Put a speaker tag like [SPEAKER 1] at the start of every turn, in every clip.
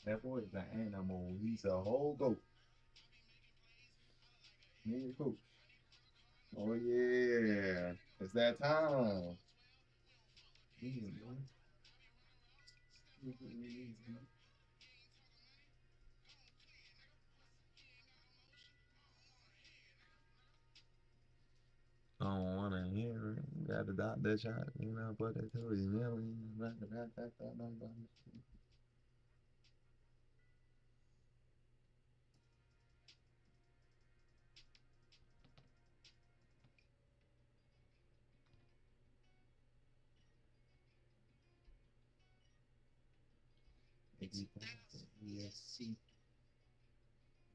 [SPEAKER 1] That boy is an animal. He's a whole goat. Me and coach. Oh yeah, it's that time. Mhm. I don't want to hear it. Got the doctor shot, but they told you,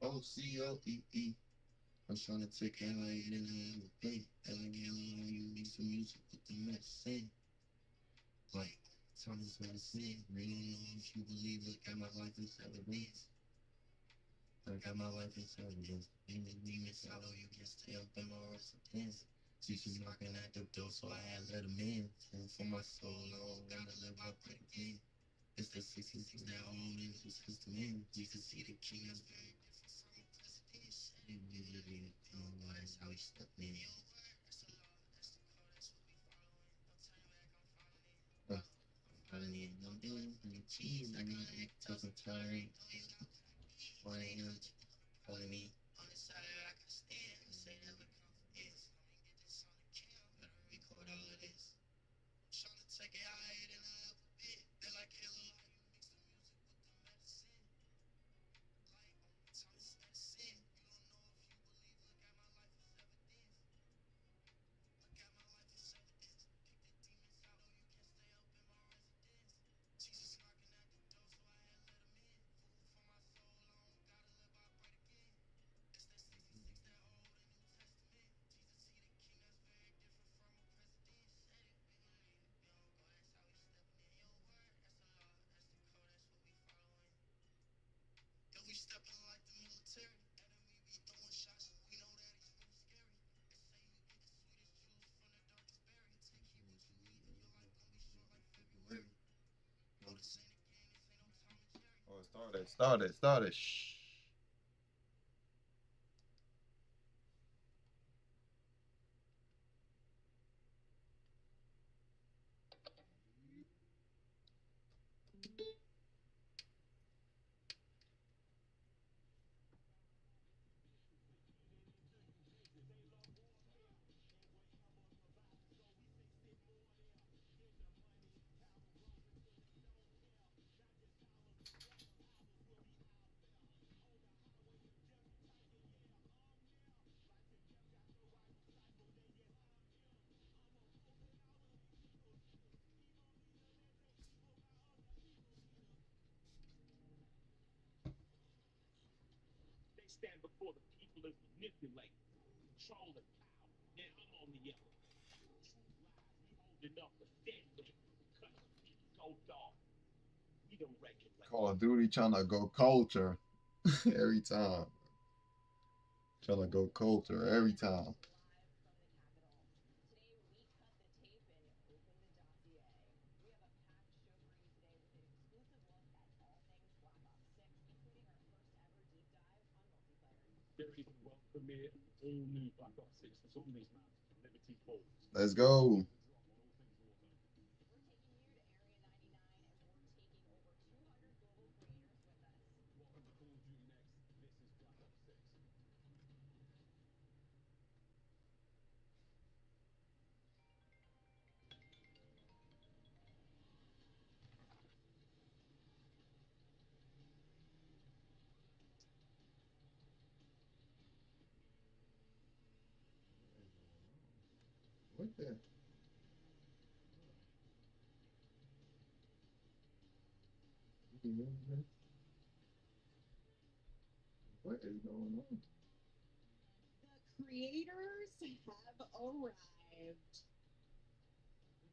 [SPEAKER 1] OCOEE. I'm trying to take it like it in the play. Elegantly, you need some music with the medicine. Like, Thomas medicine. Really know if you believe, look at my life in evidence. Look at my life in evidence. In the demons, follow you can stay up in my recipients. Teachers knocking at the door, so I had let them in. And for my soul, long, gotta live by break again. It's the 66 that hold in the system in. Jesus see the king is very different from the president. Said it really, that's how he stepped in. That's the law, that's the code, that's what we following. Don't turn back, I'm following. I'm following, I'm doing the cheese. I gotta act tough and tolerant. 1 a.m. calling me on the side I can stand. Say that with confidence. Let me get this on the cam. Better record all of this. Trying to take it higher than I ever been. They're like, hello, how you mix the music with the medicine? Like, Thomas medicine. You don't know if you believe. Look at my life is evidence. Look at my life is evidence. Kick the demons out, oh, you can stay up in my residence. Jesus knocking at the door, so I had let him in. Food for my soul, long, gotta live by bread again. It's that 66 that hold the New Testament. Jesus see the king that's very different from a president. Said it, we believe it. We don't go, that's how we stepping in. Your word, that's the law, that's the code, that's what we following. Yo, we stepping like the military. Enemy be throwing shots, we know that he's real scary. They say you get the sweetest juice from the darkest berry. Take heed what you eat, if your life gonna be short like February. No, this ain't a game, this ain't no Tom and Jerry. Oh, it started. Shh. Call of Duty trying to go culture every time. Trying to go culture every time. Let's go. What the? What is going on?
[SPEAKER 2] The creators have arrived.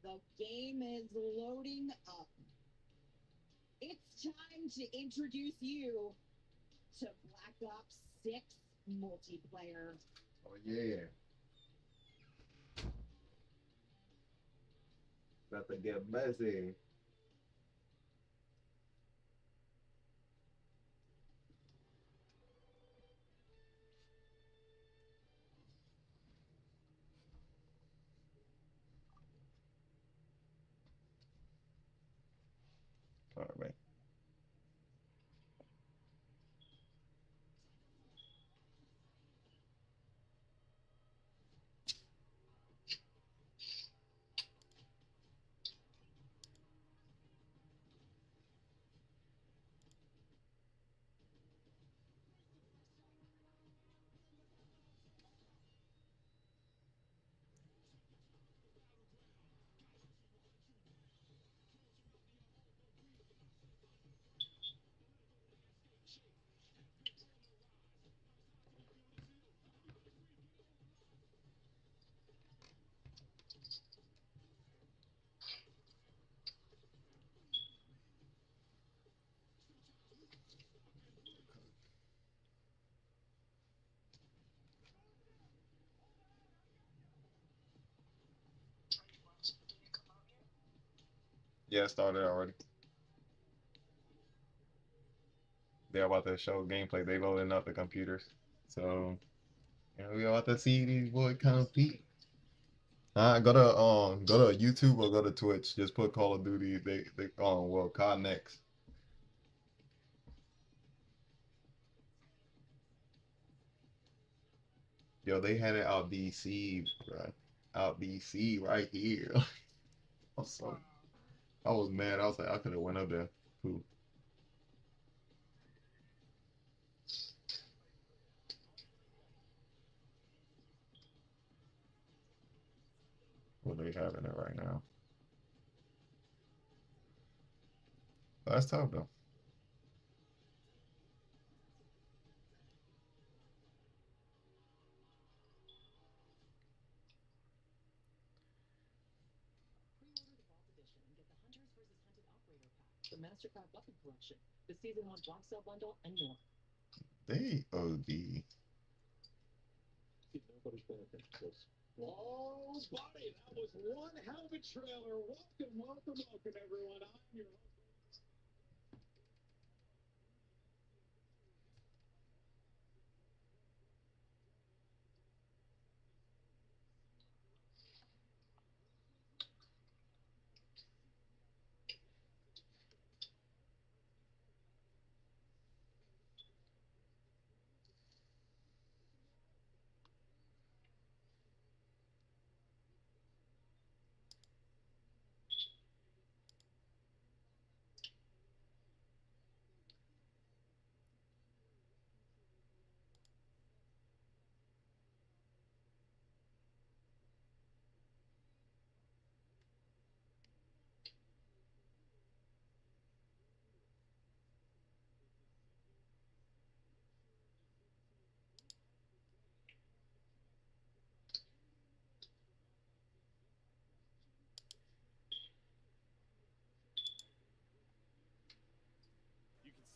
[SPEAKER 2] The game is loading up. It's time to introduce you to Black Ops 6 multiplayer.
[SPEAKER 1] Oh yeah, about to get messy.
[SPEAKER 3] Sorry, man. Yeah, it started already. They're about to show gameplay. They loading up the computers. So, we about to see these boys compete. Go to YouTube or go to Twitch. Just put Call of Duty. They well, Cod Next. Yo, they had it out BC, bro. Out BC right here. I was mad. I was like, I could have went up there. Cool. What they having it right now? That's tough though.
[SPEAKER 4] The Mastercard weapon collection, the season 1 block sale bundle, and more.
[SPEAKER 3] They OD.
[SPEAKER 4] Nobody's benefit this. Oh, buddy, that was one hell of a trailer. Welcome, everyone. I'm your host.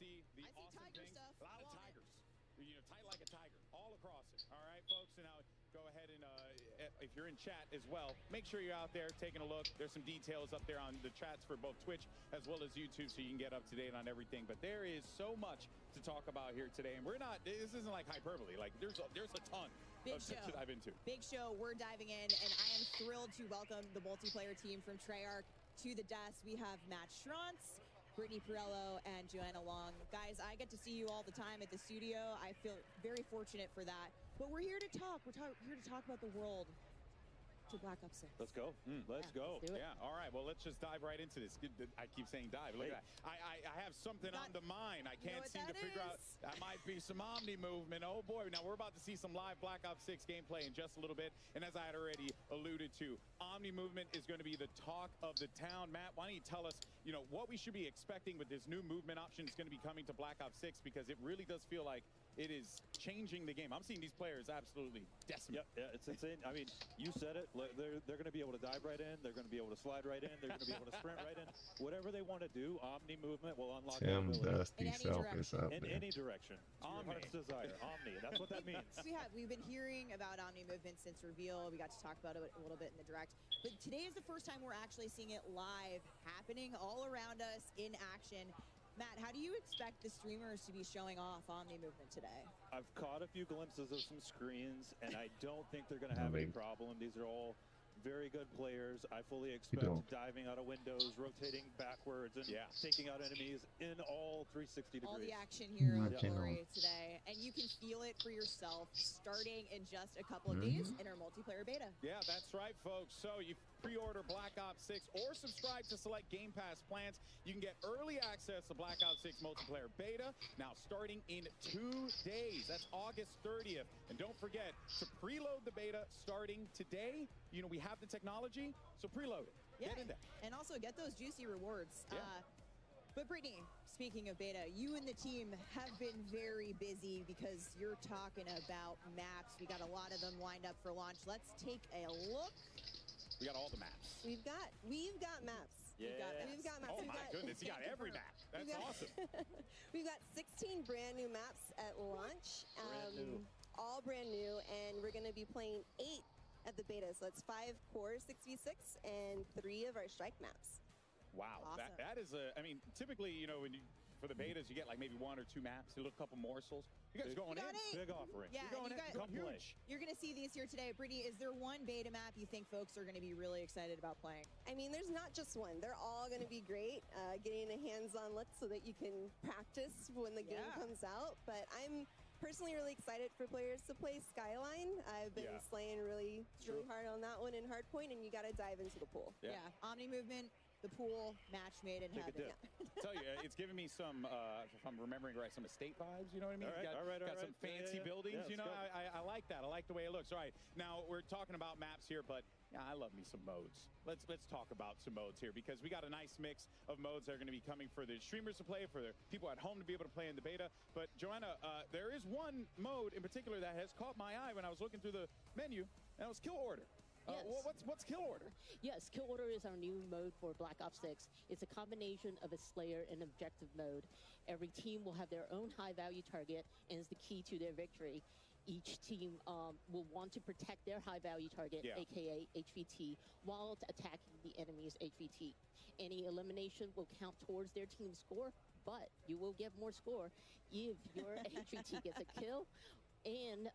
[SPEAKER 5] See the awesome thing. Stuff. A lot of tigers. Tight like a tiger all across it. All right, folks. And now go ahead and if you're in chat as well, make sure you're out there taking a look. There's some details up there on the chats for both Twitch as well as YouTube, so you can get up to date on everything. But there is so much to talk about here today, and we're not. This isn't like hyperbole. Like there's a ton.
[SPEAKER 6] Big show.
[SPEAKER 5] To dive into.
[SPEAKER 6] Big show. We're diving in, and I am thrilled to welcome the multiplayer team from Treyarch to the desk. We have Matt Schrantz, Brittany Perello, and Joanna Long. Guys, I get to see you all the time at the studio. I feel very fortunate for that. But we're here to talk. We're here to talk about the world to Black Ops 6.
[SPEAKER 5] Let's go. Let's go.
[SPEAKER 6] Let's do it.
[SPEAKER 5] Yeah. All right. Well, let's just dive right into this. I keep saying dive. Look at that. I have something on the mind. I can't seem to figure out. That might be some Omni movement. Oh boy. Now we're about to see some live Black Ops 6 gameplay in just a little bit. And as I had already alluded to, Omni movement is going to be the talk of the town. Matt, why don't you tell us, what we should be expecting with this new movement option is going to be coming to Black Ops 6, because it really does feel like it is changing the game. I'm seeing these players absolutely decimate.
[SPEAKER 7] Yeah, it's insane. I mean, you said it. They're going to be able to dive right in. They're going to be able to slide right in. They're going to be able to sprint right in. Whatever they want to do, Omni movement will unlock
[SPEAKER 3] Tim
[SPEAKER 7] ability.
[SPEAKER 3] Dusty Self is up
[SPEAKER 7] In
[SPEAKER 3] there.
[SPEAKER 7] any direction. Your heart's desire. Omni. That's what that means.
[SPEAKER 6] We've been hearing about Omni movement since reveal. We got to talk about it a little bit in the direct. But today is the first time we're actually seeing it live, happening all around us in action. Matt, how do you expect the streamers to be showing off Omni movement today?
[SPEAKER 7] I've caught a few glimpses of some screens, and I don't think they're going to have any problem. These are all very good players. I fully expect
[SPEAKER 3] don't.
[SPEAKER 7] diving out of windows, rotating backwards, and taking out enemies in all 360 degrees.
[SPEAKER 6] All the action here
[SPEAKER 3] Mm,
[SPEAKER 6] of Glory today. And you can feel it for yourself starting in just a couple of days in our multiplayer beta.
[SPEAKER 5] Yeah, that's right, folks. So you pre-order Black Ops 6 or subscribe to select Game Pass plans. You can get early access to Black Ops 6 multiplayer beta now starting in 2 days. That's August 30th. And don't forget to preload the beta starting today. You know, we have the technology, so preload it. Get in there.
[SPEAKER 6] And also get those juicy rewards.
[SPEAKER 5] Yeah.
[SPEAKER 6] But Brittany, speaking of beta, you and the team have been very busy because you're talking about maps. We got a lot of them lined up for launch. Let's take a look.
[SPEAKER 5] We got all the maps.
[SPEAKER 8] We've got maps.
[SPEAKER 7] Yeah.
[SPEAKER 8] We've got maps.
[SPEAKER 5] Oh
[SPEAKER 8] We've
[SPEAKER 5] my
[SPEAKER 8] got,
[SPEAKER 5] goodness, you got every map. That's awesome.
[SPEAKER 8] We've got 16 brand new maps at launch.
[SPEAKER 7] Brand new.
[SPEAKER 8] All brand new, and we're going to be playing 8 at the beta. So that's 5 core 6v6 and 3 of our strike maps.
[SPEAKER 5] Wow,
[SPEAKER 6] Awesome.
[SPEAKER 5] that is a. I mean, typically, you know, when you for the betas, you get like maybe 1 or 2 maps, a couple morsels. You guys going in?
[SPEAKER 6] got 8.
[SPEAKER 7] Big offering.
[SPEAKER 6] Yeah,
[SPEAKER 5] You're going
[SPEAKER 6] you
[SPEAKER 5] in.
[SPEAKER 6] guys,
[SPEAKER 5] Going huge.
[SPEAKER 6] you're going to see these here today. Brittany, is there one beta map you think folks are going to be really excited about playing?
[SPEAKER 8] I mean, there's not just one. They're all going to be great. Getting a hands-on look so that you can practice when the game comes out. But I'm personally really excited for players to play Skyline. I've been slaying really hard on that one in Hardpoint, and you got to dive into the pool.
[SPEAKER 6] Yeah. Omni movement, the pool, match made in
[SPEAKER 7] Take a
[SPEAKER 6] heaven.
[SPEAKER 7] dip.
[SPEAKER 5] Tell you, it's giving me some, if I'm remembering right, some estate vibes. You know what I mean?
[SPEAKER 7] All right,
[SPEAKER 5] got some fancy buildings.
[SPEAKER 7] Yeah,
[SPEAKER 5] you know,
[SPEAKER 7] let's go.
[SPEAKER 5] I like that. I like the way it looks. All right, now we're talking about maps here, but yeah, I love me some modes. Let's talk about some modes here because we got a nice mix of modes that are going to be coming for the streamers to play, for the people at home to be able to play in the beta. But Joanna, there is one mode in particular that has caught my eye when I was looking through the menu, and it was Kill Order.
[SPEAKER 9] Yes.
[SPEAKER 5] What's Kill Order?
[SPEAKER 9] Yes, Kill Order is our new mode for Black Ops 6. It's a combination of a Slayer and objective mode. Every team will have their own high-value target, and is the key to their victory. Each team will want to protect their high-value target, aka HVT, while attacking the enemy's HVT. Any elimination will count towards their team's score, but you will get more score if your HVT gets a kill and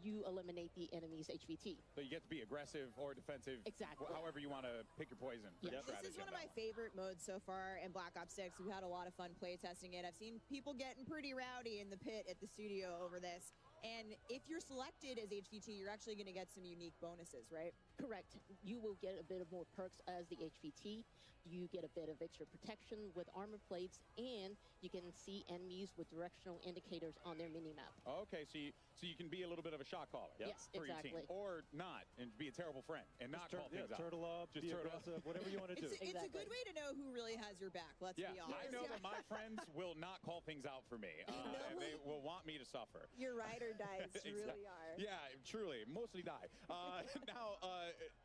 [SPEAKER 9] you eliminate the enemy's HVT.
[SPEAKER 5] So you get to be aggressive or defensive.
[SPEAKER 9] Exactly.
[SPEAKER 5] However you want to pick your poison. for your
[SPEAKER 6] This
[SPEAKER 5] strategy
[SPEAKER 6] is one
[SPEAKER 5] on
[SPEAKER 6] of my
[SPEAKER 5] that
[SPEAKER 6] favorite modes so far in Black Ops 6. We've had a lot of fun play testing it. I've seen people getting pretty rowdy in the pit at the studio over this. And if you're selected as HVT, you're actually going to get some unique bonuses, right?
[SPEAKER 9] Correct. You will get a bit of more perks as the HVT. You get a bit of extra protection with armor plates, and you can see enemies with directional indicators on their minimap.
[SPEAKER 5] Okay, so you can be a little bit of a shot caller
[SPEAKER 9] Yes,
[SPEAKER 5] for your
[SPEAKER 9] exactly.
[SPEAKER 5] team, or not, and be a terrible friend and not call things out.
[SPEAKER 7] Turtle up,
[SPEAKER 5] Just
[SPEAKER 7] be
[SPEAKER 5] turtle
[SPEAKER 7] aggressive, whatever you want to do.
[SPEAKER 6] It's a good way to know who really has your back. Let's be honest.
[SPEAKER 5] I know that my friends will not call things out for me, and they will want me to suffer.
[SPEAKER 8] Your ride or dies really are.
[SPEAKER 5] Yeah, truly, mostly die. Now,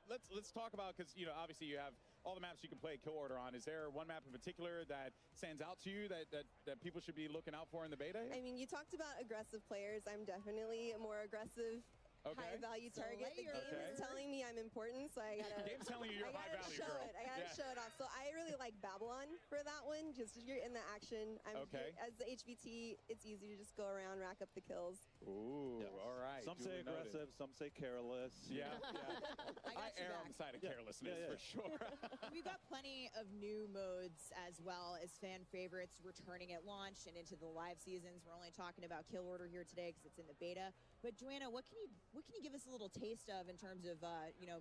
[SPEAKER 5] let's talk about, because you know, obviously you have all the maps you can play Kill Order on. Is there one map in particular that stands out to you that people should be looking out for in the beta?
[SPEAKER 8] I mean, you talked about aggressive players. I'm definitely a more aggressive, high-value target. The game is telling me I'm important, so I gotta.
[SPEAKER 5] The game's telling you you're high value, girl.
[SPEAKER 8] I gotta show it off. So I really like Babylon for that one. Just if you're in the action, as the HVT, it's easy to just go around, rack up the kills.
[SPEAKER 5] Ooh, all right.
[SPEAKER 7] Some say aggressive, some say careless.
[SPEAKER 5] Yeah.
[SPEAKER 6] I
[SPEAKER 5] err on the side of carelessness for sure.
[SPEAKER 6] We've got plenty of new modes as well as fan favorites returning at launch and into the live seasons. We're only talking about Kill Order here today because it's in the beta. But Joanna, what can you give us a little taste of in terms of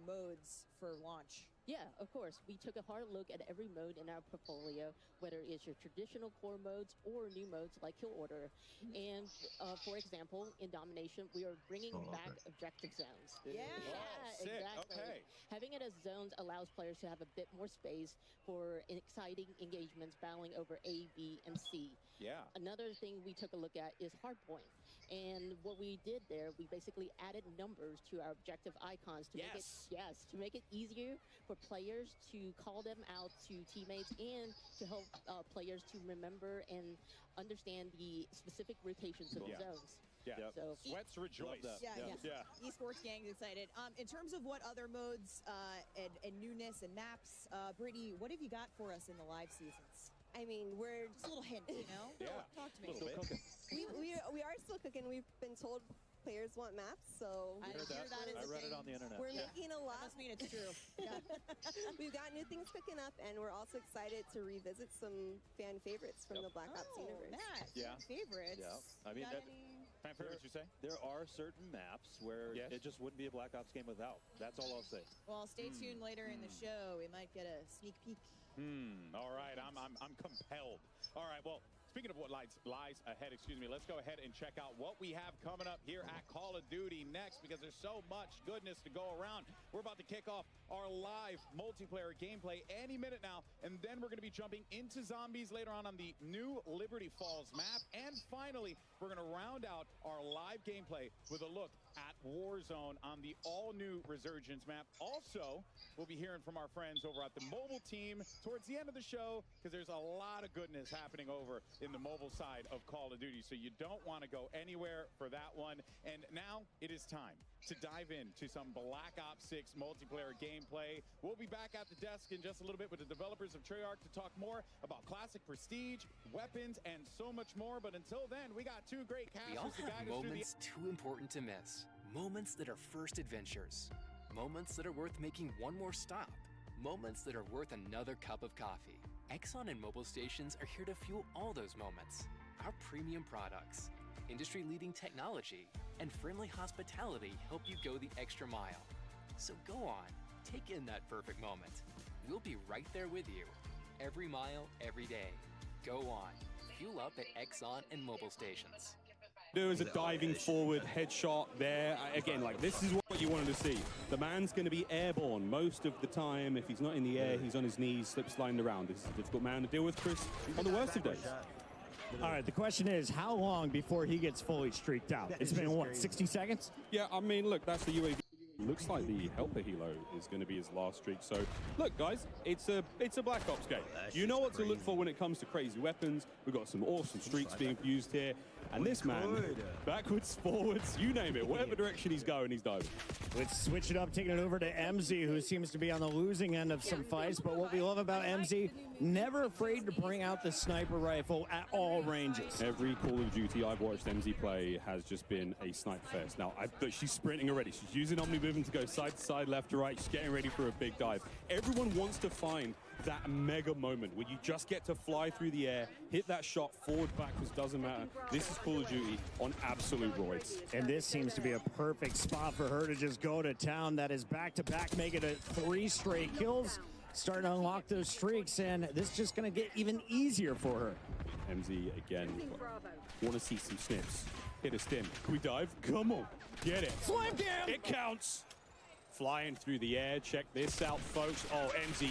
[SPEAKER 6] modes for launch?
[SPEAKER 9] Yeah, of course. We took a hard look at every mode in our portfolio, whether it's your traditional core modes or new modes like Kill Order. And for example, in Domination, we are bringing back objective zones.
[SPEAKER 6] Yeah,
[SPEAKER 5] sick.
[SPEAKER 9] Exactly.
[SPEAKER 5] Okay.
[SPEAKER 9] Having it as zones allows players to have a bit more space for exciting engagements battling over A, B, and C.
[SPEAKER 5] Yeah.
[SPEAKER 9] Another thing we took a look at is hardpoint. And what we did there, we basically added numbers to our objective icons to make it easier for players to call them out to teammates and to help players to remember and understand the specific rotations of the zones.
[SPEAKER 5] Yeah.
[SPEAKER 9] So
[SPEAKER 5] Sweats rejoice.
[SPEAKER 6] Yeah. Esports gang's excited. In terms of what other modes and newness and maps, Brittany, what have you got for us in the live seasons?
[SPEAKER 8] I mean, we're
[SPEAKER 6] just a little hint, you know?
[SPEAKER 5] Yeah.
[SPEAKER 6] Talk to me.
[SPEAKER 7] Still cooking.
[SPEAKER 8] We are still cooking. We've been told players want maps, so
[SPEAKER 6] I hear that is
[SPEAKER 7] I
[SPEAKER 6] a
[SPEAKER 7] read it
[SPEAKER 6] thing.
[SPEAKER 7] on the internet.
[SPEAKER 8] we're making a
[SPEAKER 6] That
[SPEAKER 8] lot.
[SPEAKER 6] must mean it's true. Yeah.
[SPEAKER 8] We've got new things cooking up, and we're also excited to revisit some fan favorites from the Black Ops universe.
[SPEAKER 6] Matt,
[SPEAKER 7] Yeah.
[SPEAKER 6] favorites.
[SPEAKER 7] Yeah. I mean,
[SPEAKER 6] Got
[SPEAKER 7] that-
[SPEAKER 6] any?
[SPEAKER 5] Fan favorites, you say?
[SPEAKER 7] There are certain maps where
[SPEAKER 5] Yes.
[SPEAKER 7] it just wouldn't be a Black Ops game without. That's all I'll say.
[SPEAKER 6] Well, stay tuned later in the show. We might get a sneak peek.
[SPEAKER 5] All right, I'm compelled. All right, well, speaking of what lies ahead, let's go ahead and check out what we have coming up here at Call of Duty Next, because there's so much goodness to go around. We're about to kick off our live multiplayer gameplay any minute now, and then we're going to be jumping into zombies later on the new Liberty Falls map, and finally, we're going to round out our live gameplay with a look at Warzone on the all-new Resurgence map. Also, we'll be hearing from our friends over at the mobile team towards the end of the show, because there's a lot of goodness happening over in the mobile side of Call of Duty, so you don't want to go anywhere for that one. And now it is time to dive into some Black Ops 6 multiplayer gameplay. We'll be back at the desk in just a little bit with the developers of Treyarch to talk more about classic prestige, weapons, and so much more. But until then, we got two great
[SPEAKER 10] We all
[SPEAKER 5] casters to
[SPEAKER 10] have
[SPEAKER 5] guide us through the...
[SPEAKER 10] moments too important to miss. Moments that are first adventures. Moments that are worth making one more stop. Moments that are worth another cup of coffee. Exxon and mobile stations are here to fuel all those moments. Our premium products, industry-leading technology, and friendly hospitality help you go the extra mile. So go on, take in that perfect moment. We'll be right there with you. Every mile, every day. Go on. Fuel up at Exxon and mobile stations.
[SPEAKER 11] Do is a diving forward headshot there. Again, like, this is what you wanted to see. The man's going to be airborne most of the time. If he's not in the air, he's on his knees, slip sliding around. This is a difficult man to deal with, Chris, on the worst of days.
[SPEAKER 12] All right, the question is, how long before he gets fully streaked out? It's been, what, 60 seconds?
[SPEAKER 11] Yeah, I mean, look, that's the UAV. Looks like the helper helo is going to be his last streak. So, look, guys, it's a Black Ops game. You know what to look for when it comes to crazy weapons. We've got some awesome streaks being used here. And this man, backwards, forwards, you name it. Whatever direction he's going, he's diving.
[SPEAKER 12] Let's switch it up, taking it over to MZ, who seems to be on the losing end of some fights. But what we love about MZ, never afraid to bring out the sniper rifle at all ranges.
[SPEAKER 11] Every Call of Duty I've watched MZ play has just been a sniper fest. Now, she's sprinting already. She's using Omni movement to go side to side, left to right. She's getting ready for a big dive. Everyone wants to find that mega moment where you just get to fly through the air, hit that shot, forward, backwards, doesn't matter. This is Call of Duty on absolute roids.
[SPEAKER 12] And this seems to be a perfect spot for her to just go to town. That is back-to-back, making it 3 straight kills, starting to unlock those streaks, and this is just going to get even easier for her.
[SPEAKER 11] MZ again. Want to see some snips. Hit a stim. Can we dive? Come on. Get it.
[SPEAKER 12] Slam cam!
[SPEAKER 11] It counts. Flying through the air. Check this out, folks. Oh, MZ,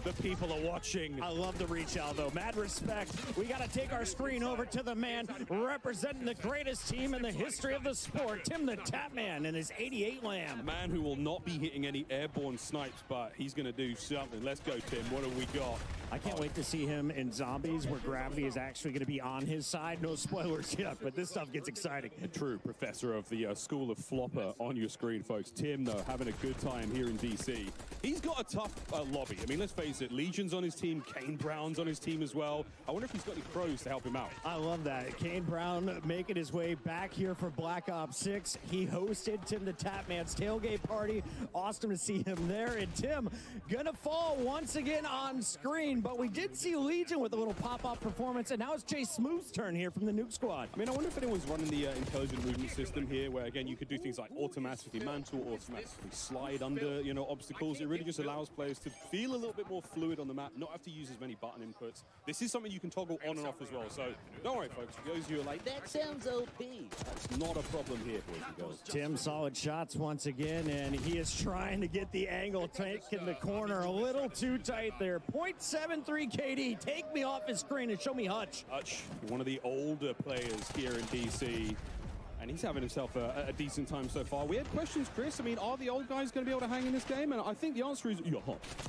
[SPEAKER 11] the people are watching.
[SPEAKER 12] I love the reach out, though. Mad respect. We got to take our screen over to the man representing the greatest team in the history of the sport, Tim the Tap Man and his 88 Lamb.
[SPEAKER 11] A man who will not be hitting any airborne snipes, but he's going to do something. Let's go, Tim. What have we got?
[SPEAKER 12] I can't wait to see him in Zombies, where gravity is actually going to be on his side. No spoilers yet, but this stuff gets exciting.
[SPEAKER 11] A true professor of the School of Flopper on your screen, folks. Tim, though, having a good time here in DC. He's got a tough lobby. I mean, let's face it, Legion's on his team, Kane Brown's on his team as well. I wonder if he's got any pros to help him out.
[SPEAKER 12] I love that. Kane Brown making his way back here for Black Ops 6. He hosted Tim the Tap Man's tailgate party. Awesome to see him there. And Tim gonna fall once again on screen, but we did see Legion with a little pop-up performance, and now it's Jay Smooth's turn here from the Nuke Squad.
[SPEAKER 11] I mean, I wonder if anyone's running the intelligent movement system here, where, again, you could do things like automatically mantle, automatically slide under, you know, obstacles. It really just allows players to feel a little bit more fluid on the map, not have to use as many button inputs. This is something you can toggle on and off as well, so don't worry, folks. For those of you who are like, that sounds OP, that's not a problem here, boys and girls.
[SPEAKER 12] Tim, solid shots once again, and he is trying to get the angle, taking the corner a little too tight there. 0.73 KD, take me off his screen and show me Hutch.
[SPEAKER 11] Hutch, one of the older players here in DC, and he's having himself a decent time so far. We had questions, Chris. I mean, are the old guys going to be able to hang in this game? And I think the answer is, yeah.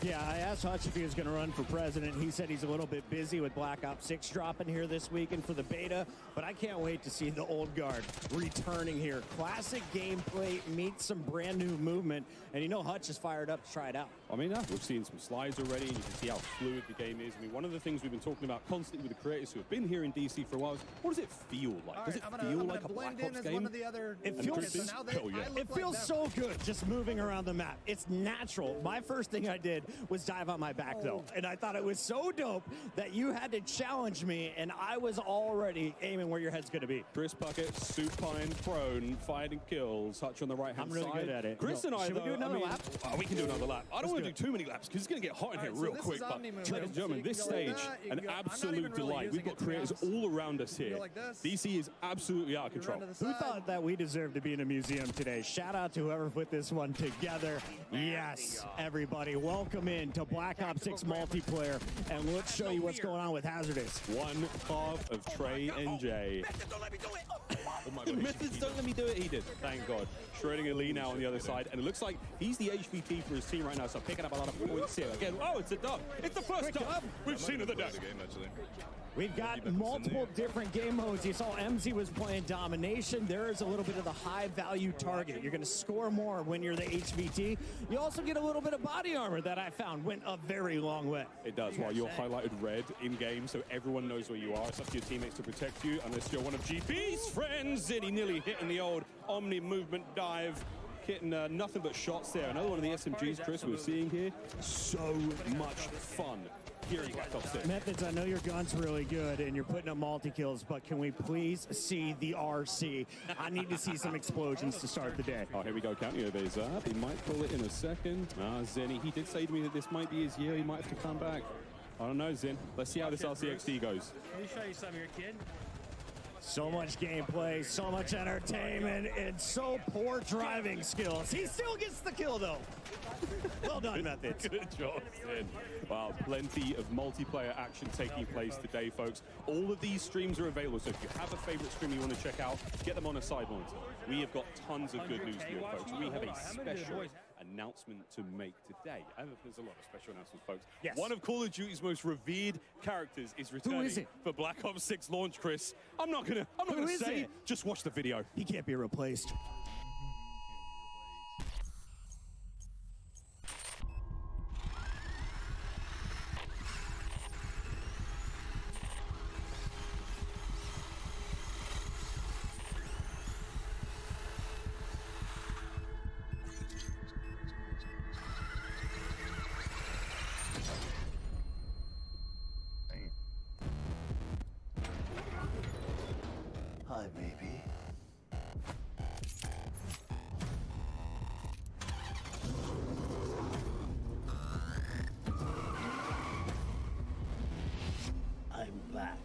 [SPEAKER 12] Yeah, I asked Hutch if he was going to run for president. He said he's a little bit busy with Black Ops 6 dropping here this weekend for the beta, but I can't wait to see the old guard returning here. Classic gameplay meets some brand new movement, and you know Hutch is fired up to try it out.
[SPEAKER 11] I mean, we've seen some slides already, and you can see how fluid the game is. I mean, one of the things we've been talking about constantly with the creators who have been here in DC for a while is, what does it feel like? Does it feel like a Black Ops game?
[SPEAKER 12] It feels so good just moving around the map. It's natural. My first thing I did was dive on my back, though, and I thought it was so dope that you had to challenge me, and I was already aiming where your head's going to be.
[SPEAKER 11] Chris Puckett, supine, prone, finding kills, touch on the right-hand side.
[SPEAKER 12] I'm really good at it.
[SPEAKER 11] Chris and I,
[SPEAKER 12] should we do another lap?
[SPEAKER 11] We can do another lap. I don't want to do too many laps because it's going to get hot in here real quick. But ladies and gentlemen, this stage, an absolute delight. We've got creators all around us here. DC is absolutely out of control.
[SPEAKER 12] Who thought that we deserved to be in a museum today? Shout out to whoever put this one together. Yes, everybody, welcome in to Black Ops 6 multiplayer, and let's show you what's going on with Hazardous.
[SPEAKER 11] One half of Trey and Jay. Oh my God, Methods don't let me do it. He did. Thank God. Shredding a lead now on the other side, and it looks like he's the HVT for his team right now, so picking up a lot of points here. Again, oh, it's a dub. It's the first dub we've seen of the day.
[SPEAKER 12] We've got multiple different game modes. You saw MZ was playing domination. There is a little bit of the high value target. You're going to score more when you're the HVT. You also get a little bit of body armor that I found went a very long way.
[SPEAKER 11] It does, while you're highlighted red in game, so everyone knows where you are. It's up to your teammates to protect you, unless you're one of GP's friends. Ziddy nearly hitting the old Omni movement dive. Getting nothing but shots there. Another one of the SMGs, Chris, we're seeing here. So much fun here in Black Ops 6.
[SPEAKER 12] Methods, I know your gun's really good and you're putting up multi-kills, but can we please see the RC? I need to see some explosions to start the day.
[SPEAKER 11] Oh, here we go. Counting over up. He might pull it in a second. Zenny, he did say to me that this might be his year. He might have to come back. I don't know, Zen. Let's see how this RCXD goes.
[SPEAKER 13] Let me show you some here, kid.
[SPEAKER 12] So much gameplay, so much entertainment, and so poor driving skills. He still gets the kill, though. Well done, Methods.
[SPEAKER 11] Good job, Zen. Wow, plenty of multiplayer action taking place today, folks. All of these streams are available, so if you have a favorite stream you want to check out, get them on a side monitor. We have got tons of good news here, folks. We have a special announcement to make today. And there's a lot of special announcements, folks.
[SPEAKER 12] Yes.
[SPEAKER 11] One of Call of Duty's most revered characters is returning.
[SPEAKER 12] Who is it?
[SPEAKER 11] For Black Ops 6 launch, Chris. I'm not gonna say it. Just watch the video.
[SPEAKER 12] He can't be replaced.
[SPEAKER 1] Hi, baby. I'm back.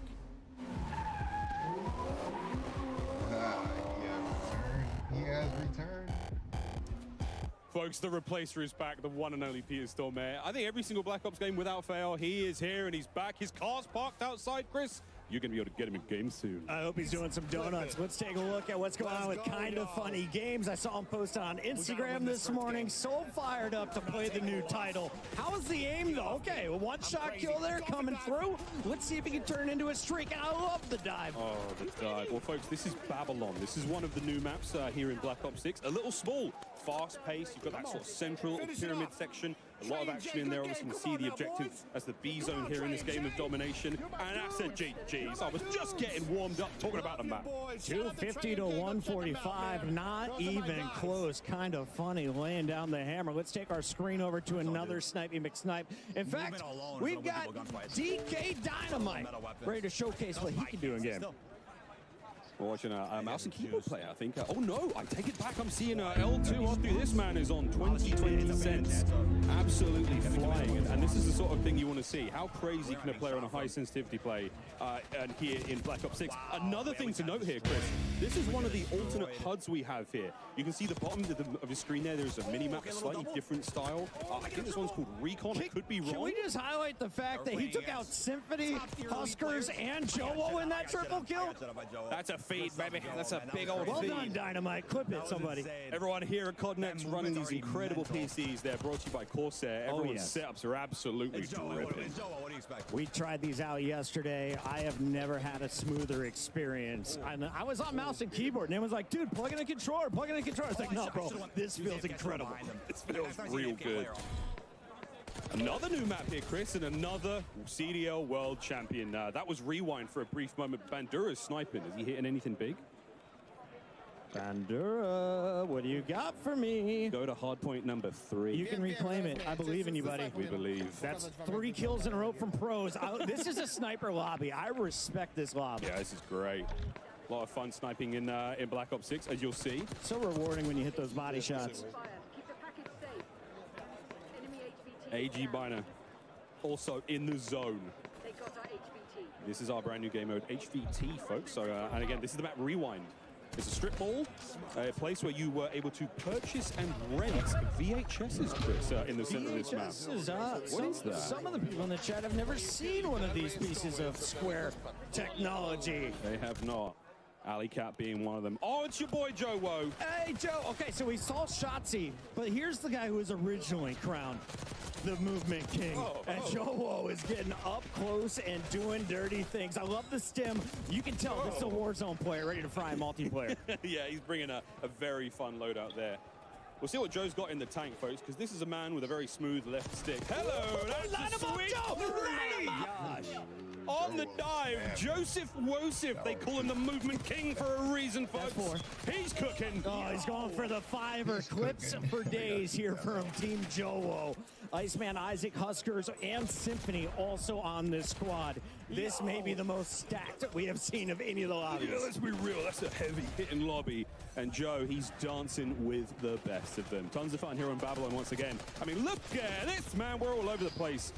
[SPEAKER 3] He has returned.
[SPEAKER 11] Folks, the replacer is back, the one and only Peter Stormare. I think every single Black Ops game without fail, he is here and he's back. His car's parked outside, Chris. You're going to be able to get him in game soon.
[SPEAKER 12] I hope he's doing some donuts. Let's take a look at what's going on with Kinda Funny Games. I saw him post on Instagram this morning. So fired up to play the new title. How is the aim, though? Okay, a one-shot kill there coming through. Let's see if he can turn into a streak. And I love the dive.
[SPEAKER 11] Oh, the dive. Well, folks, this is Babylon. This is one of the new maps here in Black Ops 6. A little small, fast-paced. You've got that sort of central pyramid section. A lot of action in there. Obviously, you can see the objective as the B zone here in this game of domination. And that's a GG's. I was just getting warmed up talking about the map.
[SPEAKER 12] 250 to 145. Not even close. Kind of funny laying down the hammer. Let's take our screen over to another Snipey McSnipe. In fact, we've got DK Dynamite ready to showcase what he can do in game.
[SPEAKER 11] We're watching a mouse and keyboard player, I think. Oh no, I take it back. I'm seeing L2 after this man is on 20 cents. Absolutely flying. And this is the sort of thing you want to see. How crazy can a player on a high sensitivity play and here in Black Ops 6? Another thing to note here, Chris, this is one of the alternate HUDs we have here. You can see the bottom of the screen there. There's a mini-map, a slightly different style. I think this one's called Recon. I could be wrong.
[SPEAKER 12] Can we just highlight the fact that he took out Symphony, Huskers, and Jowo in that triple kill?
[SPEAKER 11] That's a feed, baby. That's a big old
[SPEAKER 12] well
[SPEAKER 11] feed.
[SPEAKER 12] Well done, Dynamite. Clip it, somebody.
[SPEAKER 11] Everyone here at Cod Next running these incredible PCs. They're brought to you by Corsair. Everyone's setups are absolutely dripping.
[SPEAKER 12] We tried these out yesterday. I have never had a smoother experience. I was on mouse and keyboard, and it was like, dude, plug in a controller, plug in a controller. It's like, no, bro, this feels incredible.
[SPEAKER 11] This feels real good. Another new map here, Chris, and another CDL World Champion. That was Rewind for a brief moment. Bandura's sniping. Is he hitting anything big?
[SPEAKER 12] Bandura, what do you got for me?
[SPEAKER 11] Go to hardpoint number 3.
[SPEAKER 12] You can reclaim it. I believe in you, buddy.
[SPEAKER 11] We believe.
[SPEAKER 12] That's 3 kills in a row from pros. This is a sniper lobby. I respect this lobby.
[SPEAKER 11] Yeah, this is great. A lot of fun sniping in Black Ops 6, as you'll see.
[SPEAKER 12] So rewarding when you hit those body shots.
[SPEAKER 11] AG Biner, also in the zone. This is our brand new game mode, HVT, folks. So, and again, this is the map Rewind. It's a strip mall, a place where you were able to purchase and rent VHSs, Chris, in the center of this map. What is that?
[SPEAKER 12] Some of the people in the chat have never seen one of these pieces of Square technology.
[SPEAKER 11] They have not. Alley Cat being one of them. Oh, it's your boy Joe Woe.
[SPEAKER 12] Hey, Joe. Okay, so we saw Shotzi, but here's the guy who was originally crowned the Movement King. And Joe Woe is getting up close and doing dirty things. I love the stem. You can tell this is a Warzone player ready to fry multiplayer.
[SPEAKER 11] Yeah, he's bringing a very fun loadout there. We'll see what Joe's got in the tank, folks, because this is a man with a very smooth left stick. Hello, that's a sweet
[SPEAKER 12] Gosh.
[SPEAKER 11] On the dive, Joseph Wosif. They call him the Movement King for a reason, folks. He's cooking.
[SPEAKER 12] Oh, he's going for the 5 clips for days here from Team Joe Woe. Iceman, Isaac, Huskers, and Symphony also on this squad. This may be the most stacked we have seen of any of the lobbies.
[SPEAKER 11] Yeah, let's be real, that's a heavy hitting lobby. And Joe, he's dancing with the best of them. Tons of fun here on Babylon once again. I mean, look at this, man. We're all over the place.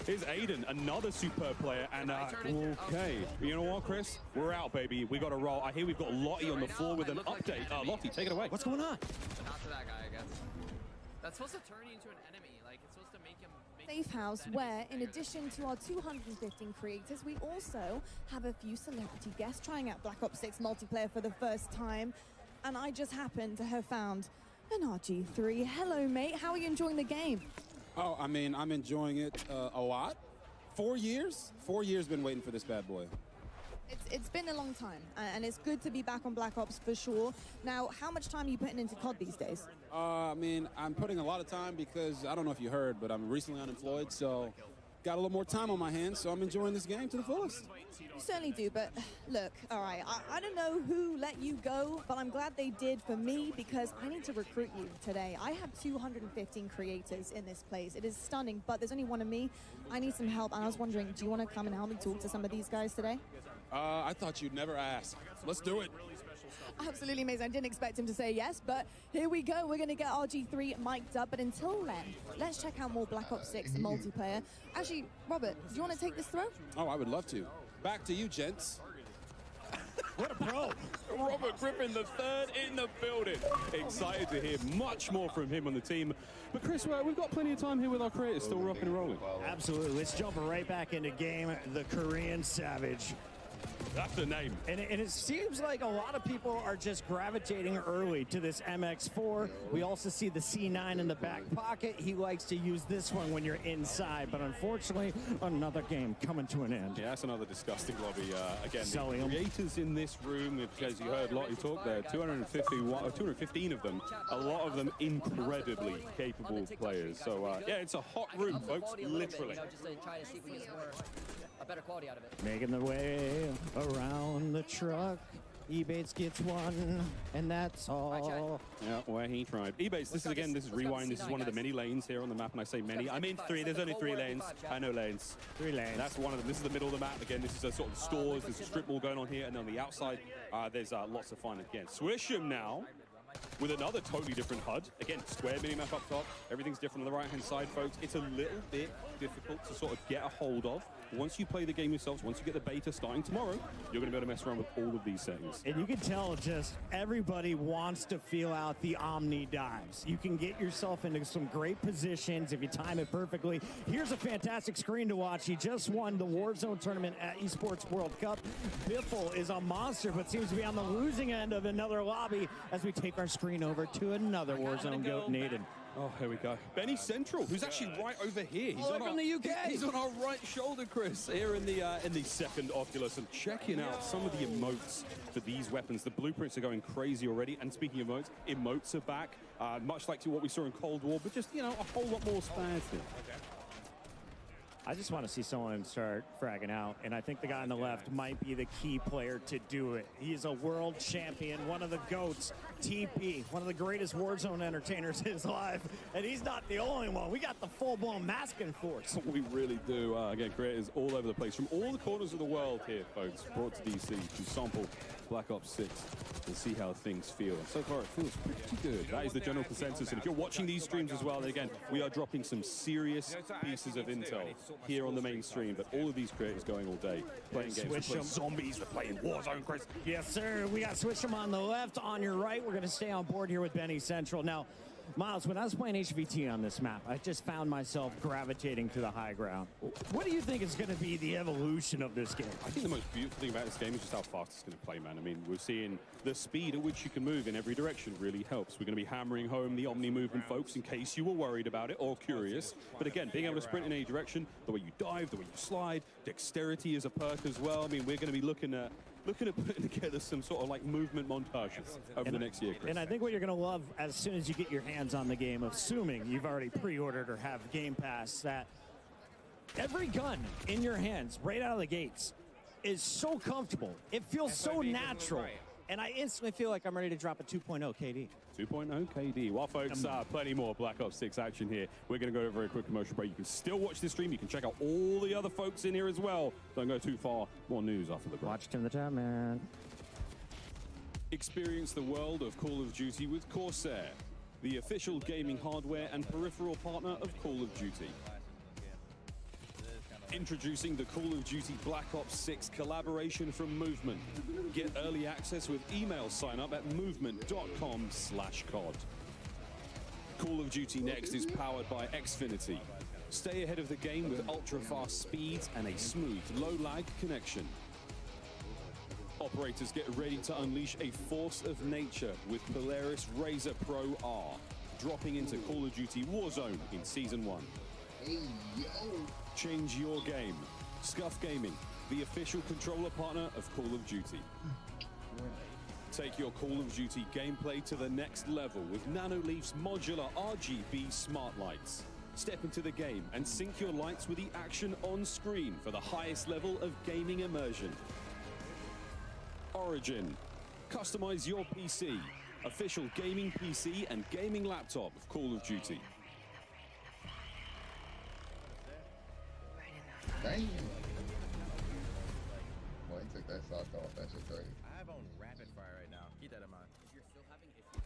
[SPEAKER 11] Here's Aiden, another superb player. And okay, you know what, Chris? We're out, baby. We got to roll. I hear we've got Lottie on the floor with an update. Lottie, take it away.
[SPEAKER 12] What's going on?
[SPEAKER 13] Not to that guy, I guess. That's supposed to turn you into an enemy. Like, it's supposed to make him...
[SPEAKER 14] Safe house where, in addition to our 215 creators, we also have a few celebrity guests trying out Black Ops 6 multiplayer for the first time. And I just happen to have found an RG3. Hello, mate. How are you enjoying the game?
[SPEAKER 15] Oh, I mean, I'm enjoying it a lot. 4 years? 4 years been waiting for this bad boy.
[SPEAKER 14] It's been a long time, and it's good to be back on Black Ops for sure. Now, how much time are you putting into COD these days?
[SPEAKER 15] I mean, I'm putting a lot of time because, I don't know if you heard, but I'm recently unemployed, so got a little more time on my hands, so I'm enjoying this game to the fullest.
[SPEAKER 14] You certainly do, but look, all right, I don't know who let you go, but I'm glad they did for me because I need to recruit you today. I have 215 creators in this place. It is stunning, but there's only one of me. I need some help, and I was wondering, do you want to come and help me talk to some of these guys today?
[SPEAKER 15] I thought you'd never ask. Let's do it.
[SPEAKER 14] Absolutely amazing. I didn't expect him to say yes, but here we go. We're going to get RG3 mic'd up, but until then, let's check out more Black Ops 6 multiplayer. Actually, Robert, do you want to take this throw?
[SPEAKER 15] Oh, I would love to. Back to you, gents.
[SPEAKER 12] What a pro.
[SPEAKER 11] Robert Griffin III in the building. Excited to hear much more from him on the team. But Chris, we've got plenty of time here with our creators still rocking and rolling.
[SPEAKER 12] Absolutely. Let's jump right back into game. The Korean Savage.
[SPEAKER 11] That's the name.
[SPEAKER 12] And it seems like a lot of people are just gravitating early to this MX4. We also see the C9 in the back pocket. He likes to use this one when you're inside, but unfortunately, another game coming to an end.
[SPEAKER 11] Yeah, that's another disgusting lobby. Again,
[SPEAKER 12] Selling
[SPEAKER 11] the creators in this room, as you heard Lottie talk there, 215 of them, a lot of them incredibly capable players. So, yeah, it's a hot room, folks, literally.
[SPEAKER 13] Just to try to see if we get more, a better quality out of it.
[SPEAKER 12] Making the way around the truck. Ebates gets one, and that's all.
[SPEAKER 11] Yeah, where he tried. Ebates, this is Rewind. This is one of the many lanes here on the map, and I say many. I mean 3. There's only 3 lanes. I know lanes.
[SPEAKER 12] 3 lanes.
[SPEAKER 11] That's one of them. This is the middle of the map. Again, this is a sort of stores. There's a strip mall going on here, and on the outside, there's lots of fun. Again, FIJIOMEN now with another totally different HUD. Again, square minimap up top. Everything's different on the right-hand side, folks. It's a little bit difficult to sort of get a hold of. Once you play the game yourselves, once you get the beta starting tomorrow, you're going to be able to mess around with all of these settings.
[SPEAKER 12] And you can tell just everybody wants to feel out the Omni dives. You can get yourself into some great positions if you time it perfectly. Here's a fantastic screen to watch. He just won the Warzone tournament at Esports World Cup. Biffle is a monster, but seems to be on the losing end of another lobby as we take our screen over to another Warzone goat, Naden.
[SPEAKER 11] Oh, here we go. Benny Central, who's actually right over here. He's
[SPEAKER 12] from the UK.
[SPEAKER 11] He's on our right shoulder, Chris, here in the second Oculus, and checking out some of the emotes for these weapons. The blueprints are going crazy already. And speaking of emotes are back, much like to what we saw in Cold War, but just, you know, a whole lot more spazzed here.
[SPEAKER 12] I just want to see someone start fragging out, and I think the guy on the left might be the key player to do it. He's a world champion, one of the GOATs, TP, one of the greatest Warzone entertainers in his life, and he's not the only one. We got the full-blown masking force.
[SPEAKER 11] We really do. Again, creators all over the place, from all the corners of the world here, folks, brought to DC to sample Black Ops 6 and see how things feel. And so far, it feels pretty good. That is the general consensus. And if you're watching these streams as well, then again, we are dropping some serious pieces of intel here on the main stream. But all of these creators going all day, playing games, they're playing zombies, they're playing Warzone, Chris.
[SPEAKER 12] Yes, sir. We got Switch'em on the left. On your right, we're going to stay on board here with Benny Central. Now, Miles, when I was playing HVT on this map, I just found myself gravitating to the high ground. What do you think is going to be the evolution of this game?
[SPEAKER 11] I think the most beautiful thing about this game is just how fast it's going to play, man. I mean, we're seeing the speed at which you can move in every direction really helps. We're going to be hammering home the Omni movement, folks, in case you were worried about it or curious. But again, being able to sprint in any direction, the way you dive, the way you slide, dexterity is a perk as well. I mean, we're going to be looking at putting together some sort of like movement montages over the next year, Chris.
[SPEAKER 12] And I think what you're going to love as soon as you get your hands on the game, assuming you've already pre-ordered or have Game Pass, that every gun in your hands right out of the gates is so comfortable. It feels so natural. And I instantly feel like I'm ready to drop a 2.0 KD.
[SPEAKER 11] 2.0 KD. Well, folks, plenty more Black Ops 6 action here. We're going to go to a very quick commercial break. You can still watch this stream. You can check out all the other folks in here as well. Don't go too far. More news after the break.
[SPEAKER 12] Watch Tim the Tapman.
[SPEAKER 11] Experience the world of Call of Duty with Corsair, the official gaming hardware and peripheral partner of Call of Duty. Introducing the Call of Duty Black Ops 6 collaboration from Movement. Get early access with email sign up at movement.com/COD. Call of Duty Next is powered by Xfinity. Stay ahead of the game with ultra-fast speeds and a smooth, low-lag connection. Operators, get ready to unleash a force of nature with Polaris Razor Pro R, dropping into Call of Duty Warzone in Season 1.
[SPEAKER 1] Hey, yo.
[SPEAKER 11] Change your game. Scuff Gaming, the official controller partner of Call of Duty. Take your Call of Duty gameplay to the next level with Nanoleaf's modular RGB smart lights. Step into the game and sync your lights with the action on screen for the highest level of gaming immersion. Origin, customize your PC. Official gaming PC and gaming laptop of Call of Duty.
[SPEAKER 1] Dang. Boy, he took that sock off. That shit crazy.
[SPEAKER 16] I have on rapid fire right now. Keep that in mind. If you're still having issues.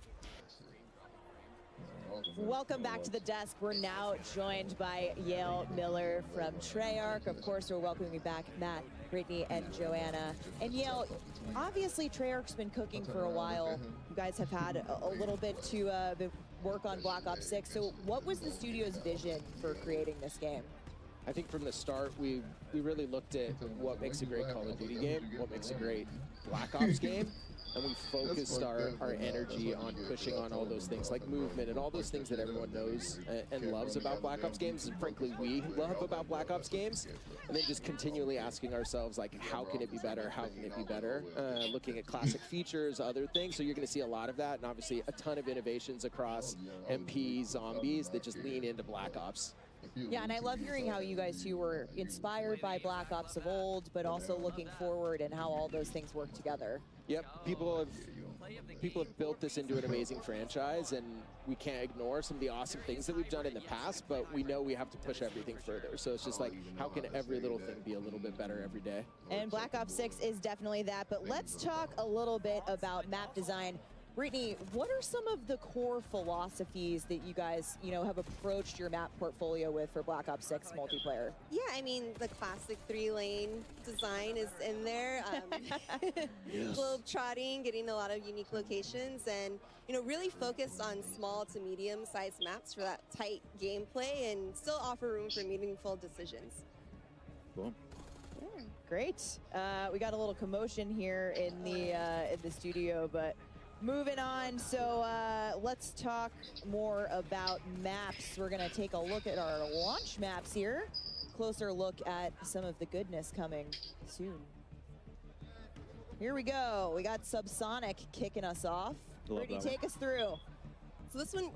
[SPEAKER 6] Welcome back to the desk. We're now joined by Yale Miller from Treyarch. Of course, we're welcoming back Matt, Brittany, and Joanna. And Yale, obviously Treyarch's been cooking for a while. You guys have had a little bit to work on Black Ops 6. So what was the studio's vision for creating this game?
[SPEAKER 16] I think from the start, we really looked at what makes a great Call of Duty game, what makes a great Black Ops game, and we focused our energy on pushing on all those things like movement and all those things that everyone knows and loves about Black Ops games, and frankly we love about Black Ops games, and then just continually asking ourselves, like, how can it be better, how can it be better, looking at classic features, other things. So you're going to see a lot of that, and obviously a ton of innovations across MP, zombies that just lean into Black Ops.
[SPEAKER 6] Yeah, and I love hearing how you guys two were inspired by Black Ops of old, but also looking forward and how all those things work together.
[SPEAKER 16] Yep, people have built this into an amazing franchise, and we can't ignore some of the awesome things that we've done in the past, but we know we have to push everything further. So it's just like, how can every little thing be a little bit better every day?
[SPEAKER 6] And Black Ops 6 is definitely that, but let's talk a little bit about map design. Brittany, what are some of the core philosophies that you guys, have approached your map portfolio with for Black Ops 6 multiplayer?
[SPEAKER 8] Yeah, I mean, the classic 3-lane design is in there. Globe trotting, getting a lot of unique locations, and, really focused on small to medium-sized maps for that tight gameplay and still offer room for meaningful decisions.
[SPEAKER 11] Cool.
[SPEAKER 6] Yeah, great. We got a little commotion here in the studio, but moving on, so let's talk more about maps. We're going to take a look at our launch maps here. Closer look at some of the goodness coming soon. Here we go. We got Subsonic kicking us off. Brittany, take us through.
[SPEAKER 8] So this one,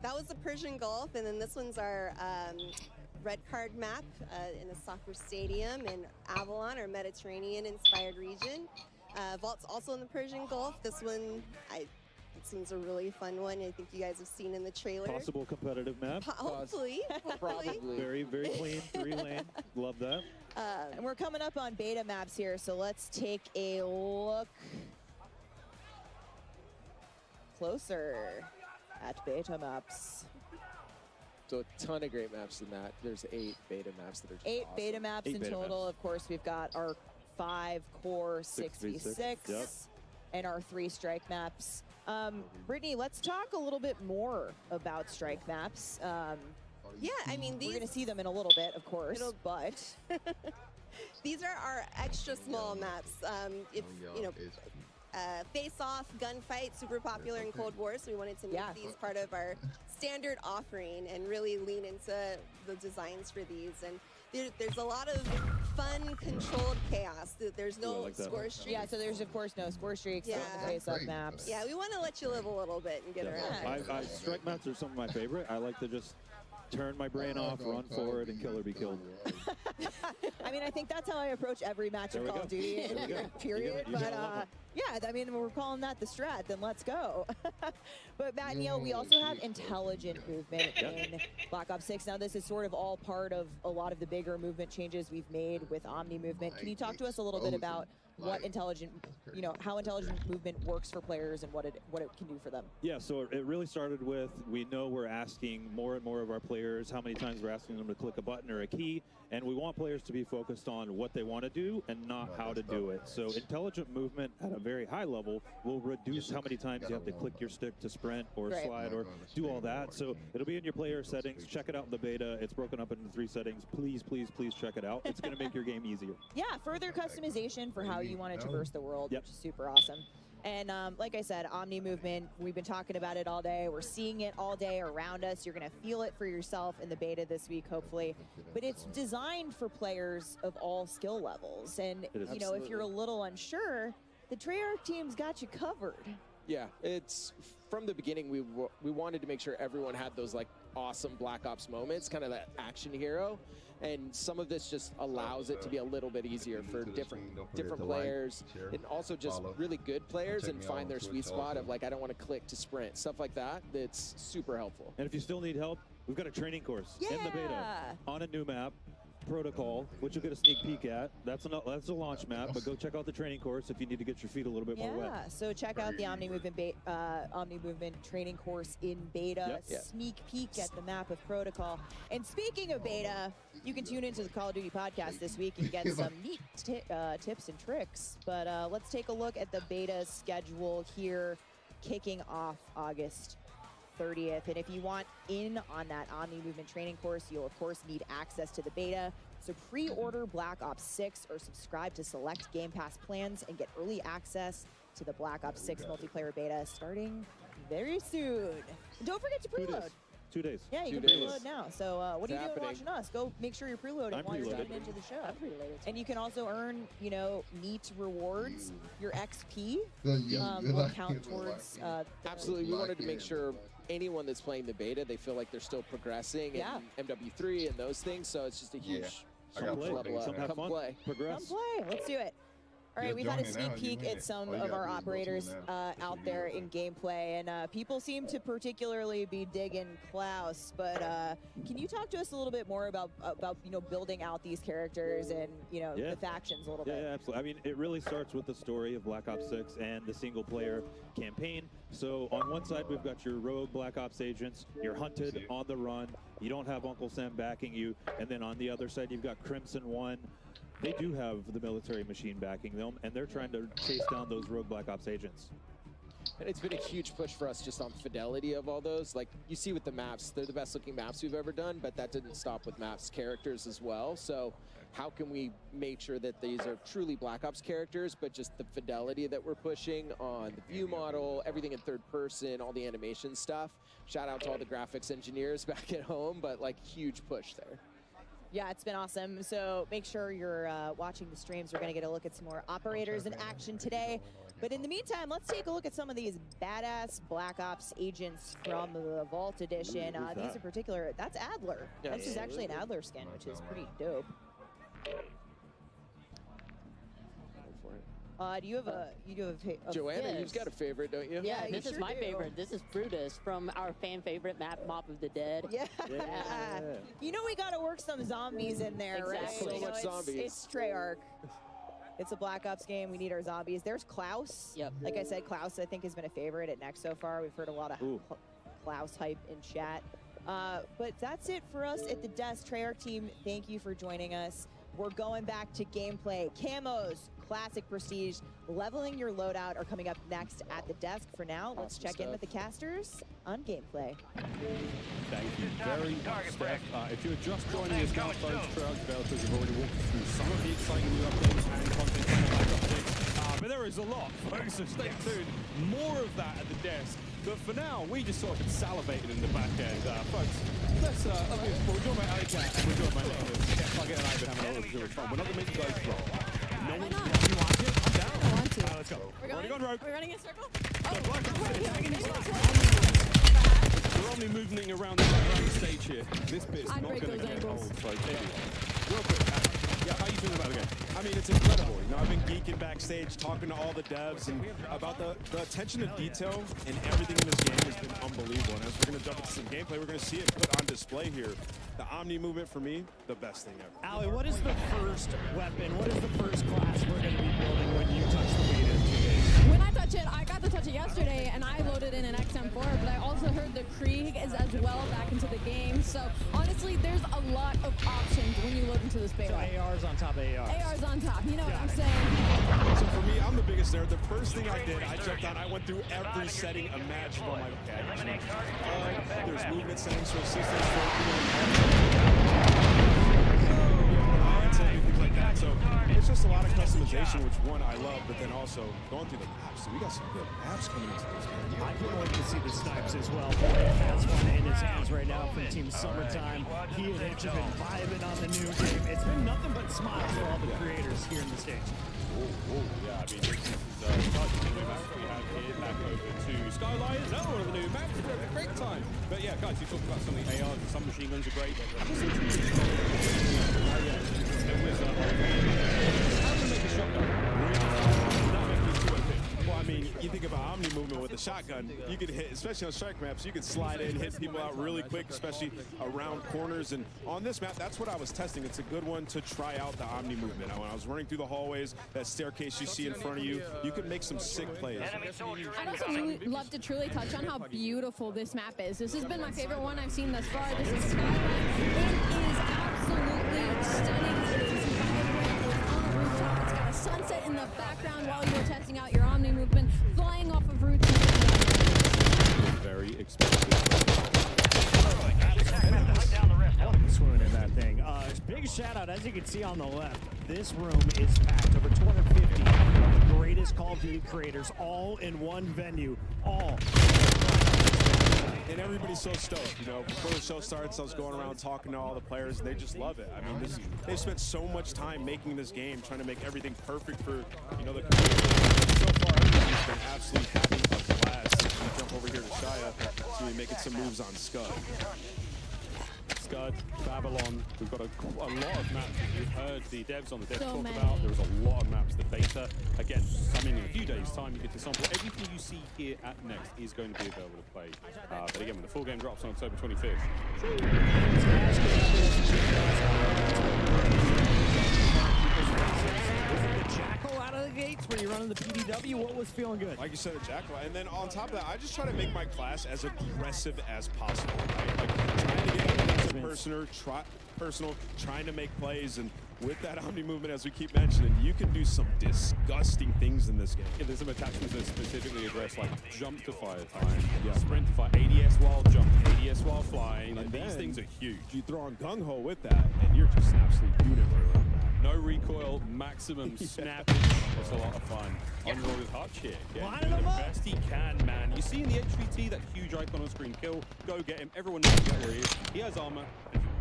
[SPEAKER 8] that was the Persian Gulf, and then this one's our red card map in a soccer stadium in Avalon, our Mediterranean-inspired region. Vault's also in the Persian Gulf. This one, it seems a really fun one. I think you guys have seen in the trailer.
[SPEAKER 7] Possible competitive map.
[SPEAKER 8] Hopefully.
[SPEAKER 16] Probably.
[SPEAKER 7] Very, very clean, 3-lane. Love that.
[SPEAKER 6] And we're coming up on beta maps here, so let's take a look closer at beta maps.
[SPEAKER 16] So a ton of great maps in that. There's 8 beta maps that are just
[SPEAKER 6] 8
[SPEAKER 16] awesome.
[SPEAKER 6] beta maps in total. Of course, we've got our 5 core 6v6 and our 3 strike maps. Brittany, let's talk a little bit more about strike maps.
[SPEAKER 8] Yeah, I mean,
[SPEAKER 6] we're going to see them in a little bit, of course, but
[SPEAKER 8] these are our extra small maps. If you know, face-off, gunfight, super popular in Cold War, so we wanted to make these part of our standard offering and really lean into the designs for these. And there's a lot of fun, controlled chaos. There's no score streaks.
[SPEAKER 6] Yeah, so there's, of course, no score streaks on the face-off maps.
[SPEAKER 8] Yeah, we want to let you live a little bit and get around.
[SPEAKER 7] Strike maps are some of my favorite. I like to just turn my brain off, run forward, and kill or be killed.
[SPEAKER 6] I mean, I think that's how I approach every match of Call of Duty, period. But yeah, I mean, we're calling that the strat, then let's go. But Matt, Neil, we also have intelligent movement in Black Ops 6. Now, this is sort of all part of a lot of the bigger movement changes we've made with Omni movement. Can you talk to us a little bit about what intelligent, how intelligent movement works for players and what it can do for them?
[SPEAKER 7] Yeah, so it really started with, we know we're asking more and more of our players how many times we're asking them to click a button or a key, and we want players to be focused on what they want to do and not how to do it. So intelligent movement at a very high level will reduce how many times you have to click your stick to sprint or slide or do all that. So it'll be in your player settings. Check it out in the beta. It's broken up into 3 settings. Please, please, please check it out. It's going to make your game easier.
[SPEAKER 6] Yeah, further customization for how you want to traverse the world, which is super awesome. And like I said, Omni movement, we've been talking about it all day. We're seeing it all day around us. You're going to feel it for yourself in the beta this week, hopefully. But it's designed for players of all skill levels. And, you know, if you're a little unsure, the Treyarch team's got you covered.
[SPEAKER 16] Yeah, it's from the beginning, we wanted to make sure everyone had those like awesome Black Ops moments, kind of that action hero. And some of this just allows it to be a little bit easier for different players and also just really good players and find their sweet spot of like, I don't want to click to sprint, stuff like that. That's super helpful.
[SPEAKER 7] And if you still need help, we've got a training course in the beta on a new map, Protocol, which you'll get a sneak peek at. That's a launch map, but go check out the training course if you need to get your feet a little bit more wet.
[SPEAKER 6] Yeah, so check out the Omni Movement training course in beta. Sneak peek at the map of Protocol. And speaking of beta, you can tune into the Call of Duty podcast this week and get some neat tips and tricks. But let's take a look at the beta schedule here, kicking off August 30th. And if you want in on that Omni Movement training course, you'll of course need access to the beta. So pre-order Black Ops 6 or subscribe to select Game Pass plans and get early access to the Black Ops 6 multiplayer beta starting very soon. And don't forget to preload.
[SPEAKER 7] 2 days.
[SPEAKER 6] Yeah, you can preload now. So what are you doing watching us? Go make sure you're preloading while you're tuning into the show. I'm preloaded. And you can also earn, you know, neat rewards. Your XP will count towards.
[SPEAKER 16] Absolutely, we wanted to make sure anyone that's playing the beta, they feel like they're still progressing in MW3 and those things. So it's just a huge level up. Come play.
[SPEAKER 7] Progress.
[SPEAKER 6] Come play. Let's do it. All right, we've had a sneak peek at some of our operators out there in gameplay, and people seem to particularly be digging Klaus. But can you talk to us a little bit more about you know, building out these characters and the factions a little bit?
[SPEAKER 7] Yeah, absolutely. I mean, it really starts with the story of Black Ops 6 and the single-player campaign. So on one side, we've got your rogue Black Ops agents. You're hunted on the run. You don't have Uncle Sam backing you, and then on the other side, you've got Crimson One. They do have the military machine backing them, and they're trying to chase down those rogue Black Ops agents.
[SPEAKER 16] And it's been a huge push for us just on fidelity of all those. Like you see with the maps, they're the best looking maps we've ever done, but that didn't stop with maps characters as well. So how can we make sure that these are truly Black Ops characters, but just the fidelity that we're pushing on the view model, everything in third person, all the animation stuff. Shout out to all the graphics engineers back at home, but like huge push there.
[SPEAKER 6] Yeah, it's been awesome. So make sure you're watching the streams. We're going to get a look at some more operators in action today. But in the meantime, let's take a look at some of these badass Black Ops agents from the Vault Edition. These in particular, that's Adler.
[SPEAKER 16] Yeah,
[SPEAKER 6] this is actually an Adler skin, which is pretty dope. Do you have a
[SPEAKER 16] Joanna, you've got a favorite, don't you?
[SPEAKER 9] Yeah, this is
[SPEAKER 6] sure
[SPEAKER 9] my
[SPEAKER 6] do.
[SPEAKER 9] favorite. This is Brutus from our fan favorite map, Mob of the Dead.
[SPEAKER 6] Yeah. You know we gotta work some zombies in there,
[SPEAKER 9] Exactly.
[SPEAKER 6] right?
[SPEAKER 16] So much zombies.
[SPEAKER 6] It's Treyarch. It's a Black Ops game. We need our zombies. There's Klaus.
[SPEAKER 9] Yep.
[SPEAKER 6] Like I said, Klaus I think has been a favorite at Next so far. We've heard a lot of Klaus hype in chat. But that's it for us at the desk. Treyarch team, thank you for joining us. We're going back to gameplay. Camos, classic prestige, leveling your loadout are coming up next at the desk. For now, let's check in with the casters on gameplay.
[SPEAKER 11] Thank you very much, Steph. If you're just joining us now, folks, Treyarch developers have already walked us through some of the exciting new updates and content from the Black Ops 6. But there is a lot, folks, so stay tuned. More of that at the desk. But for now, we just sort of salivated in the back end. Folks, let's we're joined by Alicat and we're joined by Nicholas. Plugin and I have been having a little bit of fun. We're not going to make you guys drop. No one, you want it? I'm down.
[SPEAKER 8] I want to.
[SPEAKER 11] Let's go. We're already gone rogue.
[SPEAKER 8] We're running in a circle?
[SPEAKER 11] We're only moving around the stage here. This bit's not going to get old. So, real quick, yeah, how you feeling about the game? I mean, it's incredible. You know, I've been geeking backstage, talking to all the devs, and about the attention to detail and everything in this game has been unbelievable. And as we're going to jump into some gameplay, we're going to see it put on display here. The Omni movement, for me, the best thing ever.
[SPEAKER 12] Ali, what is the first weapon? What is the first class we're going to be building when you touch the beta in 2 days?
[SPEAKER 17] When I touch it, I got to touch it yesterday, and I loaded in an XM4, but I also heard the Krieg is as well back into the game. So honestly, there's a lot of options when you load into this beta.
[SPEAKER 12] So AR's on top of ARs.
[SPEAKER 17] AR's on top, you know what I'm saying?
[SPEAKER 11] So for me, I'm the biggest nerd. The first thing I did, I jumped on, I went through every setting imaginable. I'm like, okay, there's movement settings for assistance, things like that. So it's just a lot of customization, which one I love, but then also going through the maps. So we got some good maps coming into this game.
[SPEAKER 12] I can't wait to see the snipes as well. Boy has one in his hands right now from Team Summertime. He and Hitch have been vibing on the new game. It's been nothing but smiles for all the creators here in the stage.
[SPEAKER 11] Yeah, I mean, this is the new map we have here, back over to Skyline. Another one of the new maps. We're having a great time. But yeah, guys, you talked about some of the ARs and some machine guns are great. I'm just interested. How to make a shotgun not make you too epic. Well, I mean, you think about Omni movement with the shotgun, you could hit, especially on strike maps, you could slide in, hit people out really quick, especially around corners. And on this map, that's what I was testing. It's a good one to try out the Omni movement. When I was running through the hallways, that staircase you see in front of you, you could make some sick plays.
[SPEAKER 17] I'd also love to truly touch on how beautiful this map is. This has been my favorite one I've seen thus far. This is Skyline. It is absolutely stunning. It is vibrant. It's on the rooftop. It's got a sunset in the background while you're testing out your Omni movement, flying off of roofs.
[SPEAKER 11] Very expensive.
[SPEAKER 12] Swoon in that thing. Big shout out, as you can see on the left, this room is packed. Over 250 of the greatest Call of Duty creators, all in one venue. All.
[SPEAKER 11] And everybody's so stoked, you know. Before the show starts, I was going around talking to all the players, and they just love it. I mean, they spent so much time making this game, trying to make everything perfect for, you know, the community. So far, everybody's been absolutely having a blast. We jump over here to Shia, so we're making some moves on Scud.
[SPEAKER 7] Scud, Babylon, we've got a lot of maps that you've heard the devs on the dev
[SPEAKER 17] So
[SPEAKER 7] talk
[SPEAKER 17] many.
[SPEAKER 7] about. There was a lot of maps, the beta. Again, coming in a few days' time, you get to sample everything you see here at Next is going to be available to play. But again, when the full game drops on October 25th.
[SPEAKER 12] Jackal out of the gates where you're running the PDW. What was feeling good?
[SPEAKER 11] Like you said, a Jackal. And then on top of that, I just try to make my class as aggressive as possible. Right? Like trying to get personal, trying to make plays. And with that Omni movement, as we keep mentioning, you can do some disgusting things in this game.
[SPEAKER 7] Yeah, there's some attachments that specifically address like jump to fire time, sprint to fire, ADS while jump, ADS while flying. Like, these things are huge.
[SPEAKER 11] You throw on gung ho with that, and you're just an absolute unit right around that.
[SPEAKER 7] No recoil, maximum snapping. It's a lot of fun. Unroll with Hutch here. Getting the best he can, man. You see in the HVT that huge icon on screen kill. Go get him. Everyone knows where he is. He has armor.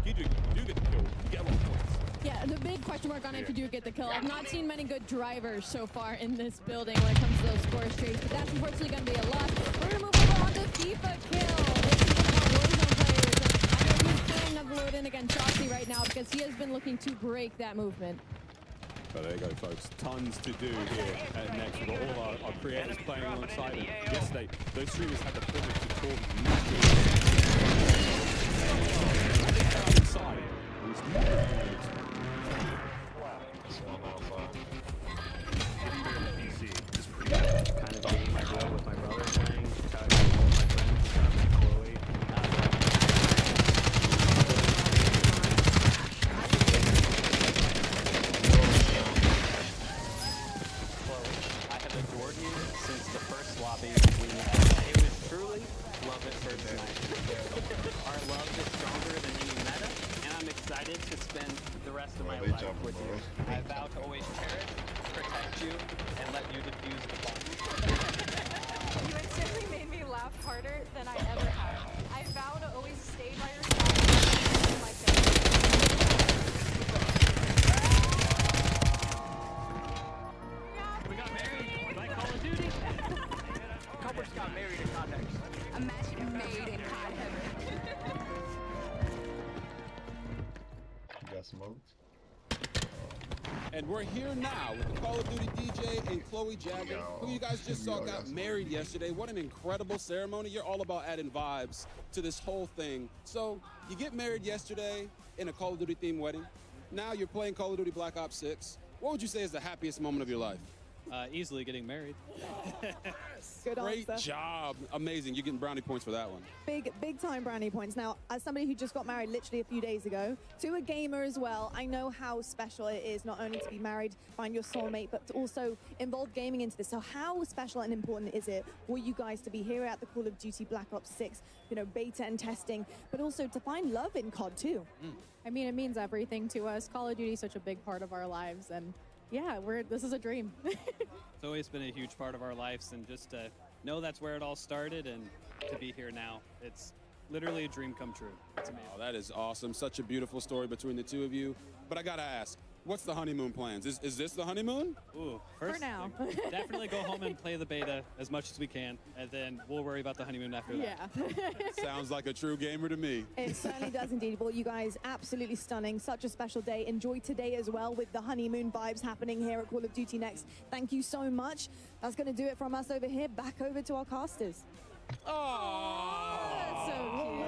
[SPEAKER 11] you do get the kill, you get a lot of points.
[SPEAKER 17] Yeah, the big question mark on if you do get the kill. I've not seen many good drivers so far in this building when it comes to those score streaks, but that's unfortunately going to be a loss. We're going to move over on to FIFA kill. This is one of our Warzone players. I know he's playing the load in against Chauncey right now because he has been looking to break that movement.
[SPEAKER 11] But there you go, folks. Tons to do here at Next. We've got all our creators playing alongside. And yesterday, those streamers had the privilege to talk outside.
[SPEAKER 18] Just pretty kind of game I grew up with my brother playing. Tug, all my friends, Chloe.
[SPEAKER 19] I have adored you since the first lobby we met. It was truly love at first night. Our love is stronger than any meta, and I'm excited to spend the rest of my life with you. I vow to always cherish, protect you, and let you defuse the bomb.
[SPEAKER 20] You instantly made me laugh harder than I ever have. I vow to always stay by your side and my family.
[SPEAKER 19] We got married like Call of Duty. Cobras got married in Cod Next.
[SPEAKER 20] A match made in COD heaven.
[SPEAKER 3] You got smoked?
[SPEAKER 15] And we're here now with the Call of Duty DJ and Chloe Jagger, who you guys just saw got married yesterday. What an incredible ceremony. You're all about adding vibes to this whole thing. So you get married yesterday in a Call of Duty themed wedding. Now you're playing Call of Duty Black Ops 6. What would you say is the happiest moment of your life?
[SPEAKER 19] Easily getting married.
[SPEAKER 14] Good
[SPEAKER 15] Great
[SPEAKER 14] answer.
[SPEAKER 15] job. Amazing. You're getting brownie points for that one.
[SPEAKER 14] Big time brownie points. Now, as somebody who just got married literally a few days ago, to a gamer as well, I know how special it is not only to be married, find your soulmate, but to also involve gaming into this. So how special and important is it for you guys to be here at the Call of Duty Black Ops 6, you know, beta and testing, but also to find love in COD too?
[SPEAKER 21] I mean, it means everything to us. Call of Duty is such a big part of our lives, and yeah, this is a dream.
[SPEAKER 19] It's always been a huge part of our lives, and just to know that's where it all started and to be here now, it's literally a dream come true. It's amazing.
[SPEAKER 15] Oh, that is awesome. Such a beautiful story between the two of you. But I gotta ask, what's the honeymoon plans? Is this the honeymoon?
[SPEAKER 19] Ooh, first,
[SPEAKER 21] For now.
[SPEAKER 19] definitely go home and play the beta as much as we can, and then we'll worry about the honeymoon after that.
[SPEAKER 21] Yeah.
[SPEAKER 15] Sounds like a true gamer to me.
[SPEAKER 14] It certainly does indeed. Well, you guys, absolutely stunning. Such a special day. Enjoy today as well with the honeymoon vibes happening here at Call of Duty Next. Thank you so much. That's going to do it from us over here. Back over to our casters.
[SPEAKER 21] That's so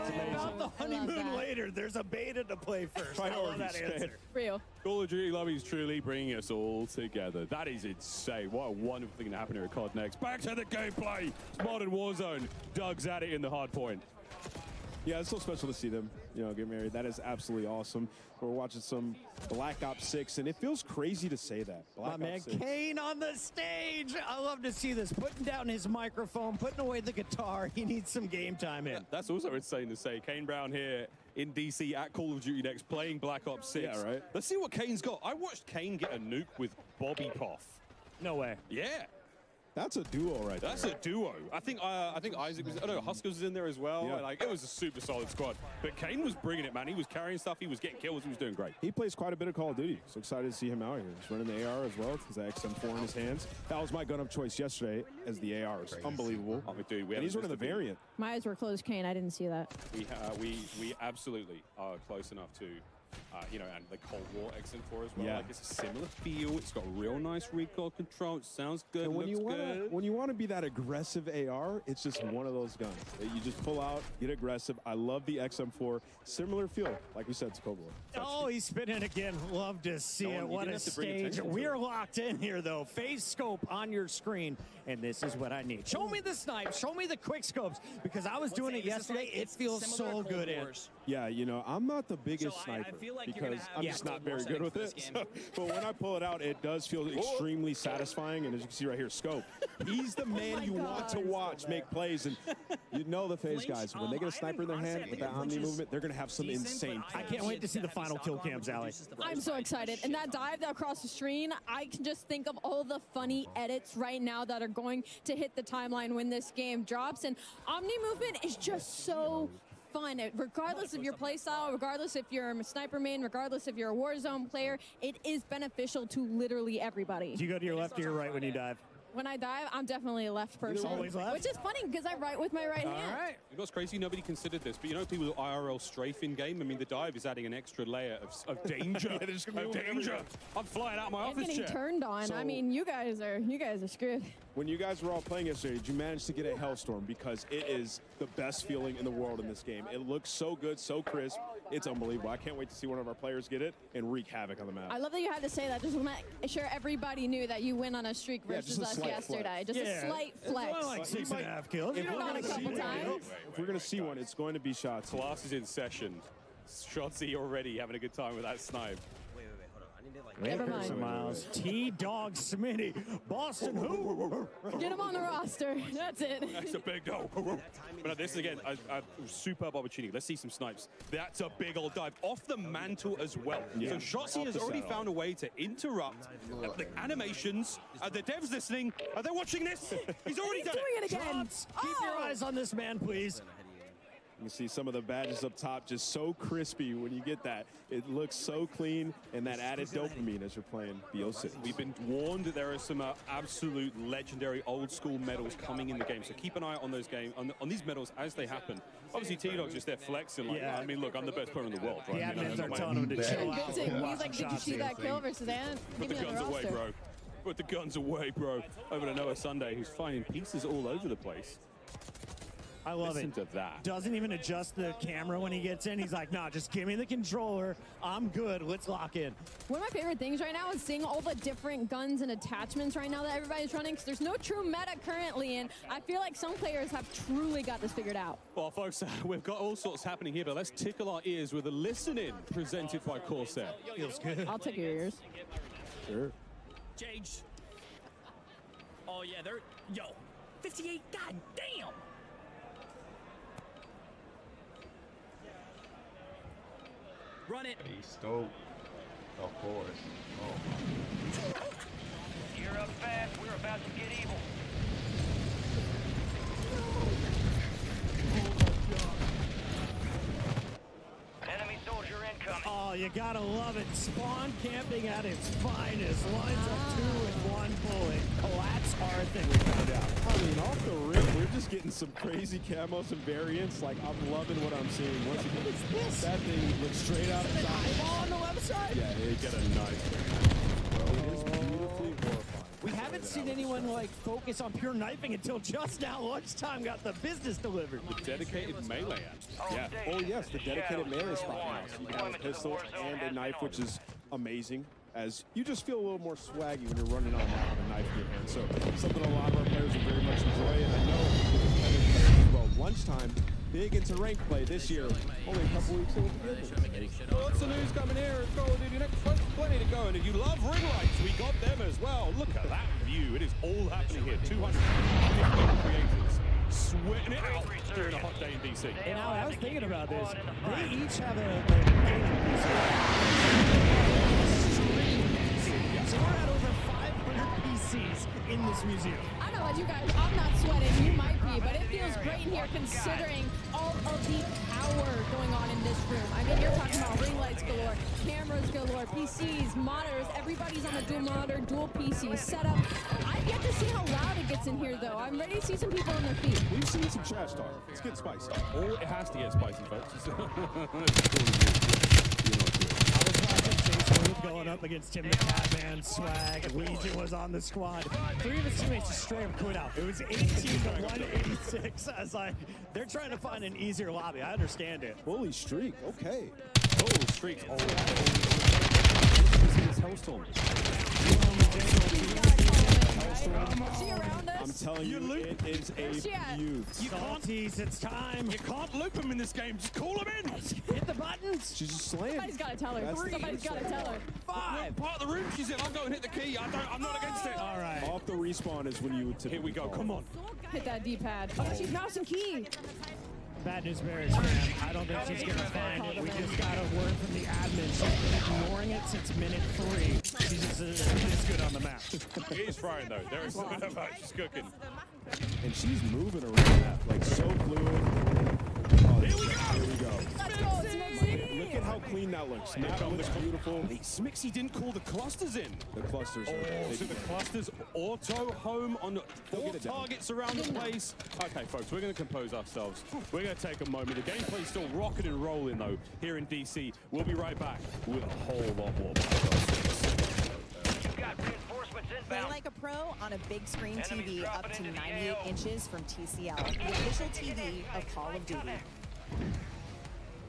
[SPEAKER 21] cute.
[SPEAKER 12] About the honeymoon later. There's a beta to play first. I love that answer.
[SPEAKER 21] Real.
[SPEAKER 11] Call of Duty Lobby is truly bringing us all together. That is insane. What a wonderful thing to happen here at Cod Next. Back to the gameplay. It's modern Warzone. Doug's at it in the hard point.
[SPEAKER 22] Yeah, it's so special to see them, get married. That is absolutely awesome. We're watching some Black Ops 6, and it feels crazy to say that.
[SPEAKER 12] My man Kane on the stage. I love to see this. Putting down his microphone, putting away the guitar. He needs some game time in.
[SPEAKER 11] That's also insane to say. Kane Brown here in DC at Call of Duty Next playing Black Ops 6.
[SPEAKER 22] Yeah, right.
[SPEAKER 11] Let's see what Kane's got. I watched Kane get a nuke with Bobby Poff.
[SPEAKER 12] No way.
[SPEAKER 11] Yeah.
[SPEAKER 22] That's a duo right there.
[SPEAKER 11] That's a duo. I think Isaac was, Huskers was in there as well.
[SPEAKER 22] Yeah.
[SPEAKER 11] Like, it was a super solid squad. But Kane was bringing it, man. He was carrying stuff. He was getting kills. He was doing great.
[SPEAKER 22] He plays quite a bit of Call of Duty. So excited to see him out here. He's running the AR as well. He's the XM4 in his hands. That was my gun of choice yesterday as the AR. It's unbelievable.
[SPEAKER 11] Oh, dude,
[SPEAKER 22] and he's running the variant.
[SPEAKER 21] My eyes were closed, Kane. I didn't see that.
[SPEAKER 11] We absolutely are close enough to, and the Cold War XM4 as well.
[SPEAKER 22] Yeah.
[SPEAKER 11] Like, it's a similar feel. It's got real nice recoil control. It sounds good.
[SPEAKER 22] And when
[SPEAKER 11] looks
[SPEAKER 22] you
[SPEAKER 11] good.
[SPEAKER 22] want to be that aggressive AR, it's just one of those guns that you just pull out, get aggressive. I love the XM4. Similar feel, like we said, to Cold War.
[SPEAKER 12] Oh, he's spinning again. Love to see it. What a stage. We're locked in here, though. Phase scope on your screen, and this is what I need. Show me the snipes. Show me the quick scopes, because I was doing it yesterday. It feels so good in.
[SPEAKER 22] Yeah, I'm not the biggest sniper because I'm just not very good with it. So, but when I pull it out, it does feel extremely satisfying. And as you can see right here, Scope, he's the man you want to watch make plays. And the FaZe guys, when they get a sniper in their hand with that Omni movement, they're going to have some insane
[SPEAKER 12] I can't wait to see the final kill cams, Allie.
[SPEAKER 21] I'm so excited. And that dive across the screen, I can just think of all the funny edits right now that are going to hit the timeline when this game drops. And Omni movement is just so fun, regardless of your playstyle, regardless if you're a sniper main, regardless if you're a Warzone player. It is beneficial to literally everybody.
[SPEAKER 12] Do you go to your left or your right when you dive?
[SPEAKER 21] When I dive, I'm definitely a left person.
[SPEAKER 12] Always left?
[SPEAKER 21] Which is funny because I write with my right hand.
[SPEAKER 12] All right.
[SPEAKER 11] You know what's crazy? Nobody considered this, but you know people who IRL strafe in game? I mean, the dive is adding an extra layer of danger.
[SPEAKER 22] Yeah, there's gonna be one
[SPEAKER 11] danger. I'm flying out my
[SPEAKER 21] I'm
[SPEAKER 11] office
[SPEAKER 21] getting
[SPEAKER 11] chair.
[SPEAKER 21] turned on.
[SPEAKER 22] So-
[SPEAKER 21] I mean, you guys are screwed.
[SPEAKER 22] When you guys were all playing yesterday, did you manage to get a Hellstorm? Because it is the best feeling in the world in this game. It looks so good, so crisp. It's unbelievable. I can't wait to see one of our players get it and wreak havoc on the map.
[SPEAKER 21] I love that you had to say that. Just to make sure everybody knew that you went on a streak versus us yesterday. Just a slight flex.
[SPEAKER 12] It's only like 6.5 kills.
[SPEAKER 21] If we're not a couple times.
[SPEAKER 22] If we're going to see one, it's going to be shots.
[SPEAKER 11] Class is in session. Shotsy already having a good time with that snipe.
[SPEAKER 21] Never mind.
[SPEAKER 12] Miles. T-Dog Smitty. Boston who?
[SPEAKER 21] Get him on the roster. That's it.
[SPEAKER 11] That's a big dog. But this is, again, a superb opportunity. Let's see some snipes. That's a big old dive. Off the mantle as well.
[SPEAKER 22] Yeah.
[SPEAKER 11] So Shotzzy has already found a way to interrupt the animations. Are the devs listening? Are they watching this? He's already done
[SPEAKER 21] doing it again.
[SPEAKER 12] Shots. Keep your eyes on this man, please.
[SPEAKER 22] You see some of the badges up top just so crispy when you get that. It looks so clean, and that added dopamine as you're playing BO6.
[SPEAKER 11] We've been warned that there are some absolute legendary old school medals coming in the game, so keep an eye on those on these medals as they happen. Obviously, T-Dog's just there flexing like, I mean, look, I'm the best player in the world, right?
[SPEAKER 12] The admins are telling him to chill out.
[SPEAKER 21] He's like, did you see that kill versus Ant?
[SPEAKER 11] Put the guns away, bro. Put the guns away, bro. Over to Noah Sunday, who's finding pieces all over the place.
[SPEAKER 12] I love
[SPEAKER 11] Listen
[SPEAKER 12] it.
[SPEAKER 11] to that.
[SPEAKER 12] Doesn't even adjust the camera when he gets in. He's like, nah, just give me the controller. I'm good. Let's lock in.
[SPEAKER 21] One of my favorite things right now is seeing all the different guns and attachments right now that everybody's running, because there's no true meta currently, and I feel like some players have truly got this figured out.
[SPEAKER 11] Well, folks, we've got all sorts happening here, but let's tickle our ears with a listening presented by Corsair.
[SPEAKER 12] Feels good.
[SPEAKER 21] I'll tickle your ears.
[SPEAKER 22] Sure.
[SPEAKER 2] Jage. Oh, yeah, they're... Yo, 58, god damn! Run it.
[SPEAKER 3] He scope. Of course. Oh.
[SPEAKER 2] Gear up fast. We're about to get evil. Enemy soldier incoming.
[SPEAKER 12] Oh, you gotta love it. Spawn camping at its finest. Lines up 2 with 1 bullet. Collapse are a thing we found out.
[SPEAKER 22] I mean, off the rip, we're just getting some crazy camos and variants. Like, I'm loving what I'm seeing. Once again,
[SPEAKER 12] What is this?
[SPEAKER 22] that thing looks straight out of the
[SPEAKER 12] Eyeball on the left side?
[SPEAKER 22] Yeah, they get a knife. It is beautifully horrifying.
[SPEAKER 12] We haven't seen anyone like focus on pure knifing until just now. Lunchtime got the business delivered.
[SPEAKER 11] The dedicated melee act.
[SPEAKER 22] Yeah. Oh, yes, the dedicated melee spot now. So you can have a pistol and a knife, which is amazing. As you just feel a little more swaggy when you're running on that with a knife in your hand. So something a lot of our players will very much enjoy. And I know the competitive players as well. Lunchtime, big into ranked play this year. Only a couple weeks into the game.
[SPEAKER 11] What's the news coming here? It's Call of Duty Next. Plenty to go. And if you love ring lights, we got them as well. Look at that view. It is all happening here. 250 creators sweating it out during a hot day in DC.
[SPEAKER 12] And now I was thinking about this. They each have a gaming PC. So we're at over 500 PCs in this museum.
[SPEAKER 21] I don't know about you guys, I'm not sweating, you might be, but it feels great in here considering all of the power going on in this room. I mean, you're talking about ring lights galore, cameras galore, PCs, monitors, everybody's on a dual monitor, dual PC setup. I've yet to see how loud it gets in here though. I'm ready to see some people on their feet.
[SPEAKER 22] We've seen some trash talk. It's getting spicy.
[SPEAKER 11] Oh, it has to get spicy, folks.
[SPEAKER 12] Going up against Tim the Catman, Swag, Legion was on the squad. 3 of his teammates just straight up quit out. It was 18 to 186. I was like, they're trying to find an easier lobby. I understand it.
[SPEAKER 22] Holy streak. Okay.
[SPEAKER 11] Oh, streaks. Oh, Hellstorm.
[SPEAKER 21] She around us?
[SPEAKER 22] I'm telling you, it is a youth.
[SPEAKER 12] Salties, it's time.
[SPEAKER 11] You can't loop him in this game. Just call him in.
[SPEAKER 12] Hit the buttons.
[SPEAKER 22] She's just slaying.
[SPEAKER 21] Somebody's got to tell her. Somebody's got to tell her.
[SPEAKER 11] 5. Part of the room she's in. I'll go and hit the key. I'm not against it.
[SPEAKER 12] All right.
[SPEAKER 22] Off the respawn is when you would typically
[SPEAKER 11] Here we go.
[SPEAKER 22] call.
[SPEAKER 11] Come on.
[SPEAKER 21] Hit that D-pad. Oh, she's mouse and key.
[SPEAKER 12] Bad news bears, man. I don't think she's going to find it. We just got a word from the admin. She's been ignoring it since minute 3. She's just this good on the map.
[SPEAKER 11] It is frying, though. There is something about she's cooking.
[SPEAKER 22] And she's moving around that, like, so fluid. Oh,
[SPEAKER 11] Here we go. Here we go.
[SPEAKER 17] Let's go, Smixy.
[SPEAKER 11] Look at how clean that looks. Map looks beautiful. Hey, Smixy didn't call the clusters in. The clusters are so the clusters auto home on 4 targets around the place. Okay, folks, we're going to compose ourselves. We're going to take a moment. The gameplay's still rocking and rolling, though, here in DC. We'll be right back with a whole lot more.
[SPEAKER 6] Play like a pro on a big screen TV up to 98 inches from TCL, the official TV of Call of Duty.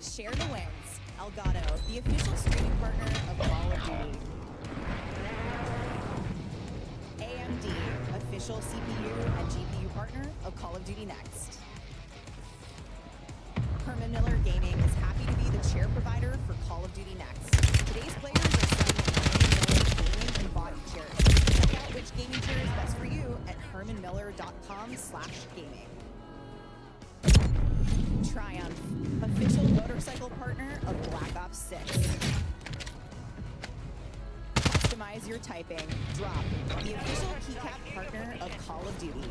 [SPEAKER 6] Share the wins. Elgato, the official streaming partner of Call of Duty. AMD, official CPU and GPU partner of Call of Duty Next. Herman Miller Gaming is happy to be the chair provider for Call of Duty Next. Today's players are selling Herman Miller gaming and body chairs. Check out which gaming chair is best for you at hermanmiller.com/gaming. Triumph, official motorcycle partner of Black Ops 6. Customize your typing. Drop, the official keycap partner of Call of Duty.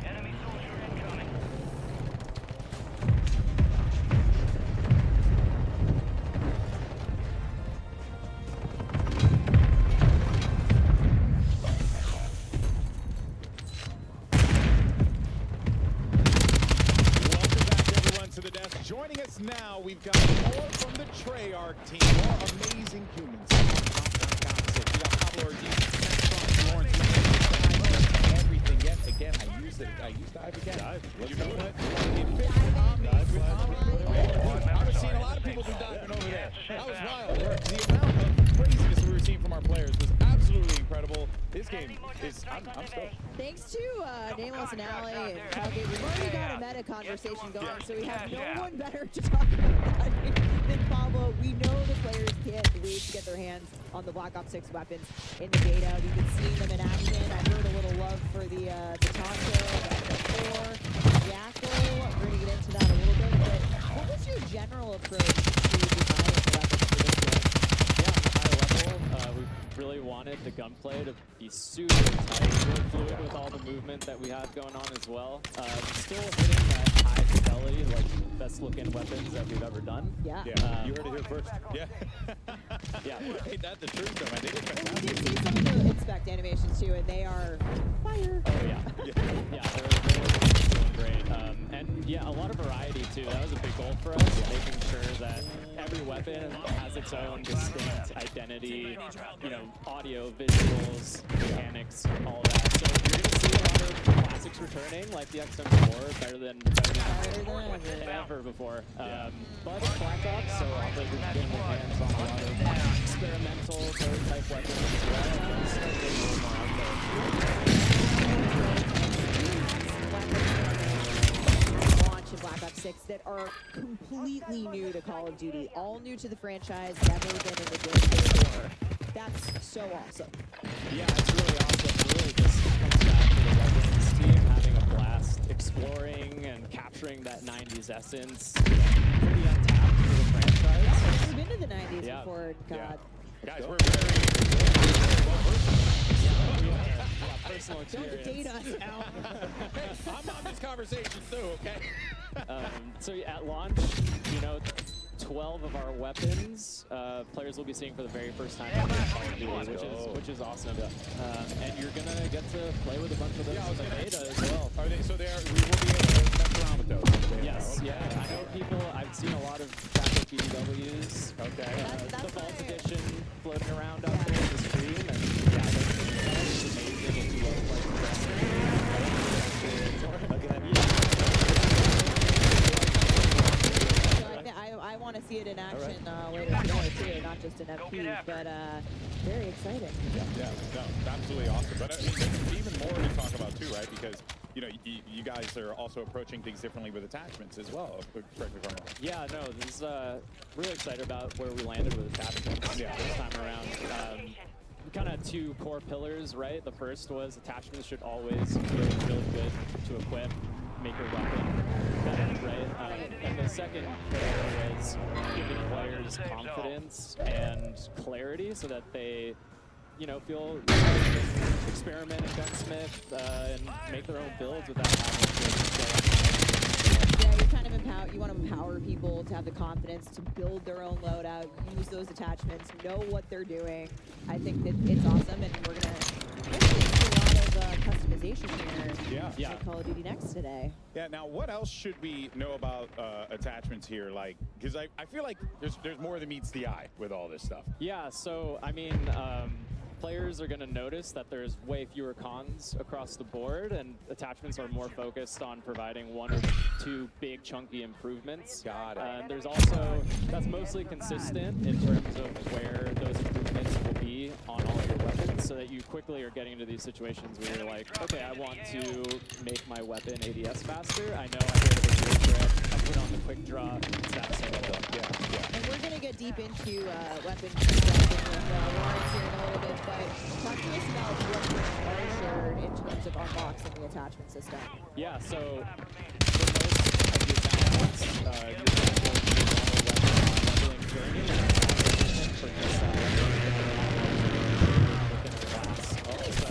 [SPEAKER 2] Enemy soldier incoming.
[SPEAKER 4] Joining us now, we've got more from the Treyarch team, more amazing humans. We got Pablo Ortiz, Lawrence, everything. Yet again, I used dive again. You know what? It fits Omni. I was seeing a lot of people do diving over there. That was wild. The amount of craziness we were seeing from our players was absolutely incredible. This game is, I'm stoked.
[SPEAKER 6] Thanks to Nameless and Alley and Tailgate, we've already got a meta conversation going, so we have no one better to talk about than Pablo. We know the players can't wait to get their hands on the Black Ops 6 weapons in the beta. We've been seeing them in action. I heard a little love for the Tonto, the 4, Jackal. We're going to get into that a little bit, but what was your general approach to designing the weapons for this game?
[SPEAKER 5] Yeah, on the high level, we really wanted the gunplay to be super tight, really fluid with all the movement that we have going on as well. Still hitting that high fidelity, like best looking weapons that we've ever done.
[SPEAKER 6] Yeah.
[SPEAKER 4] You heard it here first. Yeah.
[SPEAKER 5] Yeah.
[SPEAKER 4] Ain't that the truth, though, man? They did fantastic.
[SPEAKER 6] We did see some of the inspect animations too, and they are fire.
[SPEAKER 5] Oh yeah. Yeah, they're great. And yeah, a lot of variety too. That was a big goal for us, making sure that every weapon has its own distinct identity, you know, audio, visuals, mechanics, all of that. So you're gonna see a lot of classics returning, like the XM4, better than ever before. But Black Ops, so I'll be getting my hands on a lot of experimental prototype weapons as well. And start getting a little more out there.
[SPEAKER 6] Launch of Black Ops 6 that are completely new to Call of Duty, all new to the franchise, never been in the game before. That's so awesome.
[SPEAKER 5] Yeah, it's really awesome. Really just comes back to the weapons team having a blast, exploring and capturing that 90s essence. Pretty untapped for the franchise.
[SPEAKER 6] I've never been to the 90s before, God.
[SPEAKER 4] Guys, we're very well versed.
[SPEAKER 5] Personal experience.
[SPEAKER 6] Don't date us out.
[SPEAKER 4] I'm on this conversation too, okay?
[SPEAKER 5] So at launch, you know, 12 of our weapons players will be seeing for the very first time on Call of Duty, which is awesome. And you're gonna get to play with a bunch of those in the beta as well.
[SPEAKER 4] Are they? So we will be able to mess around with those.
[SPEAKER 5] Yes, yeah. I know people. I've seen a lot of traffic BDWs.
[SPEAKER 4] Okay.
[SPEAKER 5] The Vault Edition floating around out there on the screen, and yeah, that's amazing. If you love like
[SPEAKER 6] I want to see it in action later today too, not just in FP, but very exciting.
[SPEAKER 4] Yeah, no, absolutely awesome. But I mean, there's even more to talk about too, right? Because you know, you guys are also approaching things differently with attachments as well. Correct me if I'm wrong.
[SPEAKER 5] Yeah, no, this is really excited about where we landed with attachments this time around. Kind of two core pillars, right? The first was attachments should always feel really good to equip, make your weapon better, right? And the second pillar was giving players confidence and clarity so that they, you know, feel experiment and gunsmith and make their own builds without having to go
[SPEAKER 6] kind of empower people to have the confidence to build their own loadout, use those attachments, know what they're doing. I think that it's awesome, and we're gonna see a lot of customization here.
[SPEAKER 4] Yeah.
[SPEAKER 6] At Call of Duty Next today.
[SPEAKER 4] Yeah. Now, what else should we know about attachments here? Like, because I feel like there's more than meets the eye with all this stuff.
[SPEAKER 5] Yeah. So I mean, players are going to notice that there's way fewer cons across the board, and attachments are more focused on providing one or two big chunky improvements.
[SPEAKER 4] Got it.
[SPEAKER 5] There's also, that's mostly consistent in terms of where those improvements will be on all of your weapons, so that you quickly are getting into these situations where you're like, okay, I want to make my weapon ADS faster. I know I heard of a great grip, I put on the quick draw, it's that simple.
[SPEAKER 6] And we're going to get deep into weapon construction with Lawrence here in a little bit, but talk to us about what you're shared in terms of unlocks in the attachment system.
[SPEAKER 5] Yeah, so for most of the attachments, you're going to go through a leveling journey and for just that within the class. So,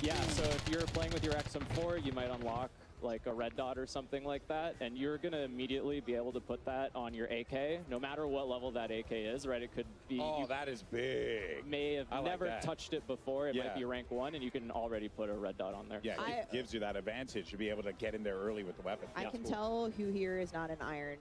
[SPEAKER 5] yeah, so if you're playing with your XM4, you might unlock like a red dot or something like that, and you're gonna immediately be able to put that on your AK, no matter what level that AK is, right? It could be.
[SPEAKER 4] Oh, that is big.
[SPEAKER 5] May have never
[SPEAKER 4] that.
[SPEAKER 5] touched it before. It might be rank 1, and you can already put a red dot on there.
[SPEAKER 4] Yeah, it gives you that advantage to be able to get in there early with the weapon.
[SPEAKER 6] I can tell who here is not an iron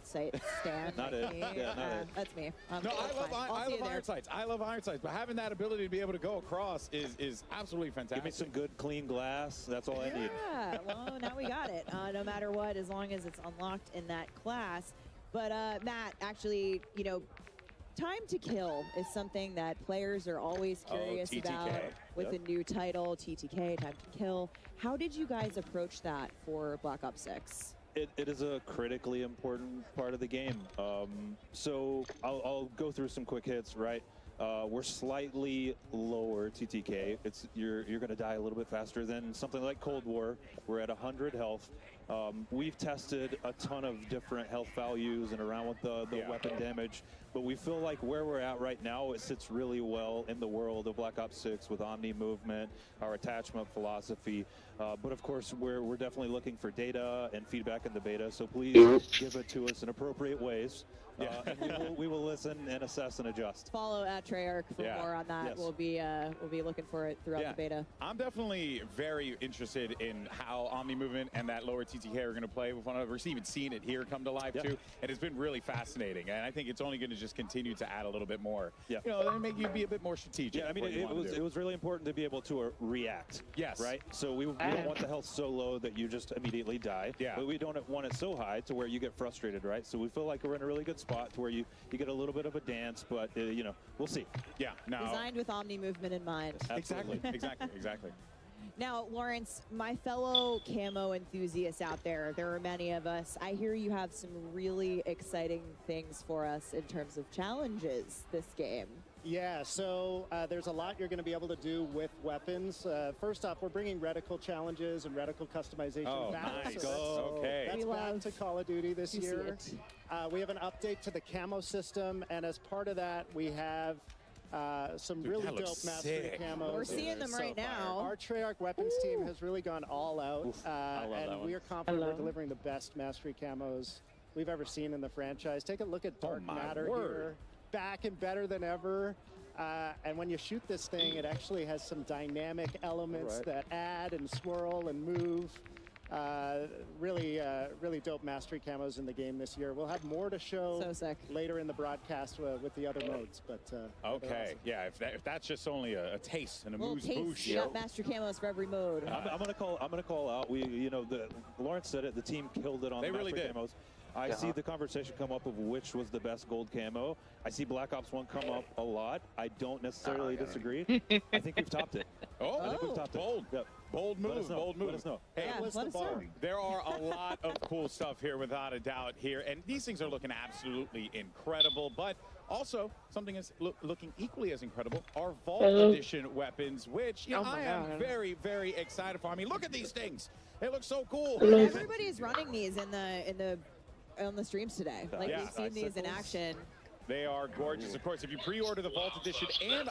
[SPEAKER 6] sight stand.
[SPEAKER 7] Not
[SPEAKER 6] like
[SPEAKER 7] it.
[SPEAKER 6] me.
[SPEAKER 7] Yeah, not it.
[SPEAKER 6] That's me.
[SPEAKER 4] No,
[SPEAKER 6] That's
[SPEAKER 4] I love
[SPEAKER 6] fine. I'll see you there.
[SPEAKER 4] iron sights. I love iron sights, but having that ability to be able to go across is absolutely fantastic.
[SPEAKER 7] Give me some good, clean glass. That's all I need.
[SPEAKER 6] Yeah, well, now we got it. No matter what, as long as it's unlocked in that class. But Matt, actually, you know, time to kill is something that players are always curious about with a new title, TTK, time to kill. How did you guys approach that for Black Ops 6?
[SPEAKER 7] It is a critically important part of the game. So I'll go through some quick hits, right? We're slightly lower TTK. You're going to die a little bit faster than something like Cold War. We're at 100 health. We've tested a ton of different health values and around with the weapon damage, but we feel like where we're at right now, it sits really well in the world of Black Ops 6 with Omni movement, our attachment philosophy. But of course, we're definitely looking for data and feedback in the beta, so please give it to us in appropriate ways. And we will listen and assess and adjust.
[SPEAKER 6] Follow at Treyarch for more on that.
[SPEAKER 7] Yes.
[SPEAKER 6] We'll be looking for it throughout the beta.
[SPEAKER 4] I'm definitely very interested in how Omni Movement and that lower TTK are going to play with one another. We're even seeing it here come to life too, and it's been really fascinating. And I think it's only going to just continue to add a little bit more. You know, and make you be a bit more strategic.
[SPEAKER 7] Yeah, I mean, it was really important to be able to react.
[SPEAKER 4] Yes.
[SPEAKER 7] Right. So we don't want the health so low that you just immediately die.
[SPEAKER 4] Yeah.
[SPEAKER 7] But we don't want it so high to where you get frustrated, right? So we feel like we're in a really good spot to where you get a little bit of a dance, but you know, we'll see.
[SPEAKER 4] Yeah. No.
[SPEAKER 6] Designed with Omni movement in mind.
[SPEAKER 4] Exactly. Exactly.
[SPEAKER 6] Now, Lawrence, my fellow camo enthusiasts out there are many of us. I hear you have some really exciting things for us in terms of challenges this game.
[SPEAKER 10] Yeah, so there's a lot you're going to be able to do with weapons. First off, we're bringing reticle challenges and reticle customization back.
[SPEAKER 4] Nice.
[SPEAKER 10] So that's back to Call of Duty this year. We have an update to the camo system, and as part of that, we have some really dope mastery camos.
[SPEAKER 6] We're seeing them right now.
[SPEAKER 10] Our Treyarch weapons team has really gone all out, and we are confident we're delivering the best mastery camos we've ever seen in the franchise. Take a look at Dark Matter here. Back and better than ever. And when you shoot this thing, it actually has some dynamic elements that add and swirl and move. Really dope mastery camos in the game this year. We'll have more to show later in the broadcast with the other modes. But
[SPEAKER 4] okay,
[SPEAKER 10] awesome.
[SPEAKER 4] Yeah. If that's just only a taste and a
[SPEAKER 6] little taste, you got master camos for every mode.
[SPEAKER 7] I'm gonna call out. Lawrence said it. The team killed it on the mastery camos. I see the conversation come up of which was the best gold camo. I see Black Ops 1 come up a lot. I don't necessarily disagree. I think we've topped it. I think we've topped
[SPEAKER 4] bold.
[SPEAKER 7] it. Yep.
[SPEAKER 4] Bold move, bold move.
[SPEAKER 7] Let us know.
[SPEAKER 4] Hey,
[SPEAKER 6] let us know.
[SPEAKER 4] There are a lot of cool stuff here, without a doubt here, and these things are looking absolutely incredible, but also something is looking equally as incredible are Vault Edition weapons, which I am very, very excited for. I mean, look at these things. They look so cool.
[SPEAKER 6] Everybody's running these on the streams today. Like, we've seen these in action.
[SPEAKER 4] They are gorgeous. Of course, if you pre-order the Vault Edition and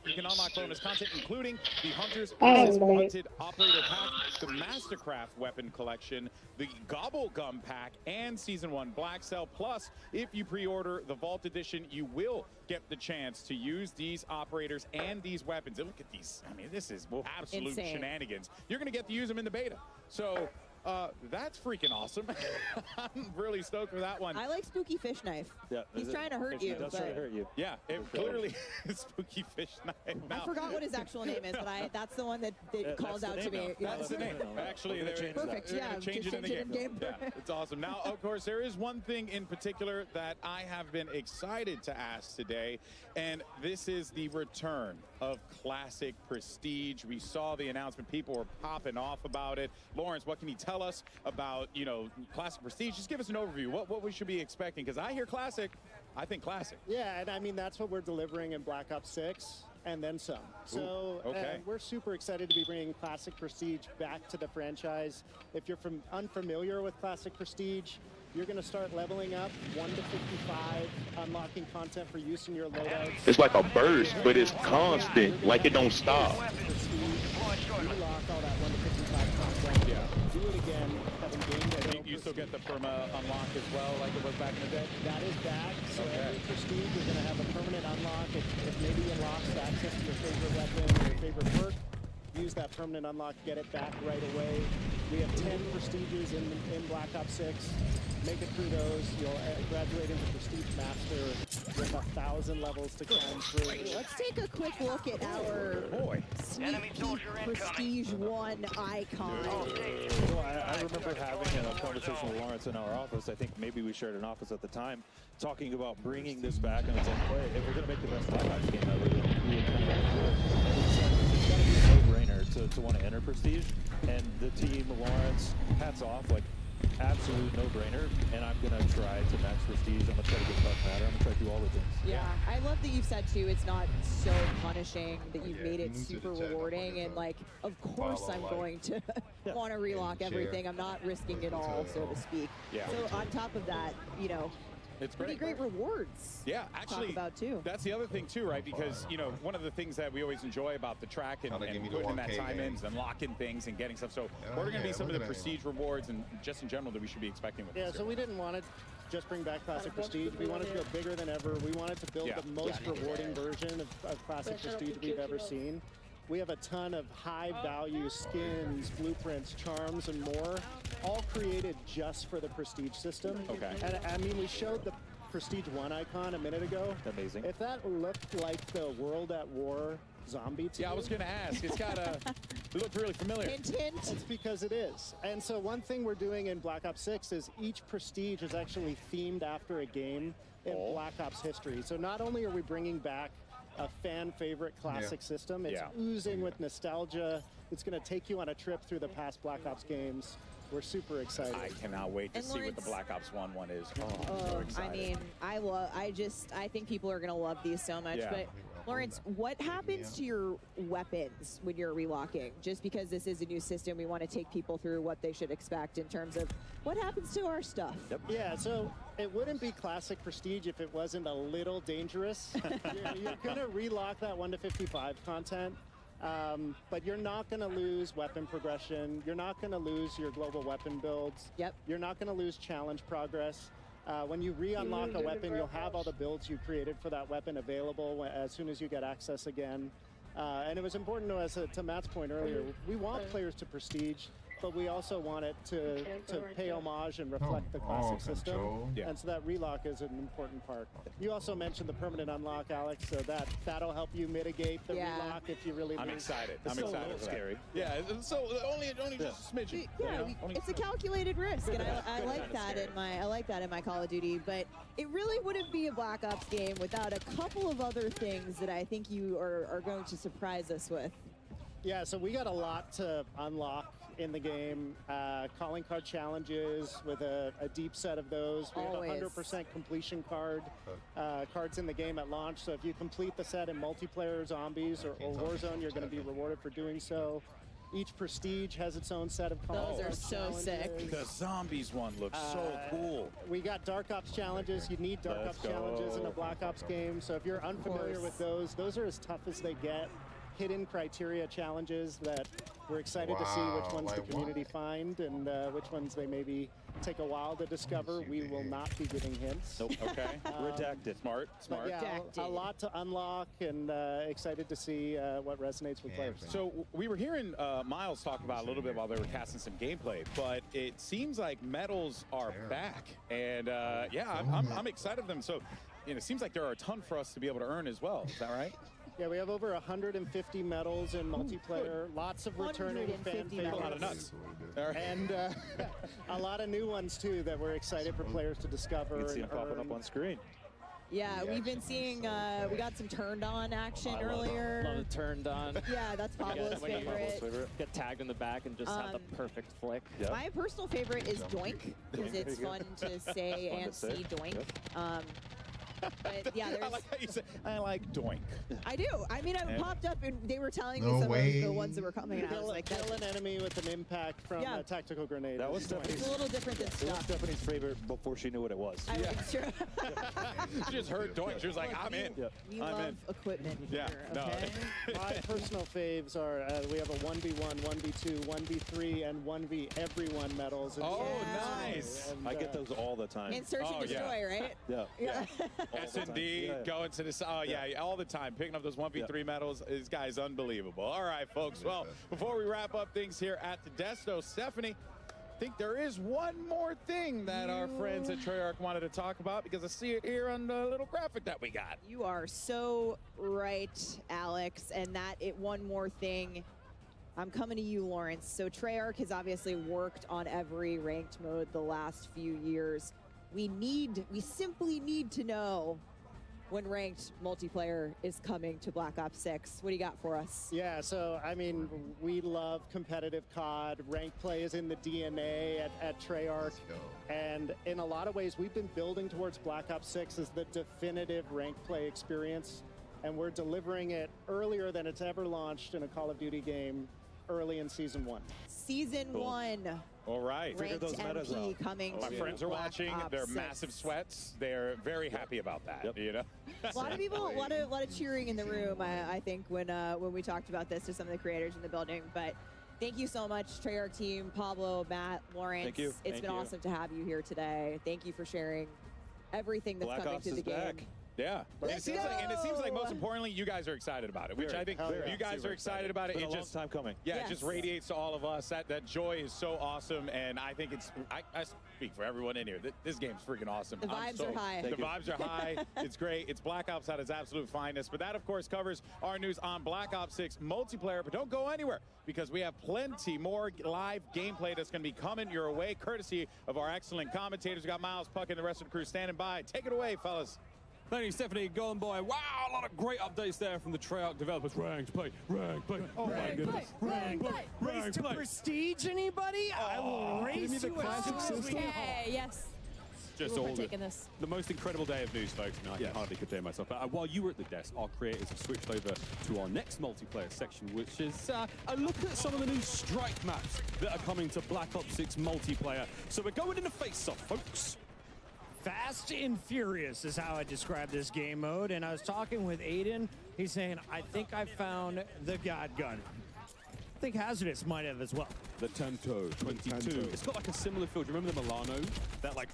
[SPEAKER 4] you can unlock bonus content, including the Hunters vs. Hunted Operator Pack, the Mastercraft Weapon Collection, the Gobble Gum Pack, and Season 1 Black Cell. Plus, if you pre-order the Vault Edition, you will get the chance to use these operators and these weapons. And look at these. I mean, this is absolute
[SPEAKER 6] Insane.
[SPEAKER 4] Shenanigans. You're going to get to use them in the beta. So that's freaking awesome. I'm really stoked for that one.
[SPEAKER 6] I like Spooky Fish Knife.
[SPEAKER 7] Yeah,
[SPEAKER 6] He's trying to hurt you.
[SPEAKER 7] That's trying to hurt you.
[SPEAKER 4] Yeah, it clearly Spooky Fish Knife.
[SPEAKER 6] I forgot what his actual name is, but that's the one that calls out to me.
[SPEAKER 4] That's the name. Actually,
[SPEAKER 6] perfect. Yeah,
[SPEAKER 4] change it in the game. Yeah, it's awesome. Now, of course, there is one thing in particular that I have been excited to ask today, and this is the return of Classic Prestige. We saw the announcement. People were popping off about it. Lawrence, what can you tell us about, Classic Prestige? Just give us an overview. What we should be expecting, because I hear Classic, I think Classic.
[SPEAKER 10] Yeah, and I mean, that's what we're delivering in Black Ops 6 and then some. So we're super excited to be bringing Classic Prestige back to the franchise. If you're unfamiliar with Classic Prestige, you're going to start leveling up 1 to 55, unlocking content for use in your loadouts.
[SPEAKER 1] It's like a burst, but it's constant, like it don't stop.
[SPEAKER 10] Relock all that 1 to 55 content.
[SPEAKER 4] Yeah.
[SPEAKER 10] Do it again, having gained it.
[SPEAKER 4] You still get the perma unlock as well, like it was back in the day?
[SPEAKER 10] That is back. So every Prestige, you're going to have a permanent unlock. If maybe you lost access to your favorite weapon or your favorite perk, use that permanent unlock, get it back right away. We have 10 Prestiges in Black Ops 6. Make it through those. You'll graduate into Prestige Master with 1,000 levels to climb through.
[SPEAKER 6] Let's take a quick look at our sneak peek Prestige 1 icon.
[SPEAKER 7] Well, I remember having a conversation with Lawrence in our office. I think maybe we shared an office at the time, talking about bringing this back. And it's like, wait, if we're going to make the best Black Ops game ever, then we kind of got to do it. It's got to be a no-brainer to want to enter Prestige. And the team, Lawrence, hats off, like, absolute no-brainer, and I'm going to try to max Prestige. I'm going to try to get tough matter. I'm going to try to do all the things.
[SPEAKER 6] Yeah, I love that you've said, too, it's not so punishing, that you've made it super rewarding, and, like, of course I'm going to want to relock everything. I'm not risking it all, so to speak.
[SPEAKER 4] Yeah.
[SPEAKER 6] So on top of that, it's pretty great rewards.
[SPEAKER 4] Yeah, actually,
[SPEAKER 6] talk about too.
[SPEAKER 4] That's the other thing too, right? Because one of the things that we always enjoy about the track and putting in that time in, and locking things and getting stuff. So what are going to be some of the Prestige rewards and just in general that we should be expecting with this?
[SPEAKER 10] Yeah, so we didn't want to just bring back Classic Prestige. We wanted to go bigger than ever. We wanted to build the most rewarding version of Classic Prestige we've ever seen. We have a ton of high-value skins, blueprints, charms, and more, all created just for the Prestige system.
[SPEAKER 7] Okay.
[SPEAKER 10] And I mean, we showed the Prestige 1 icon a minute ago.
[SPEAKER 7] Amazing.
[SPEAKER 10] If that looked like the World at War zombie team.
[SPEAKER 4] Yeah, I was going to ask. It's got it looked really familiar.
[SPEAKER 6] Hint, hint.
[SPEAKER 10] It's because it is. And so one thing we're doing in Black Ops 6 is each Prestige is actually themed after a game in Black Ops history. So not only are we bringing back a fan favorite classic system, it's oozing with nostalgia. It's going to take you on a trip through the past Black Ops games. We're super excited.
[SPEAKER 4] I cannot wait to see what the Black Ops 1 is. Oh, I'm so excited.
[SPEAKER 6] I mean, I think people are going to love these so much.
[SPEAKER 4] Yeah.
[SPEAKER 6] But Lawrence, what happens to your weapons when you're relocking? Just because this is a new system, we want to take people through what they should expect in terms of what happens to our stuff.
[SPEAKER 10] Yep. Yeah, so it wouldn't be Classic Prestige if it wasn't a little dangerous. You're going to relock that 1 to 55 content. But you're not going to lose weapon progression. You're not going to lose your global weapon builds.
[SPEAKER 6] Yep.
[SPEAKER 10] You're not going to lose challenge progress. When you re-unlock a weapon, you'll have all the builds you created for that weapon available as soon as you get access again. And it was important to us, to Matt's point earlier, we want players to Prestige, but we also want it to pay homage and reflect the classic system.
[SPEAKER 3] Yeah.
[SPEAKER 10] And so that relock is an important part. You also mentioned the permanent unlock, Alex, so that'll help you mitigate the relock if you really lose.
[SPEAKER 4] I'm excited.
[SPEAKER 10] It's
[SPEAKER 4] I'm
[SPEAKER 10] still
[SPEAKER 4] excited.
[SPEAKER 10] a little
[SPEAKER 4] scary. Yeah, so only just a smidgen.
[SPEAKER 6] Yeah, it's a calculated risk, and I like that in my Call of Duty. But it really wouldn't be a Black Ops game without a couple of other things that I think you are going to surprise us with.
[SPEAKER 10] Yeah, so we got a lot to unlock in the game. Calling card challenges with a deep set of those. We have 100% completion cards in the game at launch. So if you complete the set in multiplayer, zombies, or Warzone, you're going to be rewarded for doing so. Each prestige has its own set of calls.
[SPEAKER 6] Those are so sick.
[SPEAKER 4] The zombies one looks so cool.
[SPEAKER 10] We got Dark Ops challenges. You need Dark Ops challenges in a Black Ops game. So if you're unfamiliar with those are as tough as they get. Hidden criteria challenges that we're excited to see which ones the community find and which ones they maybe take a while to discover. We will not be giving hints.
[SPEAKER 4] Nope. Okay. Redacted. Smart.
[SPEAKER 10] But yeah, a lot to unlock, and excited to see what resonates with players.
[SPEAKER 4] So we were hearing Miles talk about a little bit while they were casting some gameplay, but it seems like medals are back, and yeah, I'm excited for them. So it seems like there are a ton for us to be able to earn as well. Is that right?
[SPEAKER 10] Yeah, we have over 150 medals in multiplayer, lots of returning fan favorites.
[SPEAKER 4] A lot of nuts.
[SPEAKER 10] And a lot of new ones, too, that we're excited for players to discover.
[SPEAKER 4] You can see them popping up on screen.
[SPEAKER 6] Yeah, we've been seeing, we got some turned on action earlier.
[SPEAKER 5] Love it turned on.
[SPEAKER 6] Yeah, that's Pablo's favorite.
[SPEAKER 5] Get tagged in the back and just have the perfect flick.
[SPEAKER 6] My personal favorite is Doink, because it's fun to say and see Doink. But yeah, there's...
[SPEAKER 4] I like how you say, I like Doink.
[SPEAKER 6] I do. I mean, it popped up and they were telling me some of the ones that were coming out. I was like,
[SPEAKER 10] kill an enemy with an impact from a tactical grenade.
[SPEAKER 7] That was Stephanie's.
[SPEAKER 6] It's a little different than stuff.
[SPEAKER 7] That was Stephanie's favorite before she knew what it was.
[SPEAKER 6] Sure.
[SPEAKER 4] She just heard Doink. She was like, I'm in.
[SPEAKER 6] We love equipment here, okay?
[SPEAKER 10] My personal faves are, we have a 1v1, 1v2, 1v3, and 1v everyone medals.
[SPEAKER 4] Nice.
[SPEAKER 10] And,
[SPEAKER 7] I get those all the time.
[SPEAKER 6] And search and destroy, right?
[SPEAKER 7] Yeah.
[SPEAKER 4] S&D, going to this, all the time, picking up those 1v3 medals. This guy's unbelievable. All right, folks. Well, before we wrap up things here at the Desto, Stephanie, I think there is one more thing that our friends at Treyarch wanted to talk about, because I see it here on the little graphic that we got.
[SPEAKER 6] You are so right, Alex, and one more thing. I'm coming to you, Lawrence. So Treyarch has obviously worked on every ranked mode the last few years. We simply need to know when ranked multiplayer is coming to Black Ops 6. What do you got for us?
[SPEAKER 10] Yeah, so, I mean, we love competitive COD. Ranked play is in the DNA at Treyarch. And in a lot of ways, we've been building towards Black Ops 6 as the definitive ranked play experience. And we're delivering it earlier than it's ever launched in a Call of Duty game, early in Season 1.
[SPEAKER 6] Season 1.
[SPEAKER 4] All right.
[SPEAKER 6] Figure those metas out. Coming
[SPEAKER 4] My friends are watching. They're
[SPEAKER 6] 6.
[SPEAKER 4] massive sweats. They're very happy about that. You know,
[SPEAKER 6] a lot of people, a lot of cheering in the room. I think when we talked about this to some of the creators in the building. But thank you so much, Treyarch team, Pablo, Matt, Lawrence.
[SPEAKER 4] Thank you.
[SPEAKER 6] It's been awesome to have you here today. Thank you for sharing everything that's
[SPEAKER 4] Black
[SPEAKER 6] coming
[SPEAKER 4] Ops
[SPEAKER 6] to the
[SPEAKER 4] is
[SPEAKER 6] game.
[SPEAKER 4] back. Yeah, and it seems like most importantly, you guys are excited about it, which I think you guys are excited about it.
[SPEAKER 7] It's been a long time coming.
[SPEAKER 4] Yeah, it just radiates to all of us. That joy is so awesome, and I think I speak for everyone in here. This game's freaking awesome.
[SPEAKER 6] The vibes are high.
[SPEAKER 4] The vibes are high. It's great. It's Black Ops at its absolute finest. But that, of course, covers our news on Black Ops 6 multiplayer. But don't go anywhere, because we have plenty more live gameplay that's going to be coming your way, courtesy of our excellent commentators. We got Miles, Puck, and the rest of the crew standing by. Take it away, fellas.
[SPEAKER 11] Thank you, Stephanie. Gone by. Wow, a lot of great updates there from the Treyarch developers. Ranked play, ranked play. Oh my goodness. Ranked play,
[SPEAKER 12] race to prestige, anybody? I will race you as
[SPEAKER 17] Okay, yes.
[SPEAKER 11] Just all the most incredible day of news, folks, and I can hardly contain myself. But while you were at the desk, our creators have switched over to our next multiplayer section, which is a look at some of the new strike maps that are coming to Black Ops 6 multiplayer. So we're going into face-off, folks.
[SPEAKER 12] Fast and furious is how I describe this game mode. And I was talking with Aiden. He's saying, I think I found the God Gun. I think Hazardous might have as well.
[SPEAKER 11] The Tanto 22. It's got like a similar feel. Do you remember the Milano? That like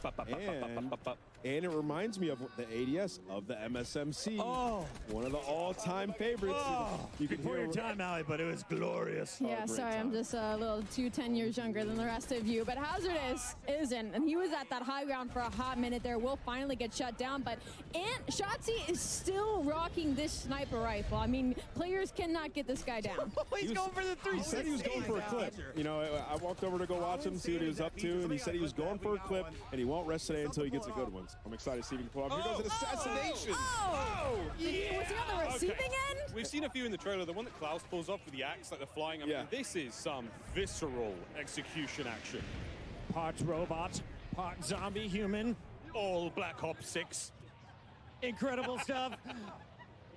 [SPEAKER 22] and it reminds me of the ADS of the MSMC.
[SPEAKER 12] Oh,
[SPEAKER 22] one of the all-time favorites.
[SPEAKER 12] You can hear your time, Allie, but it was glorious.
[SPEAKER 17] Yeah, sorry, I'm just a little 10 years younger than the rest of you. But Hazardous isn't, and he was at that high ground for a hot minute there. Will finally get shut down, but Shotzi is still rocking this sniper rifle. I mean, players cannot get this guy down.
[SPEAKER 12] He's going for the 360.
[SPEAKER 22] He said he was going for a clip. You know, I walked over to go watch him, see what he was up to, and he said he was going for a clip, and he won't rest today until he gets a good one. I'm excited to see if he can pull off. Here goes an assassination.
[SPEAKER 17] Was he on the receiving end?
[SPEAKER 11] We've seen a few in the trailer. The one that Klaus pulls off with the axe, like the flying. I mean, this is some visceral execution action.
[SPEAKER 12] Part robot, part zombie human.
[SPEAKER 11] All Black Ops 6.
[SPEAKER 12] Incredible stuff.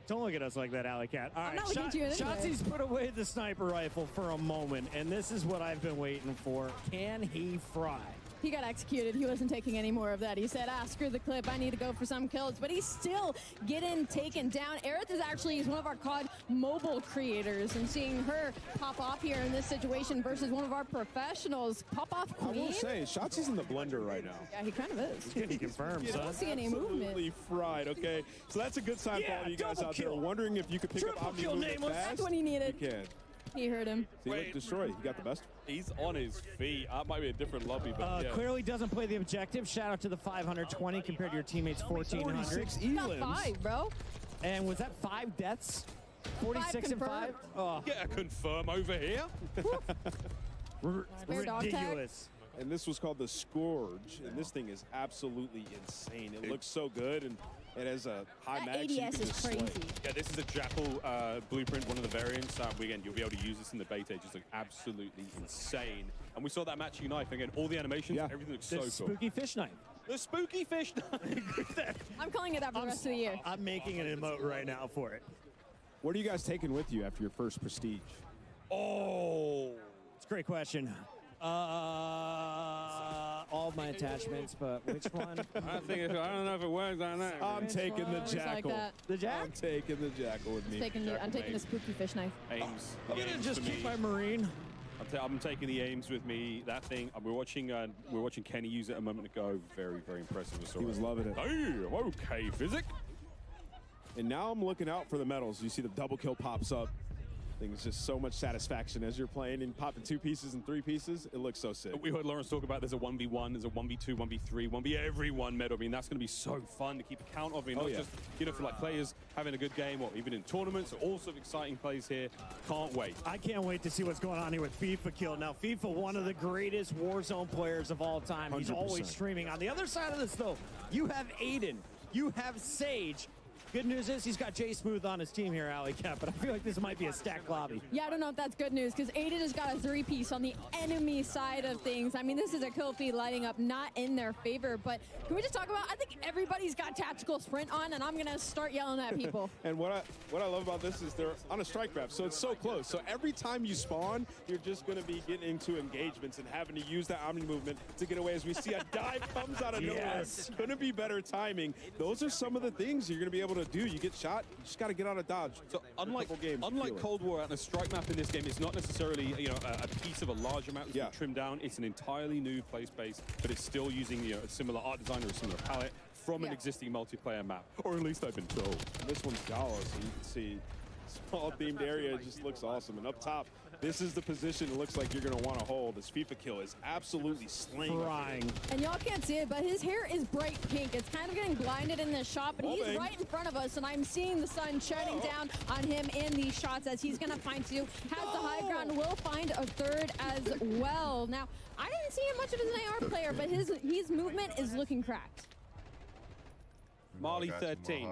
[SPEAKER 12] Don't look at us like that, Alley Cat. All
[SPEAKER 21] I'm
[SPEAKER 12] right,
[SPEAKER 21] not looking at you anyway.
[SPEAKER 12] Shotzi's put away the sniper rifle for a moment, and this is what I've been waiting for. Can he fry?
[SPEAKER 21] He got executed. He wasn't taking any more of that. He said, screw the clip. I need to go for some kills. But he's still getting taken down. Aerith is actually one of our COD mobile creators. And seeing her pop off here in this situation versus one of our professionals. Pop off queen.
[SPEAKER 22] I will say, Shotzi's in the blender right now.
[SPEAKER 21] Yeah, he kind of is.
[SPEAKER 12] He's getting confirmed,
[SPEAKER 21] I don't see any movement.
[SPEAKER 22] Absolutely fried, okay? So that's a good sign for all you guys out there. Wondering if you could pick up Omni movement fast.
[SPEAKER 21] That's what he needed.
[SPEAKER 22] You can.
[SPEAKER 21] He heard him.
[SPEAKER 22] See, look, destroyed. He got the best.
[SPEAKER 11] He's on his feet. That might be a different lobby, but yeah.
[SPEAKER 12] Clearly doesn't play the objective. Shout out to the 520 compared to your teammates' 1,400.
[SPEAKER 22] 46
[SPEAKER 21] Got 5, bro.
[SPEAKER 12] And was that 5 deaths? 46 and 5? Oh.
[SPEAKER 11] Get a confirm over here.
[SPEAKER 12] Ridiculous.
[SPEAKER 22] And this was called the Scourge, and this thing is absolutely insane. It looks so good, and it has a high mag.
[SPEAKER 21] ADS is crazy.
[SPEAKER 11] Yeah, this is a Jackal blueprint, one of the variants. Again, you'll be able to use this in the beta. It just looks absolutely insane. And we saw that matching knife. Again, all the animations, everything looks so cool.
[SPEAKER 12] Spooky fish knife.
[SPEAKER 11] The spooky fish knife.
[SPEAKER 21] I'm calling it that for the rest of the year.
[SPEAKER 12] I'm making an emote right now for it.
[SPEAKER 22] What are you guys taking with you after your first Prestige?
[SPEAKER 12] Oh, it's a great question. All of my attachments, but which one?
[SPEAKER 11] I don't know if it works on that.
[SPEAKER 22] I'm taking the Jackal.
[SPEAKER 21] Like
[SPEAKER 12] the Jack?
[SPEAKER 22] I'm taking the Jackal with me.
[SPEAKER 21] I'm taking the spooky fish knife.
[SPEAKER 11] Aims.
[SPEAKER 12] I'm gonna just keep my Marine.
[SPEAKER 11] I'm taking the aims with me. That thing. We're watching Kenny use it a moment ago. Very, very impressive.
[SPEAKER 22] He was loving it.
[SPEAKER 11] Hey, okay, Physic.
[SPEAKER 22] And now I'm looking out for the medals. You see the double kill pops up. I think it's just so much satisfaction as you're playing and popping 2 pieces and 3 pieces. It looks so sick.
[SPEAKER 11] We heard Lawrence talk about there's a 1v1, there's a 1v2, 1v3, 1v everyone medal. I mean, that's going to be so fun to keep count of. I mean, not just, for like players having a good game or even in tournaments. All sorts of exciting plays here. Can't wait.
[SPEAKER 12] I can't wait to see what's going on here with FIFA Kill. Now, FIFA, one of the greatest Warzone players of all time. He's 100%. Always streaming. On the other side of this, though, you have Aiden. You have Sage. Good news is he's got Jay Smooth on his team here, Alley Cat, but I feel like this might be a stacked lobby.
[SPEAKER 21] Yeah, I don't know if that's good news because Aiden has got a 3-piece on the enemy side of things. I mean, this is a kill feed lighting up not in their favor, but can we just talk about, I think everybody's got tactical sprint on, and I'm going to start yelling at people.
[SPEAKER 22] And what I love about this is they're on a strike map, so it's so close. So every time you spawn, you're just going to be getting into engagements and having to use that Omni movement to get away as we see a dive comes out of nowhere. It's going to be better timing. Those are some of the things you're going to be able to do. You get shot, you just got to get out of dodge.
[SPEAKER 11] So unlike Cold War and a strike map in this game, it's not necessarily a piece of a large amount that's been trimmed down. It's an entirely new play space, but it's still using a similar art design or a similar palette from an existing multiplayer map, or at least I've been told.
[SPEAKER 22] And this one's Gala, so you can see small themed area. It just looks awesome. And up top, this is the position it looks like you're going to want to hold. This FIFA Kill is absolutely frying.
[SPEAKER 21] And y'all can't see it, but his hair is bright pink. It's kind of getting blinded in this shot, but he's right in front of us, and I'm seeing the sun shining down on him in these shots as he's going to find 2. Has the high ground, will find a 3rd as well. Now, I didn't see him much of as an AR player, but his movement is looking cracked.
[SPEAKER 11] Marley 13,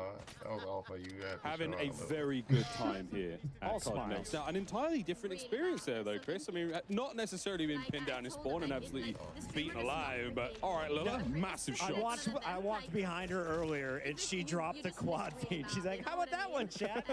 [SPEAKER 11] having a very good time here at Cod Next. Now, an entirely different experience there, though, Chris. I mean, not necessarily being pinned down in spawn and absolutely beaten alive, but all right, Lola, massive shots.
[SPEAKER 12] I walked behind her earlier, and she dropped the quad feed. She's like, how about that one, chat?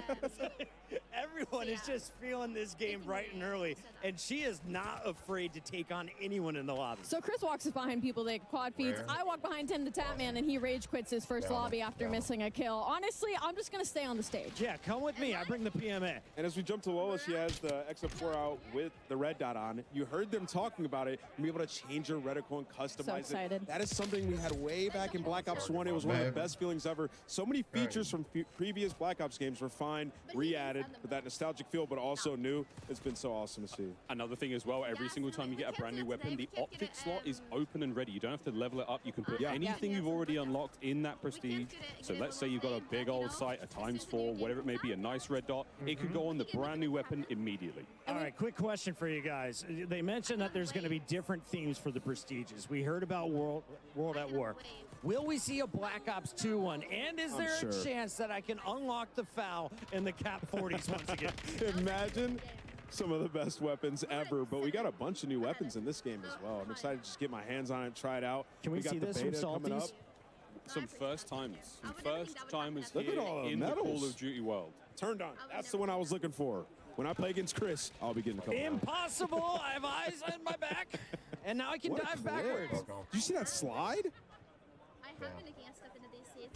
[SPEAKER 12] Everyone is just feeling this game bright and early, and she is not afraid to take on anyone in the lobby.
[SPEAKER 21] So Chris walks behind people that quad feeds. I walk behind Tim the Tapman, and he rage quits his first lobby after missing a kill. Honestly, I'm just going to stay on the stage.
[SPEAKER 12] Yeah, come with me. I bring the PMA.
[SPEAKER 22] And as we jump to Lola, she has the XF4 out with the red dot on. You heard them talking about it. Be able to change your reticle and customize it. That is something we had way back in Black Ops 1. It was one of the best feelings ever. So many features from previous Black Ops games were fine, re-added with that nostalgic feel, but also new. It's been so awesome to see.
[SPEAKER 11] Another thing as well, every single time you get a brand new weapon, the optic slot is open and ready. You don't have to level it up. You can put anything you've already unlocked in that prestige. So let's say you've got a big old sight, a ×4, whatever it may be, a nice red dot. It can go on the brand new weapon immediately.
[SPEAKER 12] All right, quick question for you guys. They mentioned that there's going to be different themes for the prestiges. We heard about World at War. Will we see a Black Ops 2 one? And is there a chance that I can unlock the FAL and the Cap 40s once again?
[SPEAKER 22] Imagine some of the best weapons ever, but we got a bunch of new weapons in this game as well. I'm excited to just get my hands on it, try it out.
[SPEAKER 12] Can we see
[SPEAKER 22] got the
[SPEAKER 12] this from
[SPEAKER 22] beta coming up.
[SPEAKER 12] Salties?
[SPEAKER 11] some first timers. Some first timers
[SPEAKER 22] Look
[SPEAKER 11] here
[SPEAKER 22] at all the
[SPEAKER 11] in the
[SPEAKER 22] medals.
[SPEAKER 11] Call of Duty world.
[SPEAKER 22] Turned on. That's the one I was looking for. When I play against Chris, I'll be getting a couple.
[SPEAKER 12] Impossible. I have eyes on my back. And now I can dive backwards.
[SPEAKER 22] Did you see that slide?
[SPEAKER 17] I have been against stuff in the DC.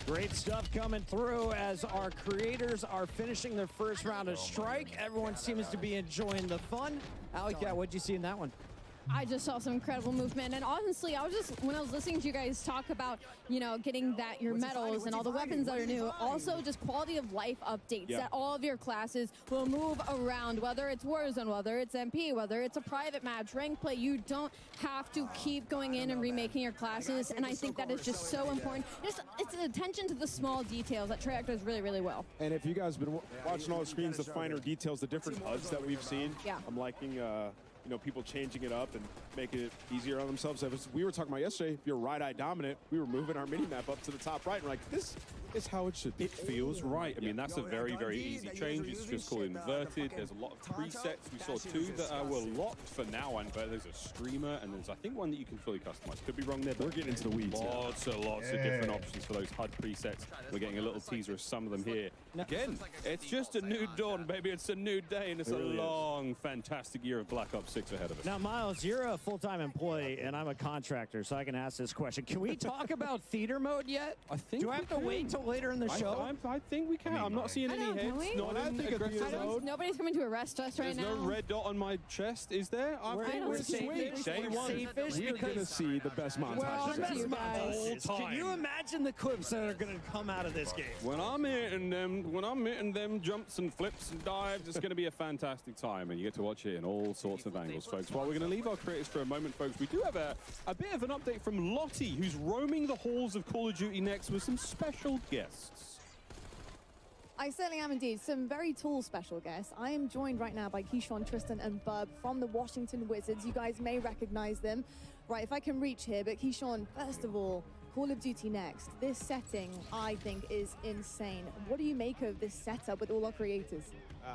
[SPEAKER 12] Great stuff coming through as our creators are finishing their first round of Strike. Everyone seems to be enjoying the fun. Alika, what'd you see in that one?
[SPEAKER 17] I just saw some incredible movement, and honestly, when I was listening to you guys talk about, getting your medals and all the weapons that are new, also just quality of life updates that all of your classes will move around, whether it's Warzone, whether it's MP, whether it's a private match, rank play. You don't have to keep going in and remaking your classes, and I think that is just so important. It's an attention to the small details that Treyarch does really, really well.
[SPEAKER 22] And if you guys have been watching all the screens, the finer details, the different HUDs that we've seen, I'm liking people changing it up and making it easier on themselves. As we were talking about yesterday, if you're right-eye dominant, we were moving our mini-map up to the top right. And we're like, this is how it should be.
[SPEAKER 11] It feels right. I mean, that's a very, very easy change. It's just called inverted. There's a lot of presets. We saw two that were locked for now, but there's a streamer, and there's, I think, one that you can fully customize. Could be wrong there, but
[SPEAKER 22] we're getting into the weeds.
[SPEAKER 11] Lots of different options for those HUD presets. We're getting a little teaser of some of them here. Again, it's just a new dawn, baby. It's a new day, and it's a long, fantastic year of Black Ops 6 ahead of us.
[SPEAKER 12] Now, Miles, you're a full-time employee, and I'm a contractor, so I can ask this question. Can we talk about theater mode yet?
[SPEAKER 11] I think
[SPEAKER 12] Do I have to wait till later in the show?
[SPEAKER 11] I think we can. I'm not seeing any heads. Not in aggressive mode.
[SPEAKER 17] Nobody's coming to arrest us right now.
[SPEAKER 11] There's no red dot on my chest, is there?
[SPEAKER 12] We're safe.
[SPEAKER 11] Day one.
[SPEAKER 22] We're going to see the best montage.
[SPEAKER 12] Can you imagine the clips that are going to come out of this game?
[SPEAKER 11] When I'm hitting them jumps and flips and dives, it's going to be a fantastic time, and you get to watch it in all sorts of angles, folks. While we're going to leave our creators for a moment, folks, we do have a bit of an update from Lottie, who's roaming the halls of Call of Duty Next with some special guests.
[SPEAKER 14] I certainly am indeed. Some very tall special guests. I am joined right now by Keyshawn, Tristan, and Bub from the Washington Wizards. You guys may recognize them. Right, if I can reach here, but Keyshawn, first of all, Call of Duty Next. This setting, I think, is insane. What do you make of this setup with all our creators?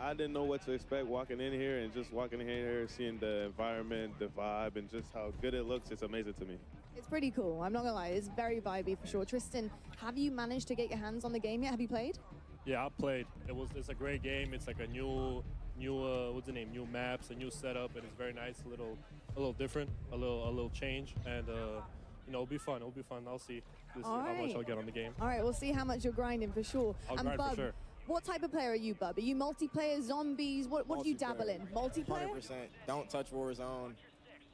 [SPEAKER 13] I didn't know what to expect walking in here, and just walking in here, seeing the environment, the vibe, and just how good it looks, it's amazing to me.
[SPEAKER 14] It's pretty cool. I'm not gonna lie, it's very vibey for sure. Tristan, have you managed to get your hands on the game yet? Have you played?
[SPEAKER 16] Yeah, I played. It's a great game. It's like a new what's the name? New maps, a new setup, and it's very nice. A little different, a little change, and it'll be fun. It'll be fun. I'll see how much I'll get on the game.
[SPEAKER 14] All right, we'll see how much you're grinding for sure.
[SPEAKER 16] I'll
[SPEAKER 14] and
[SPEAKER 16] grind
[SPEAKER 14] Bub,
[SPEAKER 16] for sure.
[SPEAKER 14] what type of player are you, Bub? Are you multiplayer, zombies? What do you dabble in? Multiplayer?
[SPEAKER 23] 100%. Don't touch Warzone.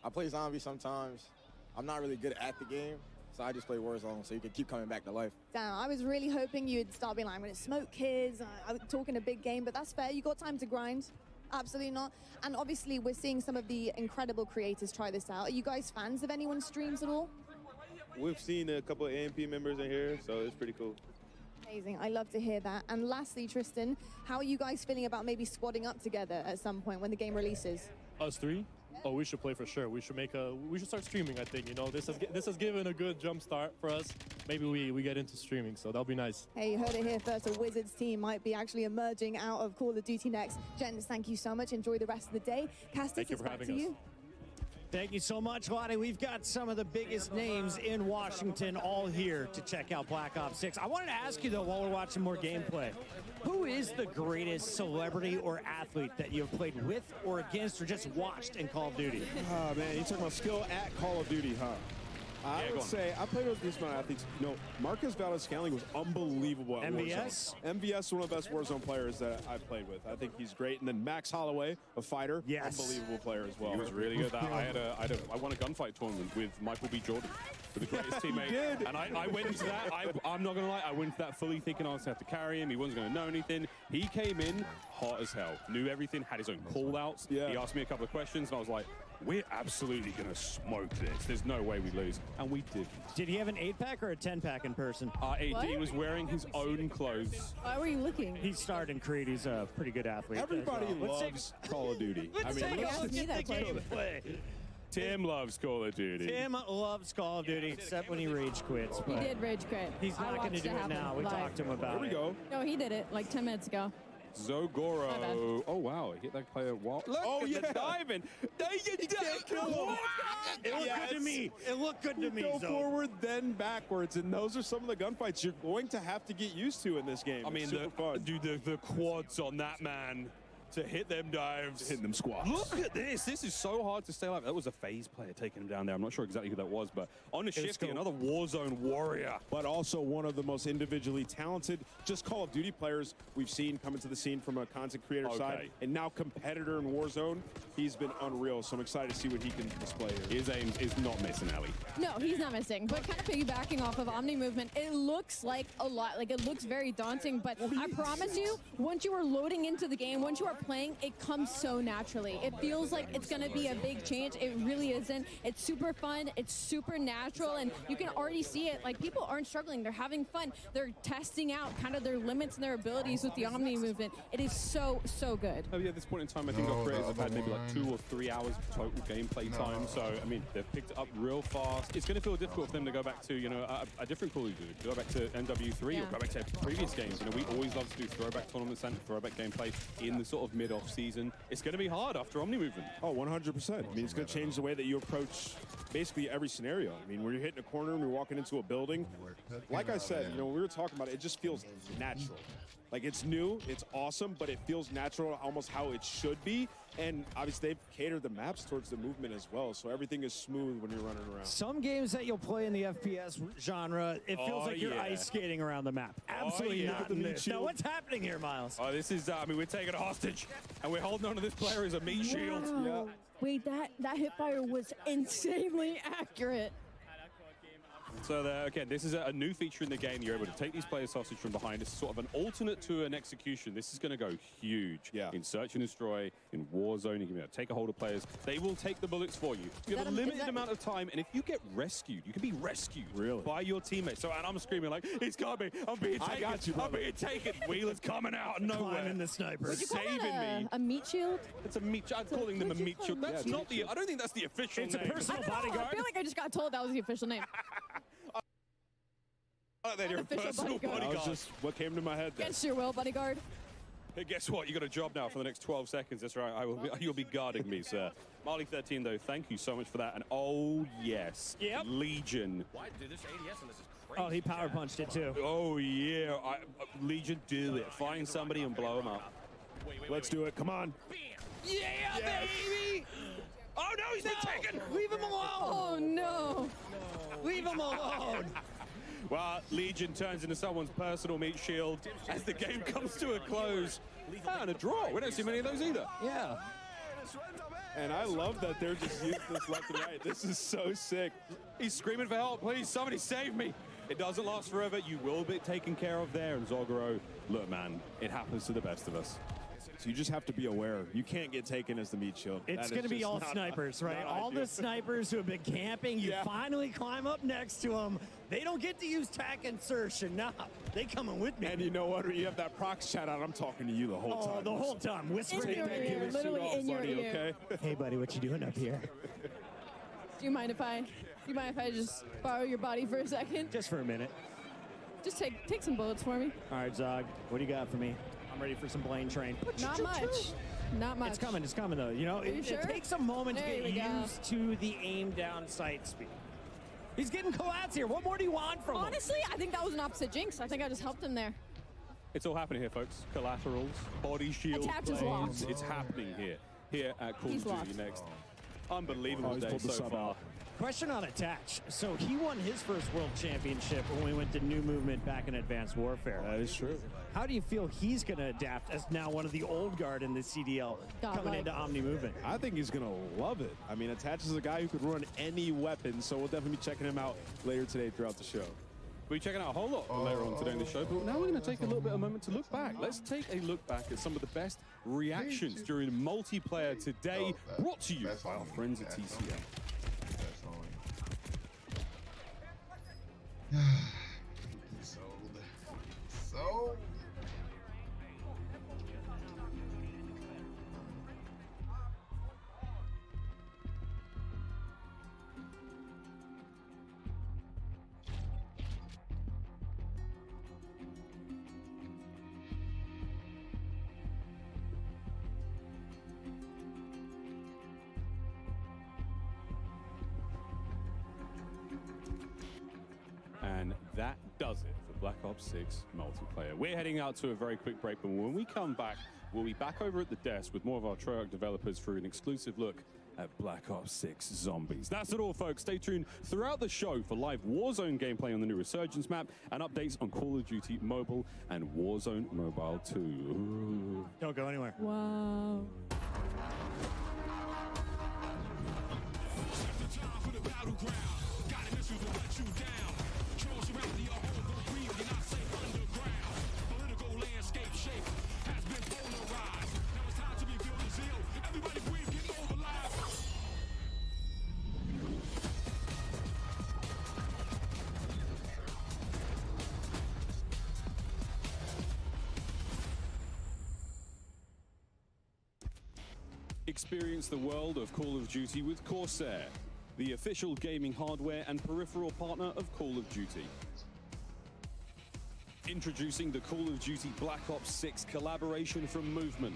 [SPEAKER 23] I play zombies sometimes. I'm not really good at the game, so I just play Warzone so you can keep coming back to life.
[SPEAKER 14] Damn, I was really hoping you'd start being like, I'm going to smoke kids. I'm talking a big game, but that's fair. You got time to grind. Absolutely not. And obviously, we're seeing some of the incredible creators try this out. Are you guys fans of anyone's streams at all?
[SPEAKER 13] We've seen a couple of AMP members in here, so it's pretty cool.
[SPEAKER 14] Amazing. I love to hear that. And lastly, Tristan, how are you guys feeling about maybe squadding up together at some point when the game releases?
[SPEAKER 16] Us three? Oh, we should play for sure. We should start streaming, I think. This has given a good jump start for us. Maybe we get into streaming, so that'll be nice.
[SPEAKER 14] Hey, you heard it here first. A Wizards team might be actually emerging out of Call of Duty Next. Gents, thank you so much. Enjoy the rest of the day. Castus, it's back to you.
[SPEAKER 12] Thank you so much, Lottie. We've got some of the biggest names in Washington all here to check out Black Ops 6. I wanted to ask you, though, while we're watching more gameplay, who is the greatest celebrity or athlete that you've played with or against or just watched in Call of Duty?
[SPEAKER 22] Oh, man, you're talking about skill at Call of Duty, huh? I would say I played with these amount of athletes. Marcus Valdez-Scantling was unbelievable at MVS?
[SPEAKER 13] Warzone.
[SPEAKER 22] MVS is one of the best Warzone players that I've played with. I think he's great. And then Max Holloway, a fighter, unbelievable player as well.
[SPEAKER 11] He was really good. I won a gunfight tournament with Michael B. Jordan, with the greatest teammate.
[SPEAKER 22] You did.
[SPEAKER 11] And I went into that, I'm not going to lie, I went into that fully thinking I was going to have to carry him. He wasn't going to know anything. He came in hot as hell, knew everything, had his own call-outs. He asked me a couple of questions, and I was like, we're absolutely going to smoke this. There's no way we lose. And we did.
[SPEAKER 12] Did he have an 8-pack or a 10-pack in person?
[SPEAKER 11] AD was wearing his own clothes.
[SPEAKER 17] Why were you looking?
[SPEAKER 12] He starred in Creed. He's a pretty good athlete.
[SPEAKER 22] Everybody loves Call of Duty.
[SPEAKER 12] Let's take a look at the gameplay.
[SPEAKER 11] Tim loves Call of Duty.
[SPEAKER 12] Tim loves Call of Duty, except when he rage quits.
[SPEAKER 17] He did rage quit.
[SPEAKER 12] He's not going to do it now. We talked to him about it.
[SPEAKER 22] Here we go.
[SPEAKER 17] No, he did it like 10 minutes ago.
[SPEAKER 11] Zogoro. Oh, wow. Hit that player. Look at the diving. You can't kill him.
[SPEAKER 12] It looked good to me. It looked good to me.
[SPEAKER 11] Go forward, then backwards. And those are some of the gunfights you're going to have to get used to in this game.
[SPEAKER 22] I mean, the quads on that man to hit them dives.
[SPEAKER 11] Hitting them squats.
[SPEAKER 22] Look at this. This is so hard to stay alive. That was a FaZe player taking him down there. I'm not sure exactly who that was, but on a shifty, another Warzone warrior. But also one of the most individually talented, just Call of Duty players we've seen come into the scene from a content creator side. And now competitor in Warzone. He's been unreal, so I'm excited to see what he can display here.
[SPEAKER 11] His aim is not missing, Ellie.
[SPEAKER 17] No, he's not missing. But kind of piggybacking off of Omni movement, it looks like a lot. Like, it looks very daunting, but I promise you, once you are loading into the game, once you are playing, it comes so naturally. It feels like it's going to be a big change. It really isn't. It's super fun. It's super natural, and you can already see it. Like, people aren't struggling. They're having fun. They're testing out kind of their limits and their abilities with the Omni movement. It is so, so good.
[SPEAKER 11] Oh, yeah, at this point in time, I think our creators have had maybe like 2 or 3 hours of total gameplay time. So, I mean, they've picked it up real fast. It's going to feel difficult for them to go back to, you know, a different Call of Duty, go back to NW3 or go back to previous games. You know, we always love to do throwback tournaments and throwback gameplay in the sort of mid-off season. It's going to be hard after Omni movement.
[SPEAKER 22] Oh, 100%. I mean, it's going to change the way that you approach basically every scenario. I mean, when you're hitting a corner and you're walking into a building, like I said, you know, when we were talking about it, it just feels natural. Like, it's new, it's awesome, but it feels natural, almost how it should be. And obviously, they've catered the maps towards the movement as well, so everything is smooth when you're running around.
[SPEAKER 12] Some games that you'll play in the FPS genre, it feels like you're ice skating around the map. Absolutely not in this. Now, what's happening here, Miles?
[SPEAKER 22] Oh, this is, I mean, we're taking a hostage, and we're holding on to this player as a meat shield.
[SPEAKER 17] Wow. Wait, that hipfire was insanely accurate.
[SPEAKER 11] So again, this is a new feature in the game. You're able to take these players hostage from behind. It's sort of an alternate to an execution. This is going to go huge in Search and Destroy, in Warzone. You can take a hold of players. They will take the bullets for you. You have a limited amount of time, and if you get rescued, you can be rescued by your teammates. So, and I'm screaming like, "He's got me! I'm being taken!
[SPEAKER 22] I got you,
[SPEAKER 11] I'm being taken!" Wheeler's coming out of nowhere.
[SPEAKER 12] Climbing the sniper.
[SPEAKER 17] Would you call
[SPEAKER 11] saving
[SPEAKER 17] that
[SPEAKER 11] me.
[SPEAKER 17] a meat shield?
[SPEAKER 11] It's a meat. I'm calling them a meat shield. That's not the. I don't think that's the official name.
[SPEAKER 12] It's a personal bodyguard.
[SPEAKER 17] I feel like I just got told that was the official name.
[SPEAKER 11] That you're a personal bodyguard.
[SPEAKER 22] That was just what came to my head there.
[SPEAKER 17] Against your will, bodyguard.
[SPEAKER 11] Hey, guess what? You got a job now for the next 12 seconds. That's right. You'll be guarding me, sir. Marley 13, though, thank you so much for that. And oh, yes. Legion.
[SPEAKER 8] Why, dude, this ADS on this is crazy.
[SPEAKER 12] Oh, he power punched it, too.
[SPEAKER 11] Oh, yeah. Legion, do it. Find somebody and blow him up.
[SPEAKER 22] Let's do it. Come on.
[SPEAKER 17] Yeah,
[SPEAKER 12] baby!
[SPEAKER 11] Oh, no, he's been taken!
[SPEAKER 12] Leave him alone!
[SPEAKER 17] Oh, no.
[SPEAKER 12] Leave him alone!
[SPEAKER 11] Well, Legion turns into someone's personal meat shield as the game comes to a close. And a draw. We don't see many of those either.
[SPEAKER 12] Yeah.
[SPEAKER 22] And I love that they're just using this left and right. This is so sick.
[SPEAKER 11] He's screaming for help. Please, somebody save me. It doesn't last forever. You will be taken care of there. And Zogoro, look, man, it happens to the best of us.
[SPEAKER 22] So you just have to be aware. You can't get taken as the meat shield.
[SPEAKER 12] It's going to be all snipers, right? All the snipers who have been camping, you finally climb up next to them. They don't get to use tac insertion. Nah, they coming with me.
[SPEAKER 22] And you know what? You have that prox chat out. I'm talking to you the whole time.
[SPEAKER 12] Oh, the whole time. Whispering.
[SPEAKER 17] In your ear, literally in your ear.
[SPEAKER 12] Okay? Hey, buddy, what you doing up here?
[SPEAKER 17] Do you mind if I just borrow your body for a second?
[SPEAKER 12] Just for a minute.
[SPEAKER 17] Just take some bullets for me.
[SPEAKER 12] All right, Zog, what do you got for me? I'm ready for some Blaine train.
[SPEAKER 17] Not much. Not much.
[SPEAKER 12] It's coming though. You know, it takes a moment to get used to the aim down sight speed. He's getting collats here. What more do you want from him?
[SPEAKER 17] Honestly, I think that was an opposite jinx. I think I just helped him there.
[SPEAKER 11] It's all happening here, folks. Collaterals, body shield.
[SPEAKER 17] Attack is locked.
[SPEAKER 11] It's happening here at Call of Duty Next. Unbelievable day
[SPEAKER 22] pulled the
[SPEAKER 11] so
[SPEAKER 22] sub
[SPEAKER 11] far.
[SPEAKER 22] out.
[SPEAKER 12] Question on attach. So he won his first world championship when we went to New Movement back in Advanced Warfare.
[SPEAKER 22] That is true.
[SPEAKER 12] How do you feel he's going to adapt as now one of the old guard in the CDL coming into Omni Movement?
[SPEAKER 22] I think he's going to love it. I mean, Attach is a guy who could run any weapon, so we'll definitely be checking him out later today throughout the show.
[SPEAKER 11] We'll be checking out a whole lot later on today in the show, but now we're going to take a little bit of a moment to look back. Let's take a look back at some of the best reactions during multiplayer today, brought to you by our friends at TCL.
[SPEAKER 3] So
[SPEAKER 11] Black Ops 6 multiplayer. We're heading out to a very quick break, but when we come back, we'll be back over at the desk with more of our Treyarch developers for an exclusive look at Black Ops 6 Zombies. That's it all, folks. Stay tuned throughout the show for live Warzone gameplay on the new Resurgence map and updates on Call of Duty Mobile and Warzone Mobile 2. Ooh.
[SPEAKER 12] Don't go anywhere.
[SPEAKER 17] Wow.
[SPEAKER 11] Experience the world of Call of Duty with Corsair, the official gaming hardware and peripheral partner of Call of Duty. Introducing the Call of Duty Black Ops 6 collaboration from Movement.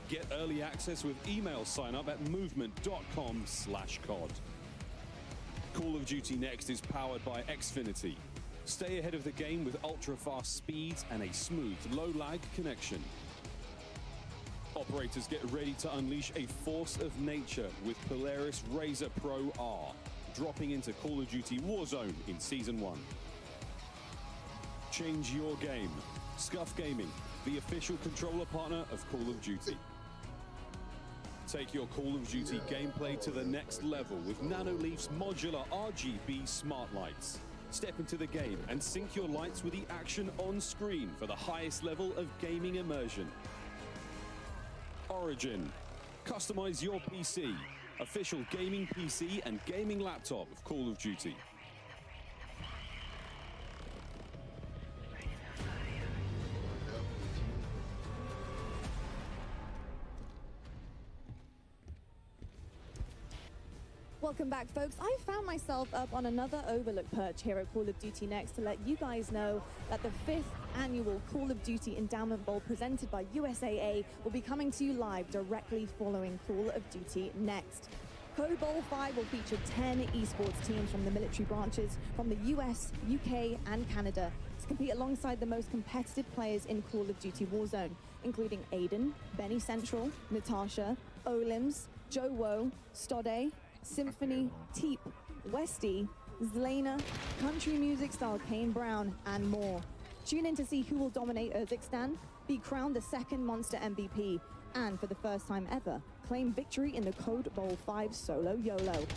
[SPEAKER 11] Get early access with email sign up at movement.com/COD. Call of Duty Next is powered by Xfinity. Stay ahead of the game with ultra-fast speeds and a smooth, low-lag connection. Operators, get ready to unleash a force of nature with Polaris Razor Pro R, dropping into Call of Duty Warzone in Season 1. Change your game. Scuff Gaming, the official controller partner of Call of Duty. Take your Call of Duty gameplay to the next level with Nanoleaf's modular RGB smart lights. Step into the game and sync your lights with the action on screen for the highest level of gaming immersion. Origin. Customize your PC. Official gaming PC and gaming laptop of Call of Duty.
[SPEAKER 14] Welcome back, folks. I found myself up on another overlook perch here at Call of Duty Next to let you guys know that the 5th annual Call of Duty Endowment Bowl presented by USAA will be coming to you live directly following Call of Duty Next. Code Bowl 5 will feature 10 esports teams from the military branches from the US, UK, and Canada to compete alongside the most competitive players in Call of Duty Warzone, including Aiden, Benny Central, Natasha, Olims, Joe Woe, Stode, Symphony, Teep, Westy, Zelena, country music star Kane Brown, and more. Tune in to see who will dominate Urzikstan, be crowned the second Monster MVP, and for the first time ever, claim victory in the Code Bowl 5 Solo YOLO.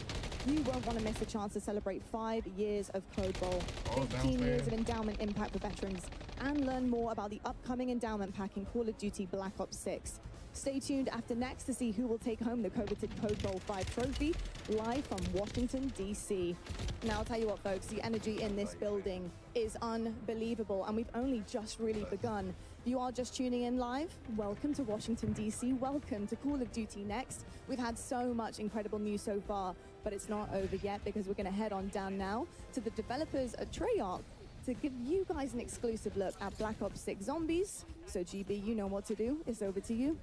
[SPEAKER 14] You won't want to miss a chance to celebrate 5 years of Code Bowl, 15 years of endowment impact for veterans, and learn more about the upcoming endowment pack in Call of Duty Black Ops 6. Stay tuned after next to see who will take home the coveted Code Bowl 5 trophy, live from Washington, D.C. Now, I'll tell you what, folks, the energy in this building is unbelievable, and we've only just really begun. If you are just tuning in live, welcome to Washington, D.C. Welcome to Call of Duty Next. We've had so much incredible news so far, but it's not over yet because we're going to head on down now to the developers at Treyarch to give you guys an exclusive look at Black Ops 6 Zombies. So, GB, you know what to do. It's over to you.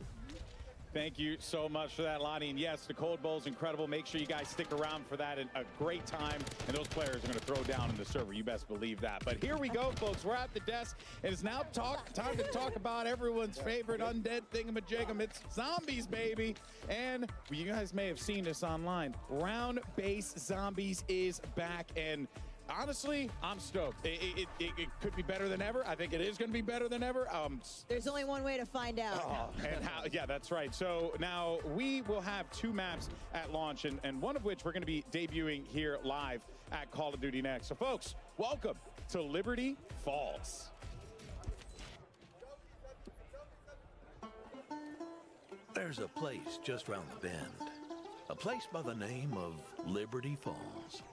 [SPEAKER 4] Thank you so much for that, Lonnie. And yes, the Cold Bowl is incredible. Make sure you guys stick around for that. And a great time. And those players are going to throw down in the server. You best believe that. But here we go, folks. We're at the desk. It is now time to talk about everyone's favorite undead thingamajigam. It's zombies, baby. And you guys may have seen this online. Round-based zombies is back. And honestly, I'm stoked. It could be better than ever. I think it is going to be better than ever.
[SPEAKER 6] There's only one way to find out.
[SPEAKER 4] And how, yeah, that's right. So now we will have 2 maps at launch, and one of which we're going to be debuting here live at Call of Duty Next. So, folks, welcome to Liberty Falls.
[SPEAKER 9] There's a place just round the bend. A place by the name of Liberty Falls.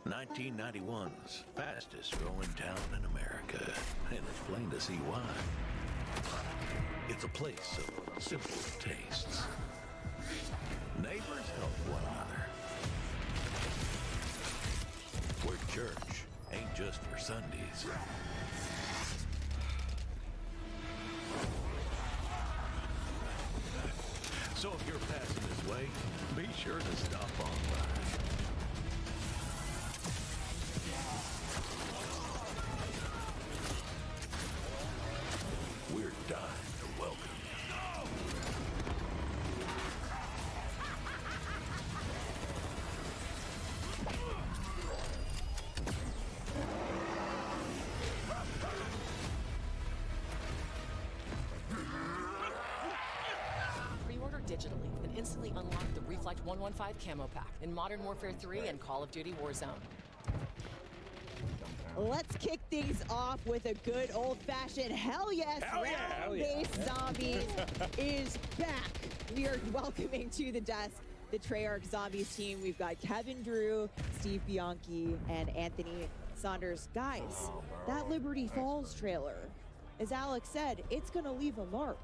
[SPEAKER 9] 1991's fastest growing town in America, and it's plain to see why. It's a place of simple tastes. Neighbors help one another. Where church ain't just for Sundays. So if you're passing this way, be sure to stop on by.
[SPEAKER 18] Select 115 Camo Pack in Modern Warfare 3 and Call of Duty Warzone.
[SPEAKER 6] Let's kick things off with a good old-fashioned hell yes. Round-based Zombies is back. We are welcoming to the desk the Treyarch Zombies team. We've got Kevin Drew, Steve Bianchi, and Anthony Saunders. Guys, that Liberty Falls trailer, as Alex said, it's gonna leave a mark.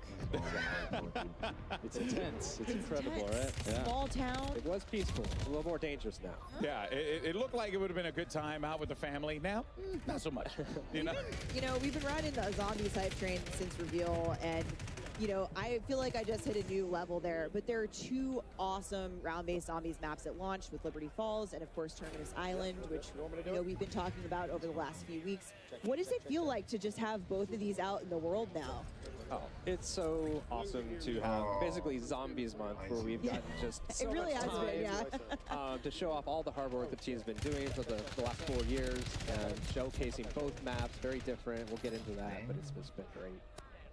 [SPEAKER 5] It's intense. It's incredible,
[SPEAKER 6] intense.
[SPEAKER 5] right? Yeah.
[SPEAKER 6] Small town.
[SPEAKER 19] It was peaceful. It's a little more dangerous now.
[SPEAKER 4] Yeah, it looked like it would have been a good time out with the family. Now, not so much. You know?
[SPEAKER 6] We've been riding the Zombies hype train since reveal, and I feel like I just hit a new level there. But there are two awesome round-based Zombies maps at launch with Liberty Falls and, of course, Terminus Island, which we've been talking about over the last few weeks. What does it feel like to just have both of these out in the world now?
[SPEAKER 19] Oh, it's so awesome to have basically Zombies Month, where we've gotten just so
[SPEAKER 6] it really
[SPEAKER 19] much
[SPEAKER 6] has
[SPEAKER 19] time
[SPEAKER 6] been,
[SPEAKER 19] to show off all the hard work the team's been doing for the last 4 years, and showcasing both maps, very different. We'll get into that, but it's been great.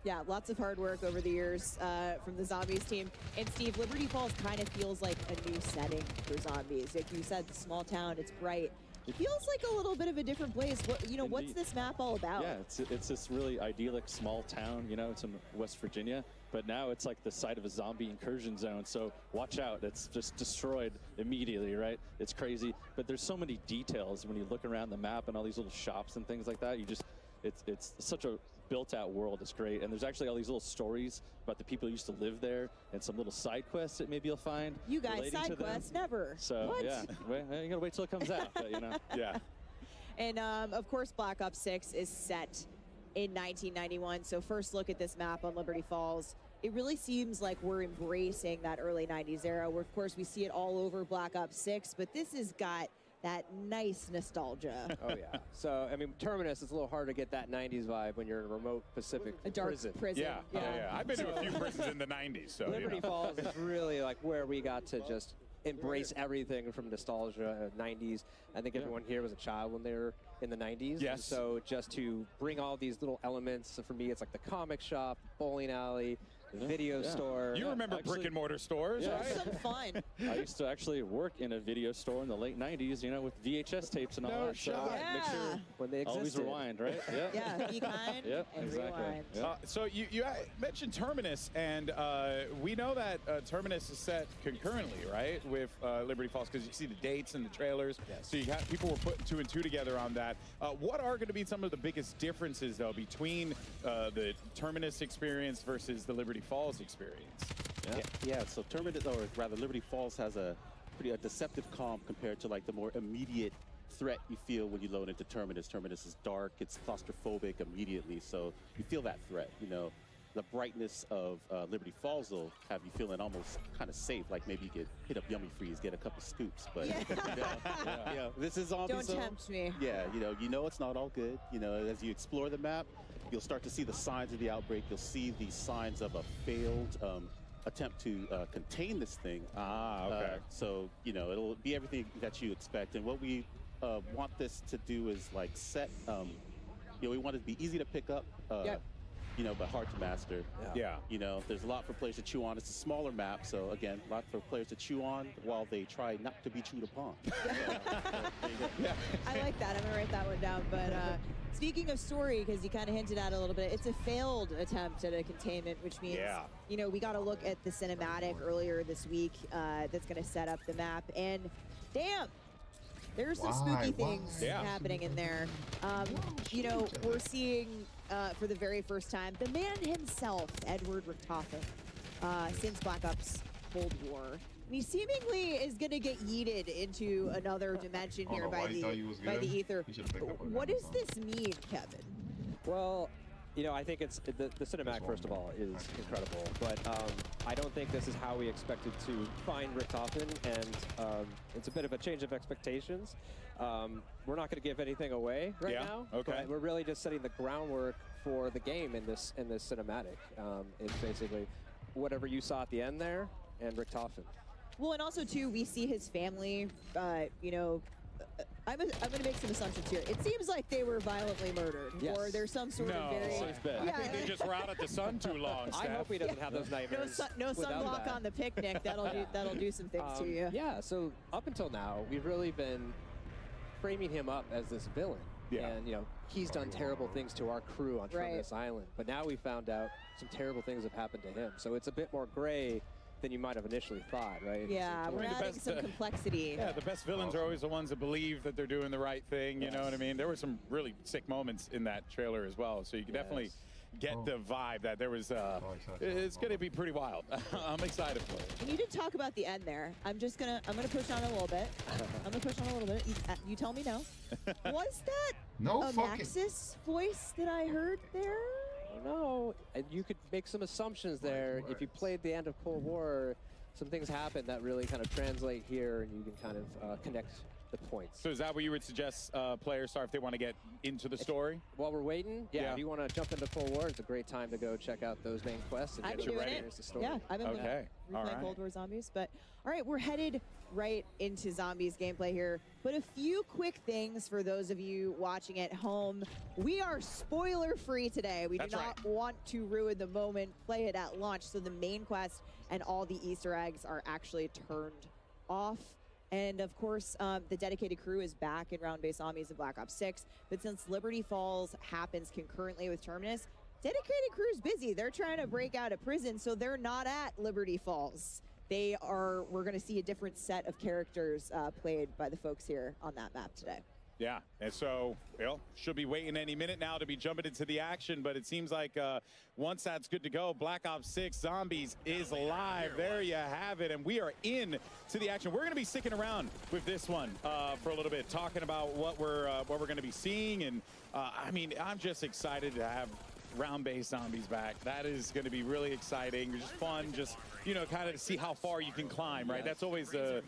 [SPEAKER 6] Yeah, lots of hard work over the years from the Zombies team. And Steve, Liberty Falls kind of feels like a new setting for Zombies. Like you said, the small town, it's bright. It feels like a little bit of a different place. What's this map all about?
[SPEAKER 5] Yeah, it's this really idyllic small town. It's in West Virginia, but now it's like the site of a zombie incursion zone. So watch out, it's just destroyed immediately, right? It's crazy, but there's so many details when you look around the map and all these little shops and things like that. It's such a built-out world. It's great, and there's actually all these little stories about the people who used to live there, and some little side quests that maybe you'll find.
[SPEAKER 6] You guys, side quests never.
[SPEAKER 5] So
[SPEAKER 6] what?
[SPEAKER 5] Yeah, you gotta wait till it comes out. But yeah.
[SPEAKER 6] And of course, Black Ops 6 is set in 1991. So first look at this map on Liberty Falls. It really seems like we're embracing that early 90s era, where of course we see it all over Black Ops 6, but this has got that nice nostalgia.
[SPEAKER 19] Oh yeah. So I mean, Terminus is a little hard to get that 90s vibe when you're in a remote Pacific
[SPEAKER 6] prison.
[SPEAKER 4] Yeah. I've been to a few prisons in the 90s. So
[SPEAKER 19] Liberty Falls is really like where we got to just embrace everything from nostalgia, 90s. I think everyone here was a child when they were in the 90s.
[SPEAKER 4] Yes.
[SPEAKER 19] And so just to bring all these little elements, so for me, it's like the comic shop, bowling alley, video store.
[SPEAKER 4] You remember brick and mortar stores, right?
[SPEAKER 6] Some fun.
[SPEAKER 5] I used to actually work in a video store in the late 90s, with VHS tapes and all that.
[SPEAKER 4] shot.
[SPEAKER 5] So make sure
[SPEAKER 19] when they
[SPEAKER 5] always
[SPEAKER 19] existed.
[SPEAKER 5] rewind, right?
[SPEAKER 6] Yeah, be kind and rewind.
[SPEAKER 4] So you mentioned Terminus, and we know that Terminus is set concurrently, right, with Liberty Falls, because you see the dates and the trailers.
[SPEAKER 19] Yes.
[SPEAKER 4] So people were putting 2 and 2 together on that. What are going to be some of the biggest differences, though, between the Terminus experience versus the Liberty Falls experience?
[SPEAKER 20] Yeah. So Terminus, or rather Liberty Falls, has a deceptive calm compared to like the more immediate threat you feel when you load into Terminus. Terminus is dark, it's claustrophobic immediately, so you feel that threat. The brightness of Liberty Falls will have you feeling almost kind of safe, like maybe you could hit up Yummy Freeze, get a couple scoops, but this is zombie
[SPEAKER 6] Don't
[SPEAKER 20] zone.
[SPEAKER 6] tempt me.
[SPEAKER 20] Yeah, it's not all good. As you explore the map, you'll start to see the signs of the outbreak. You'll see the signs of a failed attempt to contain this thing.
[SPEAKER 4] Okay.
[SPEAKER 20] So, it'll be everything that you expect. And what we want this to do is like set, we want it to be easy to pick up, but hard to master.
[SPEAKER 4] Yeah.
[SPEAKER 20] There's a lot for players to chew on. It's a smaller map, so again, a lot for players to chew on while they try not to be chewed upon.
[SPEAKER 6] I like that. I'm gonna write that one down. But speaking of story, because you kind of hinted at it a little bit, it's a failed attempt at a containment, which means we got to look at the cinematic earlier this week that's going to set up the map. And damn, there's some spooky things happening in there. We're seeing for the very first time the man himself, Edward Richtofen, since Black Ops Cold War. And he seemingly is going to get yeeted into another dimension here by the ether. What does this mean, Kevin?
[SPEAKER 19] Well, I think it's the cinematic, first of all, is incredible, but I don't think this is how we expected to find Richtofen, and it's a bit of a change of expectations. We're not going to give anything away right now.
[SPEAKER 4] Okay.
[SPEAKER 19] But we're really just setting the groundwork for the game in this cinematic. It's basically whatever you saw at the end there, and Richtofen.
[SPEAKER 6] Well, and also, too, we see his family, I'm gonna make some assumptions here. It seems like they were violently murdered,
[SPEAKER 19] Yes.
[SPEAKER 6] or there's some sort of very.
[SPEAKER 4] I think they just were out at the sun too long.
[SPEAKER 19] I hope he doesn't have those nightmares.
[SPEAKER 6] No
[SPEAKER 19] without
[SPEAKER 6] sunblock
[SPEAKER 19] that.
[SPEAKER 6] on the picnic. That'll do some things to you.
[SPEAKER 19] Yeah. So up until now, we've really been framing him up as this villain.
[SPEAKER 4] Yeah.
[SPEAKER 19] And you know, he's done terrible things to our crew on Terminus Island. But now we found out some terrible things have happened to him. So it's a bit more gray than you might have initially thought, right?
[SPEAKER 6] Yeah, we're adding some complexity.
[SPEAKER 4] Yeah, the best villains are always the ones that believe that they're doing the right thing, you know what I mean? There were some really sick moments in that trailer as well, so you can definitely get the vibe that there was, it's going to be pretty wild. I'm excited for it.
[SPEAKER 6] And you did talk about the end there. I'm gonna push on a little bit. I'm gonna push on a little bit. You tell me no. Was that a Maxis voice that I heard there?
[SPEAKER 19] No, and you could make some assumptions there. If you played the end of Cold War, some things happen that really kind of translate here, and you can kind of connect the points.
[SPEAKER 4] So is that what you would suggest players start if they want to get into the story?
[SPEAKER 19] While we're waiting, if you want to jump into Cold War, it's a great time to go check out those main quests and
[SPEAKER 6] I've
[SPEAKER 19] get
[SPEAKER 6] been doing
[SPEAKER 19] ready.
[SPEAKER 6] it.
[SPEAKER 19] The story.
[SPEAKER 6] Yeah, I've been playing Cold War Zombies. But all right, we're headed right into Zombies gameplay here. But a few quick things for those of you watching at home. We are spoiler free today. We do not want to ruin the moment. Play it at launch. So the main quest and all the Easter eggs are actually turned off. And of course, the dedicated crew is back in round-based zombies in Black Ops 6. But since Liberty Falls happens concurrently with Terminus, dedicated crew's busy. They're trying to break out of prison, so they're not at Liberty Falls. We're going to see a different set of characters played by the folks here on that map today.
[SPEAKER 4] Yeah, and so, well, should be waiting any minute now to be jumping into the action, but it seems like once that's good to go, Black Ops 6 Zombies is live. There you have it, and we are in to the action. We're going to be sticking around with this one for a little bit, talking about what we're going to be seeing, and I mean, I'm just excited to have round-based zombies back. That is going to be really exciting, just fun, just, you know, kind of to see how far you can climb, right? That's always the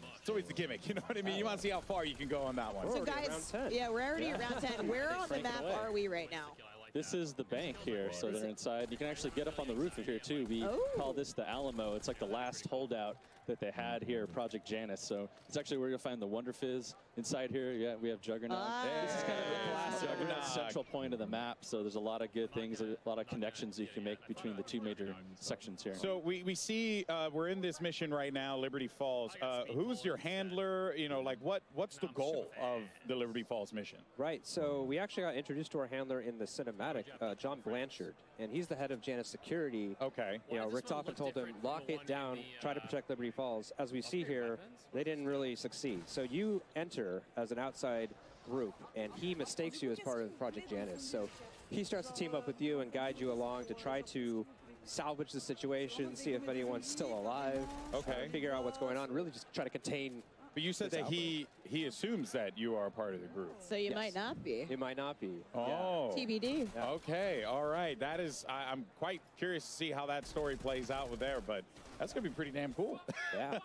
[SPEAKER 4] gimmick, you know what I mean? You want to see how far you can go on that one.
[SPEAKER 6] So guys, yeah, we're already at round 10. Where on the map are we right now?
[SPEAKER 5] This is the bank here, so they're inside. You can actually get up on the roof of here too. We call this the Alamo. It's like the last holdout that they had here, Project Janus. So it's actually where you'll find the Wonder Fizz inside here. Yeah, we have Juggernaut. This is kind of the classic central point of the map. So there's a lot of good things, a lot of connections you can make between the two major sections here.
[SPEAKER 4] So we see we're in this mission right now, Liberty Falls. Who's your handler? You know, like what's the goal of the Liberty Falls mission?
[SPEAKER 19] Right. So we actually got introduced to our handler in the cinematic, John Blanchard, and he's the head of Janus Security.
[SPEAKER 4] Okay.
[SPEAKER 19] You know, Rick Toffin told him, lock it down, try to protect Liberty Falls. As we see here, they didn't really succeed. So you enter as an outside group, and he mistakes you as part of Project Janus. So he starts to team up with you and guide you along to try to salvage the situation, see if anyone's still alive.
[SPEAKER 4] Okay.
[SPEAKER 19] Figure out what's going on, really just try to contain.
[SPEAKER 4] But you said that he assumes that you are a part of the group.
[SPEAKER 6] So you might not be.
[SPEAKER 19] It might not be.
[SPEAKER 4] Oh.
[SPEAKER 6] TBD.
[SPEAKER 19] Yeah.
[SPEAKER 4] Okay, all right. That is, I'm quite curious to see how that story plays out with there, but that's going to be pretty damn cool.
[SPEAKER 19] Yeah.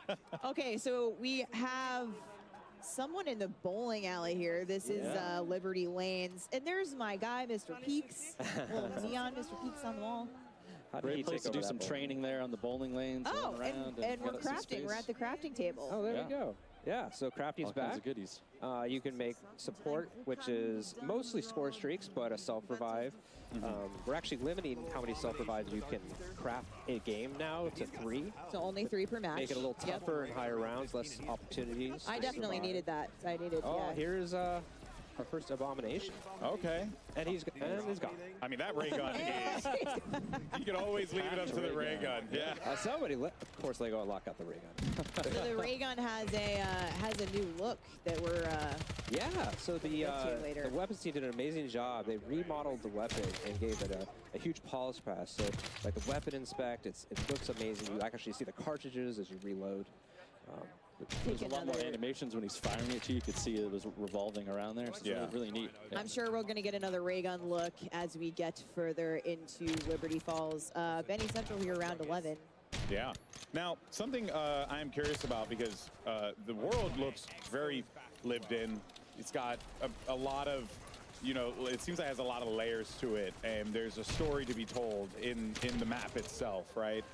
[SPEAKER 6] Okay, so we have someone in the bowling alley here. This is Liberty Lanes. And there's my guy, Mr. Peaks. Little neon Mr. Peaks on the wall.
[SPEAKER 5] Great place to do some training there on the bowling lanes.
[SPEAKER 6] Oh,
[SPEAKER 5] around
[SPEAKER 6] and we're crafting. We're at the crafting table.
[SPEAKER 19] Oh, there we go. Yeah, so crafting's
[SPEAKER 5] all
[SPEAKER 19] back.
[SPEAKER 5] kinds of goodies.
[SPEAKER 19] You can make support, which is mostly score streaks, but a self-revive. We're actually limiting how many self-revives you can craft in a game now to 3.
[SPEAKER 6] So only 3 per match.
[SPEAKER 19] Make it a little tougher in higher rounds, less opportunities.
[SPEAKER 6] I definitely needed that. I needed.
[SPEAKER 19] Here's our first abomination.
[SPEAKER 4] Okay.
[SPEAKER 19] And he's gone.
[SPEAKER 4] I mean, that ray gun is... You can always leave it up to the ray gun. Yeah.
[SPEAKER 19] Somebody, of course, they go and lock out the ray gun.
[SPEAKER 6] So the ray gun has a new look that we're...
[SPEAKER 19] Yeah, so the weapons team did an amazing job. They remodeled the weapon and gave it a huge polish pass. So, like the weapon inspect, it looks amazing. You actually see the cartridges as you reload.
[SPEAKER 5] There's a lot more animations when he's firing it too. You could see it was revolving around there. So it's really neat. Yeah.
[SPEAKER 6] I'm sure we're going to get another ray gun look as we get further into Liberty Falls. Benny Central here, round 11.
[SPEAKER 4] Yeah. Now, something I'm curious about, because the world looks very lived in. It's got a lot of, you know, it seems like it has a lot of layers to it, and there's a story to be told in the map itself, right?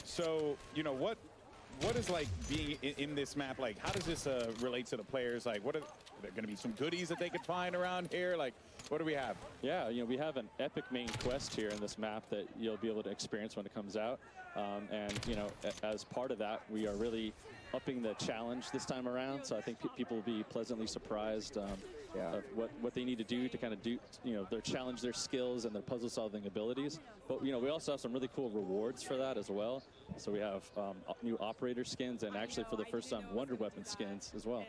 [SPEAKER 4] So, you know, what is like being in this map like? How does this relate to the players? Like, what there going to be some goodies that they could find around here? Like, what do we have?
[SPEAKER 5] Yeah, you know, we have an epic main quest here in this map that you'll be able to experience when it comes out. And, you know, as part of that, we are really upping the challenge this time around. So I think people will be pleasantly surprised of what they need to do to kind of do, you know, challenge their skills and their puzzle solving abilities. But, you know, we also have some really cool rewards for that as well. So we have new operator skins and actually for the first time Wonder Weapon skins as well.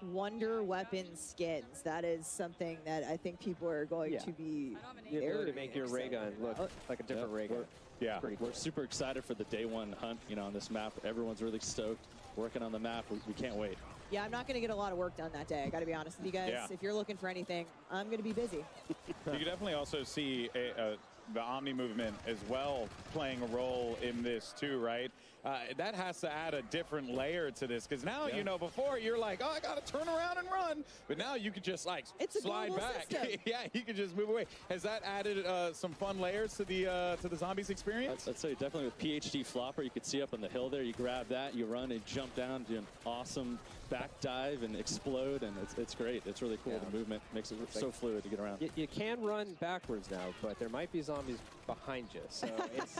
[SPEAKER 6] Wonder Weapon skins. That is something that I think people are going to be
[SPEAKER 19] the ability to make your ray gun look like a different ray gun.
[SPEAKER 5] Yeah, we're super excited for the day one hunt, you know, on this map. Everyone's really stoked working on the map. We can't wait.
[SPEAKER 6] Yeah, I'm not going to get a lot of work done that day. I got to be honest with you guys.
[SPEAKER 4] Yeah.
[SPEAKER 6] If you're looking for anything, I'm going to be busy.
[SPEAKER 4] You can definitely also see the Omni movement as well playing a role in this too, right? That has to add a different layer to this because now, you know, before you're like, oh, I got to turn around and run. But now you can just like slide back. Yeah, you can just move away. Has that added some fun layers to the zombies experience?
[SPEAKER 5] I'd say definitely with PhD Flopper, you could see up on the hill there, you grab that, you run and jump down, do an awesome back dive and explode, and it's great. It's really cool. The movement makes it so fluid to get around.
[SPEAKER 19] You can run backwards now, but there might be zombies behind you, so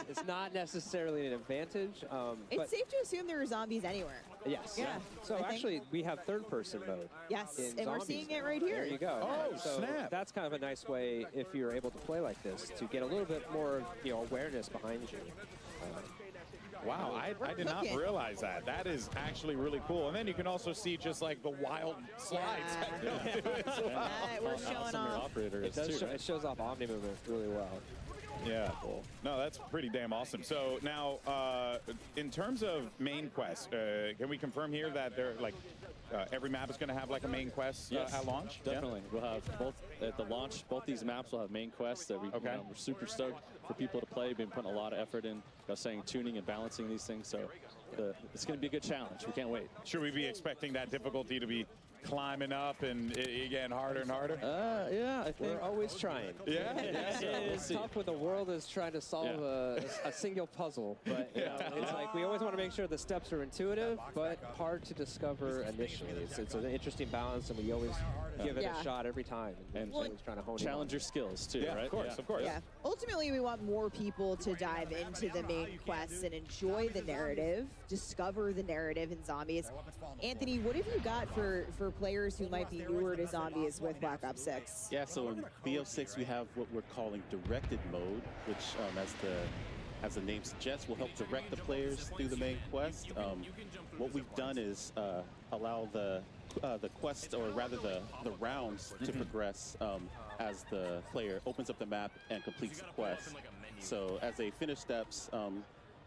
[SPEAKER 19] it's not necessarily an advantage.
[SPEAKER 6] It's safe to assume there are zombies anywhere.
[SPEAKER 19] Yes.
[SPEAKER 6] Yeah.
[SPEAKER 19] So actually, we have third-person mode.
[SPEAKER 6] Yes,
[SPEAKER 19] in
[SPEAKER 6] and we're
[SPEAKER 19] zombies
[SPEAKER 6] seeing it
[SPEAKER 19] now.
[SPEAKER 6] right here.
[SPEAKER 19] There you go.
[SPEAKER 4] Oh,
[SPEAKER 19] so
[SPEAKER 4] snap.
[SPEAKER 19] That's kind of a nice way, if you're able to play like this, to get a little bit more, you know, awareness behind you.
[SPEAKER 4] Wow, I did not realize that. That is actually really cool. And then you can also see just like the wild slides.
[SPEAKER 6] We're showing off.
[SPEAKER 19] It shows off Omni movement really well.
[SPEAKER 4] Yeah, cool. No, that's pretty damn awesome. So now, in terms of main quest, can we confirm here that they're like every map is going to have like a main quest at launch?
[SPEAKER 5] Definitely. We'll have both at the launch. Both these maps will have main quests that we're super stoked for people to play. We've been putting a lot of effort in, saying tuning and balancing these things. So it's going to be a good challenge. We can't wait.
[SPEAKER 4] Should we be expecting that difficulty to be climbing up and getting harder and harder?
[SPEAKER 19] Yeah, I think we're always trying.
[SPEAKER 4] Yeah,
[SPEAKER 19] it's tough when the world is trying to solve a single puzzle, but you know, it's like we always want to make sure the steps are intuitive, but hard to discover initially. It's an interesting balance, and we always give it a shot every time, and always trying to hone it.
[SPEAKER 5] Challenge your skills too, right?
[SPEAKER 4] Of course, of course.
[SPEAKER 6] Yeah. Ultimately, we want more people to dive into the main quests and enjoy the narrative, discover the narrative in zombies. Anthony, what have you got for players who might be newer to zombies with Black Ops 6?
[SPEAKER 20] Yeah, so in BO6 we have what we're calling directed mode, which as the name suggests, will help direct the players through the main quest. What we've done is allow the quest, or rather the rounds, to progress as the player opens up the map and completes the quest. So as they finish steps,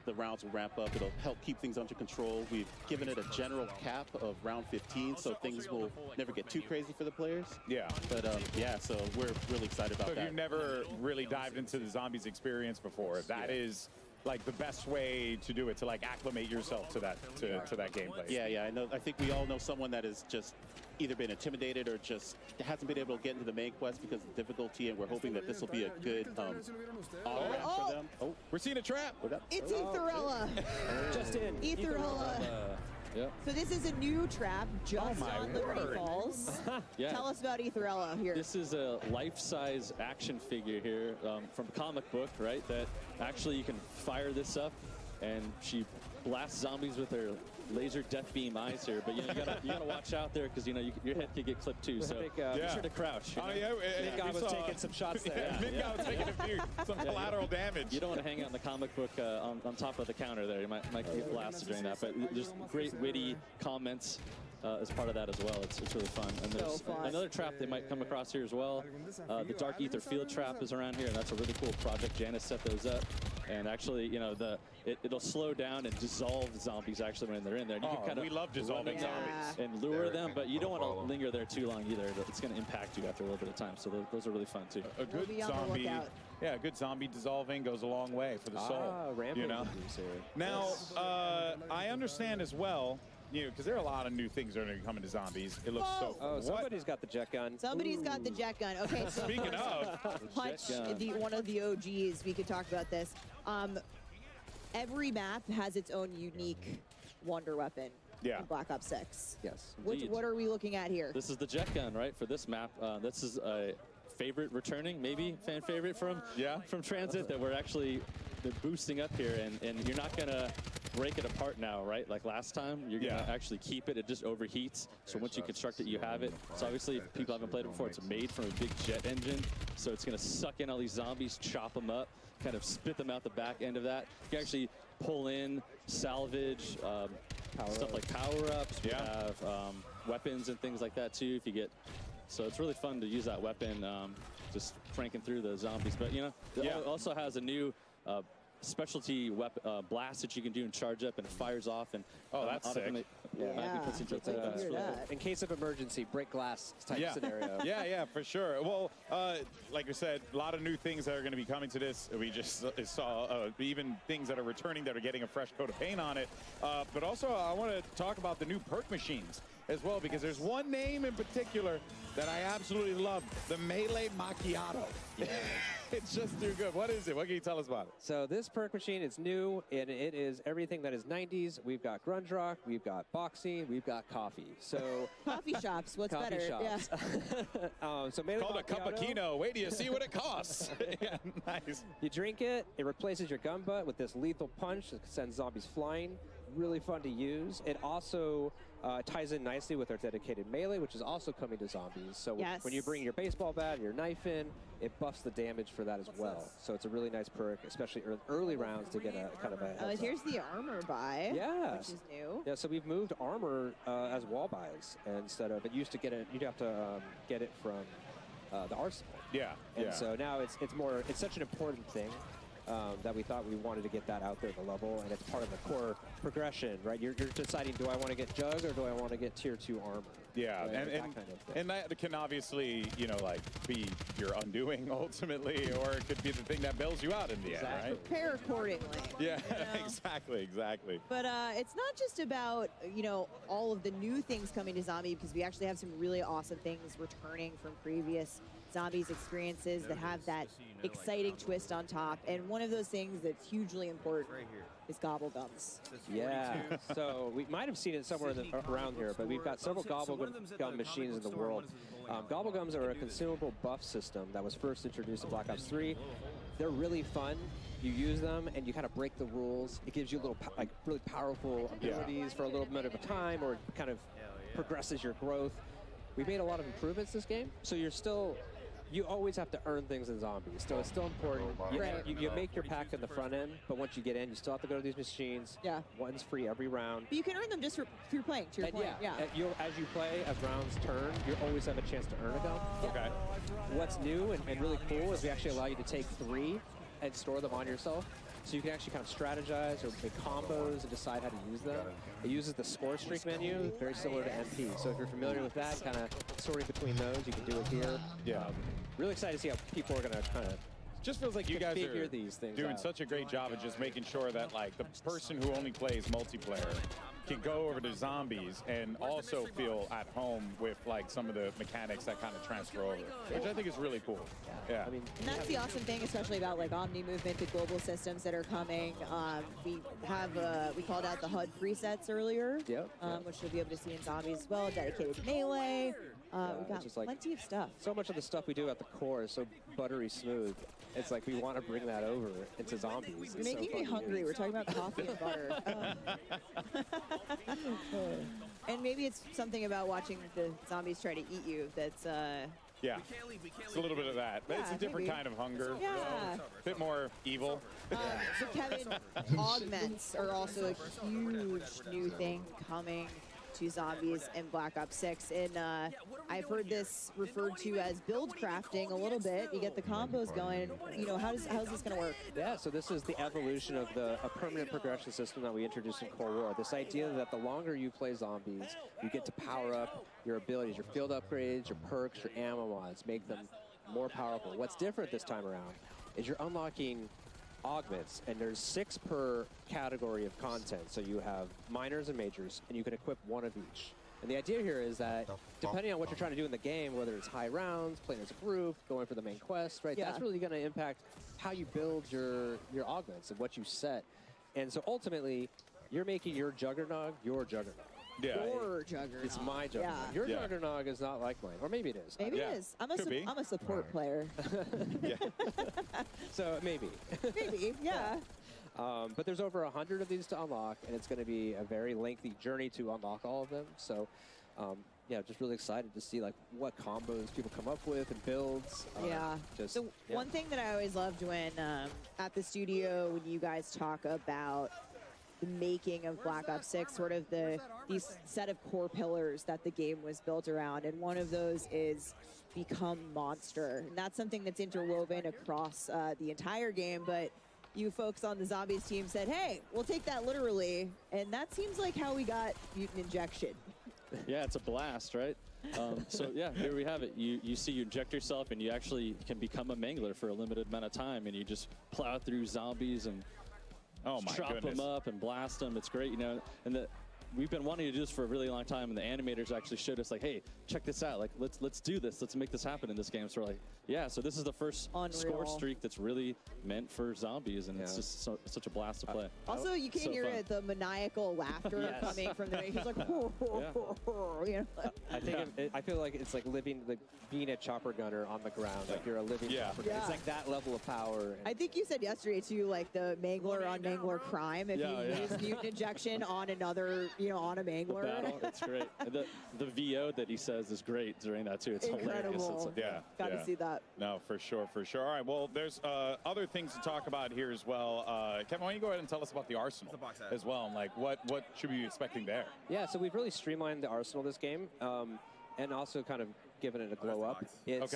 [SPEAKER 20] the rounds will ramp up. It'll help keep things under control. We've given it a general cap of round 15, so things will never get too crazy for the players.
[SPEAKER 4] Yeah.
[SPEAKER 20] But yeah, so we're really excited about
[SPEAKER 4] that. So
[SPEAKER 20] that.
[SPEAKER 4] you've never really dived into the zombies experience before. That is like the best way to do it, to like acclimate yourself to that gameplay.
[SPEAKER 20] Yeah, I know. I think we all know someone that has just either been intimidated or just hasn't been able to get into the main quest because of the difficulty, and we're hoping that this will be a good on-ramp for them. Oh,
[SPEAKER 4] we're seeing a trap.
[SPEAKER 6] It's Etherella.
[SPEAKER 19] Just in.
[SPEAKER 6] Etherella.
[SPEAKER 5] Yep.
[SPEAKER 6] So this is a new trap just on Liberty Falls. Tell us about Etherella here.
[SPEAKER 5] This is a life-size action figure here from a comic book, right? That actually you can fire this up, and she blasts zombies with her laser death beam eyes here. But you gotta watch out there because your head could get clipped too. So be sure to crouch.
[SPEAKER 4] Oh yeah,
[SPEAKER 19] Big guy was taking some shots there.
[SPEAKER 4] Big guy was taking some collateral damage.
[SPEAKER 5] You don't want to hang out in the comic book on top of the counter there. You might get blasted during that. But there's great witty comments as part of that as well. It's really fun. And there's another trap they might come across here as well. The Dark Ether Field Trap is around here, and that's a really cool project. Janice set those up. And actually, it'll slow down and dissolve zombies actually when they're in there. And you can kind of
[SPEAKER 4] we love dissolving zombies
[SPEAKER 5] and lure them, but you don't want to linger there too long either. It's going to impact you after a little bit of time. So those are really fun too.
[SPEAKER 4] A good zombie, a good zombie dissolving goes a long way for the soul. Now, I understand as well, because there are a lot of new things that are going to be coming to zombies. It looks so.
[SPEAKER 19] Oh, somebody's got the jet gun.
[SPEAKER 6] Somebody's got the jet gun. Okay. So
[SPEAKER 4] speaking of,
[SPEAKER 6] Hutch, one of the OGs, we could talk about this. Every map has its own unique wonder weapon.
[SPEAKER 1] Yeah.
[SPEAKER 6] in Black Ops 6.
[SPEAKER 2] Yes.
[SPEAKER 6] What are we looking at here?
[SPEAKER 2] This is the jet gun, right, for this map. This is a favorite returning, maybe fan favorite from Transit that we're actually boosting up here, and you're not gonna break it apart now, right? Like last time, you're gonna actually keep it. It just overheats. So once you construct it, you have it. So obviously, if people haven't played it before, it's made from a big jet engine. So it's gonna suck in all these zombies, chop them up, kind of spit them out the back end of that. You can actually pull in, salvage, stuff like power-ups. We have weapons and things like that too. If you get, so it's really fun to use that weapon, just cranking through the zombies. But you know, it also has a new specialty weapon blast that you can do and charge up, and it fires off. And
[SPEAKER 1] that's sick.
[SPEAKER 19] In case of emergency, break glass type scenario.
[SPEAKER 1] Yeah, for sure. Well, like I said, a lot of new things that are going to be coming to this. We just saw even things that are returning that are getting a fresh coat of paint on it. But also, I want to talk about the new perk machines as well, because there's one name in particular that I absolutely love, the Melee Macchiato. It's just too good. What is it? What can you tell us about it?
[SPEAKER 19] So this perk machine is new, and it is everything that is 90s. We've got grunge rock, we've got boxing, we've got coffee. So
[SPEAKER 6] coffee shops, what's
[SPEAKER 19] coffee
[SPEAKER 6] better?
[SPEAKER 19] Shops.
[SPEAKER 6] Yeah.
[SPEAKER 19] So Melee
[SPEAKER 1] called a cup of Kino. Wait till you see what it costs. Yeah, nice.
[SPEAKER 19] You drink it, it replaces your gun butt with this lethal punch that sends zombies flying. Really fun to use. It also ties in nicely with our dedicated melee, which is also coming to zombies. So when you bring your baseball bat and your knife in, it buffs the damage for that as well. So it's a really nice perk, especially early rounds, to get a kind of a heads
[SPEAKER 6] here's the armor buy, which is new.
[SPEAKER 19] Yeah, so we've moved armor as wall buys instead of, it used to get it, you'd have to get it from the arsenal. And so now it's such an important thing that we thought we wanted to get that out there at the level, and it's part of the core progression, right? You're deciding, do I want to get Jug or do I want to get tier 2 armor?
[SPEAKER 1] Yeah,
[SPEAKER 19] right?
[SPEAKER 1] and that can obviously, you know, like be your undoing ultimately, or it could be the thing that bails you out in the end, right?
[SPEAKER 6] Prepare accordingly.
[SPEAKER 1] Yeah, exactly.
[SPEAKER 6] But it's not just about, you know, all of the new things coming to Zombie, because we actually have some really awesome things returning from previous Zombies experiences that have that exciting twist on top. And one of those things that's hugely important is gobble gums.
[SPEAKER 19] Yeah, so we might have seen it somewhere around here, but we've got several gobble gum machines in the world. Gobble gums are a consumable buff system that was first introduced in Black Ops 3. They're really fun. You use them and you kind of break the rules. It gives you little really powerful abilities for a little bit of a time, or kind of progresses your growth. We made a lot of improvements this game, so you always have to earn things in zombies, so it's still important. You make your pack in the front end, but once you get in, you still have to go to these machines. One's free every round.
[SPEAKER 6] But you can earn them just through playing, to your point.
[SPEAKER 19] As you play, as rounds turn, you always have a chance to earn a gum.
[SPEAKER 1] Okay.
[SPEAKER 19] What's new and really cool is we actually allow you to take 3 and store them on yourself. So you can actually kind of strategize or make combos and decide how to use them. It uses the score streak menu, very similar to MP. So if you're familiar with that, kind of sorting between those, you can do it here. Really excited to see how people are going to kind of
[SPEAKER 1] just feels like you guys are
[SPEAKER 19] these things
[SPEAKER 1] doing such a great job of just making sure that like the person who only plays multiplayer can go over to zombies and also feel at home with like some of the mechanics that kind of transfer over, which I think is really cool. Yeah.
[SPEAKER 6] I mean, and that's the awesome thing, especially about like Omni movement, the global systems that are coming. We have we called out the HUD presets earlier, which you'll be able to see in zombies as well. Dedicated melee. We've got plenty of stuff.
[SPEAKER 19] So much of the stuff we do at the core is so buttery smooth. It's like we want to bring that over into zombies.
[SPEAKER 6] You're making me hungry. We're talking about coffee and butter. And maybe it's something about watching the zombies try to eat you that's...
[SPEAKER 1] Yeah, it's a little bit of that. But it's a different kind of hunger.
[SPEAKER 6] Yeah.
[SPEAKER 1] A bit more evil.
[SPEAKER 6] So Kevin, augments are also a huge new thing coming to zombies in Black Ops 6, and I've heard this referred to as build crafting a little bit. You get the combos going. You know, how's this going to work?
[SPEAKER 19] Yeah, so this is the evolution of a permanent progression system that we introduced in Cold War. This idea that the longer you play zombies, you get to power up your abilities, your field upgrades, your perks, your ammo mods, make them more powerful. What's different this time around is you're unlocking augments, and there's 6 per category of content. So you have minors and majors, and you can equip 1 of each. And the idea here is that depending on what you're trying to do in the game, whether it's high rounds, playing as a group, going for the main quest, right? That's really going to impact how you build your augments and what you set. And so ultimately, you're making your Juggernog your Juggernog.
[SPEAKER 1] Yeah.
[SPEAKER 6] Your Juggernaut.
[SPEAKER 19] It's my Juggernaut.
[SPEAKER 6] Yeah.
[SPEAKER 19] Your Juggernaut is not like mine. Or maybe it is.
[SPEAKER 6] Maybe it is. I'm a support player.
[SPEAKER 19] So maybe.
[SPEAKER 6] Maybe, yeah.
[SPEAKER 19] But there's over 100 of these to unlock, and it's going to be a very lengthy journey to unlock all of them. So, yeah, just really excited to see like what combos people come up with and builds.
[SPEAKER 6] Yeah. One thing that I always loved when at the studio, when you guys talk about the making of Black Ops 6, sort of these set of core pillars that the game was built around, and one of those is become monster. And that's something that's interwoven across the entire game, but you folks on the Zombies team said, hey, we'll take that literally, and that seems like how we got Mutant Injection.
[SPEAKER 2] Yeah, it's a blast, right? So yeah, here we have it. You inject yourself, and you actually can become a mangler for a limited amount of time, and you just plow through zombies and chop them up and blast them. It's great, you know. And we've been wanting to do this for a really long time, and the animators actually showed us like, hey, check this out. Like, let's do this. Let's make this happen in this game. So we're like, yeah. So this is the first score streak that's really meant for zombies, and it's just such a blast to play.
[SPEAKER 6] Also, you can hear the maniacal laughter coming from the. He's like, you know.
[SPEAKER 19] I feel like it's like being a chopper gunner on the ground. Like you're a living chopper gunner. It's like that level of power. And
[SPEAKER 6] I think you said yesterday too, like the mangler on mangler crime. If you use mutant injection on another, on a mangler.
[SPEAKER 2] The battle, it's great. The VO that he says is great during that too. It's hilarious. It's
[SPEAKER 6] Got to see that.
[SPEAKER 1] No, for sure. All right, well, there's other things to talk about here as well. Kevin, why don't you go ahead and tell us about the Arsenal as well, and like what should we be expecting there?
[SPEAKER 19] Yeah, so we've really streamlined the Arsenal this game, and also kind of given it a glow up. It's,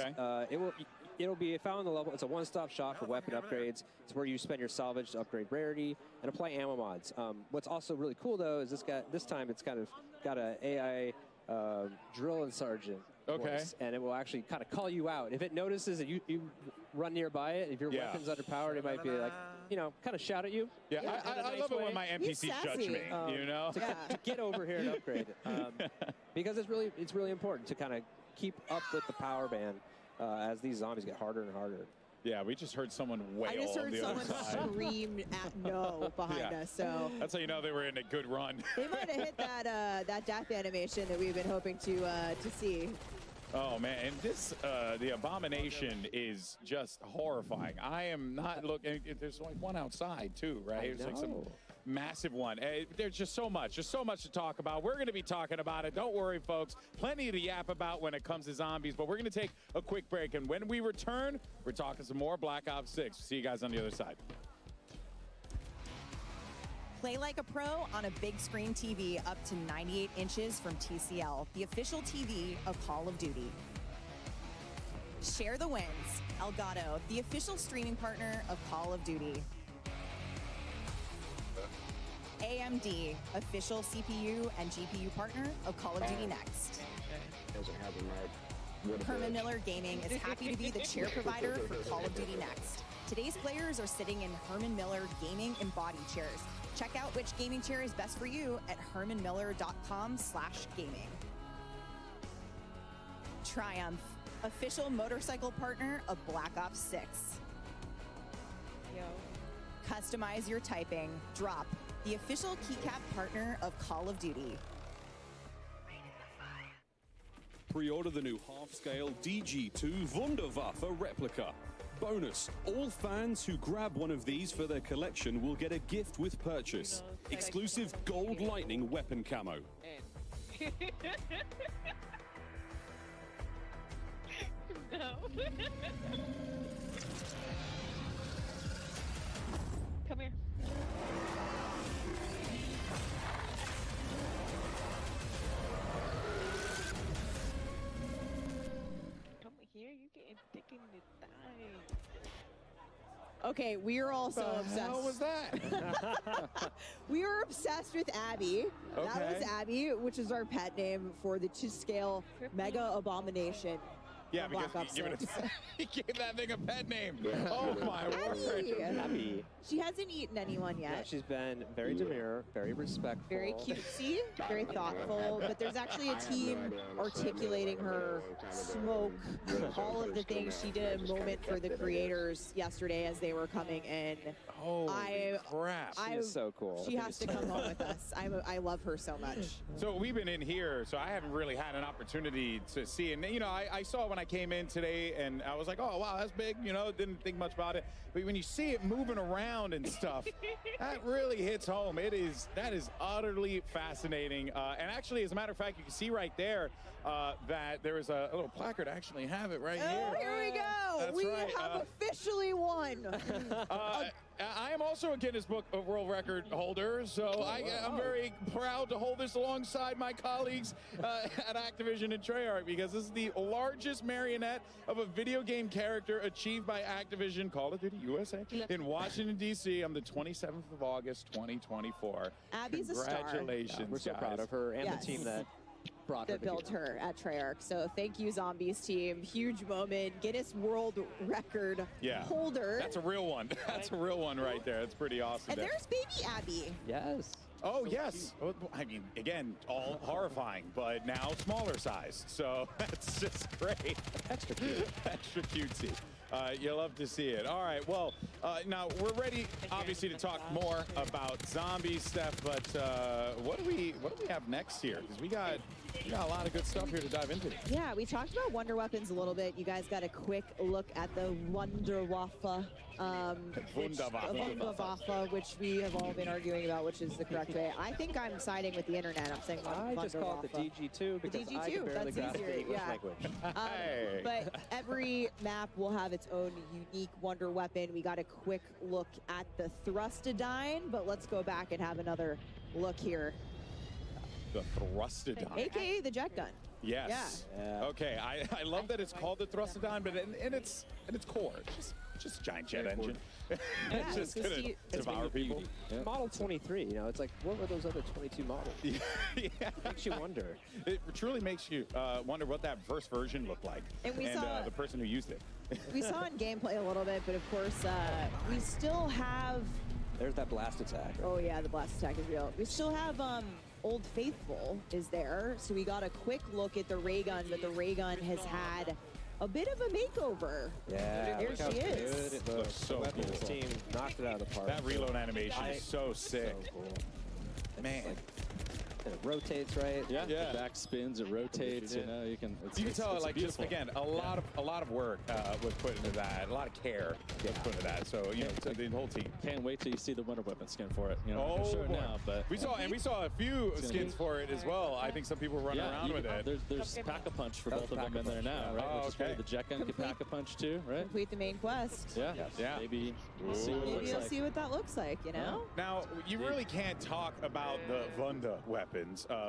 [SPEAKER 19] it'll be found on the level. It's a one-stop shop for weapon upgrades. It's where you spend your salvage to upgrade rarity and apply ammo mods. What's also really cool though is this time it's kind of got a AI drill and sergeant. Voice, and it will actually kind of call you out. If it notices that you run nearby it, if your weapon's underpowered, it might be like, kind of shout at you.
[SPEAKER 1] Yeah, I love it when my NPCs judge me,
[SPEAKER 19] to get over here and upgrade it. Because it's really important to kind of keep up with the power band as these zombies get harder and harder.
[SPEAKER 1] Yeah, we just heard someone wail.
[SPEAKER 6] I just heard someone scream at no behind us. So
[SPEAKER 1] that's how you know they were in a good run.
[SPEAKER 6] They might have hit that death animation that we've been hoping to see.
[SPEAKER 1] Oh man, and this the abomination is just horrifying. I am not looking. There's like one outside too, right? There's like some massive one. There's just so much to talk about. We're going to be talking about it. Don't worry, folks. Plenty to yap about when it comes to zombies. But we're going to take a quick break, and when we return, we're talking some more Black Ops 6. See you guys on the other side.
[SPEAKER 7] Play like a pro on a big screen TV up to 98 inches from TCL, the official TV of Call of Duty. Share the wins. Elgato, the official streaming partner of Call of Duty. AMD, official CPU and GPU partner of Call of Duty Next. Herman Miller Gaming is happy to be the chair provider for Call of Duty Next. Today's players are sitting in Herman Miller Gaming embodied chairs. Check out which gaming chair is best for you at hermanmiller.com/gaming. Triumph, official motorcycle partner of Black Ops 6. Customize your typing. Drop, the official keycap partner of Call of Duty.
[SPEAKER 11] Pre-order the new half-scale DG2 Wunderwaffe replica. Bonus, all fans who grab one of these for their collection will get a gift with purchase. Exclusive gold lightning weapon camo.
[SPEAKER 10] No. Come here. Come here, you getting thick in the thigh.
[SPEAKER 6] Okay, we are all so obsessed.
[SPEAKER 1] How was that?
[SPEAKER 6] We are obsessed with Abby. That was Abby, which is our pet name for the 2-scale Mega Abomination.
[SPEAKER 1] Yeah,
[SPEAKER 14] on
[SPEAKER 1] because
[SPEAKER 14] Black Ops
[SPEAKER 1] he gave
[SPEAKER 14] 6.
[SPEAKER 1] he gave that thing a pet name. Oh my word.
[SPEAKER 19] Abby.
[SPEAKER 14] She hasn't eaten anyone
[SPEAKER 19] Yeah,
[SPEAKER 14] yet.
[SPEAKER 19] she's been very demure, very respectful.
[SPEAKER 14] Very cutesy, very thoughtful, but there's actually a team articulating her smoke, all of the things. She did a moment for the creators yesterday as they were coming in.
[SPEAKER 1] Holy crap.
[SPEAKER 19] She is so cool.
[SPEAKER 14] She has to come home with us. I love her so much.
[SPEAKER 1] So we've been in here, so I haven't really had an opportunity to see. And, you know, I saw when I came in today, and I was like, oh, wow, that's big. You know, didn't think much about it. But when you see it moving around and stuff, that really hits home. That is utterly fascinating. And actually, as a matter of fact, you can see right there that there is a little placard. I actually have it right here.
[SPEAKER 14] Oh, here we go.
[SPEAKER 1] That's
[SPEAKER 14] We
[SPEAKER 1] right.
[SPEAKER 14] have officially won.
[SPEAKER 1] I am also a Guinness Book of World Record holder, so I'm very proud to hold this alongside my colleagues at Activision and Treyarch, because this is the largest marionette of a video game character achieved by Activision Call of Duty USA in Washington, D.C. on the 27th of August, 2024.
[SPEAKER 14] Abby's a star.
[SPEAKER 1] Congratulations,
[SPEAKER 19] Yeah, we're so
[SPEAKER 1] guys.
[SPEAKER 19] proud of her and
[SPEAKER 14] Yes.
[SPEAKER 19] the team that brought her
[SPEAKER 14] That built her at Treyarch. So thank you, Zombies team. Huge moment. Guinness World Record holder.
[SPEAKER 1] That's a real one. That's a real one right there. That's pretty awesome.
[SPEAKER 14] And there's baby Abby.
[SPEAKER 19] Yes.
[SPEAKER 1] Oh, yes. Well, I mean, again, all horrifying, but now smaller size. So that's just great.
[SPEAKER 19] Extra cute.
[SPEAKER 1] Extra cutesy. You love to see it. All right, well, now we're ready, obviously, to talk more about zombies, Steph, but what do we have next here? Because we got a lot of good stuff here to dive into.
[SPEAKER 14] Yeah, we talked about Wonder Weapons a little bit. You guys got a quick look at the Wunderwaffe. Wunderwaffe, which we have all been arguing about, which is the correct way. I think I'm siding with the internet. I'm saying
[SPEAKER 19] I just call it the DG2 because
[SPEAKER 14] DG2,
[SPEAKER 19] I can barely
[SPEAKER 14] that's
[SPEAKER 19] grasp
[SPEAKER 14] easier,
[SPEAKER 19] the English
[SPEAKER 14] yeah.
[SPEAKER 19] language.
[SPEAKER 14] But every map will have its own unique Wonder Weapon. We got a quick look at the Thrustodyne, but let's go back and have another look here.
[SPEAKER 1] The Thrustodyne.
[SPEAKER 14] AKA the jet gun.
[SPEAKER 1] Yes. Yeah. Okay, I love that it's called the Thrustodyne, but in its core, just a giant jet engine. It's just gonna devour people.
[SPEAKER 19] Yeah. Model 23, you know, it's like, what were those other 22 models?
[SPEAKER 1] Yeah.
[SPEAKER 19] Makes you wonder.
[SPEAKER 1] It truly makes you wonder what that first version looked like,
[SPEAKER 14] And we saw
[SPEAKER 1] the person who used it.
[SPEAKER 14] We saw in gameplay a little bit, but of course, we still have.
[SPEAKER 19] There's that blast attack. Right?
[SPEAKER 14] Oh yeah, the blast attack is real. We still have Old Faithful is there, so we got a quick look at the ray gun, but the ray gun has had a bit of a makeover.
[SPEAKER 19] Yeah,
[SPEAKER 14] there she is.
[SPEAKER 19] It
[SPEAKER 1] looks so
[SPEAKER 19] weapons
[SPEAKER 1] cool.
[SPEAKER 19] team knocked it out of the park.
[SPEAKER 1] That reload animation is so sick.
[SPEAKER 19] So cool.
[SPEAKER 1] Man.
[SPEAKER 19] And it rotates, right?
[SPEAKER 2] Yeah. The back spins, it rotates. You know, you can
[SPEAKER 1] tell, like,
[SPEAKER 2] beautiful.
[SPEAKER 1] just again, a lot of work was put into that, a lot of care was put into that. So you know, to the whole team.
[SPEAKER 2] Can't wait till you see the Wonder Weapon skin for it. You know,
[SPEAKER 1] Oh,
[SPEAKER 2] I'm sure
[SPEAKER 1] boy.
[SPEAKER 2] now, but
[SPEAKER 1] we saw a few skins for it as well. I think some people running around with it.
[SPEAKER 2] There's Pack-a-Punch for both of them in there now, right?
[SPEAKER 1] Oh,
[SPEAKER 2] Which is
[SPEAKER 1] okay.
[SPEAKER 2] great. The jet gun can Pack-a-Punch too, right?
[SPEAKER 14] Complete the main quest.
[SPEAKER 2] Yeah.
[SPEAKER 1] Yeah.
[SPEAKER 2] Maybe we'll see what it
[SPEAKER 14] Maybe
[SPEAKER 2] looks
[SPEAKER 14] you'll
[SPEAKER 2] like.
[SPEAKER 14] see what that looks like, you know?
[SPEAKER 1] Now, you really can't talk about the Wunda weapons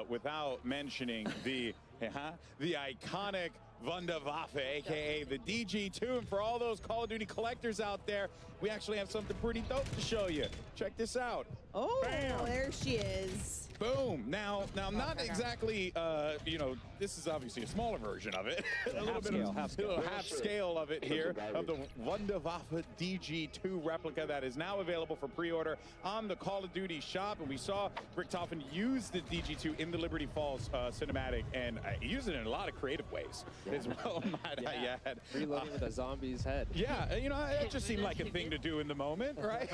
[SPEAKER 1] without mentioning the iconic Wunderwaffe, aka the DG2. And for all those Call of Duty collectors out there, we actually have something pretty dope to show you. Check this out.
[SPEAKER 14] Oh,
[SPEAKER 1] Bam.
[SPEAKER 14] there she is.
[SPEAKER 1] Boom. Now, not exactly, you know, this is obviously a smaller version of it. A little bit of half scale of it here, of the Wunderwaffe DG2 replica that is now available for pre-order on the Call of Duty shop. And we saw Richtofen use the DG2 in the Liberty Falls cinematic, and use it in a lot of creative ways as well, might I add.
[SPEAKER 19] Reloading with a zombie's head.
[SPEAKER 1] Yeah, you know, it just seemed like a thing to do in the moment, right?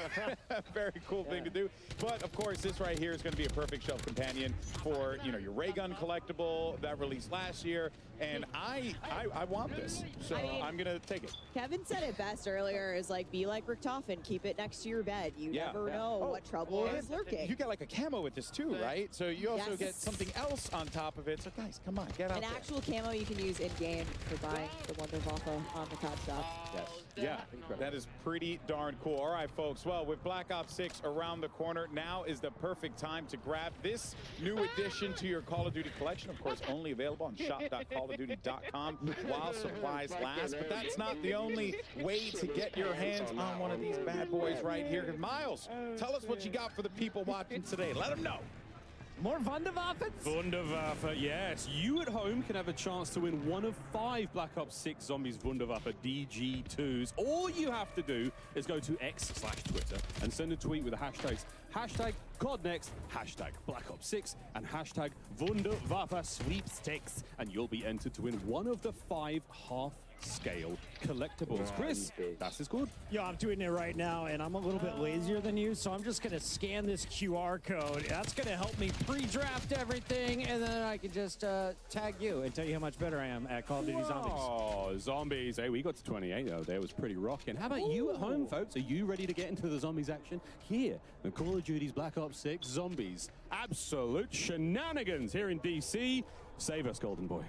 [SPEAKER 1] Very cool thing to do. But of course, this right here is going to be a perfect shelf companion for, you know, your ray gun collectible that released last year. And I want this, so I'm going to take it.
[SPEAKER 14] Kevin said it best earlier, is like, be like Richtofen, keep it next to your bed. You never know what trouble is lurking.
[SPEAKER 1] You get like a camo with this too, right? So you also get something else on top of it. So guys, come on, get out
[SPEAKER 14] An
[SPEAKER 1] there.
[SPEAKER 14] actual camo you can use in-game for buying the Wunderwaffe on the COD shop.
[SPEAKER 1] Yes. Yeah, that is pretty darn cool. All right, folks. Well, with Black Ops 6 around the corner, now is the perfect time to grab this new addition to your Call of Duty collection. Of course, only available on shop.callofduty.com while supplies last. But that's not the only way to get your hands on one of these bad boys right here. Miles, tell us what you got for the people watching today. Let them know.
[SPEAKER 12] More Wunderwaffen?
[SPEAKER 11] Wunderwaffe, yes. You at home can have a chance to win one of 5 Black Ops 6 Zombies Wunderwaffe DG2s. All you have to do is go to X/Twitter and send a tweet with the hashtags #Cod Next, #Black Ops 6, and #Wunderwaffe Sweepstakes, and you'll be entered to win one of the 5 half-scale collectibles. Chris, that's is good.
[SPEAKER 12] Yo, I'm doing it right now, and I'm a little bit lazier than you, so I'm just going to scan this QR code. That's going to help me pre-draft everything, and then I can just tag you and tell you how much better I am at Call of Duty Zombies.
[SPEAKER 11] Oh, Zombies. Hey, we got to 28, though. That was pretty rocking. How about you at home, folks? Are you ready to get into the Zombies action? Here, the Call of Duty's Black Ops 6 Zombies. Absolute shenanigans here in DC. Save us, Golden Boy.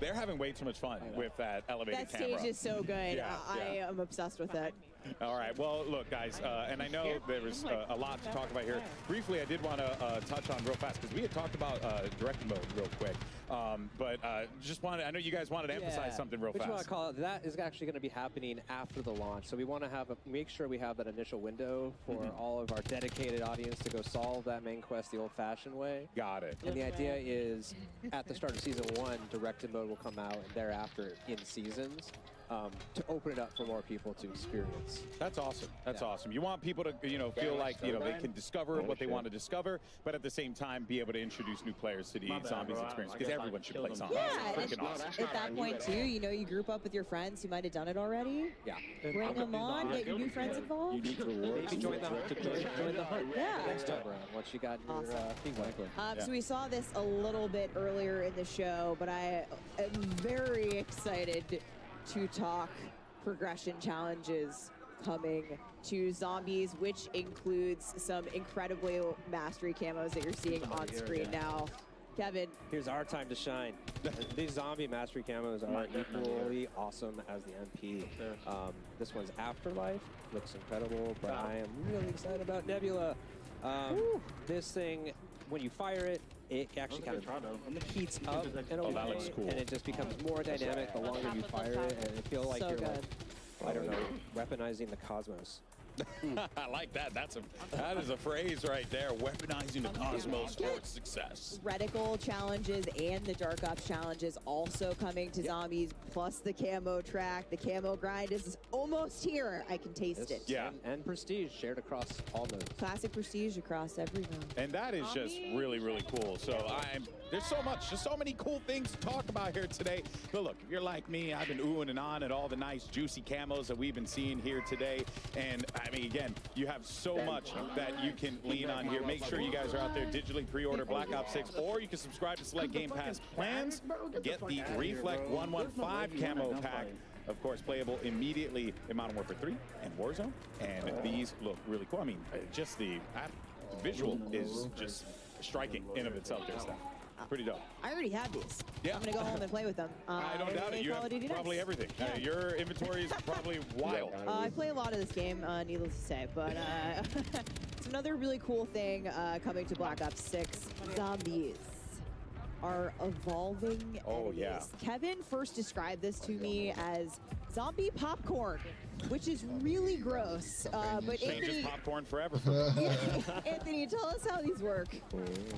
[SPEAKER 1] They're having way too much fun with that elevated
[SPEAKER 6] That
[SPEAKER 1] camera.
[SPEAKER 6] stage is so good.
[SPEAKER 1] Yeah,
[SPEAKER 6] I am obsessed with it.
[SPEAKER 1] All right. Well, look, guys, and I know there was a lot to talk about here. Briefly, I did want to touch on real fast because we had talked about directing mode real quick. But just wanted, I know you guys wanted to emphasize something real
[SPEAKER 19] Which
[SPEAKER 1] fast.
[SPEAKER 19] want to call it, that is actually going to be happening after the launch. So we want to have make sure we have that initial window for all of our dedicated audience to go solve that main quest the old-fashioned way.
[SPEAKER 1] Got it.
[SPEAKER 19] And the idea is at the start of Season 1, directed mode will come out, and thereafter in seasons. To open it up for more people to experience.
[SPEAKER 1] That's awesome. That's awesome. You want people to, feel like, they can discover what they want to discover, but at the same time be able to introduce new players to the Zombies experience, because everyone should play Zombies.
[SPEAKER 6] Yeah,
[SPEAKER 1] It's freaking awesome.
[SPEAKER 6] at that point too, you group up with your friends who might have done it already.
[SPEAKER 19] Yeah.
[SPEAKER 6] Bring them on, get your new friends involved.
[SPEAKER 19] Maybe join the hunt.
[SPEAKER 6] Yeah.
[SPEAKER 19] Next time around, once you got your team.
[SPEAKER 6] So we saw this a little bit earlier in the show, but I am very excited to talk progression challenges coming to Zombies, which includes some incredibly mastery camos that you're seeing on screen now. Kevin.
[SPEAKER 19] Here's our time to shine. These zombie mastery camos are equally awesome as the MP. This one's Afterlife, looks incredible, but I am really excited about Nebula. This thing, when you fire it, it actually kind of heats up in a way,
[SPEAKER 1] that looks cool.
[SPEAKER 19] and it just becomes more dynamic the longer you fire it, and it feels like you're like, I don't know, weaponizing the cosmos.
[SPEAKER 1] I like that. That is a phrase right there. Weaponizing the cosmos for its success.
[SPEAKER 6] Reticle challenges and the Dark Ops challenges also coming to Zombies, plus the camo track. The camo grind is almost here. I can taste it.
[SPEAKER 1] Yeah.
[SPEAKER 19] And Prestige shared across all nodes.
[SPEAKER 6] Classic Prestige across every node.
[SPEAKER 1] And that is just really, really cool. So there's so much, just so many cool things to talk about here today. But look, if you're like me, I've been oohing and on at all the nice juicy camos that we've been seeing here today. And I mean, again, you have so much that you can lean on here. Make sure you guys are out there digitally pre-order Black Ops 6, or you can subscribe to select Game Pass plans. Get the Reflect 115 camo pack. Of course, playable immediately in Modern Warfare 3 and Warzone. And these look really cool. I mean, just the visual is just striking in of itself there, stuff. Pretty dope.
[SPEAKER 6] I already have these.
[SPEAKER 1] Yeah.
[SPEAKER 6] I'm going to go home and play with them.
[SPEAKER 1] I don't doubt it. You have probably everything. Your inventory is probably wild.
[SPEAKER 6] I play a lot of this game, needless to say, but it's another really cool thing coming to Black Ops 6. Zombies are evolving.
[SPEAKER 1] Oh, yeah.
[SPEAKER 6] Kevin first described this to me as zombie popcorn, which is really gross. But
[SPEAKER 1] Changes
[SPEAKER 6] Anthony,
[SPEAKER 1] popcorn forever.
[SPEAKER 6] Anthony, tell us how these work.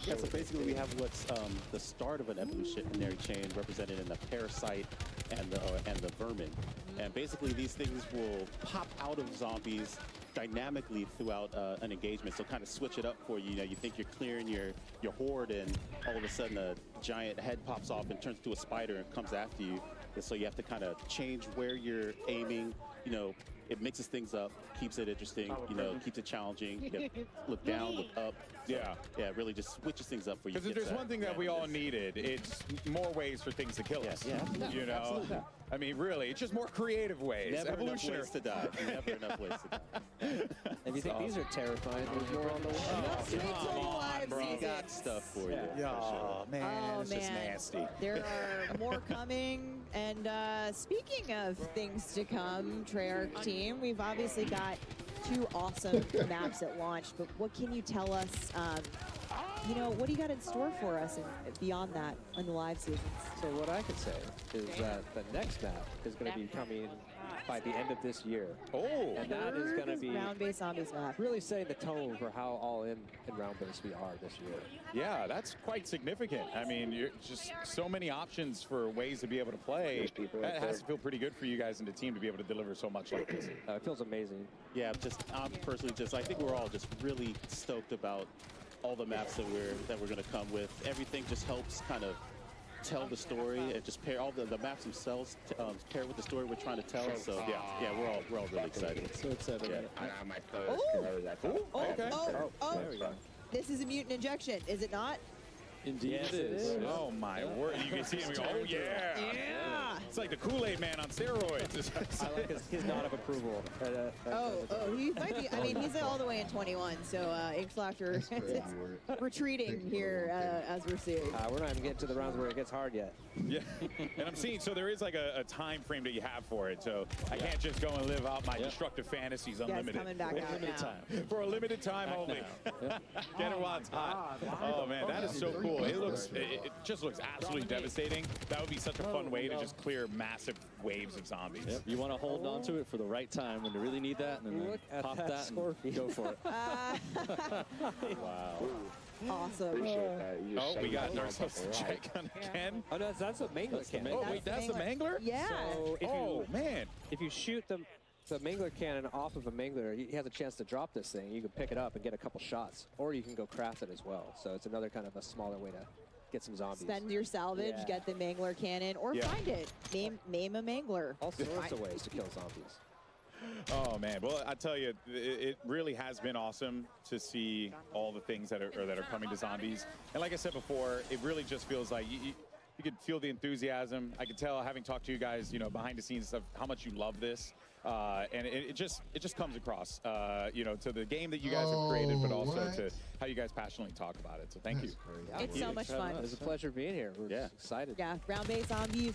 [SPEAKER 20] Yeah, so basically we have what's the start of an evolutionary chain represented in the parasite and the vermin. And basically these things will pop out of zombies dynamically throughout an engagement, so kind of switch it up for you. You think you're clearing your horde, and all of a sudden a giant head pops off and turns into a spider and comes after you. And so you have to kind of change where you're aiming. It mixes things up, keeps it interesting, keeps it challenging. You have to look down, look up. Yeah, really just switches things up for you.
[SPEAKER 1] Because if there's one thing that we all needed, it's more ways for things to kill us.
[SPEAKER 20] Yeah. Absolutely.
[SPEAKER 1] I mean, really, it's just more creative ways.
[SPEAKER 20] Never
[SPEAKER 1] Evolutionary.
[SPEAKER 20] enough ways to die. Never enough ways to die.
[SPEAKER 19] And you think these are terrifying? There's more on the way.
[SPEAKER 1] Come on, bro.
[SPEAKER 20] We got stuff for you.
[SPEAKER 1] Oh, man, it's just nasty.
[SPEAKER 6] There are more coming. And speaking of things to come, Treyarch team, we've obviously got 2 awesome maps at launch, but what can you tell us? What do you got in store for us and beyond that in the live seasons?
[SPEAKER 19] So what I could say is that the next map is going to be coming by the end of this year.
[SPEAKER 1] Oh,
[SPEAKER 19] and that is going to be
[SPEAKER 14] round-based zombies map.
[SPEAKER 19] Really setting the tone for how all in round-based we are this year.
[SPEAKER 1] Yeah, that's quite significant. I mean, you're just so many options for ways to be able to play. That has to feel pretty good for you guys and the team to be able to deliver so much like this.
[SPEAKER 19] It feels amazing.
[SPEAKER 20] Yeah, I'm personally I think we're all just really stoked about all the maps that we're going to come with. Everything just helps kind of tell the story and just pair all the maps themselves pair with the story we're trying to tell. So yeah, we're all really excited.
[SPEAKER 2] So excited.
[SPEAKER 1] There we go.
[SPEAKER 6] This is a mutant injection, is it not?
[SPEAKER 2] Indeed
[SPEAKER 19] Yes,
[SPEAKER 2] it is.
[SPEAKER 1] Oh my word! You can see him go, oh yeah!
[SPEAKER 6] Yeah!
[SPEAKER 1] It's like the Kool-Aid Man on steroids.
[SPEAKER 19] I like his nod of approval.
[SPEAKER 6] He might be. I mean, he's all the way in 21, so Ink Slasher is retreating here as we're seeing.
[SPEAKER 19] We're not even getting to the rounds where it gets hard yet.
[SPEAKER 1] Yeah, and I'm seeing, so there is like a time frame that you have for it, so I can't just go and live out my destructive fantasies unlimited.
[SPEAKER 6] Coming back out now.
[SPEAKER 2] Time.
[SPEAKER 1] For a limited time only. Get it while it's hot. Oh man, that is so cool. It just looks absolutely devastating. That would be such a fun way to just clear massive waves of zombies.
[SPEAKER 2] Yep. You want to hold on to it for the right time when you really need that, and then pop that and go for it. Wow.
[SPEAKER 6] Awesome.
[SPEAKER 1] Oh, we got Narcissus check on Ken.
[SPEAKER 19] Oh, no, that's a Mangler cannon.
[SPEAKER 1] Oh, wait, that's the Mangler?
[SPEAKER 6] Yeah.
[SPEAKER 19] So
[SPEAKER 1] man.
[SPEAKER 19] If you shoot the Mangler cannon off of a Mangler, he has a chance to drop this thing. You can pick it up and get a couple shots, or you can go craft it as well. So it's another kind of a smaller way to get some zombies.
[SPEAKER 6] Spend your salvage, get the Mangler cannon, or find it. Maim a Mangler.
[SPEAKER 19] All sorts of ways to kill zombies.
[SPEAKER 1] Oh man, well I tell you, it really has been awesome to see all the things that are coming to zombies. And like I said before, it really just feels like you could feel the enthusiasm. I could tell, having talked to you guys, behind the scenes stuff, how much you love this. And it just comes across, to the game that you guys have created, but also to how you guys passionately talk about it. So thank you.
[SPEAKER 6] It's so much fun.
[SPEAKER 19] It's a pleasure being here. We're excited.
[SPEAKER 6] Yeah, round-based zombies.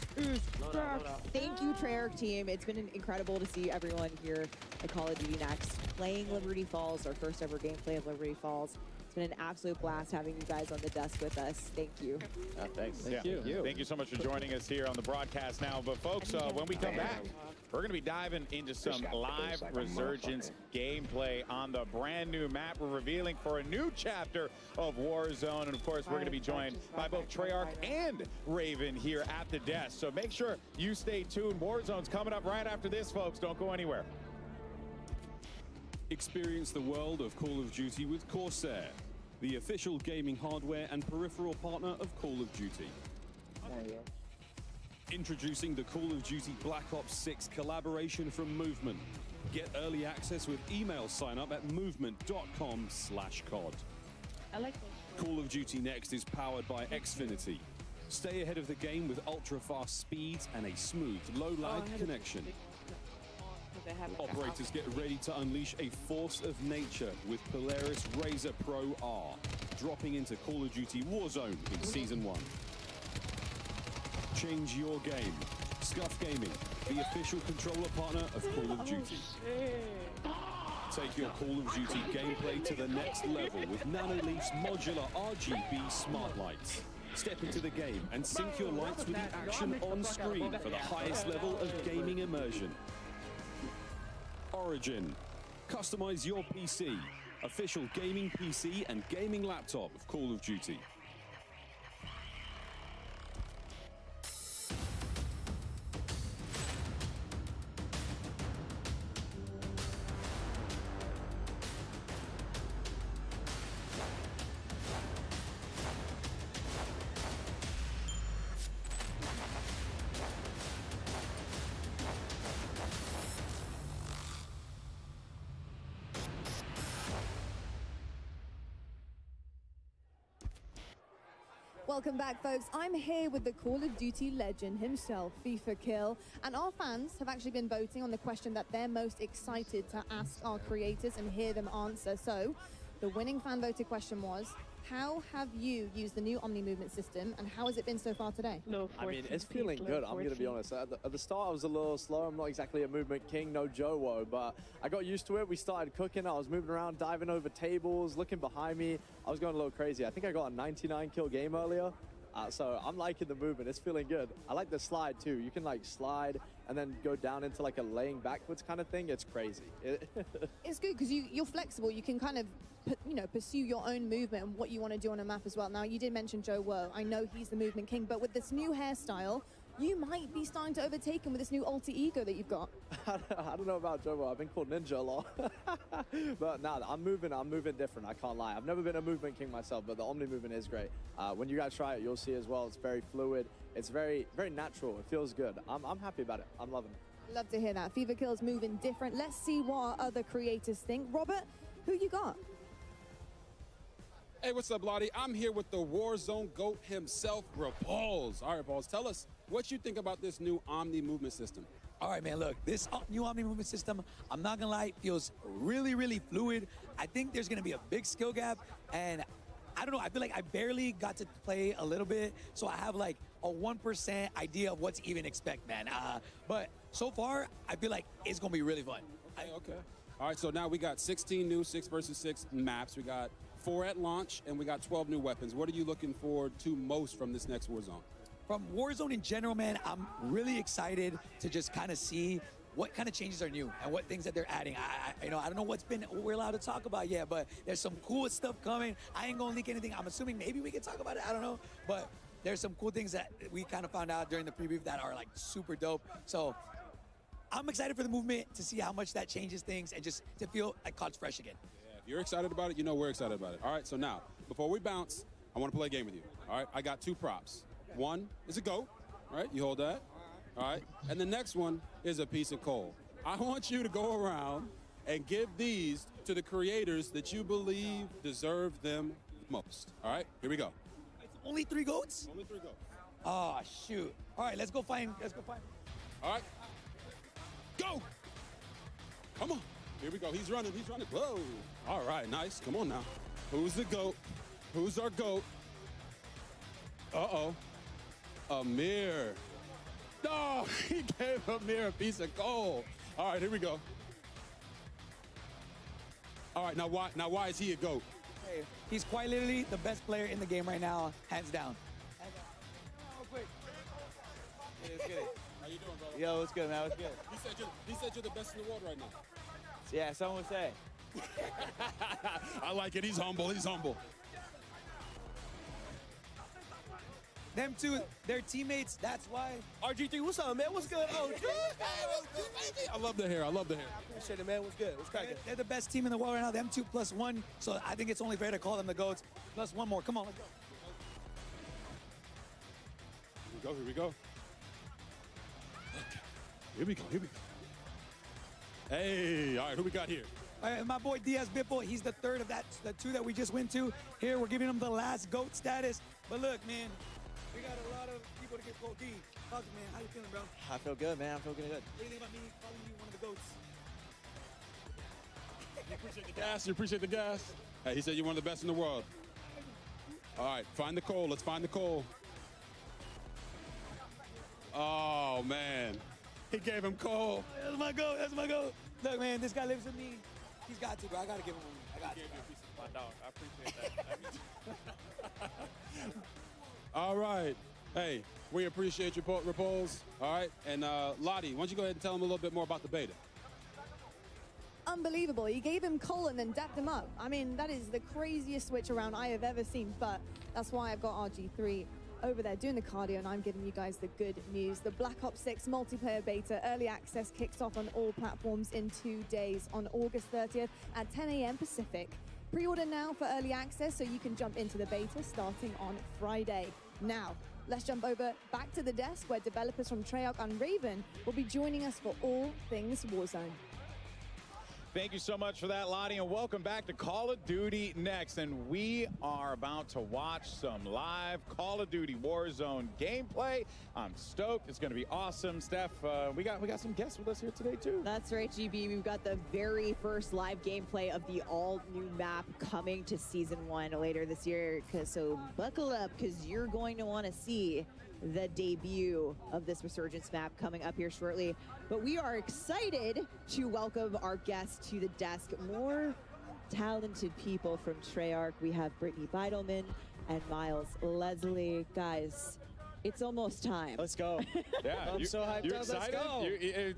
[SPEAKER 6] Thank you, Treyarch team. It's been incredible to see everyone here at Call of Duty Next playing Liberty Falls, our first ever gameplay of Liberty Falls. It's been an absolute blast having you guys on the desk with us. Thank you.
[SPEAKER 1] Thanks.
[SPEAKER 2] Thank you.
[SPEAKER 1] Thank you so much for joining us here on the broadcast now. But folks, when we come back, we're going to be diving into some live Resurgence gameplay on the brand new map we're revealing for a new chapter of Warzone. And of course, we're going to be joined by both Treyarch and Raven here at the desk. So make sure you stay tuned. Warzone's coming up right after this, folks. Don't go anywhere.
[SPEAKER 11] Experience the world of Call of Duty with Corsair, the official gaming hardware and peripheral partner of Call of Duty. Introducing the Call of Duty Black Ops 6 collaboration from Movement. Get early access with email sign up at movement.com/COD.
[SPEAKER 10] I like those.
[SPEAKER 11] Call of Duty Next is powered by Xfinity. Stay ahead of the game with ultra-fast speeds and a smooth, low-lag connection. Operators get ready to unleash a force of nature with Polaris Razor Pro R, dropping into Call of Duty Warzone in Season 1. Change your game. Scuff Gaming, the official controller partner of Call of Duty. Take your Call of Duty gameplay to the next level with Nanoleaf's modular RGB smart lights. Step into the game and sync your lights with the action on screen for the highest level of gaming immersion. Origin. Customize your PC. Official gaming PC and gaming laptop of Call of Duty.
[SPEAKER 14] Welcome back, folks. I'm here with the Call of Duty legend himself, FIFA Kill, and our fans have actually been voting on the question that they're most excited to ask our creators and hear them answer. So, the winning fan voted question was, how have you used the new Omni movement system, and how has it been so far today?
[SPEAKER 15] I mean, it's feeling good, I'm going to be honest. At the start, I was a little slow. I'm not exactly a movement king, no Joe-Wo, but I got used to it. We started cooking. I was moving around, diving over tables, looking behind me. I was going a little crazy. I think I got a 99 kill game earlier. So I'm liking the movement. It's feeling good. I like the slide, too. You can, like, slide, and then go down into like a laying backwards kind of thing, it's crazy.
[SPEAKER 14] It's good because you're flexible. You can kind of, pursue your own movement and what you want to do on a map as well. Now, you did mention Joe Woe. I know he's the movement king, but with this new hairstyle, you might be starting to overtake him with this new alter ego that you've got.
[SPEAKER 15] I don't know about Joe Woe. I've been called Ninja a lot. But nah, I'm moving different. I can't lie. I've never been a movement king myself, but the Omni movement is great. When you guys try it, you'll see as well. It's very fluid. It's very, very natural. It feels good. I'm happy about it. I'm loving it.
[SPEAKER 14] Love to hear that. Fever Kill's moving different. Let's see what our other creators think. Robert, who you got?
[SPEAKER 11] Hey, what's up, Lottie? I'm here with the Warzone GOAT himself, Repulse. All right, Repulse, tell us what you think about this new Omni movement system.
[SPEAKER 16] All right, man, look, this new Omni movement system, I'm not gonna lie, feels really, really fluid. I think there's gonna be a big skill gap, and I don't know, I feel like I barely got to play a little bit, so I have like a 1% idea of what to even expect, man. But so far, I feel like it's gonna be really fun.
[SPEAKER 11] Okay. All right, so now we got 16 new 6 versus 6 maps. We got 4 at launch, and we got 12 new weapons. What are you looking forward to most from this next Warzone?
[SPEAKER 16] From Warzone in general, man, I'm really excited to just kind of see what kind of changes are new and what things that they're adding. I don't know what we're allowed to talk about yet, but there's some cool stuff coming. I ain't gonna leak anything. I'm assuming maybe we can talk about it. I don't know, but there's some cool things that we kind of found out during the preview that are like super dope. So I'm excited for the movement to see how much that changes things and just to feel like COD's fresh again.
[SPEAKER 11] Yeah, if you're excited about it, you know we're excited about it. All right, so now, before we bounce, I want to play a game with you. All right, I got 2 props. One is a GOAT, right? You hold that. All right, and the next one is a piece of coal. I want you to go around and give these to the creators that you believe deserve them most. All right, here we go.
[SPEAKER 16] Only 3 GOATs?
[SPEAKER 11] Only 3 GOATs.
[SPEAKER 16] Oh, shoot. All right, let's go find.
[SPEAKER 11] All right, go. Come on. Here we go. He's running. Whoa. All right, nice. Come on now. Who's the GOAT? Who's our GOAT? Uh-oh. Amir. No, he gave Amir a piece of coal. All right, here we go. All right, now why is he a GOAT?
[SPEAKER 16] Hey, he's quite literally the best player in the game right now, hands down.
[SPEAKER 21] Real quick. Let's get it.
[SPEAKER 11] How you doing, bro?
[SPEAKER 21] Yo, what's good, man? What's good?
[SPEAKER 11] He said you're the best in the world right now.
[SPEAKER 21] Yeah, someone would say.
[SPEAKER 11] I like it. He's humble.
[SPEAKER 16] Them two, they're teammates, that's why.
[SPEAKER 21] RG3, what's up, man? What's good? Oh, dude.
[SPEAKER 11] I love the hair.
[SPEAKER 21] I appreciate it, man. What's good? What's cracking?
[SPEAKER 16] They're the best team in the world right now. Them 2 plus 1. So I think it's only fair to call them the GOATs. Plus 1 more. Come on, let's go.
[SPEAKER 11] Here we go. Here we go. Hey, all right, who we got here?
[SPEAKER 16] All right, my boy Diaz Biffle, he's the 3rd of the 2 that we just went to. Here, we're giving him the last GOAT status. But look, man, we got a lot of people to get Gold D. Talk to me, man. How you feeling, bro?
[SPEAKER 21] I feel good, man. I feel good.
[SPEAKER 16] What do you think about me calling you one of the GOATs?
[SPEAKER 11] You appreciate the gas? Hey, he said you're one of the best in the world. All right, find the coal. Let's find the coal. Oh, man. He gave him coal.
[SPEAKER 16] That's my GOAT. Look, man, this guy lives with me. He's got to, bro. I got to give him one. I got to.
[SPEAKER 21] My dog. I appreciate that.
[SPEAKER 11] All right. Hey, we appreciate your Repulse. All right. And Lottie, why don't you go ahead and tell him a little bit more about the beta?
[SPEAKER 14] Unbelievable. He gave him coal and then dapped him up. I mean, that is the craziest switch around I have ever seen, but that's why I've got RG3 over there doing the cardio, and I'm giving you guys the good news. The Black Ops 6 multiplayer beta early access kicks off on all platforms in 2 days on August 30th at 10 a.m. Pacific. Pre-order now for early access so you can jump into the beta starting on Friday. Now, let's jump over back to the desk where developers from Treyarch and Raven will be joining us for all things Warzone.
[SPEAKER 1] Thank you so much for that, Lottie, and welcome back to Call of Duty Next. And we are about to watch some live Call of Duty Warzone gameplay. I'm stoked. It's going to be awesome. Steph, we got some guests with us here today, too.
[SPEAKER 6] That's right, GB. We've got the very first live gameplay of the all-new map coming to Season 1 later this year. So buckle up, because you're going to want to see the debut of this Resurgence map coming up here shortly. But we are excited to welcome our guests to the desk. More talented people from Treyarch. We have Brittany Beidelman and Miles Leslie. Guys, It's almost time.
[SPEAKER 8] Let's go.
[SPEAKER 1] Yeah,
[SPEAKER 8] I'm so hyped
[SPEAKER 1] you
[SPEAKER 8] up.
[SPEAKER 1] excited?
[SPEAKER 8] Let's go.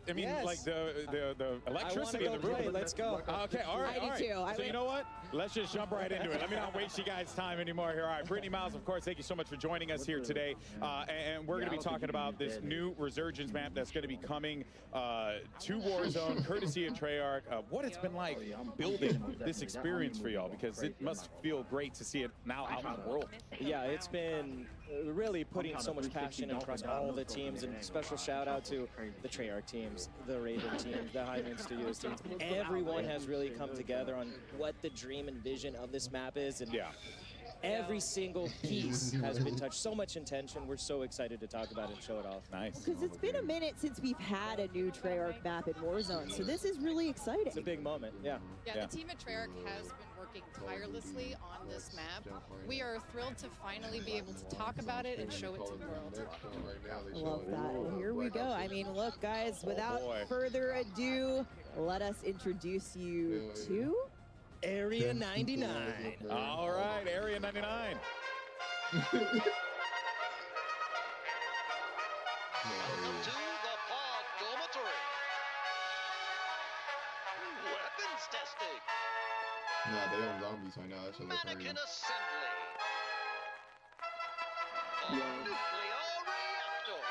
[SPEAKER 1] I mean,
[SPEAKER 8] Yes.
[SPEAKER 1] like the electricity in the room.
[SPEAKER 8] Play. Let's go.
[SPEAKER 1] Okay, all right,
[SPEAKER 6] I
[SPEAKER 1] all
[SPEAKER 6] do
[SPEAKER 1] right.
[SPEAKER 6] too.
[SPEAKER 1] So you know what? Let's just jump right into it. Let me not waste you guys' time anymore here. All right, Brittany Miles, of course, thank you so much for joining us here today. And we're going to be talking about this new Resurgence map that's going to be coming to Warzone, courtesy of Treyarch. What it's been like building this experience for y'all, because it must feel great to see it now out in the world.
[SPEAKER 8] Yeah, it's been really putting so much passion across all the teams, and special shout out to the Treyarch teams, the Raven teams, the Hyman Studios teams. Everyone has really come together on what the dream and vision of this map is, and every single piece has been touched. So much intention. We're so excited to talk about it and show it off.
[SPEAKER 1] Nice.
[SPEAKER 6] Because it's been a minute since we've had a new Treyarch map in Warzone, so this is really exciting.
[SPEAKER 8] It's a big moment, yeah.
[SPEAKER 13] Yeah, the team at Treyarch has been working tirelessly on this map. We are thrilled to finally be able to talk about it and show it to the world.
[SPEAKER 6] I love that. Well, here we go. I mean, look, guys, without further ado, let us introduce you to
[SPEAKER 8] Area 99.
[SPEAKER 1] All right, Area 99.
[SPEAKER 23] Welcome to the pod dormitory. Weapons testing.
[SPEAKER 3] Nah, they on zombies right now. That shit look crazy.
[SPEAKER 23] Mannequin assembly. Nuclear reactor.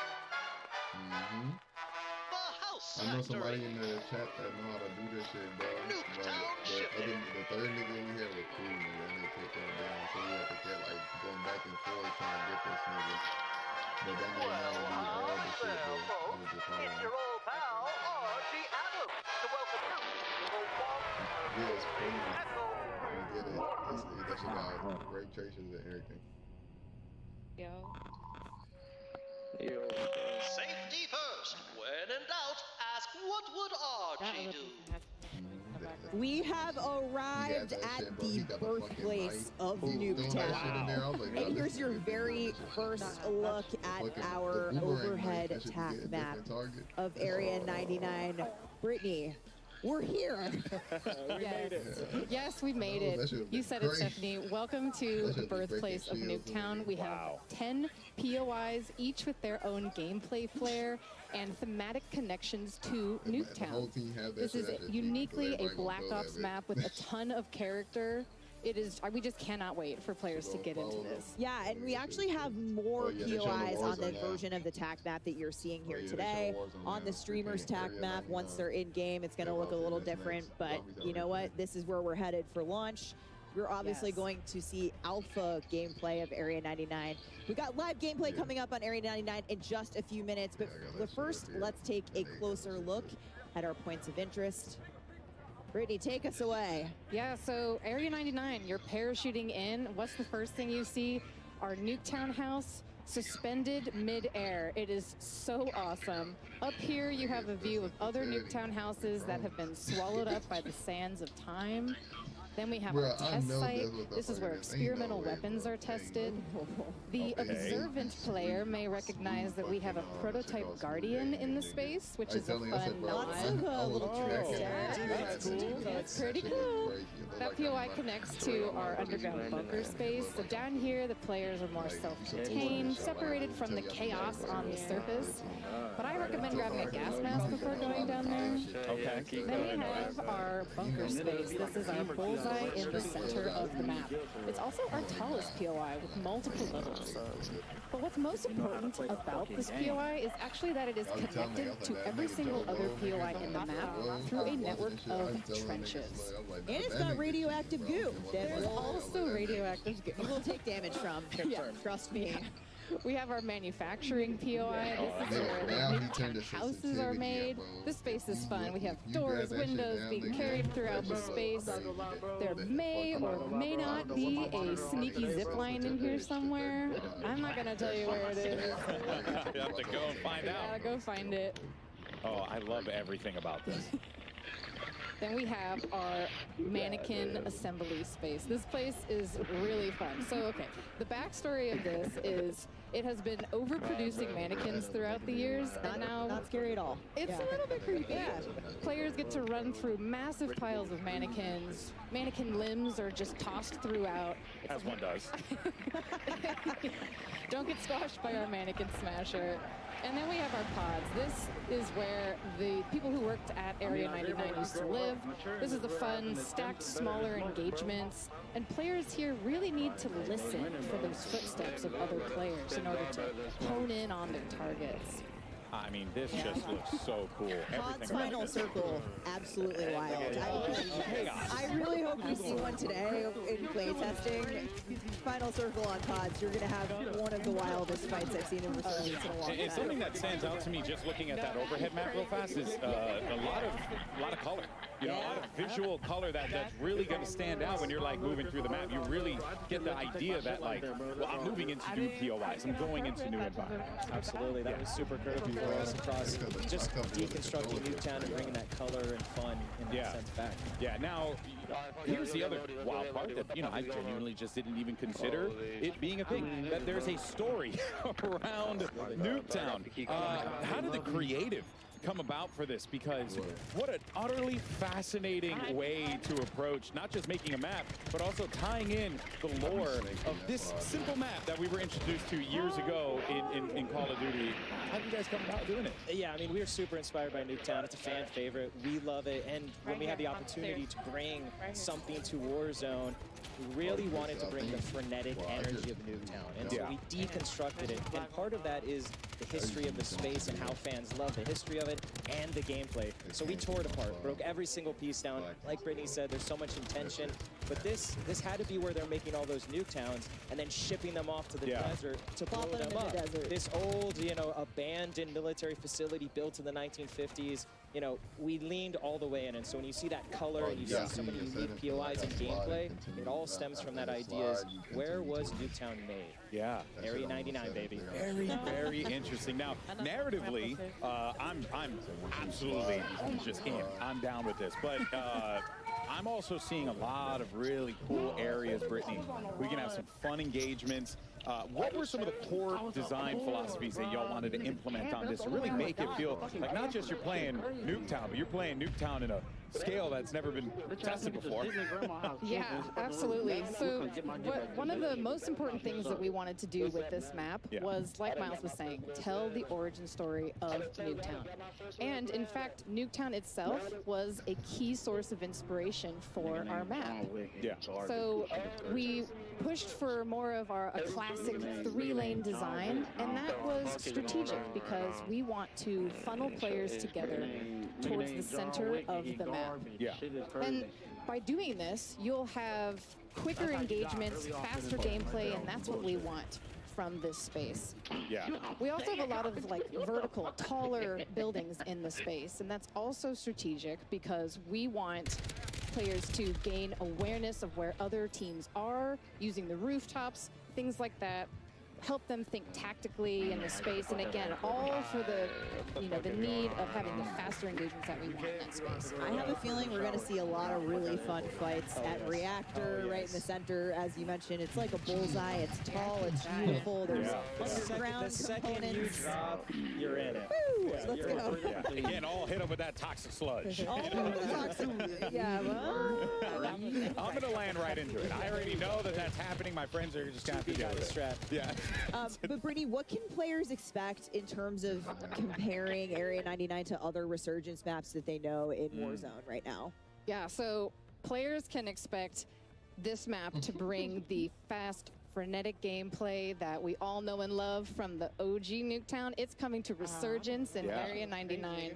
[SPEAKER 23] The house
[SPEAKER 3] I know
[SPEAKER 23] factory.
[SPEAKER 3] somebody in the chat that know how to do this shit, bro. The third nigga we had was cool, nigga. That nigga took that down, so we had to get like going back and forth trying to get this nigga. But that nigga know how to do all the shit, bro. I was just
[SPEAKER 23] It's your old pal, R.G. Adams. To welcome you to the
[SPEAKER 3] yeah, it's crazy. We did it. That shit got great traces and everything.
[SPEAKER 10] Yo.
[SPEAKER 23] Safety first. When in doubt, ask what would R.G. do?
[SPEAKER 6] We have arrived at the birthplace of Nuketown. And here's your very first look at our overhead attack map of Area 99. Brittany, we're here.
[SPEAKER 10] Yes, we made it. You said it, Stephanie. Welcome to the birthplace of Nuketown. We have 10 POIs, each with their own gameplay flair and thematic connections to Nuketown. This is uniquely a Black Ops map with a ton of character. It is, we just cannot wait for players to get into this.
[SPEAKER 6] Yeah, and we actually have more POIs on the version of the TAC map that you're seeing here today. On the streamers TAC map, once they're in game, it's going to look a little different. But you know what? This is where we're headed for launch. We're obviously going to see alpha gameplay of Area 99. We got live gameplay coming up on Area 99 in just a few minutes. But first, let's take a closer look at our points of interest. Brittany, take us away.
[SPEAKER 10] Yeah, so Area 99, you're parachuting in. What's the first thing you see? Our Nuketown house suspended mid-air. It is so awesome. Up here, you have a view of other Nuketown houses that have been swallowed up by the sands of time. Then we have our test site. This is where experimental weapons are tested. The observant player may recognize that we have a prototype Guardian in the space, which is a fun nod.
[SPEAKER 6] Little tricks there.
[SPEAKER 10] That's cool. That's pretty cool. That POI connects to our underground bunker space. So down here, the players are more self-contained, separated from the chaos on the surface. But I recommend grabbing a gas mask before going down there.
[SPEAKER 1] Okay.
[SPEAKER 10] Then we have our bunker space. This is our bullseye in the center of the map. It's also our tallest POI with multiple levels. But what's most important about this POI is actually that it is connected to every single other POI in the map through a network of trenches.
[SPEAKER 6] And it's got radioactive goo.
[SPEAKER 10] There's also radioactive goo.
[SPEAKER 6] You will take damage from. Yeah, trust me.
[SPEAKER 10] We have our manufacturing POI. This is where the Nuketown houses are made. This space is fun. We have doors, windows being carried throughout the space. There may or may not be a sneaky zip line in here somewhere. I'm not going to tell you where it is.
[SPEAKER 1] You have to go and find out.
[SPEAKER 10] Yeah, go find it.
[SPEAKER 1] Oh, I love everything about this.
[SPEAKER 10] Then we have our mannequin assembly space. This place is really fun. So, okay, the backstory of this is It has been overproducing mannequins throughout the years, and now
[SPEAKER 14] not scary at all.
[SPEAKER 10] it's a little bit creepy. Players get to run through massive piles of mannequins. Mannequin limbs are just tossed throughout.
[SPEAKER 1] As one does.
[SPEAKER 10] Don't get squashed by our mannequin smasher. And then we have our pods. This is where the people who worked at Area 99 used to live. This is the fun, stacked, smaller engagements. And players here really need to listen for those footsteps of other players in order to hone in on their targets.
[SPEAKER 1] I mean, this just looks so cool.
[SPEAKER 6] Pod's final circle, absolutely wild. I really hope we see one today in playtesting. Final circle on Pods, you're going to have one of the wildest fights I've seen in Resurgence in a long time.
[SPEAKER 1] And something that stands out to me just looking at that overhead map real fast is a lot of color. You know, a lot of visual color that's really going to stand out when you're like moving through the map. You really get the idea that like, well, I'm moving into new POIs. I'm going into new environments.
[SPEAKER 8] Absolutely, that was super critical for us across just deconstructing Nuketown and bringing that color and fun in that sense back.
[SPEAKER 1] Yeah, now, here's the other wild part that, you know, I genuinely just didn't even consider it being a thing, that there's a story around Nuketown. How did the creative come about for this? Because what an utterly fascinating way to approach not just making a map, but also tying in the lore of this simple map that we were introduced to years ago in Call of Duty. How did you guys come about doing it?
[SPEAKER 8] Yeah, I mean, we are super inspired by Nuketown. It's a fan favorite. We love it. And when we had the opportunity to bring something to Warzone, we really wanted to bring the frenetic energy of Nuketown. And so we deconstructed it. And part of that is the history of the space and how fans love the history of it and the gameplay. So we tore it apart, broke every single piece down. Like Brittany said, there's so much intention. But this had to be where they're making all those Nuketowns and then shipping them off to the desert to blow them up. This old, you know, abandoned military facility built in the 1950s. You know, we leaned all the way in. And so when you see that color and you see so many unique POIs and gameplay, it all stems from that idea is, where was Nuketown made?
[SPEAKER 1] Yeah.
[SPEAKER 8] Area 99, baby.
[SPEAKER 1] Very, very interesting. Now, narratively, I'm absolutely just in. I'm down with this. But I'm also seeing a lot of really cool areas, Brittany. We can have some fun engagements. What were some of the core design philosophies that y'all wanted to implement on this to really make it feel like not just you're playing Nuketown, but you're playing Nuketown in a scale that's never been tested before?
[SPEAKER 10] Yeah, absolutely. So one of the most important things that we wanted to do with this map was, like Miles was saying, tell the origin story of Nuketown. And in fact, Nuketown itself was a key source of inspiration for our map.
[SPEAKER 1] Yeah.
[SPEAKER 10] So we pushed for more of a classic 3-lane design, and that was strategic because we want to funnel players together towards the center of the map.
[SPEAKER 1] Yeah.
[SPEAKER 10] And by doing this, you'll have quicker engagements, faster gameplay, and that's what we want from this space.
[SPEAKER 1] Yeah.
[SPEAKER 10] We also have a lot of like vertical, taller buildings in the space, and that's also strategic because we want players to gain awareness of where other teams are, using the rooftops, things like that. Help them think tactically in the space, and again, all for the, you know, the need of having the faster engagements that we want in that space.
[SPEAKER 6] I have a feeling we're going to see a lot of really fun fights at Reactor, right in the center. As you mentioned, it's like a bullseye. It's tall. It's beautiful. There's underground components.
[SPEAKER 8] Drop, you're in it.
[SPEAKER 6] Woo! Let's go.
[SPEAKER 1] Again, all hit them with that toxic sludge.
[SPEAKER 6] All of the toxic. Yeah.
[SPEAKER 1] I'm going to land right into it. I already know that that's happening. My friends are just going to have to deal with it. Yeah.
[SPEAKER 6] But Brittany, what can players expect in terms of comparing Area 99 to other Resurgence maps that they know in Warzone right now?
[SPEAKER 10] Yeah, so players can expect this map to bring the fast, frenetic gameplay that we all know and love from the OG Nuketown. It's coming to Resurgence in Area 99.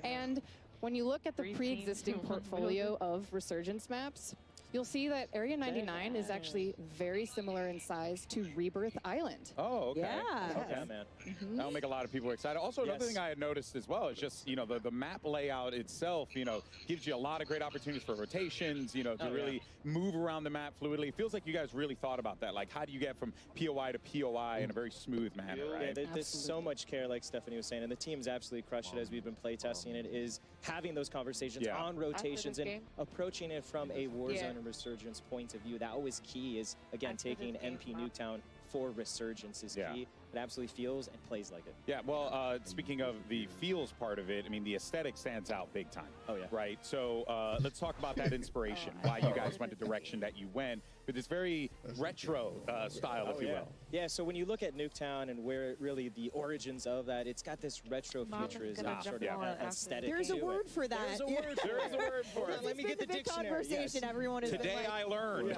[SPEAKER 10] And when you look at the pre-existing portfolio of Resurgence maps, you'll see that Area 99 is actually very similar in size to Rebirth Island.
[SPEAKER 1] Oh, okay.
[SPEAKER 6] Yeah.
[SPEAKER 1] Okay, man. That'll make a lot of people excited. Also, another thing I had noticed as well is just, you know, the map layout itself, you know, gives you a lot of great opportunities for rotations, you know, to really move around the map fluidly. It feels like you guys really thought about that. Like, how do you get from POI to POI in a very smooth manner, right?
[SPEAKER 8] Yeah, there's so much care, like Stephanie was saying, and the team's absolutely crushed it as we've been playtesting it, is having those conversations on rotations and approaching it from a Warzone and Resurgence point of view. That was key, is, again, taking MP Nuketown for Resurgence is key. it absolutely feels and plays like it.
[SPEAKER 1] Yeah, well, speaking of the feels part of it, I mean, the aesthetic stands out big time.
[SPEAKER 8] Oh, yeah.
[SPEAKER 1] Right? So let's talk about that inspiration, why you guys went the direction that you went, with this very retro style, if you will.
[SPEAKER 8] Yeah, so when you look at Nuketown and where really the origins of that, it's got this retro futurism sort of aesthetic.
[SPEAKER 14] There's a word for that.
[SPEAKER 8] There's a word for it.
[SPEAKER 1] There is a word for it.
[SPEAKER 8] Let me get the dictionary.
[SPEAKER 14] Conversation.
[SPEAKER 8] Yes.
[SPEAKER 14] Everyone is
[SPEAKER 1] Today
[SPEAKER 14] like,
[SPEAKER 1] I learned.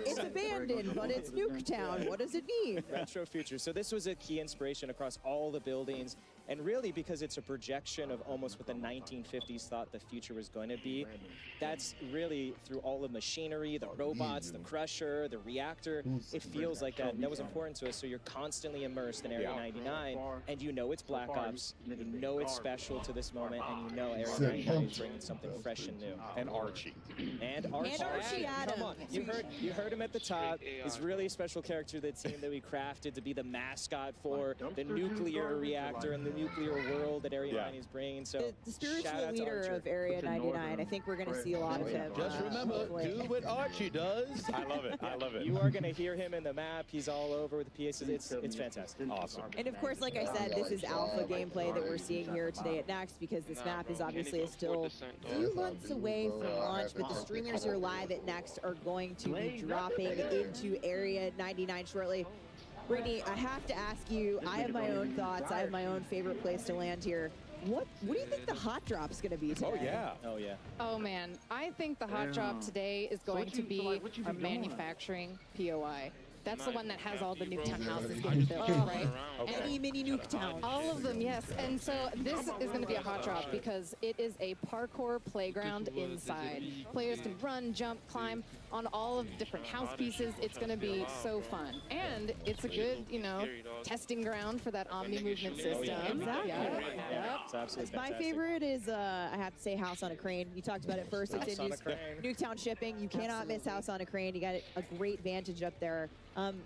[SPEAKER 14] It's abandoned, but it's Nuketown. What does it mean?
[SPEAKER 8] Retro future. So this was a key inspiration across all the buildings. And really, because it's a projection of almost what the 1950s thought the future was going to be, that's really through all the machinery, the robots, the crusher, the reactor, it feels like that. And that was important to us, so you're constantly immersed in Area 99, and you know it's Black Ops, you know it's special to this moment, and you know Area 99 is bringing something fresh and new.
[SPEAKER 1] And Archie.
[SPEAKER 8] And Archie
[SPEAKER 14] Adam.
[SPEAKER 8] Come on, you heard him at the top. He's really a special character of the team that we crafted to be the mascot for the nuclear reactor and the nuclear world that Area 9 is bringing. So
[SPEAKER 14] the spiritual leader of Area 99. I think we're going to see a lot of him.
[SPEAKER 9] Just remember, do what Archie does.
[SPEAKER 1] I love it. I love it.
[SPEAKER 8] You are going to hear him in the map. He's all over with the pieces. It's fantastic.
[SPEAKER 1] Awesome.
[SPEAKER 14] And of course, like I said, this is alpha gameplay that we're seeing here today at Next, because this map is obviously still a few months away from launch, but the streamers here live at Next are going to be dropping into Area 99 shortly. Brittany, I have to ask you, I have my own thoughts. I have my own favorite place to land here. What do you think the hot drop is going to be today?
[SPEAKER 1] Oh, yeah.
[SPEAKER 8] Oh, yeah.
[SPEAKER 10] Oh, man. I think the hot drop today is going to be a manufacturing POI. That's the one that has all the Nuketown houses getting built, right?
[SPEAKER 14] Any mini Nuketown.
[SPEAKER 10] All of them, yes. And so this is going to be a hot drop because it is a parkour playground inside. Players can run, jump, climb on all of the different house pieces. It's going to be so fun. And it's a good, testing ground for that Omni movement system.
[SPEAKER 14] Exactly.
[SPEAKER 10] Yep.
[SPEAKER 8] It's absolutely
[SPEAKER 14] My favorite is, I have to say, House on a Crane. You talked about it first. It's in Nuketown shipping. You cannot miss House on a Crane. You got a great vantage up there.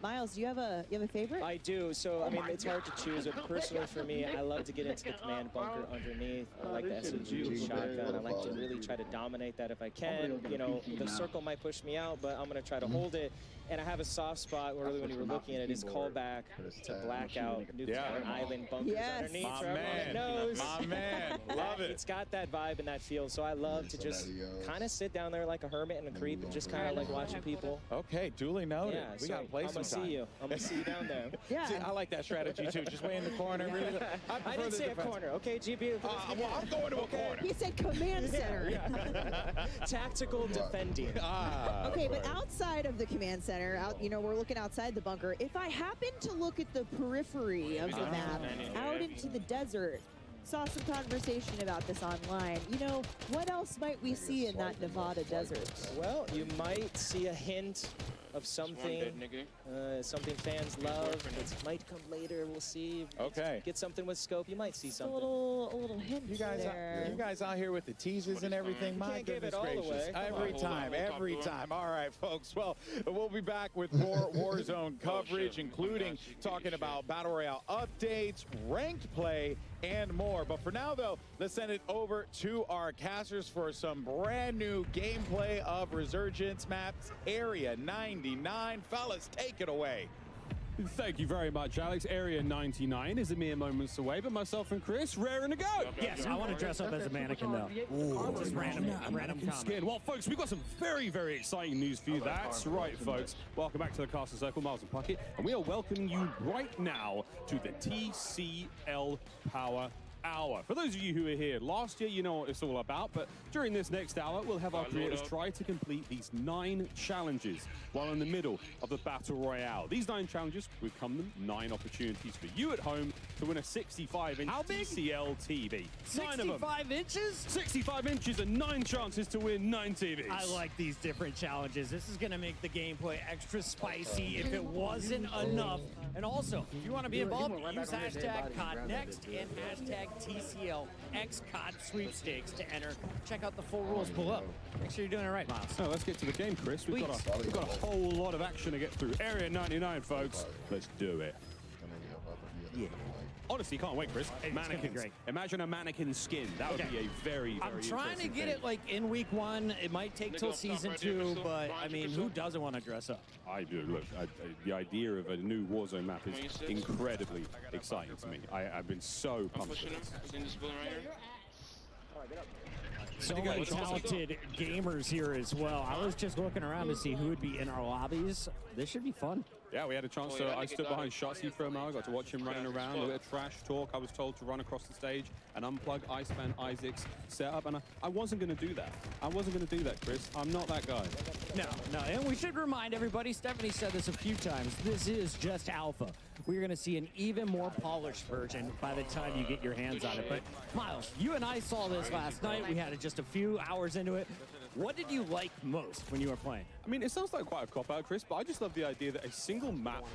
[SPEAKER 14] Miles, do you have a favorite?
[SPEAKER 8] I do. So I mean, it's hard to choose. But personally, for me, I love to get into the command bunker underneath. I like the SMG shotgun. I like to really try to dominate that if I can. The circle might push me out, but I'm going to try to hold it. And I have a soft spot where really when you were looking at it is callback to Blackout, Nuketown Island bunkers underneath.
[SPEAKER 1] My
[SPEAKER 8] so
[SPEAKER 1] man.
[SPEAKER 8] Knows.
[SPEAKER 1] My man. Love it.
[SPEAKER 8] It's got that vibe and that feel. So I love to just kind of sit down there like a hermit and a creep and just kind of like watching people.
[SPEAKER 1] Okay, duly noted.
[SPEAKER 8] Yeah,
[SPEAKER 1] we got to play sometime.
[SPEAKER 8] I'm going to see you down there.
[SPEAKER 14] Yeah.
[SPEAKER 1] See, I like that strategy, too. Just way in the corner. Really.
[SPEAKER 8] I didn't say a corner. Okay, GB.
[SPEAKER 1] Well, I'm going to a corner.
[SPEAKER 14] He said command center.
[SPEAKER 8] Tactical defending.
[SPEAKER 14] Okay, but outside of the command center, we're looking outside the bunker. If I happen to look at the periphery of the map, out into the desert, saw some conversation about this online. What else might we see in that Nevada desert?
[SPEAKER 8] Well, you might see a hint of something, something fans love. It might come later. We'll see.
[SPEAKER 1] Okay.
[SPEAKER 8] Get something with scope. You might see something.
[SPEAKER 14] A little hint.
[SPEAKER 1] You guys out here with the teasers and everything. My goodness gracious. Every time. All right, folks. Well, we'll be back with more Warzone coverage, including talking about Battle Royale updates, ranked play, and more. But for now, though, let's send it over to our casters for some brand new gameplay of Resurgence maps, Area 99. Fellas, take it away.
[SPEAKER 11] Thank you very much, Alex. Area 99 is a mere moments away, but myself and Chris, raring to go.
[SPEAKER 12] Yes, I want to dress up as a mannequin, though. Ooh, just random
[SPEAKER 11] skin. Well, folks, we've got some very, very exciting news for you. That's right, folks. Welcome back to the Castle Circle, Miles and Puckett, and we are welcoming you right now to the TCL Power Hour. For those of you who are here last year, you know what it's all about, but during this next hour, we'll have our creators try to complete these 9 challenges while in the middle of the Battle Royale. These 9 challenges will come with 9 opportunities for you at home to win a 65-inch TCL TV. 9 of them.
[SPEAKER 12] 65 inches?
[SPEAKER 11] 65 inches and 9 chances to win 9 TVs.
[SPEAKER 12] I like these different challenges. This is going to make the gameplay extra spicy if it wasn't enough. And also, if you want to be involved, use hashtag Cod Next and hashtag TCL XCOD sweepstakes to enter. Check out the full rules below. Make sure you're doing it right, Miles.
[SPEAKER 11] So let's get to the game, Chris. We've got a whole lot of action to get through. Area 99, folks. Let's do it.
[SPEAKER 3] Yeah.
[SPEAKER 11] honestly, can't wait, Chris. Mannequins.
[SPEAKER 12] Great.
[SPEAKER 11] Imagine a mannequin skin. That would be a very, very
[SPEAKER 12] I'm trying to get
[SPEAKER 11] thing.
[SPEAKER 12] it like in week 1. It might take till season 2, but I mean, who doesn't want to dress up?
[SPEAKER 11] I do. Look, the idea of a new Warzone map is incredibly exciting to me. I've been so pumped for this.
[SPEAKER 12] So many talented gamers here as well. I was just looking around to see who would be in our lobbies. This should be fun.
[SPEAKER 11] Yeah, we had a chance to, I stood behind Shotzi for a while, got to watch him running around, a bit of trash talk. I was told to run across the stage and unplug Iceman Isaac's setup, and I wasn't going to do that. I wasn't going to do that, Chris. I'm not that guy.
[SPEAKER 12] No, and we should remind everybody, Stephanie said this a few times, this is just alpha. We're going to see an even more polished version by the time you get your hands on it. But Miles, you and I saw this last night. We had it just a few hours into it. What did you like most when you were playing?
[SPEAKER 11] I mean, it sounds like quite a cop-out, Chris, but I just love the idea that a single map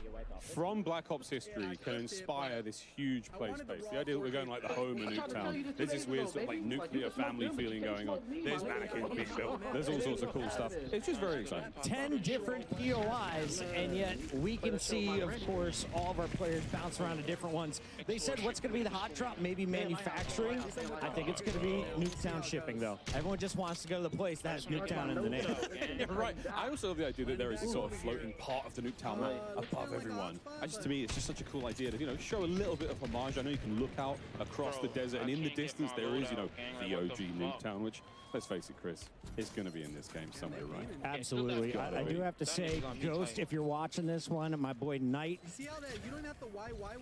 [SPEAKER 11] from Black Ops history can inspire this huge play space. The idea that we're going like the home of Nuketown. There's this weird sort of like nuclear family feeling going on. There's mannequins being built. There's all sorts of cool stuff. It's just very exciting.
[SPEAKER 12] 10 different POIs, and yet we can see, of course, all of our players bounce around to different ones. They said what's going to be the hot drop? Maybe manufacturing. I think it's going to be Nuketown shipping, though. Everyone just wants to go to the place that has Nuketown in the name.
[SPEAKER 11] Yeah, right. I also love the idea that there is a sort of floating part of the Nuketown map above everyone. To me, it's just such a cool idea to, show a little bit of homage. I know you can look out across the desert, and in the distance there is, the OG Nuketown, which, let's face it, Chris, is going to be in this game somewhere, right?
[SPEAKER 12] Absolutely. I do have to say, Ghost, if you're watching this one, my boy Knight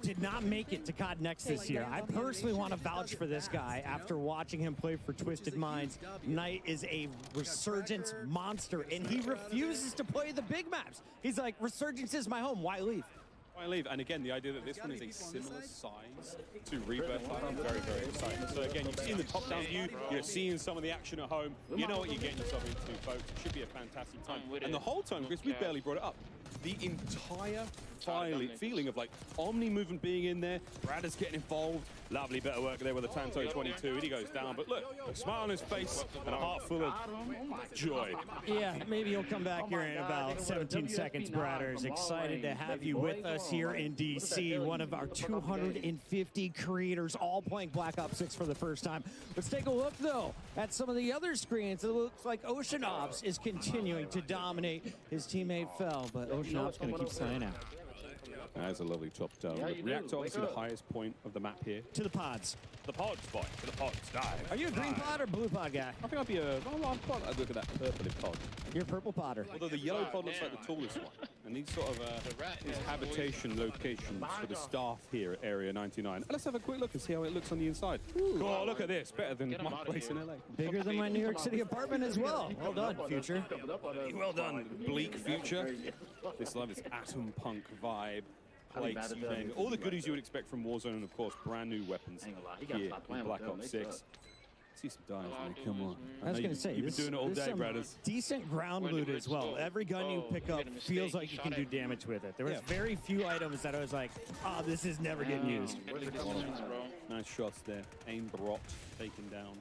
[SPEAKER 12] did not make it to Cod Next this year. I personally want to vouch for this guy after watching him play for Twisted Minds. Knight is a Resurgence monster, and he refuses to play the big maps. He's like, Resurgence is my home. Why leave?
[SPEAKER 11] And again, the idea that this one is a similar size to Rebirth, I'm very, very excited. So again, you've seen the top-down view, you're seeing some of the action at home. You know what you're getting yourself into, folks. It should be a fantastic time. And the whole time, Chris, we barely brought it up. The entire feeling of like Omni movement being in there, Brad is getting involved. Lovely bit of work there with the Tanto 22, and he goes down. But look, a smile on his face and a heart full of joy.
[SPEAKER 12] Yeah, maybe he'll come back here in about 17 seconds, Bradders. Excited to have you with us here in DC, one of our 250 creators, all playing Black Ops 6 for the first time. Let's take a look, though, at some of the other screens. It looks like Ocean Ops is continuing to dominate. His teammate fell, but Ocean Ops going to keep slaying out.
[SPEAKER 11] That's a lovely top down. Reactor obviously the highest point of the map here.
[SPEAKER 12] To the pods.
[SPEAKER 11] The pods, boy. To the pods. Dive.
[SPEAKER 12] Are you a green pod or blue pod guy?
[SPEAKER 11] I think I'd be I'd look at that purple pod.
[SPEAKER 12] You're a purple podder.
[SPEAKER 11] Although the yellow pod looks like the tallest one. And these sort of these habitation locations for the staff here at Area 99. Let's have a quick look and see how it looks on the inside. Oh, look at this. Better than my place in LA.
[SPEAKER 12] Bigger than my New York City apartment as well. Well done, Future.
[SPEAKER 11] Well done, Bleak Future. This love this atom punk vibe. Plates, all the goodies you would expect from Warzone, and of course, brand new weapons here in Black Ops 6. See some dives, man. Come on.
[SPEAKER 12] I was going to say,
[SPEAKER 11] you've been doing it all day, brothers.
[SPEAKER 12] Decent ground loot as well. Every gun you pick up feels like you can do damage with it. There was very few items that I was like, oh, this is never getting used.
[SPEAKER 11] Nice shots there. Aim brought, taken down.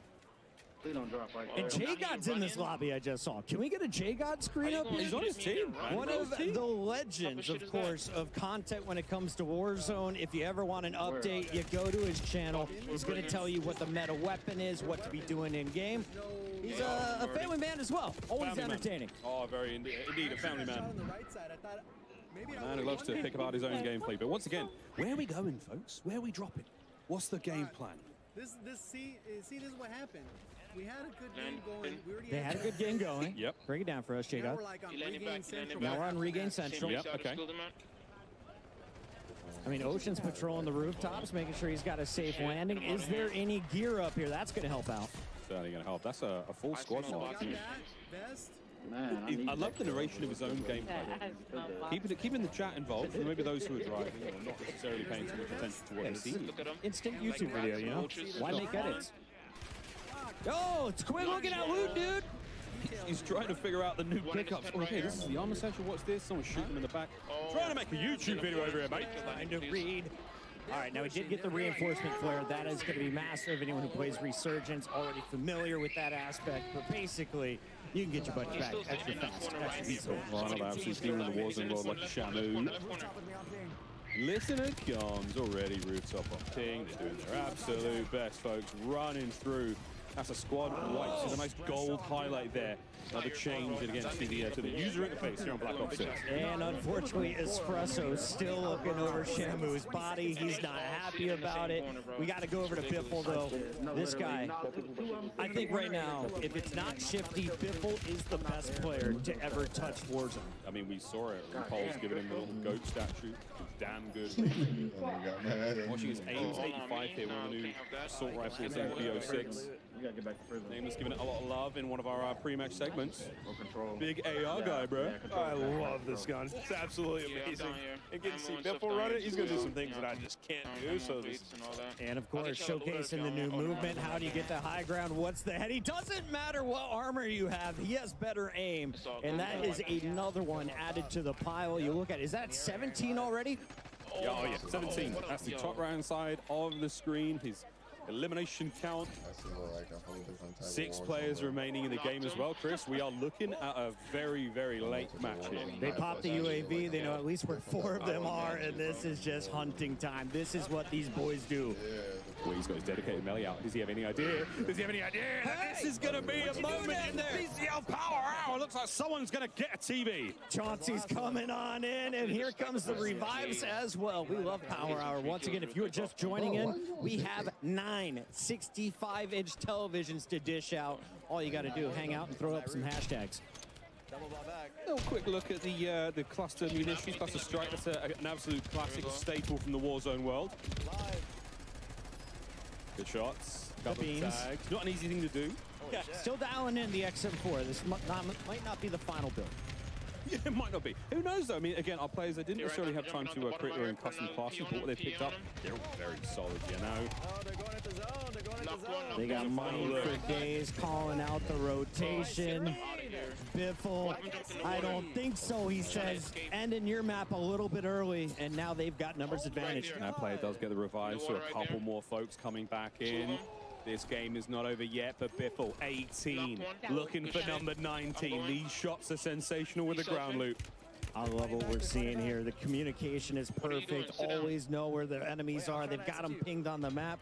[SPEAKER 12] And J-God's in this lobby I just saw. Can we get a J-God screen up here?
[SPEAKER 11] He's on his team.
[SPEAKER 12] One of the legends, of course, of content when it comes to Warzone. If you ever want an update, you go to his channel. He's going to tell you what the meta weapon is, what to be doing in-game. He's a family man as well. Always entertaining.
[SPEAKER 11] Oh, very indeed a family man. A man who loves to pick apart his own gameplay. But once again, where are we going, folks? Where are we dropping? What's the game plan?
[SPEAKER 17] See, this is what happened. We had a good game going.
[SPEAKER 12] They had a good game going.
[SPEAKER 11] Yep.
[SPEAKER 12] Break it down for us, J-God.
[SPEAKER 17] Now we're like on Regain Central.
[SPEAKER 12] Now we're on Regain Central.
[SPEAKER 11] Yep, okay.
[SPEAKER 12] I mean, Ocean's patrolling the rooftops, making sure he's got a safe landing. Is there any gear up here? That's going to help out.
[SPEAKER 11] Certainly going to help. That's a full squad mark. I love the narration of his own gameplay. Keeping the chat involved, for maybe those who are driving or not necessarily paying too much attention to what they're seeing.
[SPEAKER 12] Instant YouTube video, you know? Why make edits? Oh, it's quick looking at loot, dude.
[SPEAKER 11] He's trying to figure out the new pickups. Okay, this is the armor satchel. What's this? Someone's shooting him in the back. Trying to make a YouTube video over here, mate.
[SPEAKER 12] Trying to read. All right, now we did get the reinforcement flare. That is going to be massive. Anyone who plays Resurgence already familiar with that aspect. But basically, you can get your buddies back extra fast, extra easily.
[SPEAKER 11] Ronald absolutely steaming the Warzone world like a Shamu. Listener comes already rooftop on King. They're doing their absolute best, folks. Running through. That's a squad wipe. See the nice gold highlight there. Another change again to the user interface here on Black Ops 6.
[SPEAKER 12] And unfortunately, Espresso still looking over Shamu's body. He's not happy about it. We got to go over to Biffle, though. This guy, I think right now, if it's not Shifty, Biffle is the best player to ever touch Warzone.
[SPEAKER 11] I mean, we saw it. Paul's giving him the little goat statue. Damn good. Watching his aims, 85 here, one of the new assault rifles in BO6. Nameless giving it a lot of love in one of our pre-match segments. Big AR guy, bro. I love this gun. It's absolutely amazing. And getting to see Biffle run it, he's going to do some things that I just can't do. So
[SPEAKER 12] and of course, showcasing the new movement. How do you get the high ground? What's the head? He doesn't matter what armor you have. He has better aim. And that is another one added to the pile. You look at, is that 17 already?
[SPEAKER 11] Oh, yeah, 17. That's the top right-hand side of the screen. His elimination count. 6 players remaining in the game as well, Chris. We are looking at a very, very late match here.
[SPEAKER 12] They popped the UAV. They know at least where 4 of them are, and this is just hunting time. This is what these boys do.
[SPEAKER 11] Well, he's got his dedicated melee out. Does he have any idea? Does he have any idea that this is going to be a moment in there? BCL Power Hour. Looks like someone's going to get a TV.
[SPEAKER 12] Chauncey's coming on in, and here comes the revives as well. We love Power Hour. Once again, if you're just joining in, we have 9 65-inch televisions to dish out. All you got to do, hang out and throw up some hashtags.
[SPEAKER 11] A quick look at the cluster munitions, cluster strike. That's an absolute classic staple from the Warzone world. Good shots, couple of tags. Not an easy thing to do.
[SPEAKER 12] Yeah, still dialing in the XM4. This might not be the final build.
[SPEAKER 11] Yeah, it might not be. Who knows, though? I mean, again, our players, they didn't necessarily have time to create their own custom classes, but what they picked up, they're all very solid, you know.
[SPEAKER 12] They got money for days, calling out the rotation. Biffle, I don't think so, he says. Ending your map a little bit early, and now they've got numbers advantage.
[SPEAKER 11] That player does get the revive, so a couple more folks coming back in. This game is not over yet, but Biffle, 18, looking for number 19. These shots are sensational with the ground loop.
[SPEAKER 12] I love what we're seeing here. The communication is perfect. Always know where the enemies are. They've got them pinged on the map.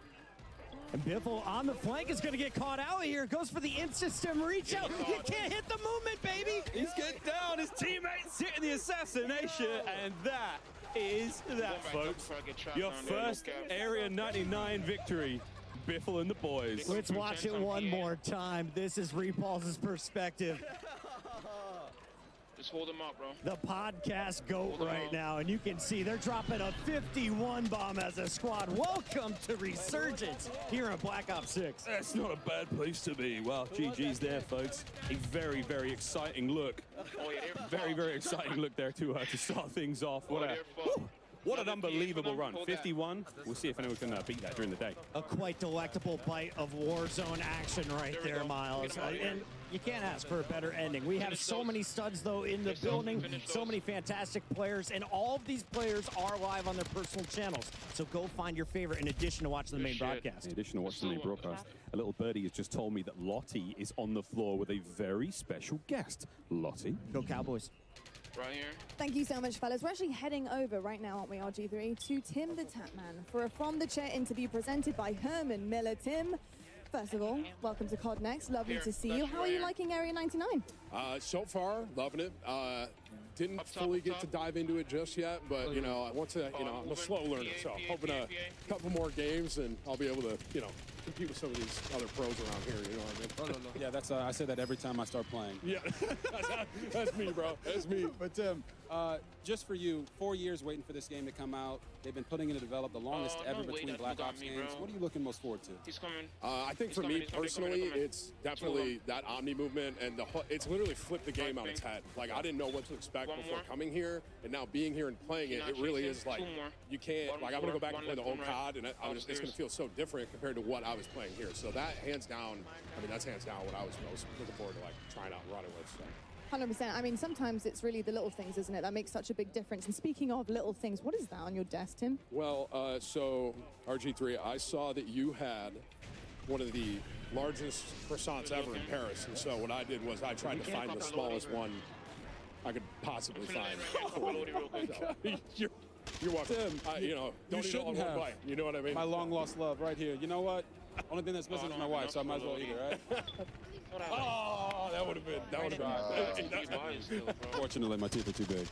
[SPEAKER 12] And Biffle on the flank is going to get caught out here. Goes for the in-system reach out. You can't hit the movement, baby.
[SPEAKER 11] He's getting down. His teammates hitting the assassination, and that is that, folks. Your first Area 99 victory. Biffle and the boys.
[SPEAKER 12] Let's watch it one more time. This is Repulse's perspective.
[SPEAKER 21] Just hold him up, bro.
[SPEAKER 12] The podcast GOAT right now, and you can see they're dropping a 51 bomb as a squad. Welcome to Resurgence here on Black Ops 6.
[SPEAKER 11] That's not a bad place to be. Well, GG's there, folks. A very, very exciting look. Very, very exciting look there to start things off. What an unbelievable run. 51. We'll see if anyone can beat that during the day.
[SPEAKER 12] A quite delectable bite of Warzone action right there, Miles. And you can't ask for a better ending. We have so many studs, though, in the building, so many fantastic players, and all of these players are live on their personal channels. So go find your favorite in addition to watching the main broadcast.
[SPEAKER 11] In addition to watching the main broadcast, a little birdie has just told me that Lottie is on the floor with a very special guest. Lottie.
[SPEAKER 12] Go Cowboys.
[SPEAKER 21] Right here.
[SPEAKER 14] Thank you so much, fellas. We're actually heading over right now, aren't we, RG3, to Tim the Tapman for a From the Chair interview presented by Herman Miller. Tim, first of all, welcome to Cod Next. Lovely to see you. How are you liking Area 99?
[SPEAKER 5] So far, loving it. Didn't fully get to dive into it just yet, but you know, I'm a slow learner, so hoping a couple more games and I'll be able to, compete with some of these other pros around here. You know what I mean?
[SPEAKER 18] Yeah, that's I say that every time I start playing.
[SPEAKER 5] Yeah, that's me, bro. That's me.
[SPEAKER 18] But Tim, just for you, 4 years waiting for this game to come out. They've been putting in to develop the longest ever between Black Ops games. What are you looking most forward to?
[SPEAKER 21] He's coming.
[SPEAKER 5] I think for me personally, it's definitely that Omni movement, and it's literally flipped the game on its head. Like I didn't know what to expect before coming here, and now being here and playing it, it really is like you can't. Like I'm gonna go back and play the old COD, and it's gonna feel so different compared to what I was playing here. So that hands down, that's hands down what I was most looking forward to, like trying out and running with. So.
[SPEAKER 14] 100%. I mean, sometimes it's really the little things, isn't it, that makes such a big difference. And speaking of little things, what is that on your desk, Tim?
[SPEAKER 5] Well, so RG3, I saw that you had one of the largest croissants ever in Paris, and so what I did was I tried to find the smallest one I could possibly find. You're welcome.
[SPEAKER 18] Tim,
[SPEAKER 5] You know, don't eat it all in one bite. You know what I mean?
[SPEAKER 18] My long lost love right here. You know what? Only thing that's missing is my wife, so I might as well eat it, right?
[SPEAKER 5] Oh, that would have been.
[SPEAKER 18] Fortunately, my teeth are too big.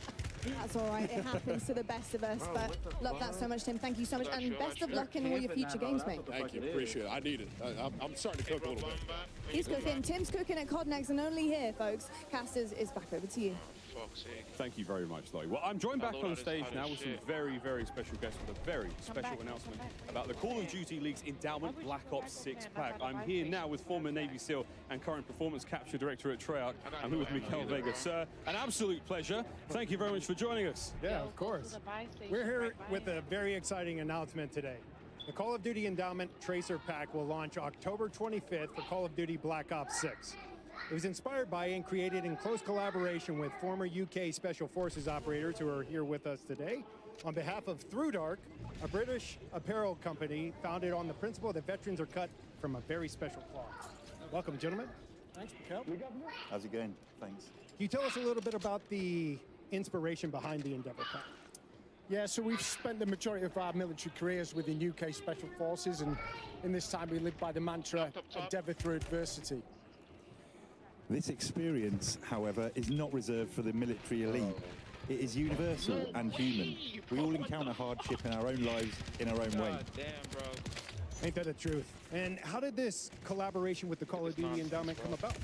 [SPEAKER 14] That's all right. It happens to the best of us. But love that so much, Tim. Thank you so much. And best of luck in all your future games, mate.
[SPEAKER 5] Thank you. Appreciate it. I need it. I'm starting to cook a little bit.
[SPEAKER 14] He's cooking. Tim's cooking at Cod Next, and only here, folks. Casters is back over to you.
[SPEAKER 11] Thank you very much, Chloe. Well, I'm joined back on stage now with some very, very special guests with a very special announcement about the Call of Duty League's endowment Black Ops 6 pack. I'm here now with former Navy SEAL and current performance capture director at Treyarch. I'm here with Miguel Vega. Sir, an absolute pleasure. Thank you very much for joining us.
[SPEAKER 12] Yeah, of course. We're here with a very exciting announcement today. The Call of Duty Endowment Tracer Pack will launch October 25th for Call of Duty Black Ops 6. It was inspired by and created in close collaboration with former UK Special Forces operators who are here with us today on behalf of Through Dark, a British apparel company founded on the principle that veterans are cut from a very special cloth. Welcome, gentlemen. Thanks, Miguel.
[SPEAKER 4] How's it going? Thanks.
[SPEAKER 12] Can you tell us a little bit about the inspiration behind the Endeavour Pack?
[SPEAKER 7] Yeah, so we've spent the majority of our military careers within UK Special Forces, and in this time we live by the mantra, endeavour through adversity.
[SPEAKER 4] This experience, however, is not reserved for the military elite. It is universal and human. We all encounter hardship in our own lives, in our own way.
[SPEAKER 12] Ain't that the truth? And how did this collaboration with the Call of Duty Endowment come about?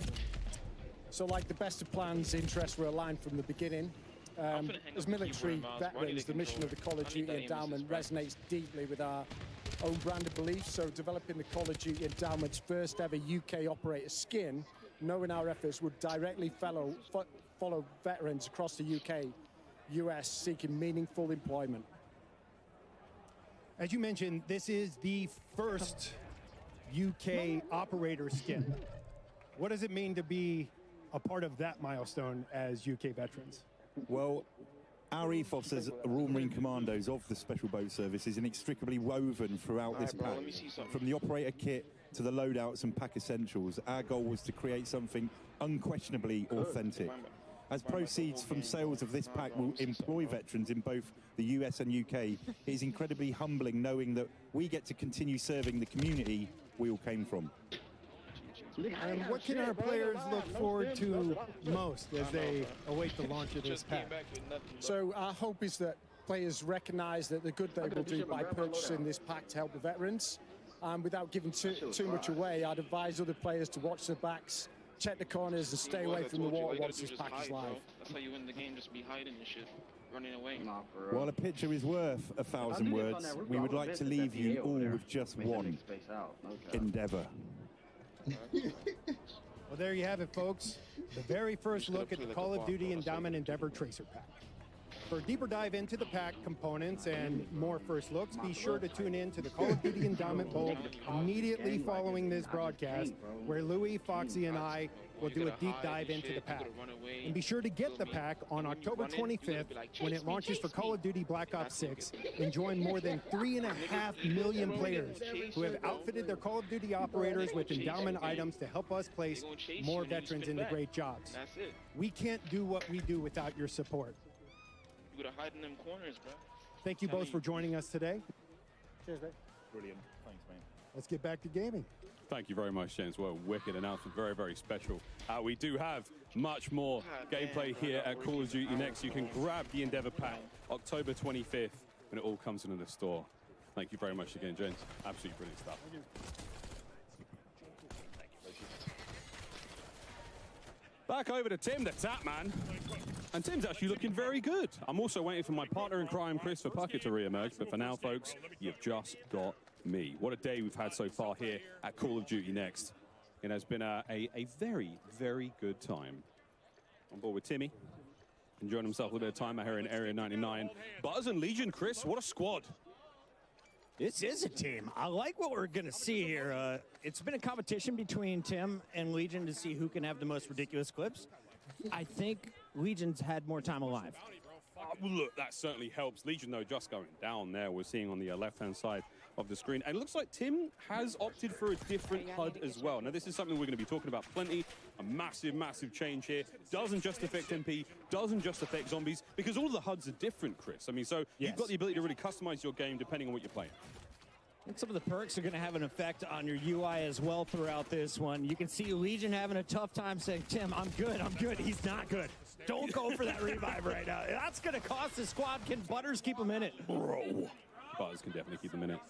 [SPEAKER 7] So like the best of plans, interests were aligned from the beginning. As military veterans, the mission of the Call of Duty Endowment resonates deeply with our own brand of beliefs. So developing the Call of Duty Endowment's first ever UK operator skin, knowing our efforts would directly follow veterans across the UK, US seeking meaningful employment.
[SPEAKER 12] As you mentioned, this is the first UK operator skin. What does it mean to be a part of that milestone as UK veterans?
[SPEAKER 4] Well, our ethos as Royal Marine Commandos of the Special Boat Service is inextricably woven throughout this pack. From the operator kit to the loadouts and pack essentials, our goal was to create something unquestionably authentic. As proceeds from sales of this pack will employ veterans in both the US and UK, it is incredibly humbling knowing that we get to continue serving the community we all came from.
[SPEAKER 12] And what can our players look forward to most as they await the launch of this pack?
[SPEAKER 7] So our hope is that players recognize that the good they will do by purchasing this pack to help the veterans. Without giving too much away, I'd advise other players to watch their backs, check the corners, and stay away from the water once this pack is live.
[SPEAKER 21] That's how you win the game, just be hiding and shit, running away.
[SPEAKER 4] While a picture is worth 1,000 words, we would like to leave you all with just one: endeavour.
[SPEAKER 12] Well, there you have it, folks. The very first look at the Call of Duty Endowment Endeavour Tracer Pack. For a deeper dive into the pack components and more first looks, be sure to tune in to the Call of Duty Endowment Bowl immediately following this broadcast, where Louis, Foxy, and I will do a deep dive into the pack. And be sure to get the pack on October 25th when it launches for Call of Duty Black Ops 6 and join more than 3.5 million players who have outfitted their Call of Duty operators with endowment items to help us place more veterans into great jobs. We can't do what we do without your support.
[SPEAKER 21] You gotta hide in them corners, bro.
[SPEAKER 12] Thank you both for joining us today.
[SPEAKER 7] Cheers, mate.
[SPEAKER 4] Brilliant. Thanks, man.
[SPEAKER 12] Let's get back to gaming.
[SPEAKER 11] Thank you very much, James. What a wicked announcement. Very, very special. We do have much more gameplay here at Call of Duty Next. You can grab the Endeavour Pack October 25th when it all comes into the store. Thank you very much again, James. Absolutely brilliant stuff. Back over to Tim, the Tap Man. And Tim's actually looking very good. I'm also waiting for my partner in crime, Christopher Puckett, to re-emerge. But for now, folks, you've just got me. What a day we've had so far here at Call of Duty Next. It has been a very, very good time. On board with Timmy, enjoying himself a little bit of time out here in Area 99. Buzz and Legion, Chris, what a squad.
[SPEAKER 12] This is a team. I like what we're going to see here. It's been a competition between Tim and Legion to see who can have the most ridiculous clips. I think Legion's had more time alive.
[SPEAKER 11] Well, look, that certainly helps. Legion, though, just going down there. We're seeing on the left-hand side of the screen. And it looks like Tim has opted for a different HUD as well. Now, this is something we're going to be talking about plenty. a massive, massive change here. Doesn't just affect MP, doesn't just affect zombies, because all of the HUDs are different, Chris. I mean, so you've got the ability to really customize your game depending on what you're playing.
[SPEAKER 12] And some of the perks are going to have an effect on your UI as well throughout this one. You can see Legion having a tough time saying, Tim, I'm good, I'm good. He's not good. Don't go for that revive right now. That's going to cost the squad. Can Butters keep him in it?
[SPEAKER 11] Bro. Butters can definitely keep him in it.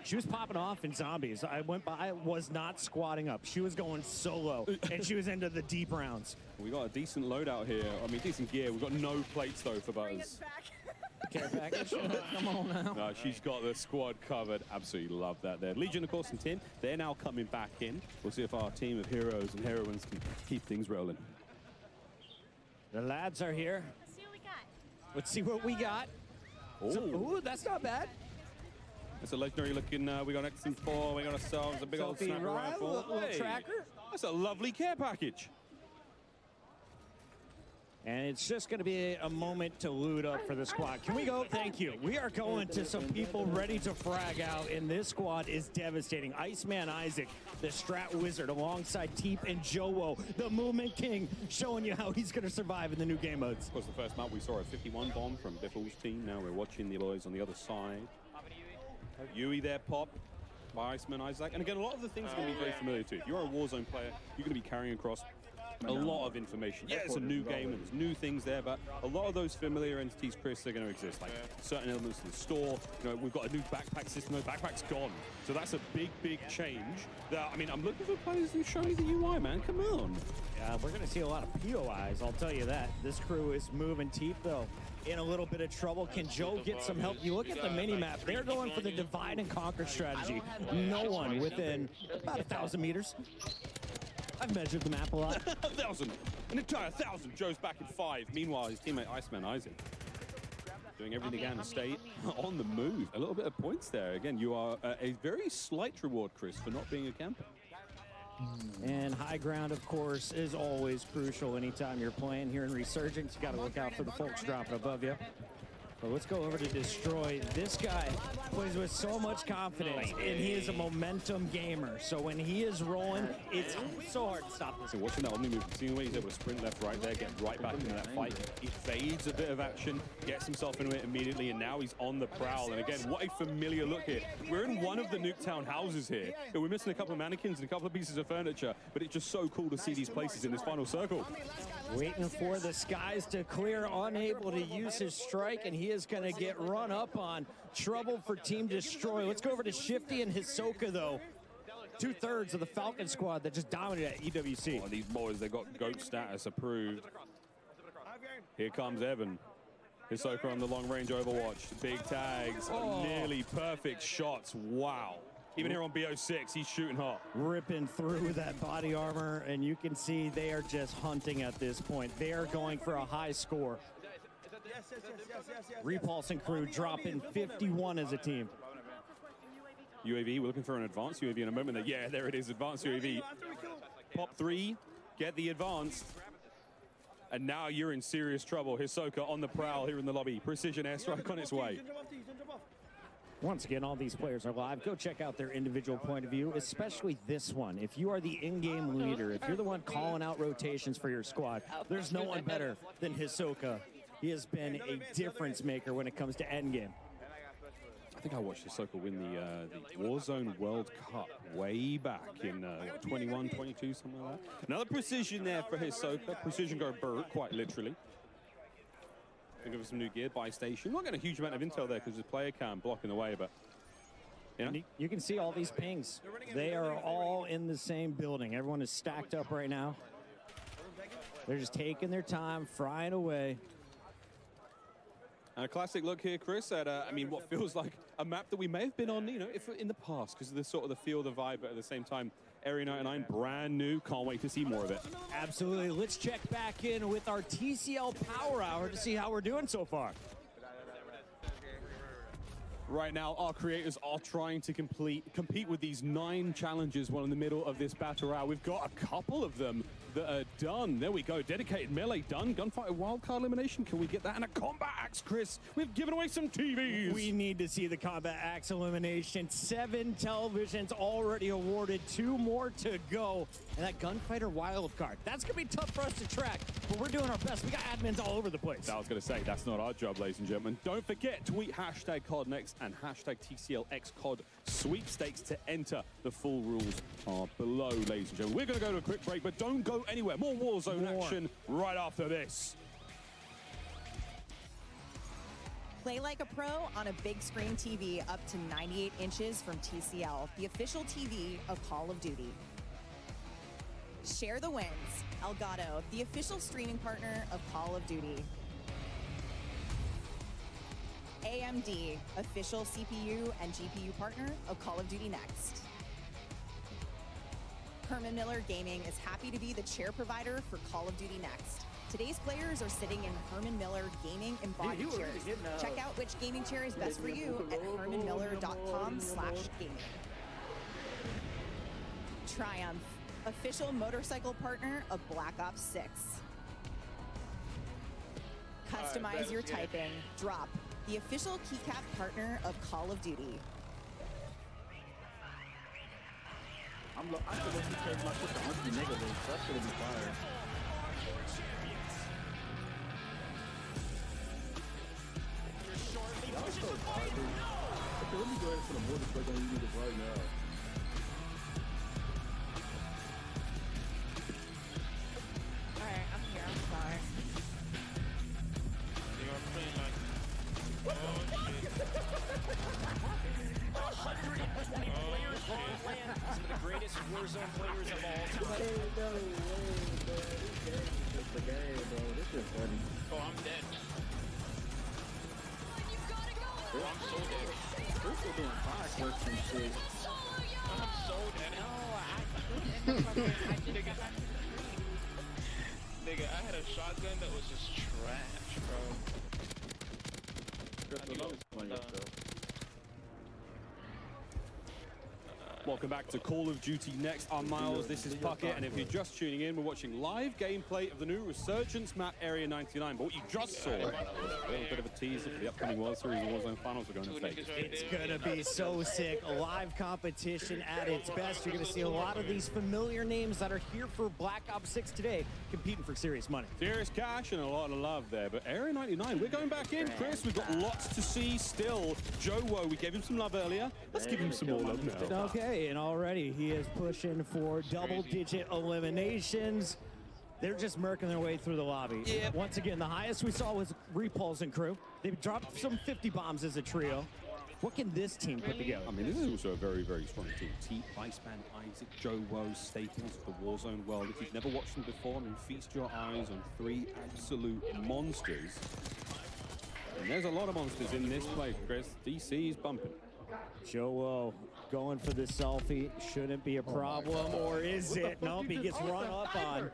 [SPEAKER 12] She was popping off in zombies. I went by, was not squatting up. She was going solo, and she was into the deep rounds.
[SPEAKER 11] We got a decent loadout here. I mean, decent gear. We've got no plates, though, for Butters.
[SPEAKER 12] Care package? Come on now.
[SPEAKER 11] No, she's got the squad covered. Absolutely love that there. Legion, of course, and Tim, they're now coming back in. We'll see if our team of heroes and heroines can keep things rolling.
[SPEAKER 12] The lads are here. Let's see what we got. Ooh, that's not bad.
[SPEAKER 11] That's a legendary looking, we got X4, we got ourselves a big old sniper rifle.
[SPEAKER 12] Little tracker.
[SPEAKER 11] That's a lovely care package.
[SPEAKER 12] And it's just going to be a moment to loot up for the squad. Can we go? Thank you. We are going to some people ready to frag out, and this squad is devastating. Iceman Isaac, the Strat Wizard, alongside Teep and Jowo, the Movement King, showing you how he's going to survive in the new game modes.
[SPEAKER 11] Of course, the first map we saw a 51 bomb from Biffle's team. Now we're watching the boys on the other side. Yui there, pop by Iceman Isaac. And again, a lot of the things are going to be very familiar to you. If you're a Warzone player, you're going to be carrying across a lot of information. Yeah, it's a new game and there's new things there, but a lot of those familiar entities, Chris, are going to exist. Like certain elements of the store. You know, we've got a new backpack system. The backpack's gone. So that's a big, big change. That, I mean, I'm looking for players who show me the UI, man. Come on.
[SPEAKER 12] Yeah, we're going to see a lot of POIs, I'll tell you that. This crew is moving Teep, though, in a little bit of trouble. Can Joe get some help? You look at the mini-map. They're going for the divide and conquer strategy. No one within about 1,000 meters. I've measured the map a lot.
[SPEAKER 11] 1,000. An entire 1,000. Joe's back in 5. Meanwhile, his teammate Iceman Isaac doing everything he can to stay on the move. A little bit of points there. Again, you are a very slight reward, Chris, for not being a camper.
[SPEAKER 12] And high ground, of course, is always crucial anytime you're playing here in Resurgence. You got to look out for the folks dropping above you. So let's go over to Destroy. This guy plays with so much confidence, and he is a momentum gamer. So when he is rolling, it's so hard to stop this.
[SPEAKER 11] So watching that Omni move, seeing the way he's able to sprint left, right there, get right back into that fight. He fades a bit of action, gets himself into it immediately, and now he's on the prowl. And again, what a familiar look here. We're in one of the Nuketown houses here. We're missing a couple of mannequins and a couple of pieces of furniture, but it's just so cool to see these places in this final circle.
[SPEAKER 12] Waiting for the skies to clear, unable to use his strike, and he is going to get run up on. Trouble for Team Destroy. Let's go over to Shifty and Hisoka, though. 2/3 of the Falcon squad that just dominated at EWC.
[SPEAKER 11] Oh, these boys, they got GOAT status approved. Here comes Evan. Hisoka on the long-range Overwatch. Big tags, nearly perfect shots. Wow. Even here on BO6, he's shooting hot.
[SPEAKER 12] Ripping through that body armor, and you can see they are just hunting at this point. They are going for a high score. Repulse and crew dropping 51 as a team.
[SPEAKER 11] UAV, we're looking for an advanced UAV in a moment. Yeah, there it is, advanced UAV. Pop 3, get the advanced. And now you're in serious trouble. Hisoka on the prowl here in the lobby. Precision airstrike on its way.
[SPEAKER 12] Once again, all these players are live. Go check out their individual point of view, especially this one. If you are the in-game leader, if you're the one calling out rotations for your squad, there's no one better than Hisoka. He has been a difference maker when it comes to endgame.
[SPEAKER 11] I think I watched Hisoka win the Warzone World Cup way back in 21, 22, something like that. Another precision there for Hisoka. Precision go Burt, quite literally. Give us some new gear by station. Not getting a huge amount of intel there because the player cam blocking the way, but you know.
[SPEAKER 12] You can see all these pings. They are all in the same building. Everyone is stacked up right now. They're just taking their time, frying away.
[SPEAKER 11] And a classic look here, Chris, at I mean, what feels like a map that we may have been on, you know, if in the past, because of the sort of the feel, the vibe, but at the same time, Area 99, brand new. Can't wait to see more of it.
[SPEAKER 12] Absolutely. Let's check back in with our TCL Power Hour to see how we're doing so far.
[SPEAKER 11] Right now, our creators are trying to compete with these 9 challenges while in the middle of this battle royale. We've got a couple of them that are done. There we go. Dedicated melee done. Gunfighter wildcard elimination. Can we get that? And a combat axe, Chris. We've given away some TVs.
[SPEAKER 12] We need to see the combat axe elimination. 7 televisions already awarded. 2 more to go. And that gunfighter wild card. That's going to be tough for us to track, but we're doing our best. We got admins all over the place.
[SPEAKER 11] I was going to say, that's not our job, ladies and gentlemen. Don't forget, tweet hashtag Cod Next and hashtag TCLXCod sweepstakes to enter. The full rules are below, ladies and gentlemen. We're going to go to a quick break, but don't go anywhere. More Warzone action right after this.
[SPEAKER 6] Play like a pro on a big screen TV up to 98 inches from TCL, the official TV of Call of Duty. Share the wins. Elgato, the official streaming partner of Call of Duty. AMD, official CPU and GPU partner of Call of Duty Next. Herman Miller Gaming is happy to be the chair provider for Call of Duty Next. Today's players are sitting in Herman Miller Gaming embodied chairs. Check out which gaming chair is best for you at hermanmiller.com/gaming. Triumph, official motorcycle partner of Black Ops 6. Customize your typing. Drop, the official keycap partner of Call of Duty.
[SPEAKER 19] I should have changed my shit to 100 megabits. That should have been fire. That was so fire, dude. Okay, let me go ahead and put a motorcycle on you right now.
[SPEAKER 6] Alright, I'm here. I'm sorry.
[SPEAKER 21] You're playing like... Oh, shit.
[SPEAKER 20] 120 players on land. Some of the greatest Warzone players of all time.
[SPEAKER 19] Hey, no way, man. This is the game, bro. This is funny.
[SPEAKER 21] Oh, I'm dead. Oh, I'm so dead.
[SPEAKER 19] We're still doing fire quests and shit.
[SPEAKER 21] I'm so dead.
[SPEAKER 6] No,
[SPEAKER 21] Nigga, I had a shotgun that was just trash, bro.
[SPEAKER 11] Welcome back to Call of Duty Next. I'm Miles, this is Puckett, and if you're just tuning in, we're watching live gameplay of the new Resurgence map, Area 99. But what you just saw, a little bit of a teaser for the upcoming World Series Warzone Finals we're going to face.
[SPEAKER 12] It's going to be so sick. A live competition at its best. You're going to see a lot of these familiar names that are here for Black Ops 6 today, competing for serious money.
[SPEAKER 11] Serious cash and a lot of love there. But Area 99, we're going back in, Chris. We've got lots to see still. Joe Woe, we gave him some love earlier. Let's give him some more love now.
[SPEAKER 12] Okay. And already he is pushing for double-digit eliminations. They're just murking their way through the lobby. Yep. Once again, the highest we saw was Repulse and crew. They've dropped some 50 bombs as a trio. What can this team put together?
[SPEAKER 11] I mean, this is also a very, very strong team. Team Iceman, Isaac, Joe Woe, Stakings of the Warzone world. If you've never watched them before, I mean, feast your eyes on 3 absolute monsters. And there's a lot of monsters in this place, Chris. DC is bumping.
[SPEAKER 12] Joe Woe going for the selfie. Shouldn't be a problem, or is it? Nope, he gets run up on.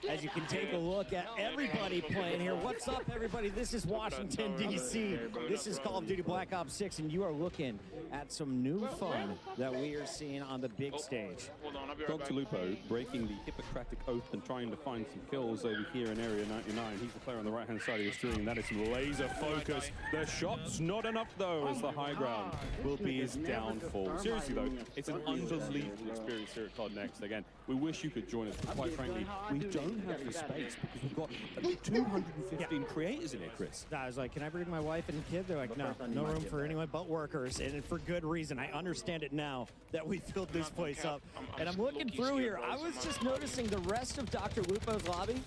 [SPEAKER 12] As you can take a look at everybody playing here. What's up, everybody? This is Washington, D.C. This is Call of Duty Black Ops 6, and you are looking at some new fun that we are seeing on the big stage.
[SPEAKER 11] Dr. Lupo breaking the Hippocratic Oath and trying to find some kills over here in Area 99. He's the player on the right-hand side of the screen. That is some laser focus. The shot's not enough, though, as the high ground will be his downfall. Seriously, though, it's an unbelievable experience here at Cod Next. Again, we wish you could join us, but quite frankly, we don't have the space because we've got 215 creators in here, Chris.
[SPEAKER 12] I was like, can I bring my wife and kid? They're like, no room for anyone but workers, and for good reason. I understand it now that we filled this place up. And I'm looking through here. I was just noticing the rest of Dr. Lupo's lobby.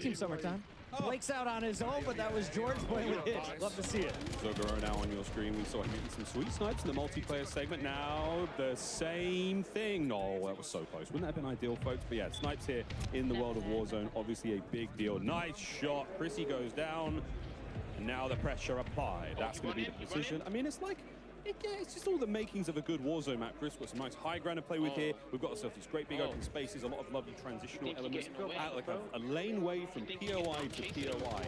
[SPEAKER 12] Team Summertime. Blake's out on his own, but that was George playing with Hitch. Love to see it.
[SPEAKER 11] Zogaro now on your screen. We saw him getting some sweet snipes in the multiplayer segment. Now the same thing. No, that was so close. Wouldn't that have been ideal, folks? But yeah, snipes here in the world of Warzone. Obviously a big deal. Nice shot. Chrissy goes down. And now the pressure applied. That's going to be the precision. I mean, it's like... Yeah, it's just all the makings of a good Warzone map, Chris. Got some nice high ground to play with here. We've got ourselves these great big open spaces, a lot of lovely transitional elements, like a laneway from POI to POI,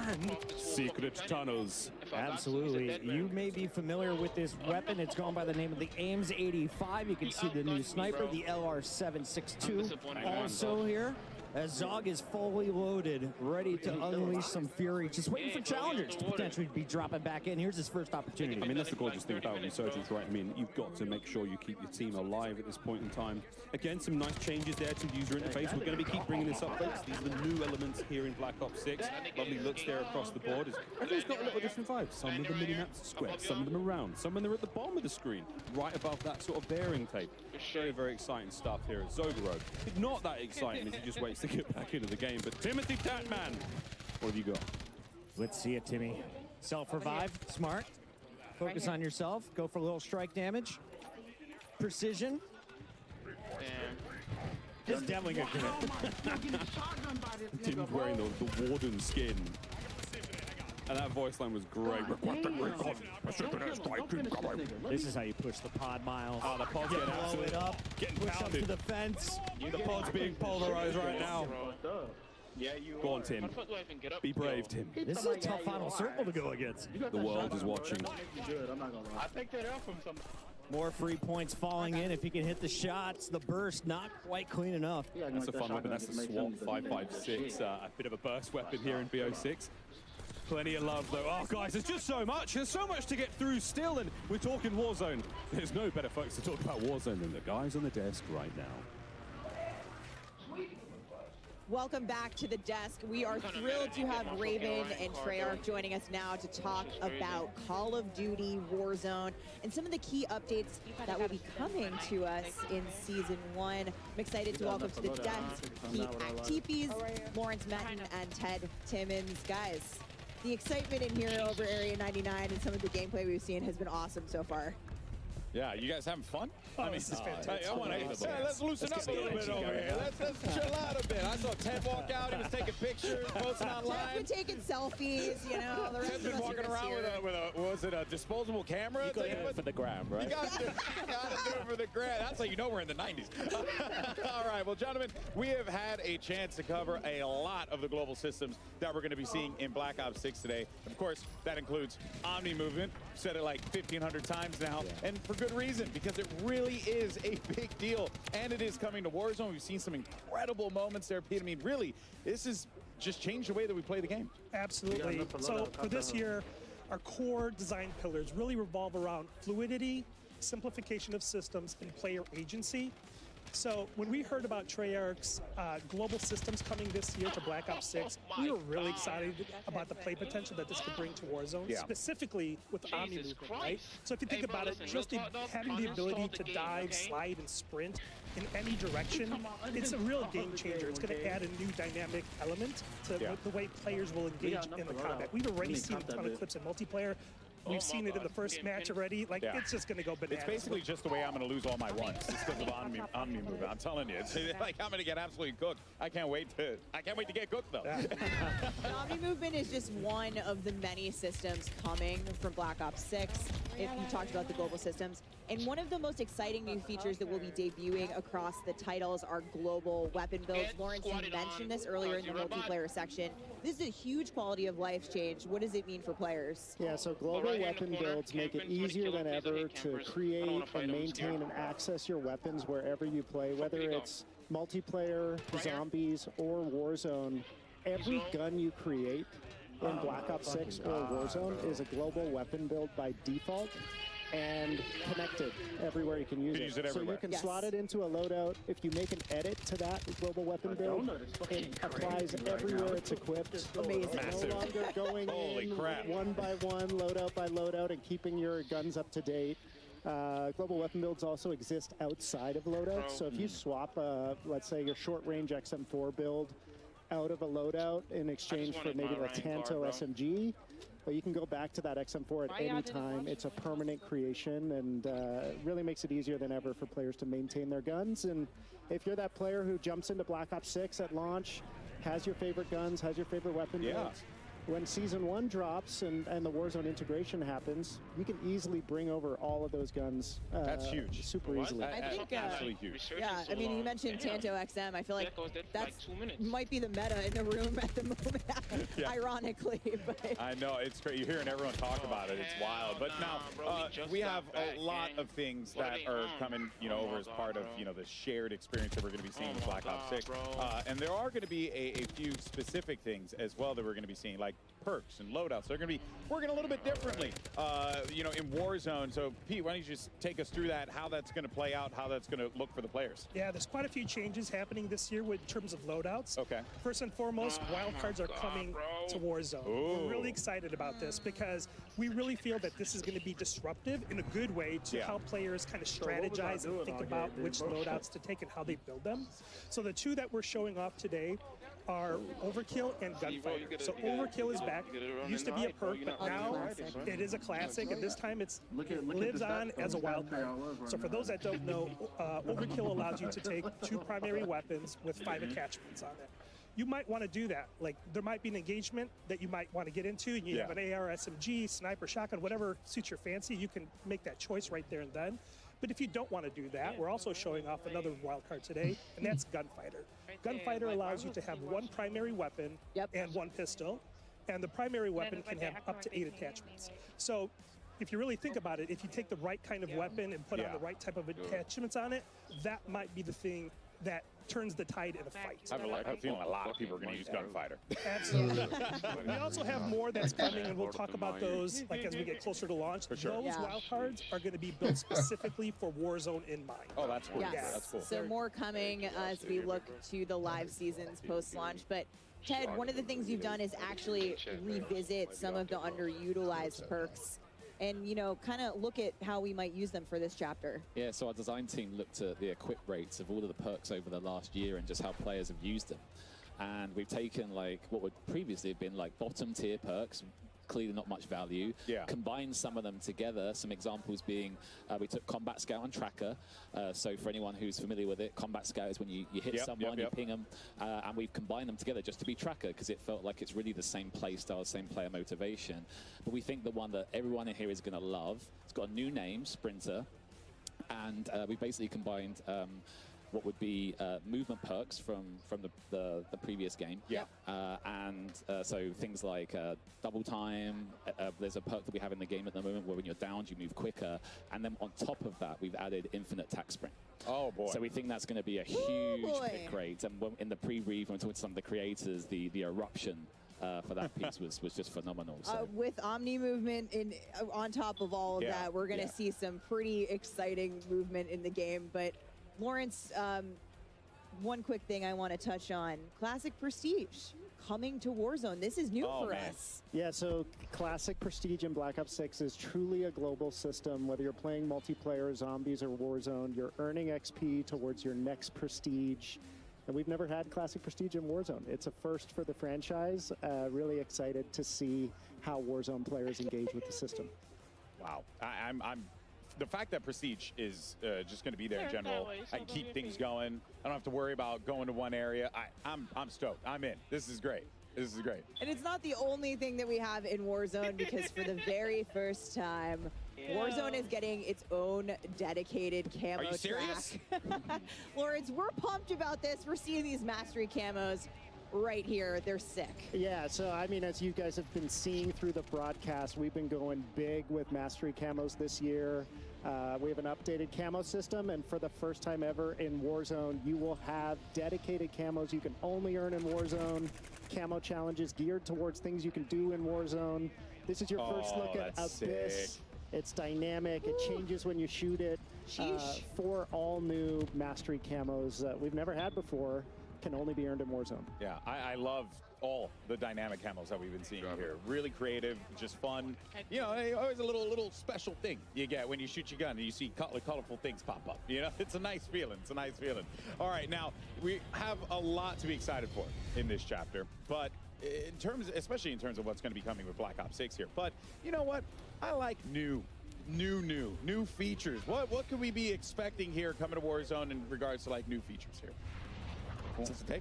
[SPEAKER 11] and secret tunnels.
[SPEAKER 12] Absolutely. You may be familiar with this weapon. It's gone by the name of the Ames 85. You can see the new sniper, the LR762, also here. as Zog is fully loaded, ready to unleash some fury, just waiting for challengers to potentially be dropping back in. Here's his first opportunity.
[SPEAKER 11] I mean, that's the gorgeous thing about Resurgence, right? I mean, you've got to make sure you keep your team alive at this point in time. Again, some nice changes there to the user interface. We're going to keep bringing this up, folks. These are the new elements here in Black Ops 6. Lovely looks there across the board. Everyone's got a little different vibe. Some of the mini-maps are square, some of them are round, some of them are at the bottom of the screen, right above that sort of bearing tape. Very, very exciting stuff here at Zogaro. Not that exciting as he just waits to get back into the game, but Timothy Tatman, what have you got?
[SPEAKER 12] Let's see it, Timmy. Self-revive, smart. Focus on yourself, go for a little strike damage. Precision. It's definitely good.
[SPEAKER 11] Tim's wearing the Warden skin. And that voice line was great.
[SPEAKER 12] This is how you push the pod mile.
[SPEAKER 11] Oh, the pod's getting absolutely
[SPEAKER 12] up.
[SPEAKER 11] Getting
[SPEAKER 12] push
[SPEAKER 11] pounded.
[SPEAKER 12] up to the fence.
[SPEAKER 11] The pod's being polarized right now. Go on, Tim. Be brave, Tim.
[SPEAKER 12] This is a tough final circle to go against.
[SPEAKER 11] The world is watching.
[SPEAKER 19] I picked it up from some.
[SPEAKER 12] More free points falling in if he can hit the shots. The burst not quite clean enough.
[SPEAKER 11] That's a fun weapon. That's the SWAT 556. A bit of a burst weapon here in BO6. Plenty of love, though. Oh, guys, there's just so much. There's so much to get through still, and we're talking Warzone. There's no better folks to talk about Warzone than the guys on the desk right now.
[SPEAKER 6] Welcome back to the desk. We are thrilled to have Raven and Treyarch joining us now to talk about Call of Duty Warzone and some of the key updates that will be coming to us in Season 1. I'm excited to welcome to the desk Pete Actipes, Lawrence Metten, and Ted Timmons. Guys, the excitement in here over Area 99 and some of the gameplay we've seen has been awesome so far.
[SPEAKER 1] Yeah, you guys having fun?
[SPEAKER 2] Oh, this is fantastic.
[SPEAKER 1] Let's loosen up a little bit over here. Let's chill out a bit. I saw Ted walk out. He was taking pictures, posting online.
[SPEAKER 6] Ted's been taking selfies, you know. The rest
[SPEAKER 1] Ted's
[SPEAKER 6] of
[SPEAKER 1] been
[SPEAKER 6] us
[SPEAKER 1] walking
[SPEAKER 6] are
[SPEAKER 1] around with a, was it a disposable camera?
[SPEAKER 2] You gotta do it for the gram, right?
[SPEAKER 1] You gotta do it for the gram. That's how you know we're in the 90s. All right, well, gentlemen, we have had a chance to cover a lot of the global systems that we're going to be seeing in Black Ops 6 today. Of course, that includes Omni Movement. Said it like 1,500 times now, and for good reason, because it really is a big deal, and it is coming to Warzone. We've seen some incredible moments there, Pete. I mean, really, this has just changed the way that we play the game.
[SPEAKER 2] Absolutely. So for this year, our core design pillars really revolve around fluidity, simplification of systems, and player agency. So when we heard about Treyarch's global systems coming this year to Black Ops 6, we were really excited about the play potential that this could bring to Warzone, specifically with Omni Movement, right? So if you think about it, just having the ability to dive, slide, and sprint in any direction, it's a real game changer. It's going to add a new dynamic element to the way players will engage in the combat. We've already seen a ton of clips in multiplayer. We've seen it in the first match already. Like, it's just going to go bananas.
[SPEAKER 1] It's basically just the way I'm going to lose all my ones. It's because of Omni Movement. I'm telling you, it's like I'm going to get absolutely cooked. I can't wait to get cooked though.
[SPEAKER 6] Omni Movement is just one of the many systems coming from Black Ops 6. You talked about the global systems. And one of the most exciting new features that will be debuting across the titles are global weapon builds. Lawrence, you mentioned this earlier in the multiplayer section. This is a huge quality of life change. What does it mean for players?
[SPEAKER 7] Yeah, so global weapon builds make it easier than ever to create and maintain and access your weapons wherever you play, whether it's multiplayer, zombies, or Warzone. Every gun you create in Black Ops 6 or Warzone is a global weapon build by default and connected everywhere you can use it. So you can slot it into a loadout. If you make an edit to that global weapon build, it applies everywhere it's equipped.
[SPEAKER 6] Amazing.
[SPEAKER 7] No longer going in one by one, loadout by loadout, and keeping your guns up to date. Global weapon builds also exist outside of loadouts. So if you swap, let's say, your short-range XM4 build out of a loadout in exchange for maybe the Tanto SMG, but you can go back to that XM4 at any time. It's a permanent creation, and really makes it easier than ever for players to maintain their guns. And if you're that player who jumps into Black Ops 6 at launch, has your favorite guns, has your favorite weapon builds, when Season 1 drops and the Warzone integration happens, you can easily bring over all of those guns.
[SPEAKER 1] That's huge.
[SPEAKER 7] Super easily.
[SPEAKER 6] I think,
[SPEAKER 1] absolutely huge.
[SPEAKER 6] yeah, I mean, you mentioned Tanto XM. I feel like that's might be the meta in the room at the moment, ironically. But
[SPEAKER 1] I know, it's great. You're hearing everyone talk about it. It's wild. But now, we have a lot of things that are coming, over as part of, the shared experience that we're going to be seeing with Black Ops 6. And there are going to be a few specific things as well that we're going to be seeing, like perks and loadouts. They're going to be working a little bit differently, in Warzone. So, Pete, why don't you just take us through that, how that's going to play out, how that's going to look for the players?
[SPEAKER 2] Yeah, there's quite a few changes happening this year in terms of loadouts.
[SPEAKER 1] Okay.
[SPEAKER 2] First and foremost, wildcards are coming to Warzone. We're really excited about this because we really feel that this is going to be disruptive in a good way to how players kind of strategize and think about which loadouts to take and how they build them. So the two that we're showing off today are Overkill and Gunfighter. So Overkill is back. Used to be a perk, but now it is a classic, and this time it lives on as a wild card. So for those that don't know, Overkill allows you to take 2 primary weapons with 5 attachments on it. You might want to do that. Like, there might be an engagement that you might want to get into, and you have an AR, SMG, sniper, shotgun, whatever suits your fancy. You can make that choice right there and then. But if you don't want to do that, we're also showing off another wild card today, and that's Gunfighter. Gunfighter allows you to have 1 primary weapon and 1 pistol, and the primary weapon can have up to 8 attachments. So if you really think about it, if you take the right kind of weapon and put on the right type of attachments on it, that might be the thing that turns the tide in a fight.
[SPEAKER 1] I have a feeling a lot of people are going to use Gunfighter.
[SPEAKER 2] Absolutely. We also have more that's coming, and we'll talk about those as we get closer to launch.
[SPEAKER 1] For sure.
[SPEAKER 2] Those wildcards are going to be built specifically for Warzone in mind.
[SPEAKER 1] Oh, that's cool.
[SPEAKER 6] yes.
[SPEAKER 1] That's cool.
[SPEAKER 6] So more coming as we look to the live seasons post-launch. But Ted, one of the things you've done is actually revisit some of the underutilized perks and, kind of look at how we might use them for this chapter.
[SPEAKER 15] Yeah, so our design team looked at the equip rates of all of the perks over the last year and just how players have used them. And we've taken what would previously have been bottom tier perks, clearly not much value, combined some of them together. Some examples being, we took Combat Scout and Tracker. So for anyone who's familiar with it, Combat Scout is when you hit someone, you ping them, and we've combined them together just to be Tracker because it felt like it's really the same play style, same player motivation. But we think the one that everyone in here is going to love, it's got a new name, Sprinter, and we basically combined what would be movement perks from the previous game. So things like double time. There's a perk that we have in the game at the moment where when you're downed, you move quicker. And then on top of that, we've added infinite tack sprint.
[SPEAKER 1] Oh, boy.
[SPEAKER 15] So we think that's going to be a huge pick rate. And in the pre-brief, when we talked to some of the creators, the eruption for that piece was just phenomenal. So.
[SPEAKER 6] With Omni movement on top of all of that, we're going to see some pretty exciting movement in the game. But Lawrence, one quick thing I want to touch on. Classic Prestige coming to Warzone. This is new for us.
[SPEAKER 7] Yeah, so Classic Prestige in Black Ops 6 is truly a global system. Whether you're playing multiplayer, zombies, or Warzone, you're earning XP towards your next Prestige. And we've never had Classic Prestige in Warzone. It's a first for the franchise. Really excited to see how Warzone players engage with the system.
[SPEAKER 1] Wow. The fact that Prestige is just going to be there in general, I can keep things going. I don't have to worry about going to one area. I'm stoked. I'm in. This is great. This is great.
[SPEAKER 6] And it's not the only thing that we have in Warzone because for the very first time, Warzone is getting its own dedicated camo
[SPEAKER 1] Are you serious?
[SPEAKER 6] track. Lawrence, we're pumped about this. We're seeing these mastery camos right here. They're sick.
[SPEAKER 7] Yeah, so I mean, as you guys have been seeing through the broadcast, we've been going big with mastery camos this year. We have an updated camo system, and for the first time ever in Warzone, you will have dedicated camos you can only earn in Warzone. Camo challenges geared towards things you can do in Warzone. This is your first look at Abyss.
[SPEAKER 1] Sick.
[SPEAKER 7] It's dynamic. It changes when you shoot it. 4 all new mastery camos that we've never had before. Can only be earned in Warzone.
[SPEAKER 1] Yeah, I love all the dynamic camos that we've been seeing here. Really creative, just fun. Always a little special thing you get when you shoot your gun and you see colorful things pop up. It's a nice feeling. It's a nice feeling. All right, now we have a lot to be excited for in this chapter, but especially in terms of what's going to be coming with Black Ops 6 here. But you know what? I like new features. What could we be expecting here coming to Warzone in regards to new features here?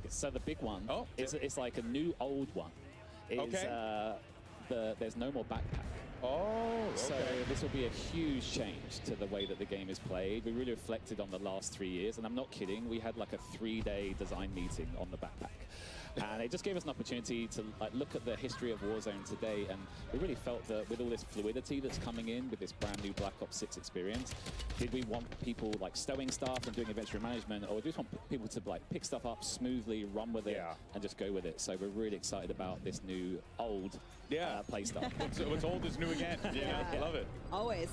[SPEAKER 15] So the big one, it's like a new old one. is there's no more backpack.
[SPEAKER 1] Oh, okay.
[SPEAKER 15] So this will be a huge change to the way that the game is played. We really reflected on the last 3 years, and I'm not kidding. We had like a 3-day design meeting on the backpack. And it just gave us an opportunity to look at the history of Warzone today, and we really felt that with all this fluidity that's coming in with this brand new Black Ops 6 experience, did we want people like stowing stuff and doing inventory management, or do we just want people to like pick stuff up smoothly, run with it, and just go with it? So we're really excited about this new old play style.
[SPEAKER 1] What's old is new again. I love it.
[SPEAKER 6] Always.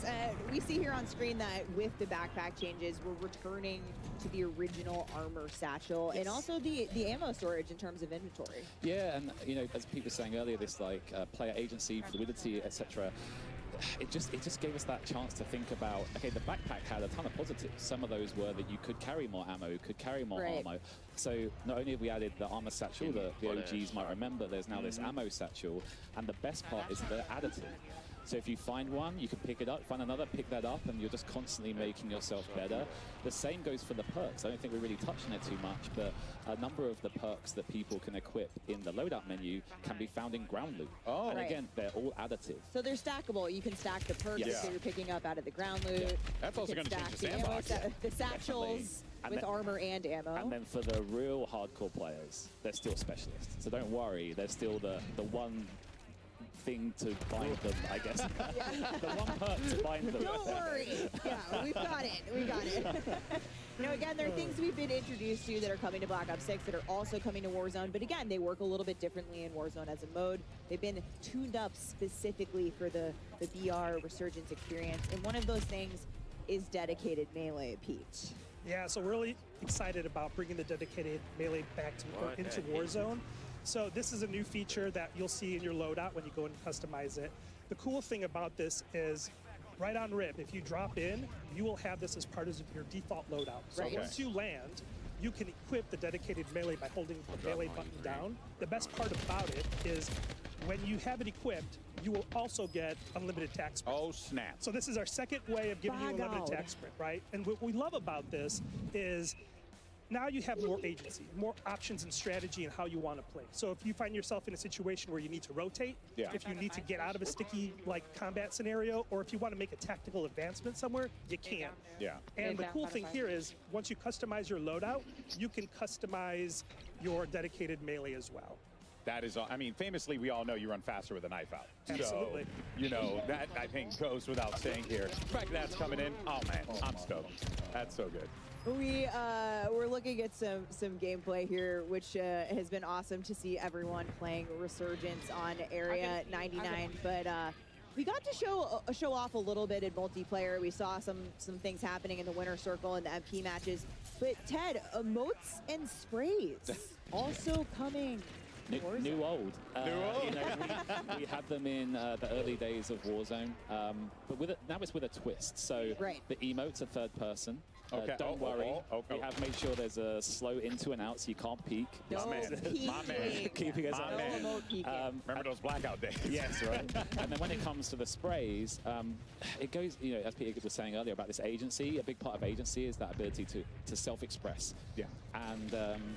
[SPEAKER 6] We see here on screen that with the backpack changes, we're returning to the original armor satchel and also the ammo storage in terms of inventory.
[SPEAKER 15] Yeah, and you know, as Pete was saying earlier, this like player agency, fluidity, etc. It just gave us that chance to think about, okay, the backpack had a ton of positives. Some of those were that you could carry more ammo, could carry more ammo. So not only have we added the armor satchel that the OGs might remember, there's now this ammo satchel, and the best part is the additive. So if you find one, you can pick it up, find another, pick that up, and you're just constantly making yourself better. The same goes for the perks. I don't think we really touched on it too much, but a number of the perks that people can equip in the loadout menu can be found in ground loot.
[SPEAKER 6] Oh.
[SPEAKER 15] And again, they're all additive.
[SPEAKER 6] So they're stackable. You can stack the perks that you're picking up out of the ground loot.
[SPEAKER 1] That's also going to change the sandbox.
[SPEAKER 6] The satchels with armor and ammo.
[SPEAKER 15] And then for the real hardcore players, they're still specialists. So don't worry, they're still the one thing to bind them, I guess. The one perk to bind them.
[SPEAKER 6] Don't worry. Yeah, we've got it. We got it. You know, again, there are things we've been introduced to that are coming to Black Ops 6 that are also coming to Warzone, but again, they work a little bit differently in Warzone as a mode. They've been tuned up specifically for the BR Resurgence experience, and one of those things is dedicated melee, Pete.
[SPEAKER 2] Yeah, so we're really excited about bringing the dedicated melee back to into Warzone. So this is a new feature that you'll see in your loadout when you go and customize it. The cool thing about this is right on rip, if you drop in, you will have this as part of your default loadout. So once you land, you can equip the dedicated melee by holding the melee button down. The best part about it is when you have it equipped, you will also get unlimited attack sprint.
[SPEAKER 1] Oh, snap.
[SPEAKER 2] So this is our second way of giving you unlimited attack sprint, right? And what we love about this is now you have more agency, more options and strategy in how you want to play. So if you find yourself in a situation where you need to rotate, if you need to get out of a sticky like combat scenario, or if you want to make a tactical advancement somewhere, you can. And the cool thing here is once you customize your loadout, you can customize your dedicated melee as well.
[SPEAKER 1] That is, I mean, famously, we all know you run faster with a knife out.
[SPEAKER 2] Absolutely.
[SPEAKER 1] So, you know, that I think goes without saying here. The fact that's coming in, oh man, I'm stoked. That's so good.
[SPEAKER 6] We're looking at some gameplay here, which has been awesome to see everyone playing Resurgence on Area 99. But we got to show off a little bit in multiplayer. We saw some things happening in the winner circle and the MP matches. But Ted, emotes and sprays also coming.
[SPEAKER 15] New old. You know, we had them in the early days of Warzone, but now it's with a twist. So the emotes are third person. Don't worry. We have made sure there's a slow into and out so you can't peek.
[SPEAKER 1] My man.
[SPEAKER 15] Keeping us on.
[SPEAKER 1] Remember those blackout days?
[SPEAKER 15] Yes, right. And then when it comes to the sprays, it goes, you know, as Peter was saying earlier about this agency, a big part of agency is that ability to self-express. And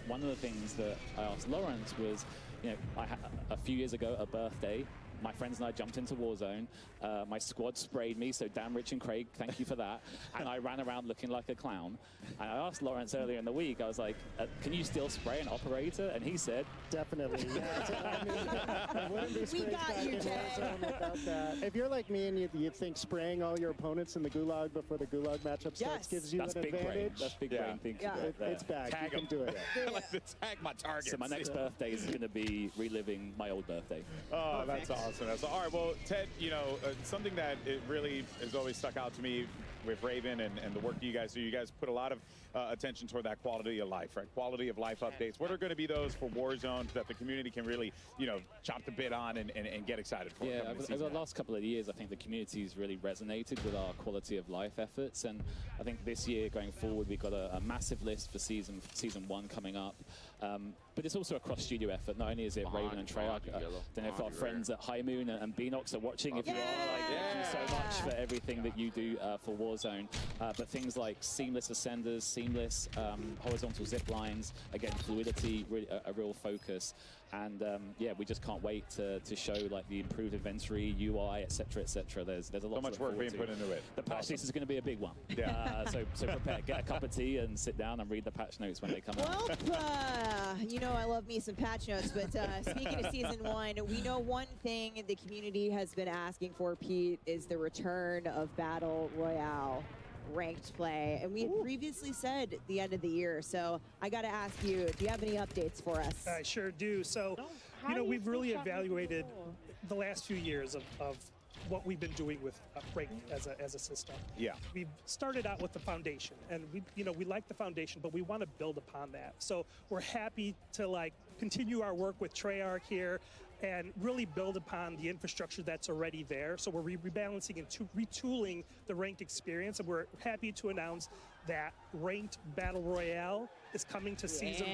[SPEAKER 15] one of the things that I asked Lawrence was, you know, a few years ago, a birthday, my friends and I jumped into Warzone. My squad sprayed me, so Dan, Rich, and Craig, thank you for that. And I ran around looking like a clown. And I asked Lawrence earlier in the week, I was like, can you still spray an operator? And he said,
[SPEAKER 13] definitely. I wouldn't be
[SPEAKER 6] we got you, Ted.
[SPEAKER 13] Without that. If you're like me and you think spraying all your opponents in the gulag before the gulag matchup starts gives you an advantage.
[SPEAKER 15] Brain. That's big brain thinking.
[SPEAKER 13] It's back.
[SPEAKER 1] Tag
[SPEAKER 13] you can do it.
[SPEAKER 1] I like to tag my targets.
[SPEAKER 15] So my next birthday is going to be reliving my old birthday.
[SPEAKER 1] Oh, that's awesome. All right, well, Ted, you know, something that it really has always stuck out to me with Raven and the work that you guys do, you guys put a lot of attention toward that quality of life, right? Quality of life updates. What are going to be those for Warzone that the community can really, you know, chomp the bit on and get excited for?
[SPEAKER 15] Yeah, over the last couple of years, I think the community's really resonated with our quality of life efforts. And I think this year going forward, we've got a massive list for season 1 coming up. But it's also a cross-studio effort. Not only is it Raven and Treyarch, then if our friends at HIJIOMEN and BO6 are watching, if you are, thank you so much for everything that you do for Warzone. But things like seamless ascenders, seamless horizontal zip lines, again, fluidity, really a real focus. And yeah, we just can't wait to show like the improved inventory, UI, etc., etc. There's a lot.
[SPEAKER 1] So much work being put into it.
[SPEAKER 15] The patch notes is going to be a big one.
[SPEAKER 1] Yeah.
[SPEAKER 15] So prepare, get a cup of tea, and sit down and read the patch notes when they come out.
[SPEAKER 6] Well, you know I love me some patch notes, but speaking of Season 1, we know one thing the community has been asking for, Pete, is the return of Battle Royale ranked play. And we had previously said the end of the year, so I got to ask you, do you have any updates for us?
[SPEAKER 2] I sure do. So, you know, we've really evaluated the last few years of what we've been doing with ranked as a system.
[SPEAKER 1] Yeah.
[SPEAKER 2] We've started out with the foundation, and we like the foundation, but we want to build upon that. So we're happy to like continue our work with Treyarch here and really build upon the infrastructure that's already there. So we're rebalancing and retooling the ranked experience, and we're happy to announce that ranked Battle Royale is coming to Season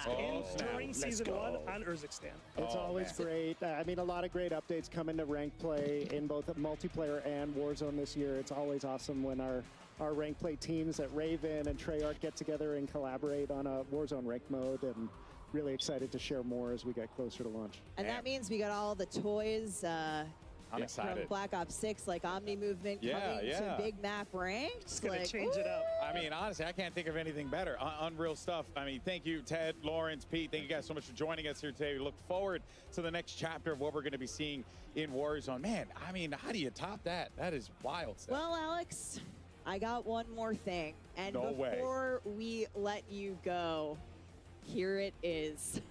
[SPEAKER 2] 1 and during Season 1 on Urzikstan.
[SPEAKER 13] It's always great. I mean, a lot of great updates coming to ranked play in both multiplayer and Warzone this year. It's always awesome when our ranked play teams at Raven and Treyarch get together and collaborate on a Warzone ranked mode, and really excited to share more as we get closer to launch.
[SPEAKER 6] And that means we got all the toys
[SPEAKER 1] I'm excited.
[SPEAKER 6] from Black Ops 6, like Omni Movement coming to Big Map Ranked.
[SPEAKER 2] It's going to change it up.
[SPEAKER 1] I mean, honestly, I can't think of anything better. Unreal stuff. I mean, thank you, Ted, Lawrence, Pete. Thank you guys so much for joining us here today. We look forward to the next chapter of what we're going to be seeing in Warzone. Man, I mean, how do you top that? That is wild stuff.
[SPEAKER 6] Well, Alex, I got one more thing. And
[SPEAKER 1] No way.
[SPEAKER 6] before we let you go, here it is.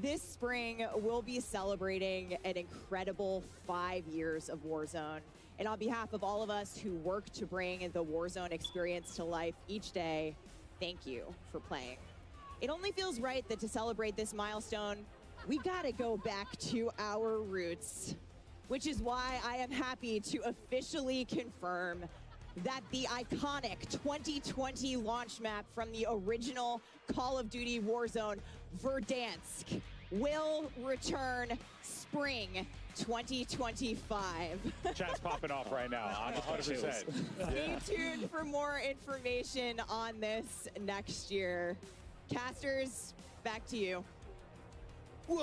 [SPEAKER 6] This spring, we'll be celebrating an incredible 5 years of Warzone. And on behalf of all of us who work to bring the Warzone experience to life each day, thank you for playing. It only feels right that to celebrate this milestone, we gotta go back to our roots, which is why I am happy to officially confirm that the iconic 2020 launch map from the original Call of Duty Warzone, Verdansk, will return spring 2025.
[SPEAKER 1] Chat's popping off right now. I'm 100%.
[SPEAKER 6] Stay tuned for more information on this next year. Casters, back to you.
[SPEAKER 11] Whoa!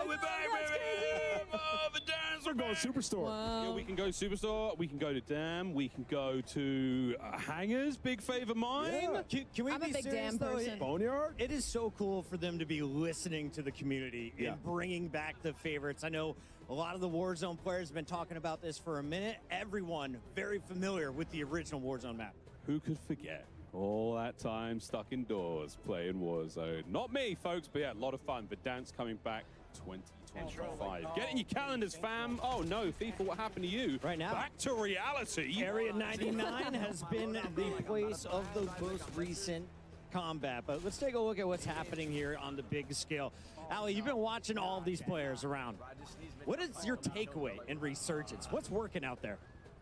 [SPEAKER 11] We're back, baby! Oh, the dance! We're going Superstore. Yeah, we can go Superstore. We can go to Dam. We can go to Hangers. Big favor mine.
[SPEAKER 12] Yeah. Can we
[SPEAKER 10] I'm
[SPEAKER 12] be
[SPEAKER 10] a big
[SPEAKER 12] serious,
[SPEAKER 10] Dam
[SPEAKER 12] though?
[SPEAKER 10] person.
[SPEAKER 11] Boneyard.
[SPEAKER 12] It is so cool for them to be listening to the community and bringing back the favorites. I know a lot of the Warzone players have been talking about this for a minute. Everyone very familiar with the original Warzone map.
[SPEAKER 11] Who could forget all that time stuck indoors playing Warzone? Not me, folks, but yeah, a lot of fun. Verdansk coming back 2025. Get in your calendars, fam. Oh no, FIFA, what happened to you?
[SPEAKER 12] Right now.
[SPEAKER 11] Back to reality.
[SPEAKER 12] Area 99 has been the place of the most recent combat. But let's take a look at what's happening here on the big scale. Ali, you've been watching all of these players around. What is your takeaway in Resurgence? What's working out there?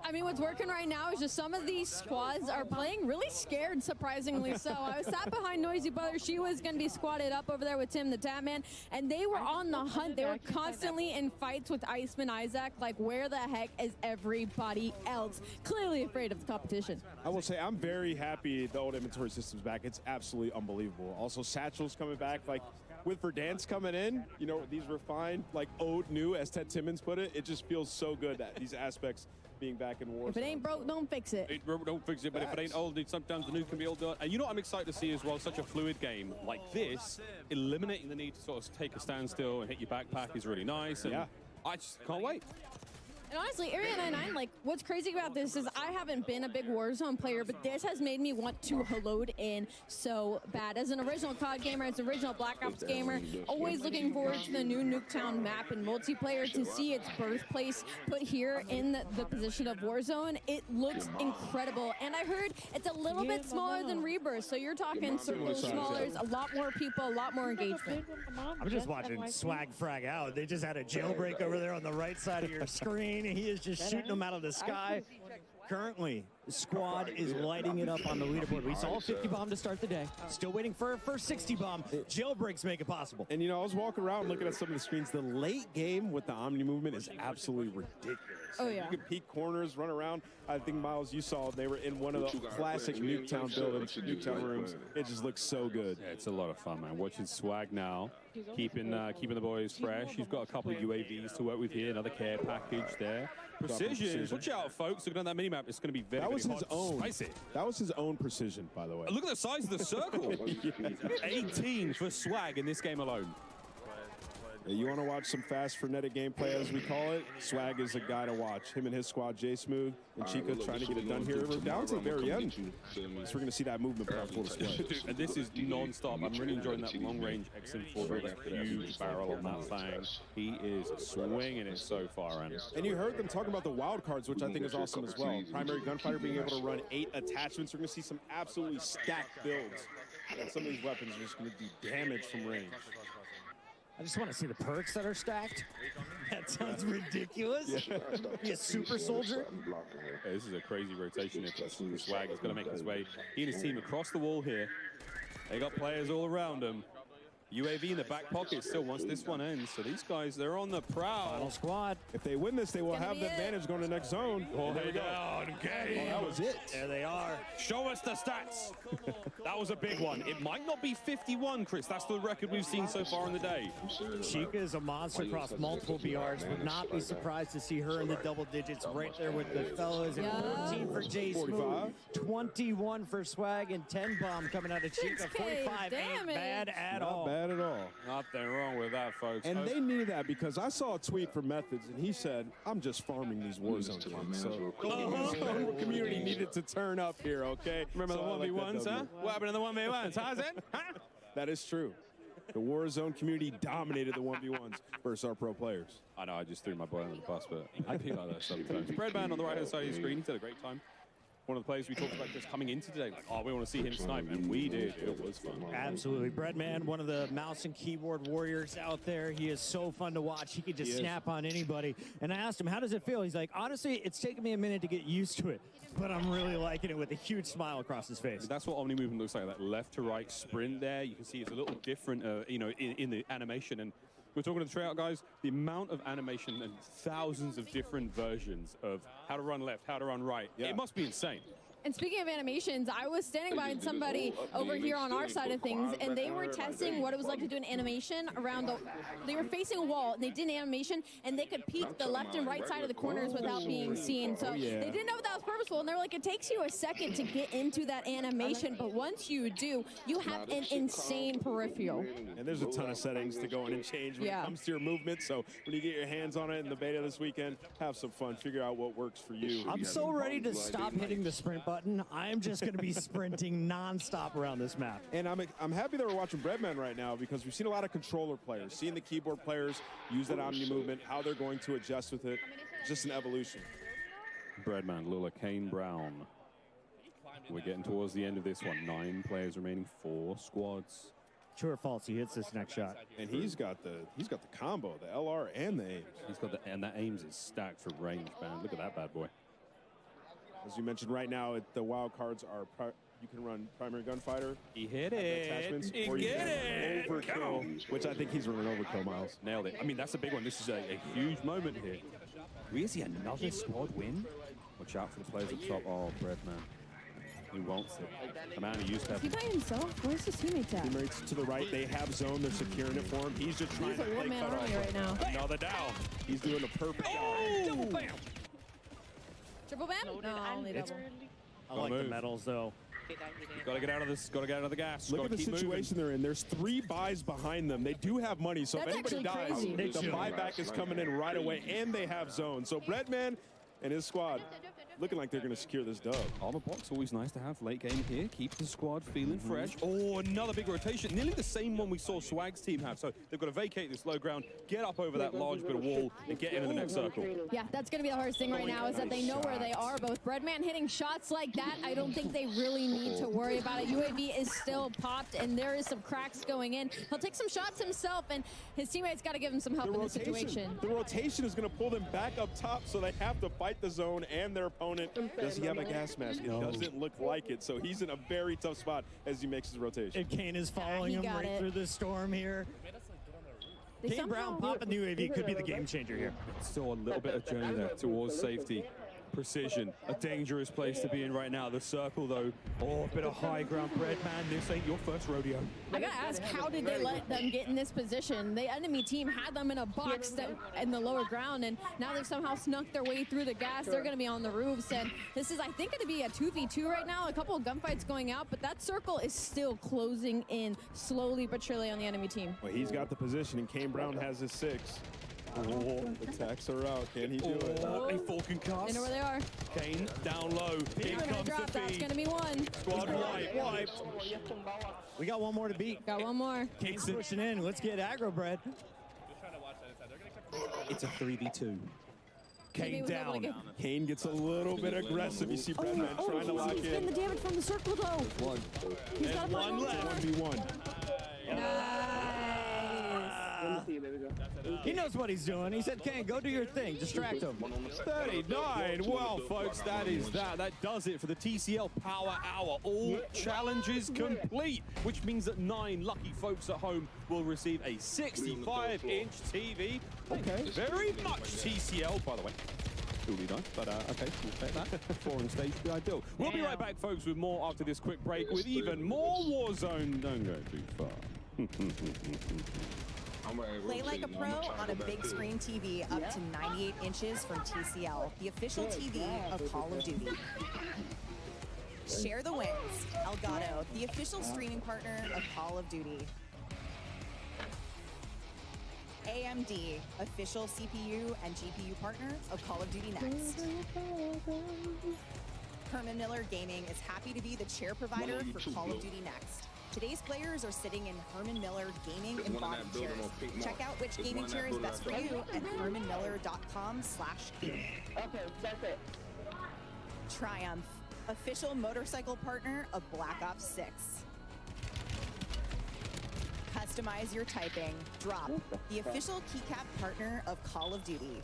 [SPEAKER 10] I mean, what's working right now is just some of these squads are playing really scared, surprisingly so. I was sat behind Noisy Brother. She was going to be squatted up over there with Tim the Tatman, and they were on the hunt. They were constantly in fights with Iceman Isaac. Like, where the heck is everybody else? Clearly afraid of the competition.
[SPEAKER 16] I will say I'm very happy the old inventory system's back. It's absolutely unbelievable. Also, Satchel's coming back. Like, with Verdansk coming in, you know, these refined, like, old new, as Ted Timmons put it, it just feels so good that these aspects being back in Warzone.
[SPEAKER 10] If it ain't broke, don't fix it.
[SPEAKER 11] Don't fix it, but if it ain't old, sometimes the new can be old. And you know what I'm excited to see as well? Such a fluid game like this, eliminating the need to sort of take a standstill and hit your backpack is really nice. And I just can't wait.
[SPEAKER 10] And honestly, Area 99, like, what's crazy about this is I haven't been a big Warzone player, but this has made me want to load in so bad. As an original COD gamer, as an original Black Ops gamer, always looking forward to the new Nuketown map and multiplayer to see its birthplace put here in the position of Warzone. It looks incredible. And I heard it's a little bit smaller than Rebirth, so you're talking circles smaller, a lot more people, a lot more engagement.
[SPEAKER 12] I'm just watching Swag frag out. They just had a jailbreak over there on the right side of your screen. He is just shooting them out of the sky. Currently, squad is lighting it up on the leaderboard. We saw a 50 bomb to start the day. Still waiting for a first 60 bomb. Jailbreaks make it possible.
[SPEAKER 16] And, you know, I was walking around looking at some of the screens. The late game with the Omni movement is absolutely ridiculous.
[SPEAKER 10] Oh, yeah.
[SPEAKER 16] You can peek corners, run around. I think, Miles, you saw they were in one of the classic Nuketown buildings, Nuketown rooms. It just looks so good.
[SPEAKER 11] Yeah, it's a lot of fun, man. Watching Swag now, keeping the boys fresh. He's got a couple of UAVs to work with here, another care package there. Precision. Watch out, folks. Looking at that minimap, it's going to be very,
[SPEAKER 16] that was
[SPEAKER 11] very
[SPEAKER 16] his
[SPEAKER 11] hard
[SPEAKER 16] own.
[SPEAKER 11] to spice it.
[SPEAKER 16] That was his own precision, by the way.
[SPEAKER 11] Look at the size of the circle. 18 for Swag in this game alone.
[SPEAKER 16] You want to watch some fast, frenetic gameplay, as we call it? Swag is a guy to watch. Him and his squad, J Smooth and Chica, trying to get it done here. We're down to the very end. So we're going to see that movement put on full display.
[SPEAKER 11] And this is non-stop. I'm really enjoying that long-range XM4 with a huge barrel on that thing. He is swinging it so far in.
[SPEAKER 16] And you heard them talking about the wild cards, which I think is awesome as well. Primary gunfighter being able to run 8 attachments. We're going to see some absolutely stacked builds. And some of these weapons are just going to do damage from range.
[SPEAKER 12] I just want to see the perks that are stacked. That sounds ridiculous. Be a super soldier.
[SPEAKER 11] Yeah, this is a crazy rotation. If Swag is going to make his way, he and his team across the wall here. They got players all around him. UAV in the back pocket still once this one ends. So these guys, they're on the prowl.
[SPEAKER 12] Final squad.
[SPEAKER 16] If they win this, they will have the advantage going to the next zone.
[SPEAKER 11] Oh, there you go. Okay.
[SPEAKER 16] Oh, that was it.
[SPEAKER 12] There they are.
[SPEAKER 11] Show us the stats. That was a big one. It might not be 51, Chris. That's the record we've seen so far in the day.
[SPEAKER 12] Chica is a monster across multiple BRs. Would not be surprised to see her in the double digits right there with the fellas. And 14 for J Smooth, 21 for Swag, and 10 bomb coming out of Chica. 45 ain't bad at all.
[SPEAKER 16] Not bad at all.
[SPEAKER 11] Nothing wrong with that, folks.
[SPEAKER 16] And they needed that because I saw a tweet from Methods, and he said, I'm just farming these Warzone games. So the Warzone community needed to turn up here, okay?
[SPEAKER 11] Remember
[SPEAKER 16] so
[SPEAKER 11] the 1v1s, huh? What happened in the 1v1s, huh, Zen?
[SPEAKER 16] That is true. The Warzone community dominated the 1v1s versus our pro players.
[SPEAKER 11] I know, I just threw my boy under the bus, but I pick like that sometimes. Breadman on the right-hand side of the screen, he's had a great time. One of the players we talked about just coming in today, like, oh, we want to see him snipe, and we did. It was fun.
[SPEAKER 12] Absolutely. Breadman, one of the mouse and keyboard warriors out there. He is so fun to watch. He could just snap on anybody. And I asked him, how does it feel? He's like, honestly, it's taken me a minute to get used to it, but I'm really liking it, with a huge smile across his face.
[SPEAKER 11] That's what Omni movement looks like, that left to right sprint there. You can see it's a little different, you know, in the animation. And we're talking to the tryout guys, the amount of animation and thousands of different versions of how to run left, how to run right. Yeah. It must be insane.
[SPEAKER 10] And speaking of animations, I was standing by somebody over here on our side of things, and they were testing what it was like to do an animation around the... They were facing a wall, and they did an animation, and they could peek the left and right side of the corners without being seen. So they didn't know if that was purposeful, and they were like, it takes you a second to get into that animation, but once you do, you have an insane peripheral.
[SPEAKER 16] And there's a ton of settings to go in and change when it comes to your movement. So when you get your hands on it in the beta this weekend, have some fun. Figure out what works for you.
[SPEAKER 12] I'm so ready to stop hitting the sprint button. I'm just going to be sprinting nonstop around this map.
[SPEAKER 16] And I'm happy that we're watching Breadman right now, because we've seen a lot of controller players, seeing the keyboard players use that Omni movement, how they're going to adjust with it. Just an evolution.
[SPEAKER 11] Breadman, Lula, Kane, Brown. We're getting towards the end of this one. 9 players remaining, 4 squads.
[SPEAKER 12] True or false? He hits this next shot,
[SPEAKER 16] and he's got the combo, the LR and the aims.
[SPEAKER 11] He's got and that aims is stacked for range, man. Look at that bad boy.
[SPEAKER 16] As you mentioned, right now, the wild cards are you can run primary gunfighter.
[SPEAKER 11] He hit it.
[SPEAKER 16] He or you can overkill, which I think he's running overkill, Miles.
[SPEAKER 11] Nailed it. I mean, that's a big one. This is a huge moment here. We see another squad win. Watch out for the players at top. Oh, Breadman. He wants it. The man who used to have...
[SPEAKER 10] Is he by himself? Where's his teammates at?
[SPEAKER 16] Teammates to the right. They have zone. They're securing it for him. He's just trying to play cut off.
[SPEAKER 10] Right now.
[SPEAKER 11] Another down.
[SPEAKER 16] He's doing a perfect job.
[SPEAKER 10] Double bam. Triple bam? No, only double.
[SPEAKER 12] I like the medals, though.
[SPEAKER 11] Got to get out of this. Got to get out of the gas.
[SPEAKER 16] Look at the situation they're in. There's 3 buys behind them. They do have money, so if anybody dies, the buyback is coming in right away, and they have zone. So Breadman and his squad looking like they're going to secure this dub.
[SPEAKER 11] Armor box, always nice to have late game here. Keep the squad feeling fresh. Oh, another big rotation. Nearly the same one we saw Swag's team have. So they've got to vacate this low ground, get up over that large bit of wall, and get into the next circle.
[SPEAKER 10] Yeah, that's going to be the hardest thing right now, is that they know where they are. Both Breadman hitting shots like that, I don't think they really need to worry about it. UAV is still popped, and there is some cracks going in. He'll take some shots himself, and his teammates got to give him some help in this situation.
[SPEAKER 16] The rotation is going to pull them back up top, so they have to fight the zone and their opponent opponent. Does he have a gas mask? It doesn't look like it, so he's in a very tough spot as he makes his rotation.
[SPEAKER 12] And Kane is following him right through the storm here. Kane Brown popping the UAV could be the game changer here.
[SPEAKER 11] Still a little bit of journey there towards safety. Precision, a dangerous place to be in right now. The circle, though, oh, a bit of high ground bread, man. This ain't your first rodeo.
[SPEAKER 9] I gotta ask, how did they let them get in this position? The enemy team had them in a box that, in the lower ground, and now they've somehow snuck their way through the gas. They're gonna be on the roofs, and this is, I think, gonna be a 2v2 right now. A couple of gunfights going out, but that circle is still closing in slowly but surely on the enemy team.
[SPEAKER 16] Well, he's got the position, and Kane Brown has his 6. Oh, attacks are out. Can he do it?
[SPEAKER 11] A full concuss.
[SPEAKER 9] They know where they are.
[SPEAKER 11] Kane down low. Here comes
[SPEAKER 9] drop.
[SPEAKER 11] the
[SPEAKER 9] That's
[SPEAKER 11] feed.
[SPEAKER 9] gonna be one.
[SPEAKER 11] Squad wiped.
[SPEAKER 12] We got one more to beat.
[SPEAKER 9] Got one more.
[SPEAKER 12] Kane's pushing in. Let's get aggro, Brett.
[SPEAKER 11] It's a 3v2.
[SPEAKER 16] Kane down. Kane gets a little bit aggressive. You see Breadman trying to lock
[SPEAKER 9] He's getting the
[SPEAKER 16] in.
[SPEAKER 9] damage from the circle, though.
[SPEAKER 16] One.
[SPEAKER 9] He's got
[SPEAKER 16] And one left. 1v1.
[SPEAKER 12] He knows what he's doing. He said, Kane, go do your thing. Distract him.
[SPEAKER 11] 39. Well, folks, that is that. That does it for the TCL Power Hour. All challenges complete, which means that 9 lucky folks at home will receive a 65-inch TV. Okay. Very much TCL, by the way. Truly done, but okay, we'll take that. 4 on stage would be ideal. We'll be right back, folks, with more after this quick break with even more Warzone. Don't go too far.
[SPEAKER 6] Play like a pro on a big screen TV up to 98 inches from TCL, the official TV of Call of Duty. Share the wins. Elgato, the official streaming partner of Call of Duty. AMD, official CPU and GPU partner of Call of Duty Next. Herman Miller Gaming is happy to be the chair provider for Call of Duty Next. Today's players are sitting in Herman Miller Gaming embodied chairs. Check out which gaming chair is best for you at hermanmiller.com/gear.
[SPEAKER 22] Okay, that's it.
[SPEAKER 6] Triumph, official motorcycle partner of Black Ops 6. Customize your typing. Drop, the official keycap partner of Call of Duty.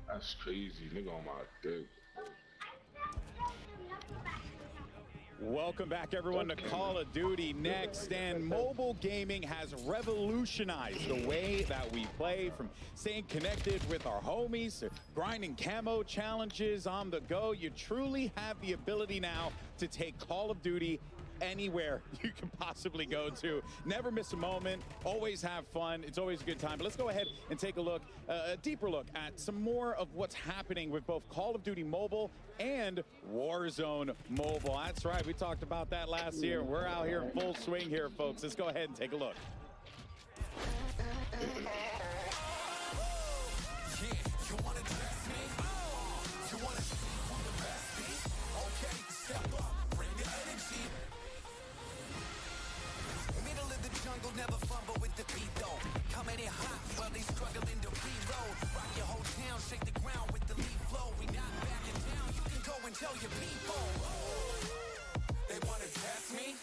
[SPEAKER 23] That's crazy. Nigga on my dick.
[SPEAKER 1] Welcome back, everyone, to Call of Duty Next. And mobile gaming has revolutionized the way that we play, from staying connected with our homies to grinding camo challenges on the go. You truly have the ability now to take Call of Duty anywhere you can possibly go to. Never miss a moment, always have fun. It's always a good time. But let's go ahead and take a look, a deeper look at some more of what's happening with both Call of Duty Mobile and Warzone Mobile. That's right, we talked about that last year. We're out here in full swing here, folks. Let's go ahead and take a look.
[SPEAKER 24] Never fumble with the beat though. Coming in hot while they struggling to reload. Rock your whole town, shake the ground with the lead flow. We not backing down. You can go and tell your people. They wanna test me.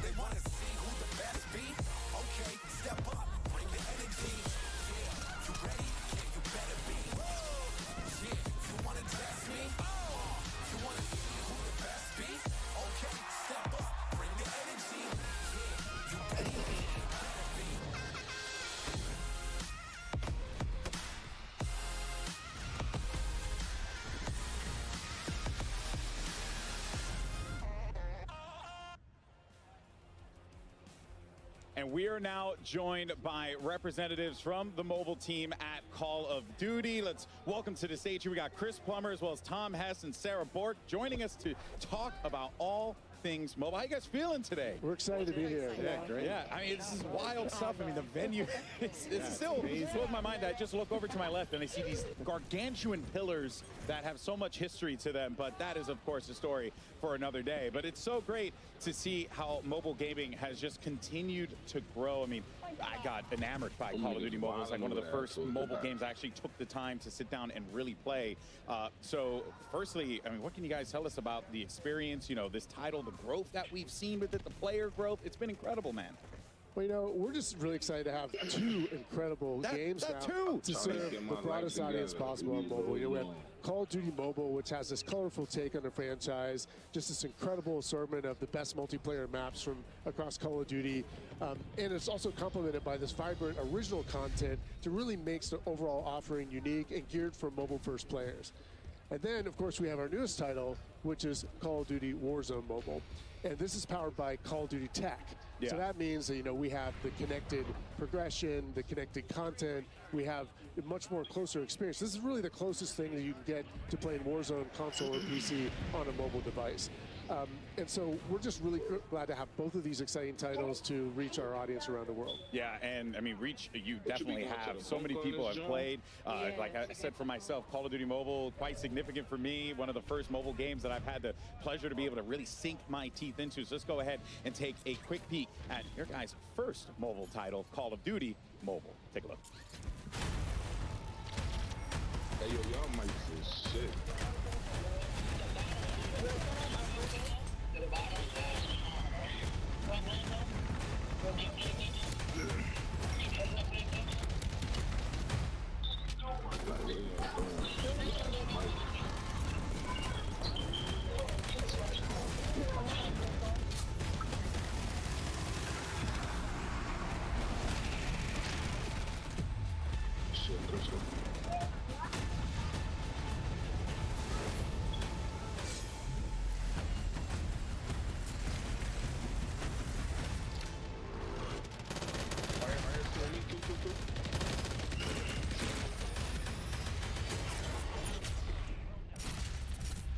[SPEAKER 24] They wanna see who the best be. Okay, step up, bring the energy. Yeah, you ready? Yeah, you better be. Yeah, you wanna test me? You wanna see who the best be? Okay, step up, bring the energy. Yeah, you ready?
[SPEAKER 1] And we are now joined by representatives from the mobile team at Call of Duty. Let's welcome to the stage here. We got Chris Plummer as well as Tom Hess and Sarah Bork joining us to talk about all things mobile. How you guys feeling today?
[SPEAKER 13] We're excited to be here.
[SPEAKER 1] Yeah, great. Yeah, I mean, this is wild stuff. I mean, the venue, it's still blows my mind. I just look over to my left and I see these gargantuan pillars that have so much history to them, but that is, of course, a story for another day. But it's so great to see how mobile gaming has just continued to grow. I mean, I got enamored by Call of Duty Mobile. It's like one of the first mobile games I actually took the time to sit down and really play. So firstly, I mean, what can you guys tell us about the experience, you know, this title, the growth that we've seen with it, the player growth? It's been incredible, man.
[SPEAKER 3] Well, you know, we're just really excited to have two incredible games now to serve the broadest audience possible on mobile. You know, we have Call of Duty Mobile, which has this colorful take on the franchise, just this incredible assortment of the best multiplayer maps from across Call of Duty. And it's also complemented by this vibrant original content to really make the overall offering unique and geared for mobile-first players. And then, of course, we have our newest title, which is Call of Duty Warzone Mobile. And this is powered by Call of Duty Tech.
[SPEAKER 1] Yeah.
[SPEAKER 3] So that means that, you know, we have the connected progression, the connected content. We have a much more closer experience. This is really the closest thing that you can get to playing Warzone console or PC on a mobile device. And so we're just really glad to have both of these exciting titles to reach our audience around the world.
[SPEAKER 1] Yeah, and I mean, reach, you definitely have. So many people have played. Like I said for myself, Call of Duty Mobile, quite significant for me. One of the first mobile games that I've had the pleasure to be able to really sink my teeth into. So let's go ahead and take a quick peek at your guys' first mobile title, Call of Duty Mobile. Take a look.
[SPEAKER 23] Hey, yo, y'all might say shit.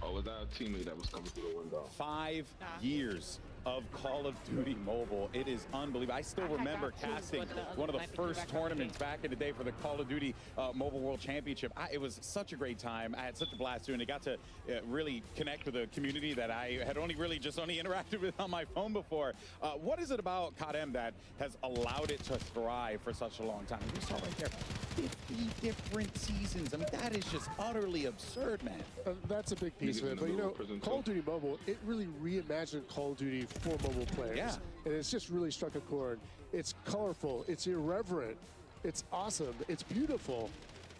[SPEAKER 23] Oh, was that a teammate that was coming through the window?
[SPEAKER 1] 5 years of Call of Duty Mobile. It is unbelievable. I still remember casting one of the first tournaments back in the day for the Call of Duty Mobile World Championship. It was such a great time. I had such a blast doing it. Got to really connect with a community that I had only interacted with on my phone before. What is it about COD that has allowed it to thrive for such a long time? You saw right there, 50 different seasons. I mean, that is just utterly absurd, man.
[SPEAKER 3] That's a big piece of it. But, you know, Call of Duty Mobile, it really reimagined Call of Duty for mobile players.
[SPEAKER 1] Yeah.
[SPEAKER 3] And it's just really struck a chord. It's colorful, it's irreverent, it's awesome, it's beautiful,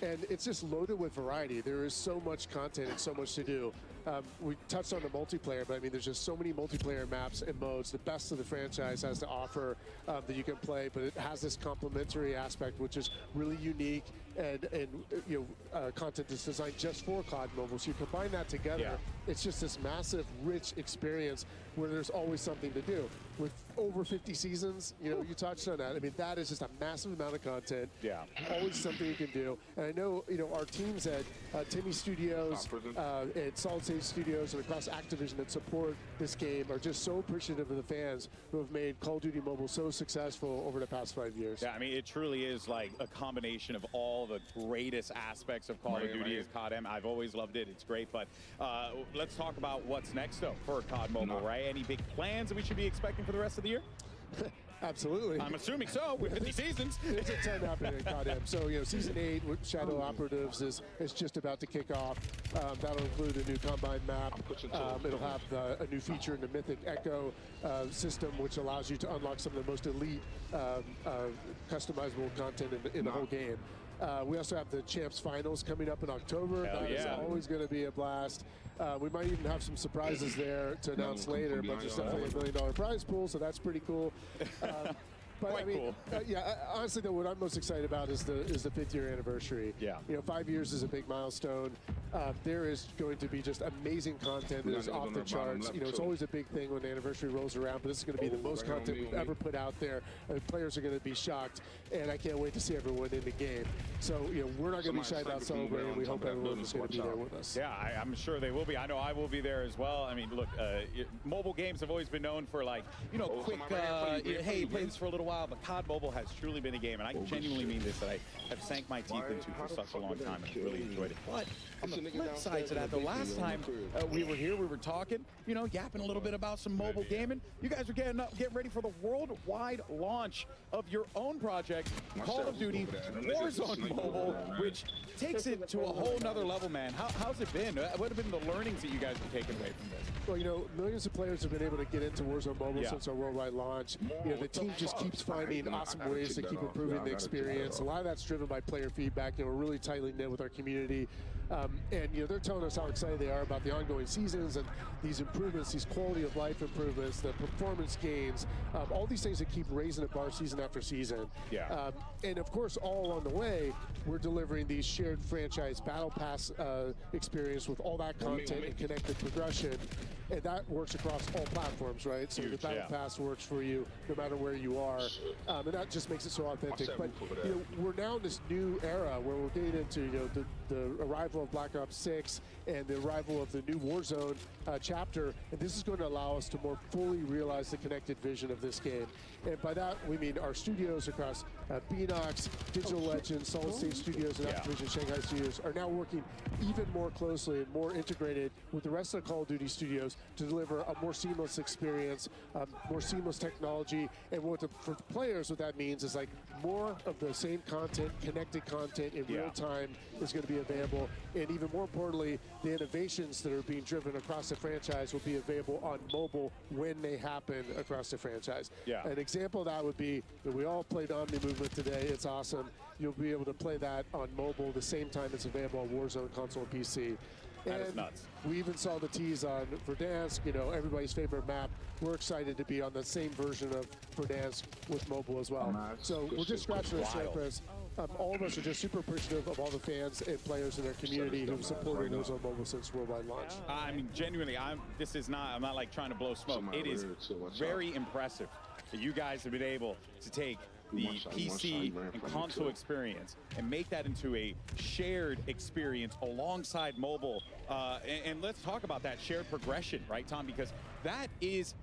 [SPEAKER 3] and it's just loaded with variety. There is so much content and so much to do. We touched on the multiplayer, but I mean, there's just so many multiplayer maps and modes. The best of the franchise has to offer that you can play, but it has this complementary aspect, which is really unique and you know, content that's designed just for COD Mobile. So you combine that together, it's just this massive, rich experience where there's always something to do. With over 50 seasons, you know, you touched on that. I mean, that is just a massive amount of content.
[SPEAKER 1] Yeah.
[SPEAKER 3] Always something you can do. And I know, you know, our teams at Timmy Studios, and Solid State Studios, and across Activision that support this game are just so appreciative of the fans who have made Call of Duty Mobile so successful over the past 5 years.
[SPEAKER 1] Yeah, I mean, it truly is like a combination of all the greatest aspects of Call of Duty as COD M. I've always loved it. It's great. But let's talk about what's next, though, for COD Mobile, right? Any big plans that we should be expecting for the rest of the year?
[SPEAKER 3] Absolutely.
[SPEAKER 1] I'm assuming so, with 50 seasons.
[SPEAKER 3] There's a ton happening in COD M. So, you know, Season 8 with Shadow Operatives is just about to kick off. That'll include a new Combine map. It'll have a new feature in the Mythic Echo system, which allows you to unlock some of the most elite customizable content in the whole game. We also have the Champs Finals coming up in October. That is always going to be a blast. We might even have some surprises there to announce later, but there's definitely $1 million prize pool, so that's pretty cool. But I mean, honestly though, what I'm most excited about is the 5th year anniversary.
[SPEAKER 1] Yeah.
[SPEAKER 3] You know, 5 years is a big milestone. There is going to be just amazing content that is off the charts. You know, it's always a big thing when the anniversary rolls around, but this is going to be the most content we've ever put out there. Players are going to be shocked, and I can't wait to see everyone in the game. So, you know, we're not going to be shy about celebrating. We hope everyone is going to be there with us.
[SPEAKER 1] Yeah, I'm sure they will be. I know I will be there as well. I mean, look, mobile games have always been known for, like, you know, quick, hey, play this for a little while, but COD Mobile has truly been a game, and I genuinely mean this, that I have sank my teeth into for such a long time and really enjoyed it. But on the flip side to that, though, last time we were here, we were talking, you know, yapping a little bit about some mobile gaming. You guys are getting ready for the worldwide launch of your own project, Call of Duty Warzone Mobile, which takes it to a whole nother level, man. How's it been? What have been the learnings that you guys have taken away from this?
[SPEAKER 3] Well, you know, millions of players have been able to get into Warzone Mobile since our worldwide launch. You know, the team just keeps finding awesome ways to keep improving the experience. A lot of that's driven by player feedback. You know, we're really tightly knit with our community. And, you know, they're telling us how excited they are about the ongoing seasons and these improvements, these quality of life improvements, the performance gains, all these things that keep raising the bar season after season. And of course, all along the way, we're delivering these shared franchise battle pass experience with all that content and connected progression. And that works across all platforms, right? So the battle pass works for you no matter where you are. And that just makes it so authentic. But, you know, we're now in this new era where we're getting into, you know, the arrival of Black Ops 6 and the arrival of the new Warzone chapter. And this is going to allow us to more fully realize the connected vision of this game. And by that, we mean our studios across BO6, Digital Legends, Solid State Studios, and Activision Shanghai Studios are now working even more closely and more integrated with the rest of the Call of Duty studios to deliver a more seamless experience, more seamless technology. And for the players, what that means is like more of the same content, connected content in real time is going to be available. And even more importantly, the innovations that are being driven across the franchise will be available on mobile when they happen across the franchise. An example of that would be that we all played Omni Movement today. It's awesome. You'll be able to play that on mobile the same time it's available on Warzone console and PC.
[SPEAKER 1] That is nuts.
[SPEAKER 3] We even saw the tease on Verdansk, you know, everybody's favorite map. We're excited to be on the same version of Verdansk with mobile as well. So we're just scratching the surface. All of us are just super appreciative of all the fans and players in our community who've supported Warzone Mobile since worldwide launch.
[SPEAKER 1] I mean, genuinely, I'm not like trying to blow smoke. It is very impressive that you guys have been able to take the PC and console experience and make that into a shared experience alongside mobile. And let's talk about that shared progression, right, Tom? Because that is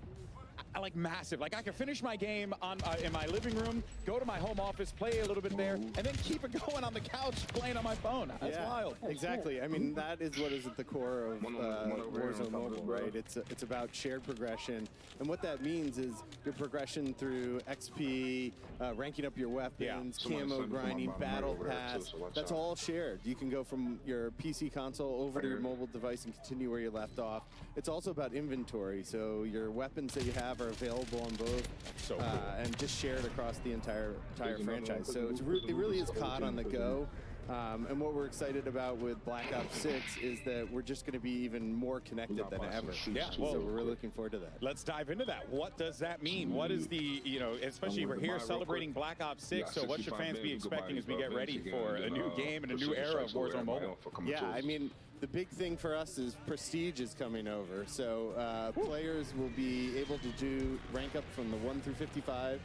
[SPEAKER 1] like massive. Like I can finish my game on in my living room, go to my home office, play a little bit there, and then keep it going on the couch playing on my phone. That's wild.
[SPEAKER 8] Exactly. I mean, that is what is at the core of Warzone Mobile, right? It's about shared progression, and what that means is your progression through XP, ranking up your weapons, camo grinding, battle pass. That's all shared. You can go from your PC console over to your mobile device and continue where you left off. It's also about inventory, so your weapons that you have are available on both, and just shared across the entire franchise. So it really is COD on the go. And what we're excited about with Black Ops 6 is that we're just going to be even more connected than ever.
[SPEAKER 1] Well,
[SPEAKER 8] so we're really looking forward to that.
[SPEAKER 1] Let's dive into that. What does that mean? What is the, you know, especially we're here celebrating Black Ops 6, so what should fans be expecting as we get ready for a new game and a new era of Warzone Mobile?
[SPEAKER 8] Yeah, I mean, the big thing for us is Prestige is coming over. So players will be able to do rank up from the 1 through 55.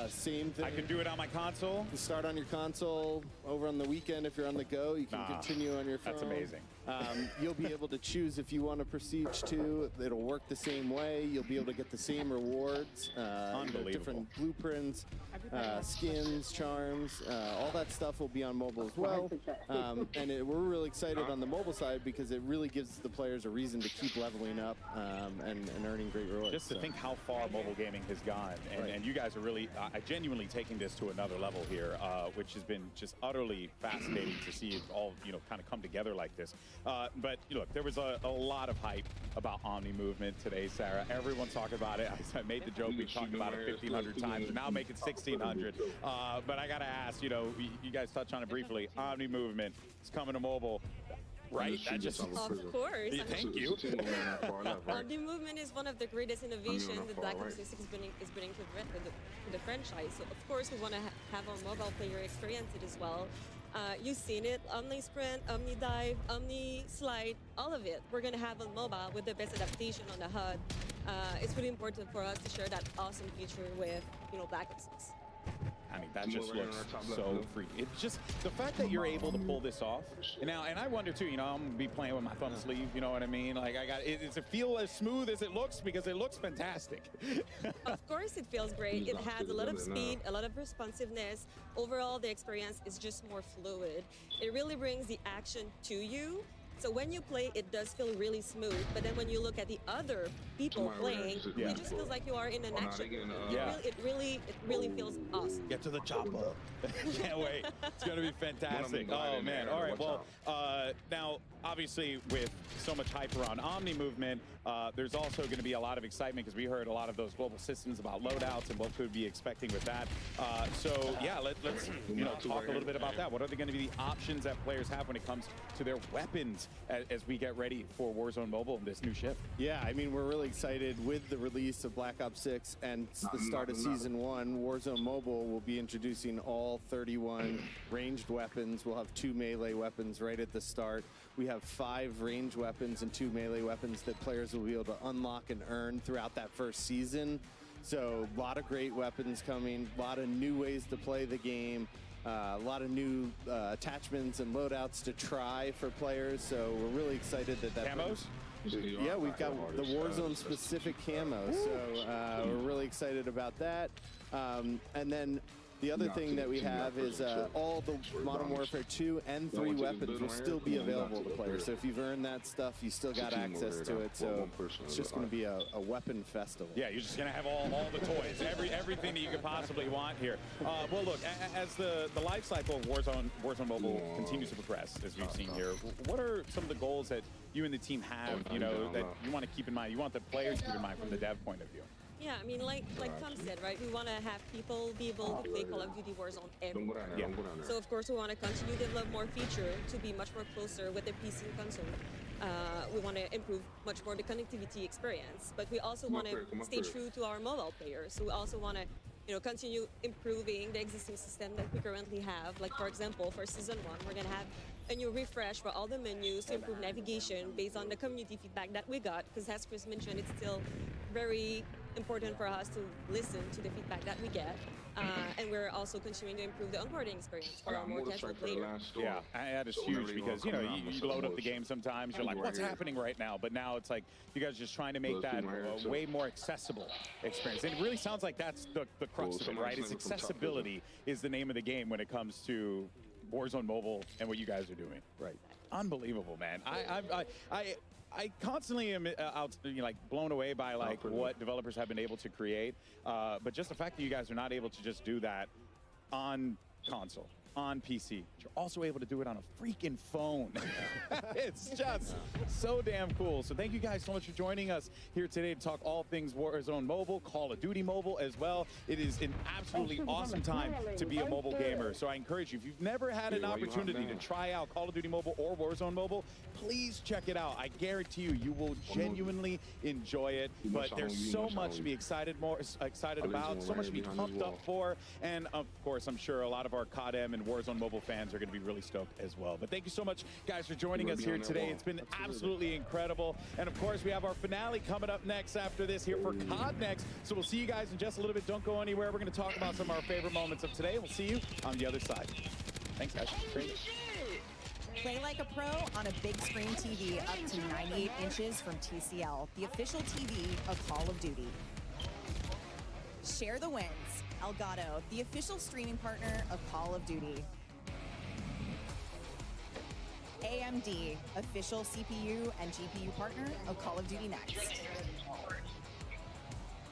[SPEAKER 8] Same thing.
[SPEAKER 1] I can do it on my console?
[SPEAKER 8] You start on your console. Over on the weekend, if you're on the go, you can continue on your phone.
[SPEAKER 1] That's amazing.
[SPEAKER 8] You'll be able to choose if you want a Prestige 2. It'll work the same way. You'll be able to get the same rewards.
[SPEAKER 1] Unbelievable.
[SPEAKER 8] Different blueprints, skins, charms. All that stuff will be on mobile as well. And we're really excited on the mobile side because it really gives the players a reason to keep leveling up and earning great rewards.
[SPEAKER 1] Just to think how far mobile gaming has gone, and you guys are really genuinely taking this to another level here, which has been just utterly fascinating to see it all, you know, kind of come together like this. But look, there was a lot of hype about Omni Movement today, Sarah. Everyone's talking about it. I made the joke, we talked about it 1,500 times, and now make it 1,600. But I gotta ask, you know, you guys touched on it briefly. Omni Movement is coming to mobile. Right, that just...
[SPEAKER 17] Of course.
[SPEAKER 1] Yeah, thank you.
[SPEAKER 17] The movement is one of the greatest innovations that Black Ops 6 is bringing to the franchise. So of course we want to have our mobile player experience it as well. You've seen it, Omni Sprint, Omni Dive, Omni Slide, all of it. We're going to have on mobile with the best adaptation on the HUD. It's really important for us to share that awesome feature with, you know, Black Ops 6.
[SPEAKER 1] I mean, that just looks so freaky. It's just the fact that you're able to pull this off. And I wonder too, you know, I'm gonna be playing with my thumb sleeve, you know what I mean? Like does it feel as smooth as it looks? Because it looks fantastic.
[SPEAKER 17] Of course it feels great. It has a lot of speed, a lot of responsiveness. Overall, the experience is just more fluid. It really brings the action to you. So when you play, it does feel really smooth. But then when you look at the other people playing, it just feels like you are in an action. It really feels awesome.
[SPEAKER 1] Get to the chopper. Can't wait. It's going to be fantastic. Oh, man. All right. Well, now, obviously, with so much hype around Omni movement, there's also going to be a lot of excitement because we heard a lot of those global systems about loadouts and what could be expecting with that. So, yeah, let's talk a little bit about that. What are going to be the options that players have when it comes to their weapons as we get ready for Warzone Mobile and this new shift?
[SPEAKER 8] Yeah, I mean, we're really excited with the release of Black Ops 6 and the start of Season 1. Warzone Mobile will be introducing all 31 ranged weapons. We'll have 2 melee weapons right at the start. We have 5 ranged weapons and 2 melee weapons that players will be able to unlock and earn throughout that first season. So a lot of great weapons coming, a lot of new ways to play the game. A lot of new attachments and loadouts to try for players, so we're really excited that
[SPEAKER 1] Camos?
[SPEAKER 8] Yeah, we've got the Warzone specific camos, so we're really excited about that. And then the other thing that we have is all the Modern Warfare 2 and 3 weapons will still be available to players. So if you've earned that stuff, you still got access to it. So it's just going to be a weapon festival.
[SPEAKER 1] Yeah, you're just going to have all the toys, everything that you could possibly want here. Well, look, as the life cycle of Warzone Mobile continues to progress, as we've seen here, what are some of the goals that you and the team have, that you want to keep in mind, you want the players to keep in mind from the dev point of view?
[SPEAKER 17] Yeah, I mean, like Tom said, right? We want to have people be able to play Call of Duty Warzone everywhere.
[SPEAKER 1] Yeah.
[SPEAKER 17] So, of course, we want to continue to develop more features to be much more closer with the PC and console. We want to improve much more the connectivity experience, but we also want to stay true to our mobile players. So we also want to continue improving the existing system that we currently have. Like, for example, for Season 1, we're going to have a new refresh for all the menus to improve navigation based on the community feedback that we got, because as Chris mentioned, it's still very important for us to listen to the feedback that we get. And we're also continuing to improve the onboarding experience for our more casual players.
[SPEAKER 1] Yeah, that is huge because, you load up the game sometimes, you're like, what's happening right now? But now it's like you guys are just trying to make that a way more accessible experience. And it really sounds like that's the crux of it, right? It's accessibility is the name of the game when it comes to Warzone Mobile and what you guys are doing.
[SPEAKER 8] Right.
[SPEAKER 1] Unbelievable, man. I constantly am blown away by what developers have been able to create, but just the fact that you guys are not able to just do that on console, on PC, but you're also able to do it on a freaking phone. It's just so damn cool. So thank you guys so much for joining us here today to talk all things Warzone Mobile, Call of Duty Mobile as well. It is an absolutely awesome time to be a mobile gamer. So I encourage you, if you've never had an opportunity to try out Call of Duty Mobile or Warzone Mobile, please check it out. I guarantee you will genuinely enjoy it. But there's so much to be excited about, so much to be pumped up for, and of course, I'm sure a lot of our Cod M and Warzone Mobile fans are going to be really stoked as well. But thank you so much, guys, for joining us here today. It's been absolutely incredible. And of course, we have our finale coming up next after this here for Cod Next. So we'll see you guys in just a little bit. Don't go anywhere. We're going to talk about some of our favorite moments of today. We'll see you on the other side. Thanks, guys. Great.
[SPEAKER 6] Play like a pro on a big screen TV up to 98 inches from TCL, the official TV of Call of Duty. Share the wins. Elgato, the official streaming partner of Call of Duty. AMD, official CPU and GPU partner of Call of Duty Next.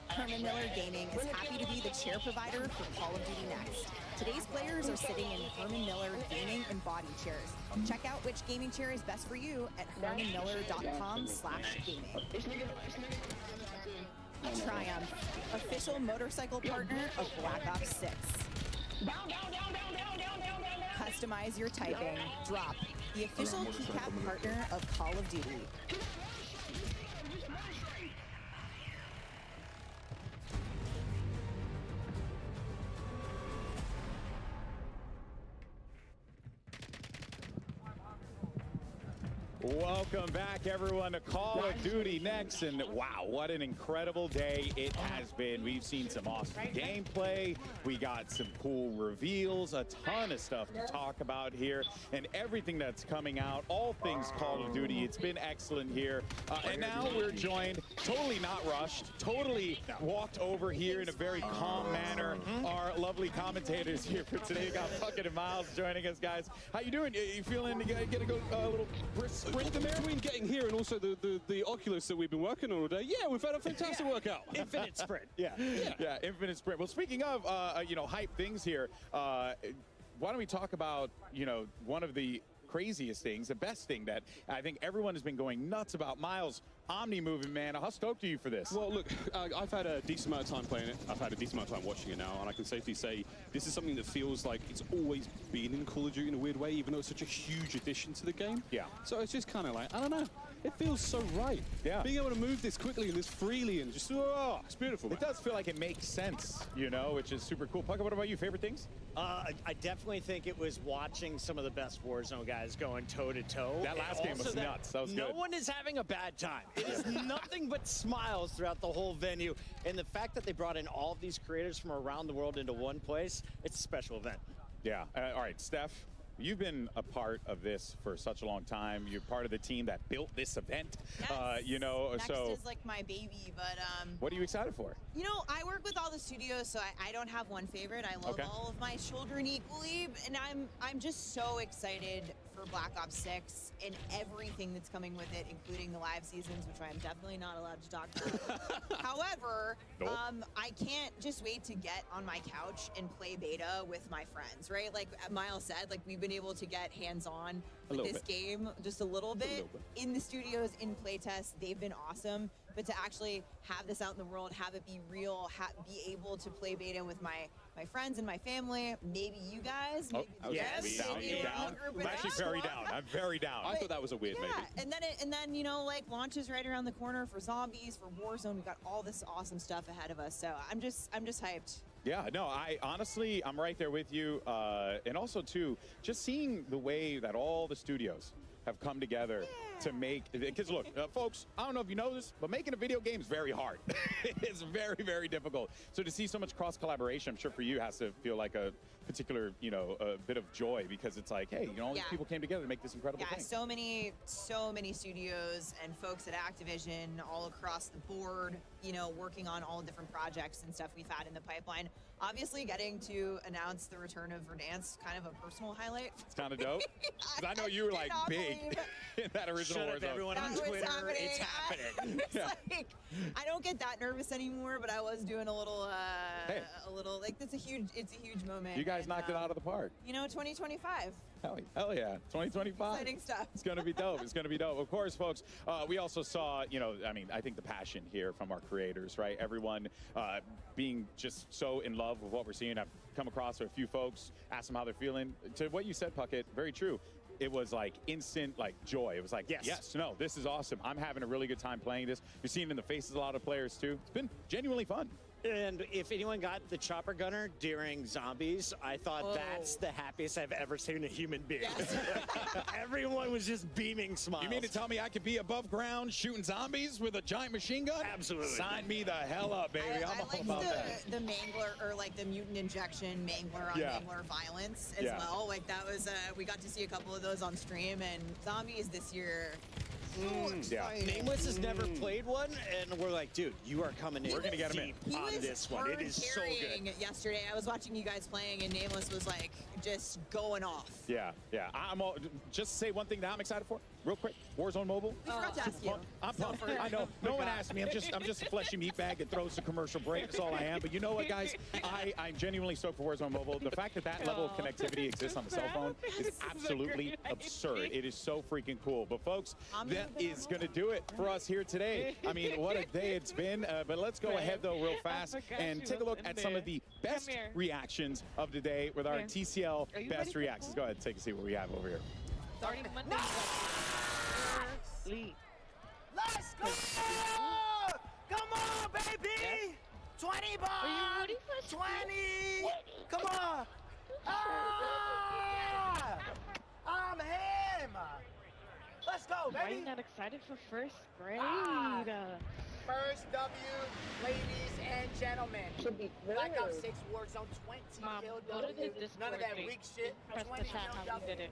[SPEAKER 6] Herman Miller Gaming is happy to be the chair provider for Call of Duty Next. Today's players are sitting in Herman Miller gaming and body chairs. Check out which gaming chair is best for you at hermanmiller.com/gaming. Triumph, official motorcycle partner of Black Ops 6. Customize your typing. Drop, the official keycap partner of Call of Duty.
[SPEAKER 1] Welcome back, everyone, to Call of Duty Next. And wow, what an incredible day it has been. We've seen some awesome gameplay. We got some cool reveals, a ton of stuff to talk about here, and everything that's coming out, all things Call of Duty. It's been excellent here. And now we're joined, totally not rushed, totally walked over here in a very calm manner. Our lovely commentators here for today. We got Puckett and Miles joining us, guys. How you doing? You feeling to get a little brisk
[SPEAKER 11] sprint between getting here and also the Oculus that we've been working on all day, yeah, we've had a fantastic workout.
[SPEAKER 12] Infinite sprint.
[SPEAKER 1] Yeah, infinite sprint. Well, speaking of, hype things here, why don't we talk about, one of the craziest things, the best thing that I think everyone has been going nuts about. Miles, Omni moving, man. How stoked are you for this?
[SPEAKER 11] Well, look, I've had a decent amount of time playing it. I've had a decent amount of time watching it now, and I can safely say this is something that feels like it's always been in Call of Duty in a weird way, even though it's such a huge addition to the game.
[SPEAKER 1] Yeah.
[SPEAKER 11] So it's just kind of like, I don't know. It feels so right.
[SPEAKER 1] Yeah.
[SPEAKER 11] Being able to move this quickly and this freely and just, it's beautiful, man.
[SPEAKER 1] It does feel like it makes sense, which is super cool. Pucka, what about you? Favorite things?
[SPEAKER 12] I definitely think it was watching some of the best Warzone guys going toe-to-toe.
[SPEAKER 1] That last game was nuts. That was good.
[SPEAKER 12] No one is having a bad time. It is nothing but smiles throughout the whole venue. And the fact that they brought in all of these creators from around the world into one place, it's a special event.
[SPEAKER 1] Yeah. All right, Steph. You've been a part of this for such a long time. You're part of the team that built this event.
[SPEAKER 6] Yes. Next
[SPEAKER 1] so
[SPEAKER 6] is like my baby, but
[SPEAKER 1] what are you excited for?
[SPEAKER 6] I work with all the studios, so I don't have one favorite. I love all of my children equally, and I'm just so excited for Black Ops 6 and everything that's coming with it, including the live seasons, which I am definitely not allowed to talk about. However, I can't just wait to get on my couch and play beta with my friends, right? Like Miles said, like we've been able to get hands-on with this game just a little bit in the studios, in playtests. They've been awesome, but to actually have this out in the world, have it be real, be able to play beta with my friends and my family, maybe you guys, maybe
[SPEAKER 1] I'm actually very down. I'm very down.
[SPEAKER 11] I thought that was a weird maybe.
[SPEAKER 6] And then like launches right around the corner for Zombies, for Warzone. We've got all this awesome stuff ahead of us. So I'm just hyped.
[SPEAKER 1] Yeah, no, I'm right there with you. And also too, just seeing the way that all the studios have come together to make, because look, folks, I don't know if you know this, but making a video game is very hard. It's very, very difficult. So to see so much cross collaboration, I'm sure for you has to feel like a particular, a bit of joy, because it's like, hey, all these people came together to make this incredible thing.
[SPEAKER 6] So many studios and folks at Activision all across the board, working on all different projects and stuff we've had in the pipeline. Obviously, getting to announce the return of Verdansk, kind of a personal highlight.
[SPEAKER 1] It's kind of dope. Because I know you were like big in that original Warzone.
[SPEAKER 12] Shut up, everyone on Twitter. It's happening.
[SPEAKER 6] Like, I don't get that nervous anymore, but I was doing a little like it's a huge moment.
[SPEAKER 1] You guys knocked it out of the park.
[SPEAKER 6] 2025.
[SPEAKER 1] Hell yeah, 2025.
[SPEAKER 6] Exciting stuff.
[SPEAKER 1] It's gonna be dope. It's gonna be dope. Of course, folks. We also saw, I think the passion here from our creators, right? Everyone being just so in love with what we're seeing. I've come across a few folks, asked them how they're feeling. To what you said, Puckett, very true. It was like instant joy. It was like, yes, no, this is awesome. I'm having a really good time playing this. You're seeing it in the faces of a lot of players too. It's been genuinely fun.
[SPEAKER 12] And if anyone got the chopper gunner during Zombies, I thought that's the happiest I've ever seen a human being. Yes. Everyone was just beaming smiles.
[SPEAKER 1] You mean to tell me I could be above ground shooting zombies with a giant machine gun?
[SPEAKER 12] Absolutely.
[SPEAKER 1] Sign me the hell up, baby. I'm all about that.
[SPEAKER 6] The mangler, or like the mutant injection mangler on mangler violence as well. Like that was, we got to see a couple of those on stream, and Zombies this year.
[SPEAKER 12] Nameless has never played one, and we're like, dude, you are coming in.
[SPEAKER 1] We're gonna get him
[SPEAKER 6] in
[SPEAKER 12] on this one. It is so good.
[SPEAKER 6] Yesterday, I was watching you guys playing, and Nameless was like just going off.
[SPEAKER 1] Yeah. Just to say one thing that I'm excited for, real quick. Warzone Mobile.
[SPEAKER 6] We forgot to ask you.
[SPEAKER 1] I'm pumped. I know. No one asked me. I'm just a fleshy meat bag that throws a commercial break. That's all I am. But you know what, guys? I'm genuinely stoked for Warzone Mobile. The fact that level of connectivity exists on the cell phone is absolutely absurd. It is so freaking cool. But folks, that is going to do it for us here today. I mean, what a day it's been. But let's go ahead, though, real fast and take a look at some of the best reactions of the day with our TCL best reactions. Go ahead and take a see what we have over here.
[SPEAKER 5] Starting Monday.
[SPEAKER 14] Let's go! Come on, baby! 20 bars!
[SPEAKER 5] Are you ready for
[SPEAKER 14] 20! Come on! Ah! I'm him! Let's go, baby!
[SPEAKER 5] Why are you not excited for first grade?
[SPEAKER 14] First W, ladies and gentlemen.
[SPEAKER 5] Should be
[SPEAKER 14] Black Ops 6 Warzone 20
[SPEAKER 5] Mom,
[SPEAKER 14] kill
[SPEAKER 5] go to the
[SPEAKER 14] W.
[SPEAKER 5] Discord
[SPEAKER 14] None of that
[SPEAKER 5] link.
[SPEAKER 14] weak shit.
[SPEAKER 5] Press
[SPEAKER 14] 20
[SPEAKER 5] the chat
[SPEAKER 14] kill
[SPEAKER 5] how you
[SPEAKER 14] W.
[SPEAKER 5] did it.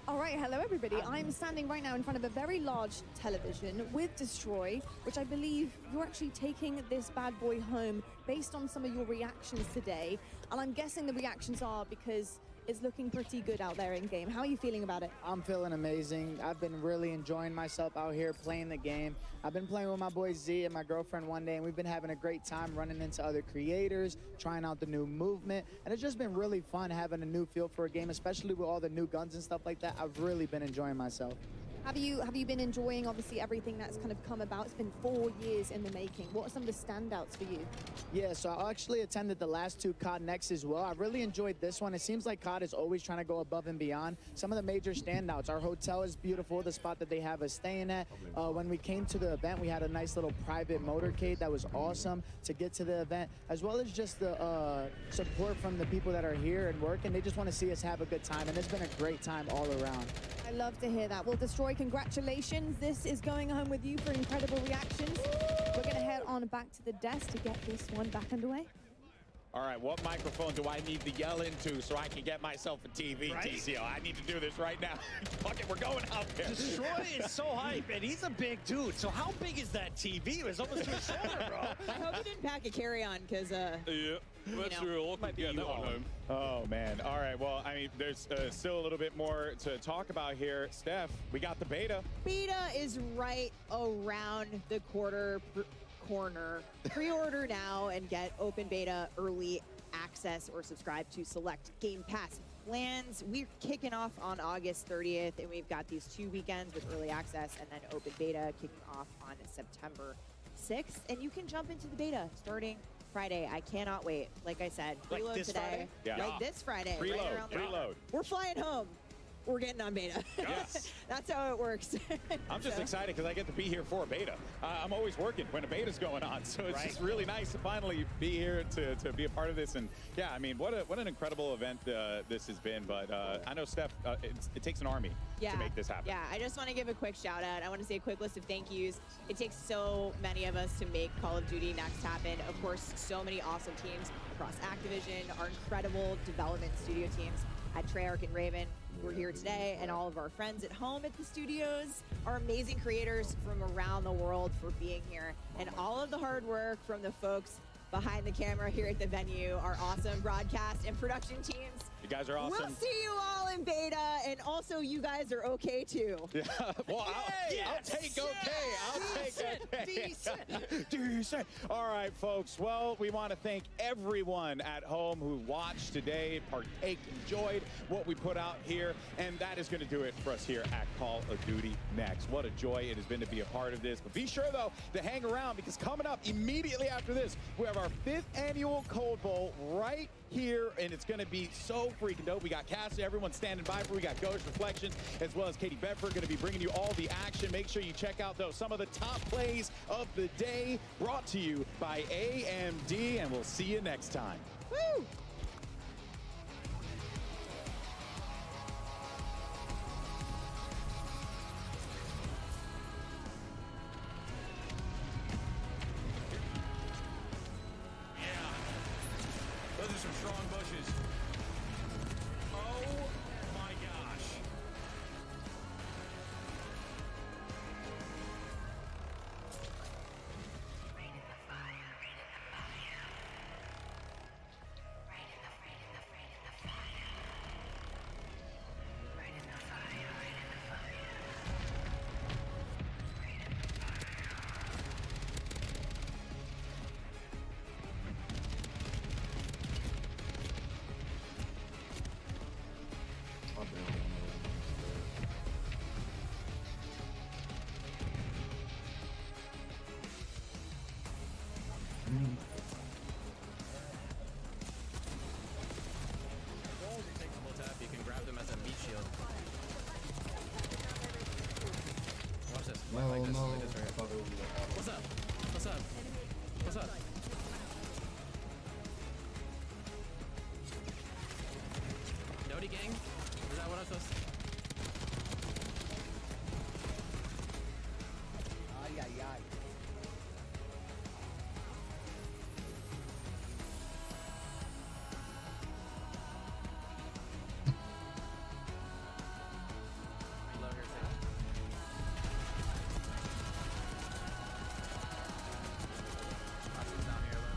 [SPEAKER 9] All right, hello everybody. I'm standing right now in front of a very large television with Destroy, which I believe you're actually taking this bad boy home based on some of your reactions today. And I'm guessing the reactions are because
[SPEAKER 6] is looking pretty good out there in game. How are you feeling about it?
[SPEAKER 4] I'm feeling amazing. I've been really enjoying myself out here playing the game. I've been playing with my boy Z and my girlfriend one day, and we've been having a great time running into other creators, trying out the new movement, and it's just been really fun having a new feel for a game, especially with all the new guns and stuff like that. I've really been enjoying myself.
[SPEAKER 6] Have you been enjoying, obviously, everything that's kind of come about? It's been 4 years in the making. What are some of the standouts for you?
[SPEAKER 4] Yeah, so I actually attended the last 2 Cod Next as well. I really enjoyed this one. It seems like Cod is always trying to go above and beyond. Some of the major standouts, our hotel is beautiful, the spot that they have us staying at. When we came to the event, we had a nice little private motorcade that was awesome to get to the event, as well as just the support from the people that are here and working. They just want to see us have a good time, and it's been a great time all around.
[SPEAKER 6] I love to hear that. Well, Destroy, congratulations. This is going home with you for incredible reactions. We're going to head on back to the desk to get this one back underway.
[SPEAKER 1] All right, what microphone do I need to yell into so I can get myself a TV,
[SPEAKER 18] Right?
[SPEAKER 1] TCO? I need to do this right now. Fuck it, we're going out there.
[SPEAKER 18] Destroy is so hype, and he's a big dude. So how big is that TV? It's almost to his shoulder, bro.
[SPEAKER 6] I hope you didn't pack a carry-on, because,
[SPEAKER 1] Yeah,
[SPEAKER 6] that's real.
[SPEAKER 1] Might be that one home. Oh, man. All right, well, I mean, there's still a little bit more to talk about here. Steph, we got the beta.
[SPEAKER 6] Beta is right around the corner. Pre-order now and get open beta early access or subscribe to select Game Pass plans. We're kicking off on August 30th, and we've got these 2 weekends with early access and then open beta kicking off on September 6th. And you can jump into the beta starting Friday. I cannot wait. Like I said,
[SPEAKER 1] Like
[SPEAKER 6] preload
[SPEAKER 1] this
[SPEAKER 6] today.
[SPEAKER 1] Friday? Yeah.
[SPEAKER 6] Like this Friday.
[SPEAKER 1] Preload,
[SPEAKER 6] right around the corner.
[SPEAKER 1] preload.
[SPEAKER 6] We're flying home. We're getting on beta.
[SPEAKER 1] Yes.
[SPEAKER 6] That's how it works.
[SPEAKER 1] I'm just excited because I get to be here for a beta. I'm always working when a beta's going on, so it's just really nice to finally be here to be a part of this. And yeah, I mean, what an incredible event this has been. But I know, Steph, it takes an army to make this happen.
[SPEAKER 6] Yeah, I just want to give a quick shout out. I want to say a quick list of thank yous. It takes so many of us to make Call of Duty Next happen. Of course, so many awesome teams across Activision, our incredible development studio teams at Treyarch and Raven. We're here today, and all of our friends at home at the studios, our amazing creators from around the world for being here, and all of the hard work from the folks behind the camera here at the venue, our awesome broadcast and production teams.
[SPEAKER 1] You guys are awesome.
[SPEAKER 6] We'll see you all in beta, and also you guys are okay too.
[SPEAKER 1] Yeah. Well, I'll take okay. I'll take okay. Decent. All right, folks. Well, we want to thank everyone at home who watched today, partaked, enjoyed what we put out here, and that is going to do it for us here at Call of Duty Next. What a joy it has been to be a part of this. But be sure, though, to hang around, because coming up immediately after this, we have our 5th annual Cold Bowl right here, and it's going to be so freaking dope. We got Cassie, everyone standing by for. We got Ghost Reflections, as well as Katie Bedford, going to be bringing you all the action. Make sure you check out, though, some of the top plays of the day, brought to you by AMD, and we'll see you next time.
[SPEAKER 6] Woo!
[SPEAKER 20] Those are some strong bushes. Oh my gosh.
[SPEAKER 22] You can grab them as a meat shield. Watch this. Like this right here. What's up? What's up? What's up? Nody gang? Is that what I'm supposed to?
[SPEAKER 4] Ay, ay, ay.
[SPEAKER 22] Love your thing. Options down here, look.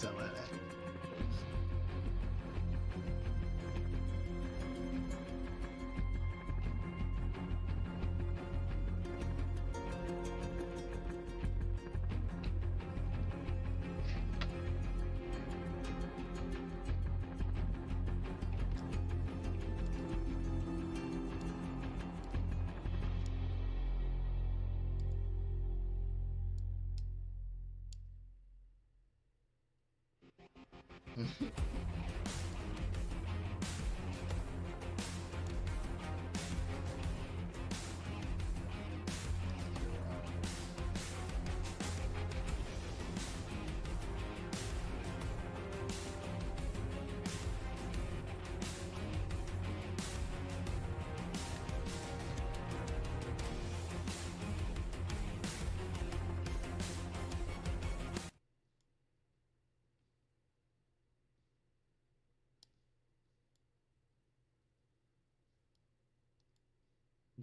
[SPEAKER 7] some of that.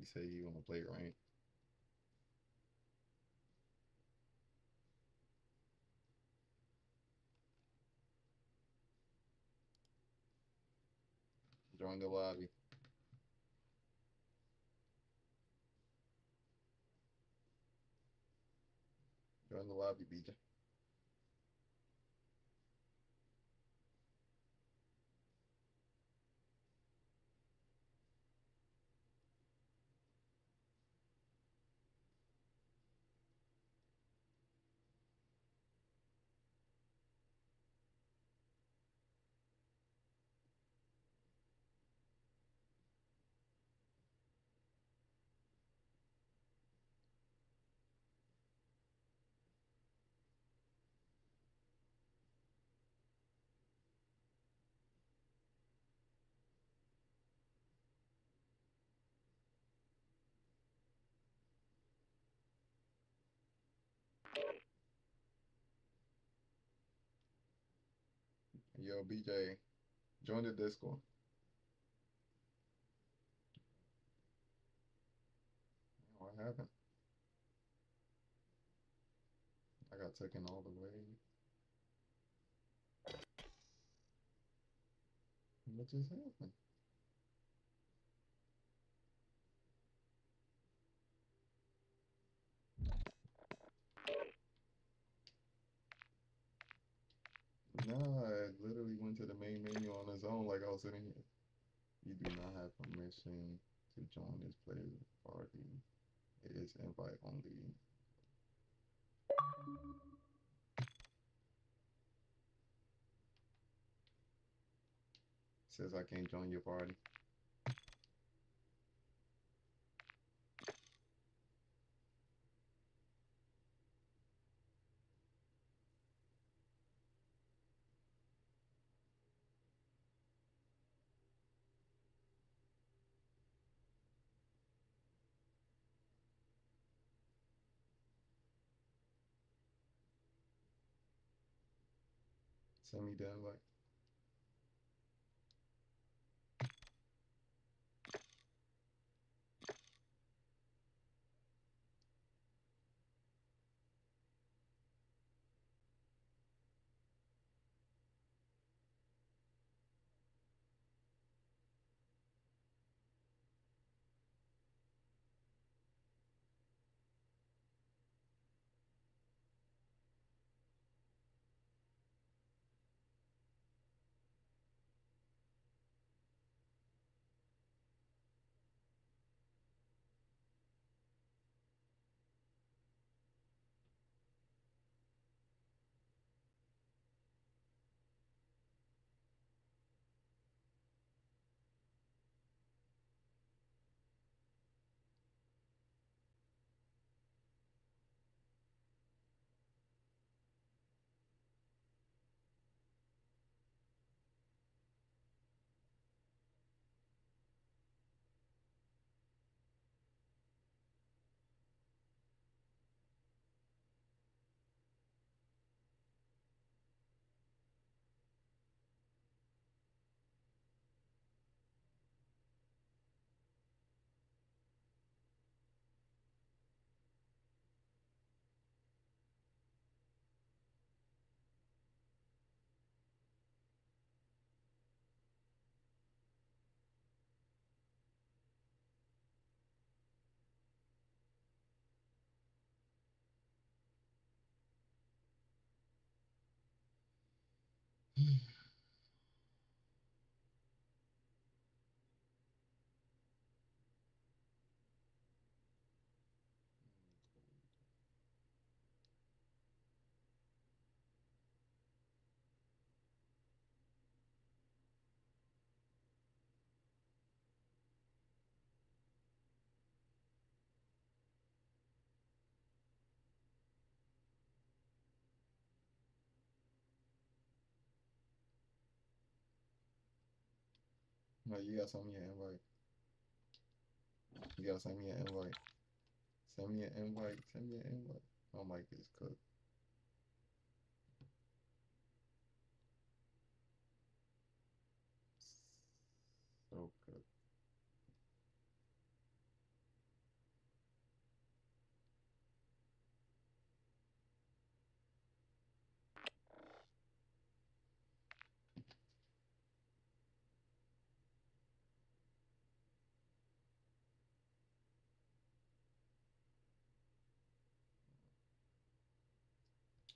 [SPEAKER 7] You say you want to play rank. Join the lobby. Join the lobby, BJ. Yo, BJ, join the Discord. What happened? I got taken all the way. What just happened? No, I literally went to the main menu on his own like I was sitting here. You do not have permission to join this player's party. It is invite only. Says I can't join your party. Send me the invite. No, you gotta send me an invite. You gotta send me an invite. Send me an invite. Send me an invite. My mic is cooked. So cooked.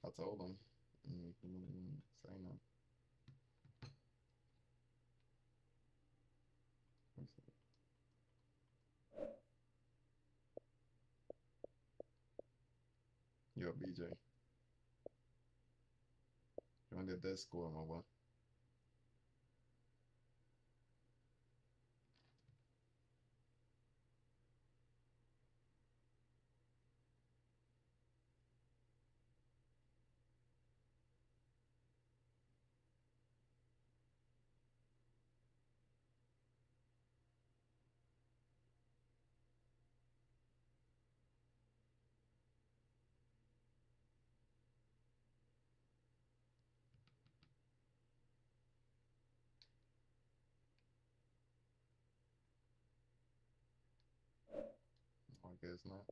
[SPEAKER 7] I told him. He didn't say no. Yo, BJ. Join the Discord, my boy. I guess not.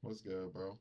[SPEAKER 7] What's good, bro?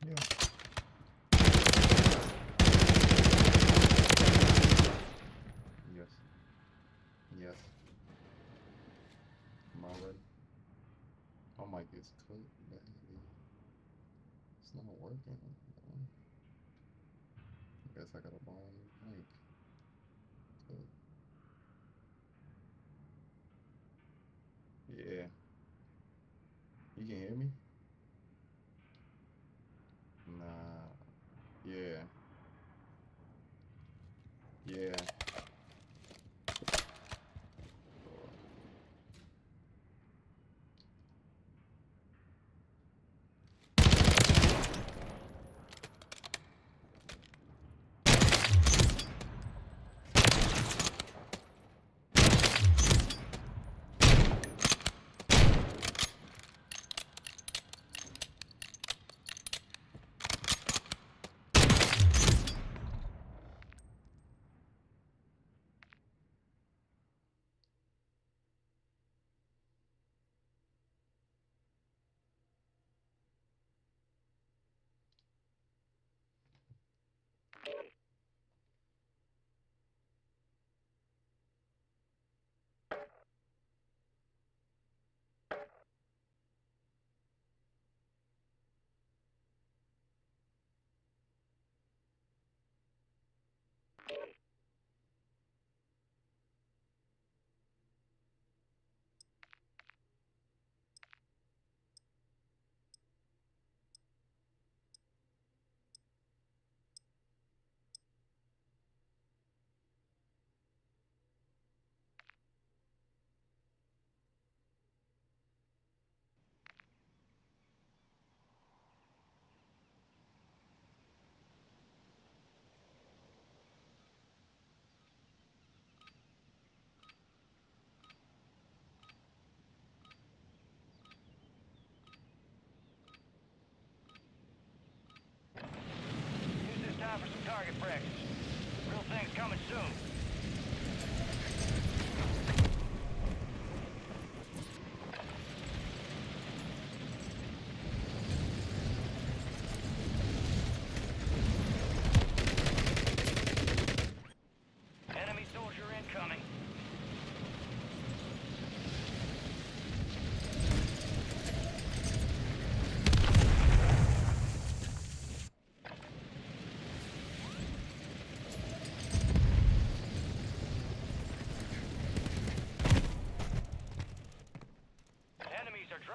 [SPEAKER 7] Yeah. Yes. Yes. Am I ready? My mic is cooked badly. It's not working. I guess I gotta buy a new mic. Cooked. Yeah. You can hear me? Nah. Yeah. Yeah.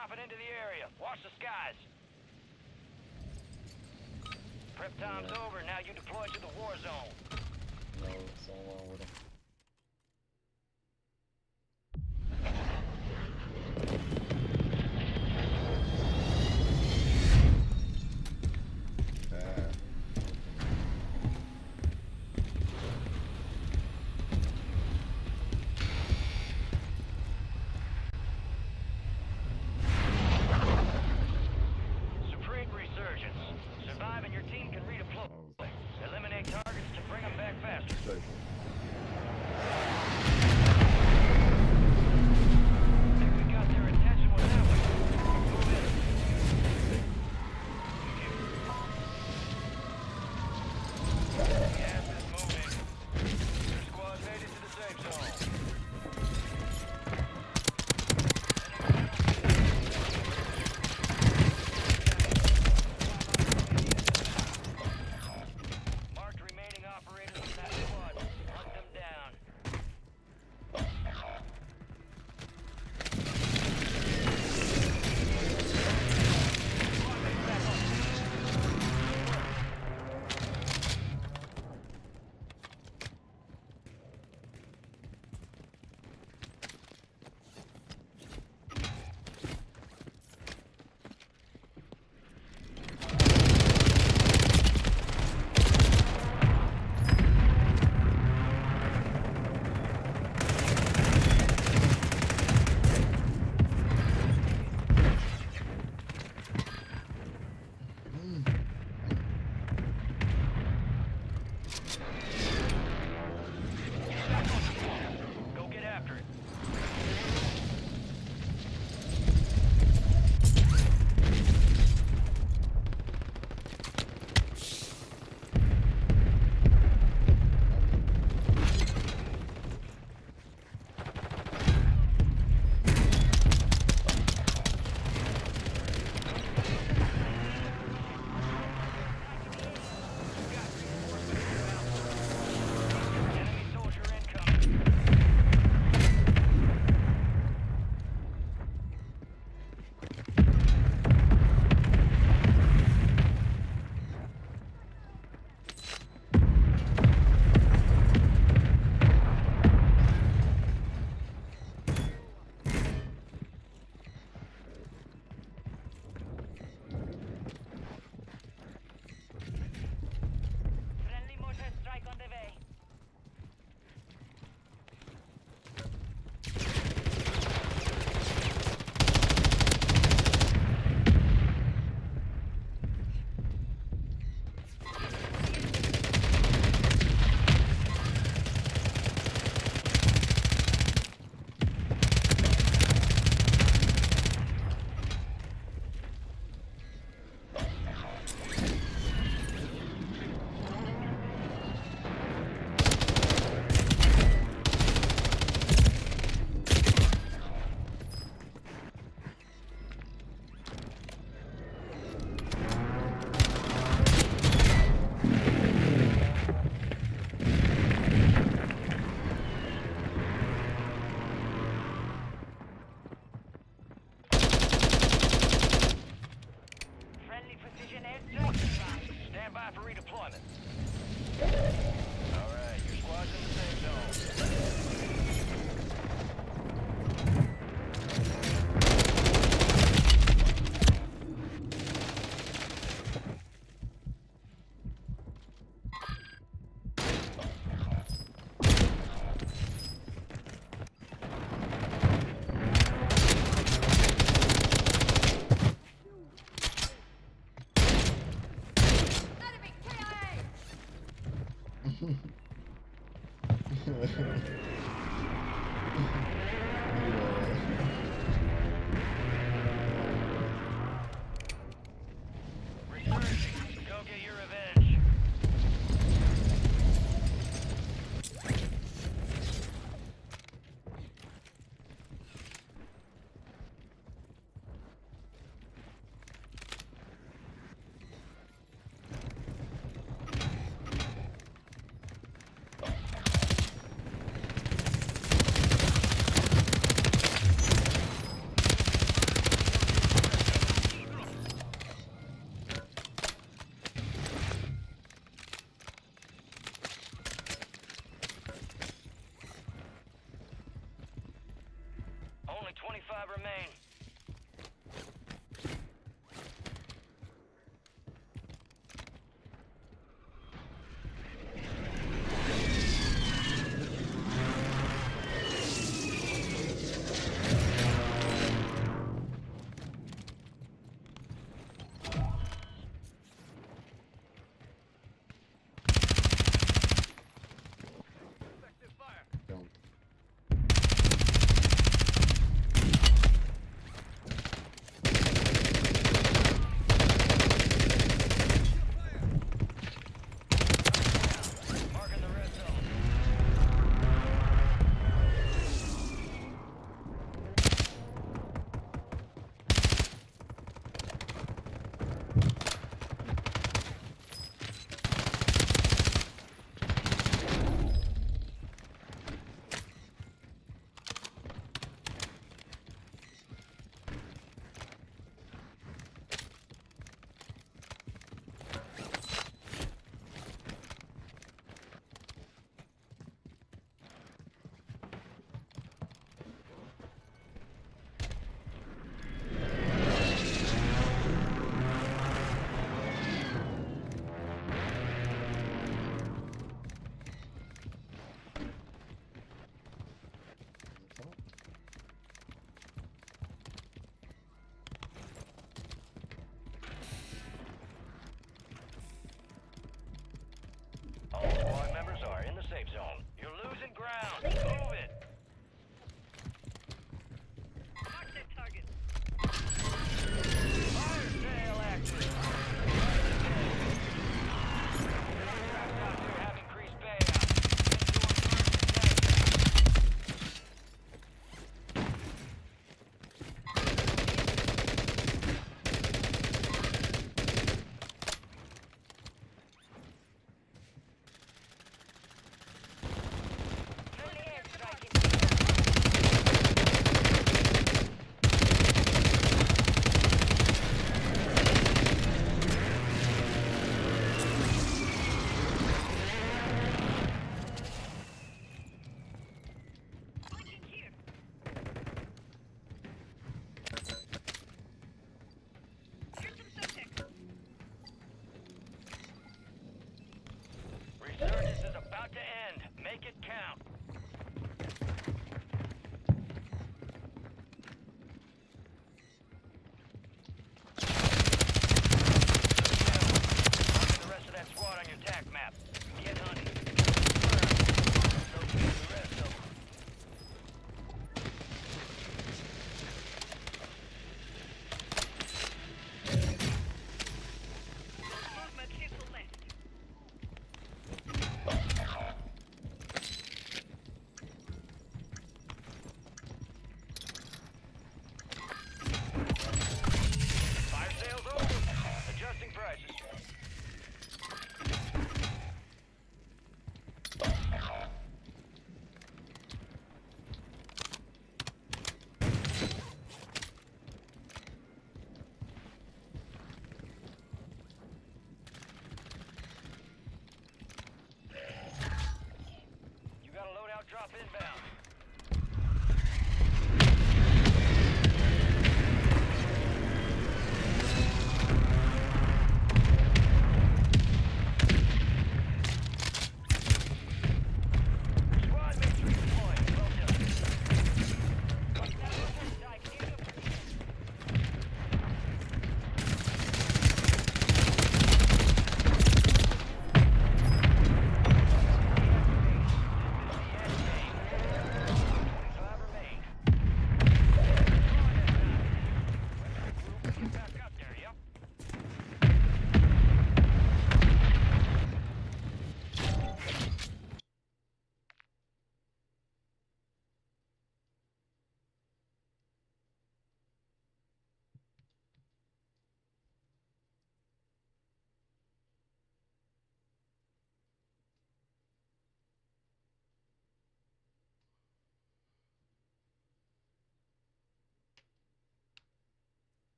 [SPEAKER 14] dropping into the area. Watch the skies. Prep time's over. Now you deploy to the war zone.
[SPEAKER 7] No, something wrong with him.
[SPEAKER 14] Supreme resurgence. Survive and your team can redeploy. Eliminate targets to bring them back faster.
[SPEAKER 7] Safe.
[SPEAKER 14] Think we got their attention with that one. Move in. Gas is moving. Your squad made it to the safe zone. Marked remaining operators in that squad. Hunt them down. Go get after it. Enemy soldier incoming. Friendly mortar strike on the way. Friendly precision airstrike. Stand by for redeployment. All right, your squad's in the safe zone.
[SPEAKER 2] Enemy KIA!
[SPEAKER 14] 25 remain. All squad members are in the safe zone. You're losing ground. Move it. Mark that target. Fire sale active. Contract out there have increased payout. Resurgence is about to end. Make it count. The rest of that squad on your tac map. Get hunting. Locate the rest of them. Movement to the left.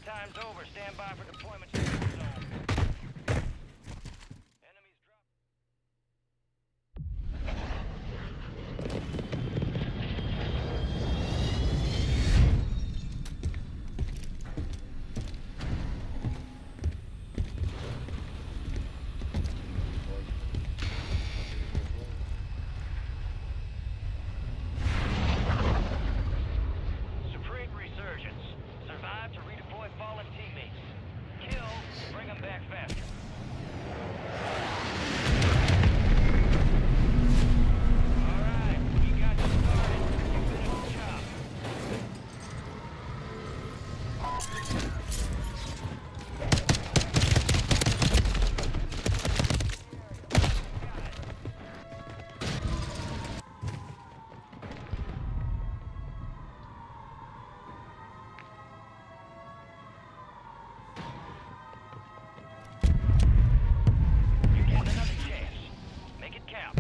[SPEAKER 14] time's over. Stand by for deployment to the war zone. Enemies drop. Supreme resurgence. Survive to redeploy fallen teammates. Kill to bring them back faster. Alright, we got you started. You finished the job. You're getting another chance. Make it count.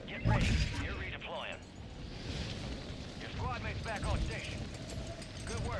[SPEAKER 14] Get ready. You're redeploying. Your squad mate's back on station. Good work.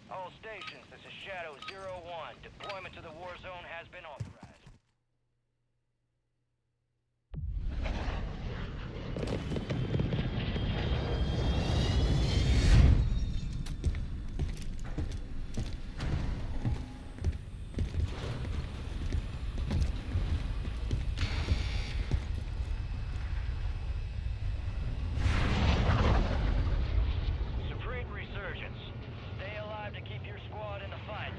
[SPEAKER 14] All stations, this is Shadow 01. Deployment to the war zone has been authorized. Supreme resurgence. Stay alive to keep your squad in the fight.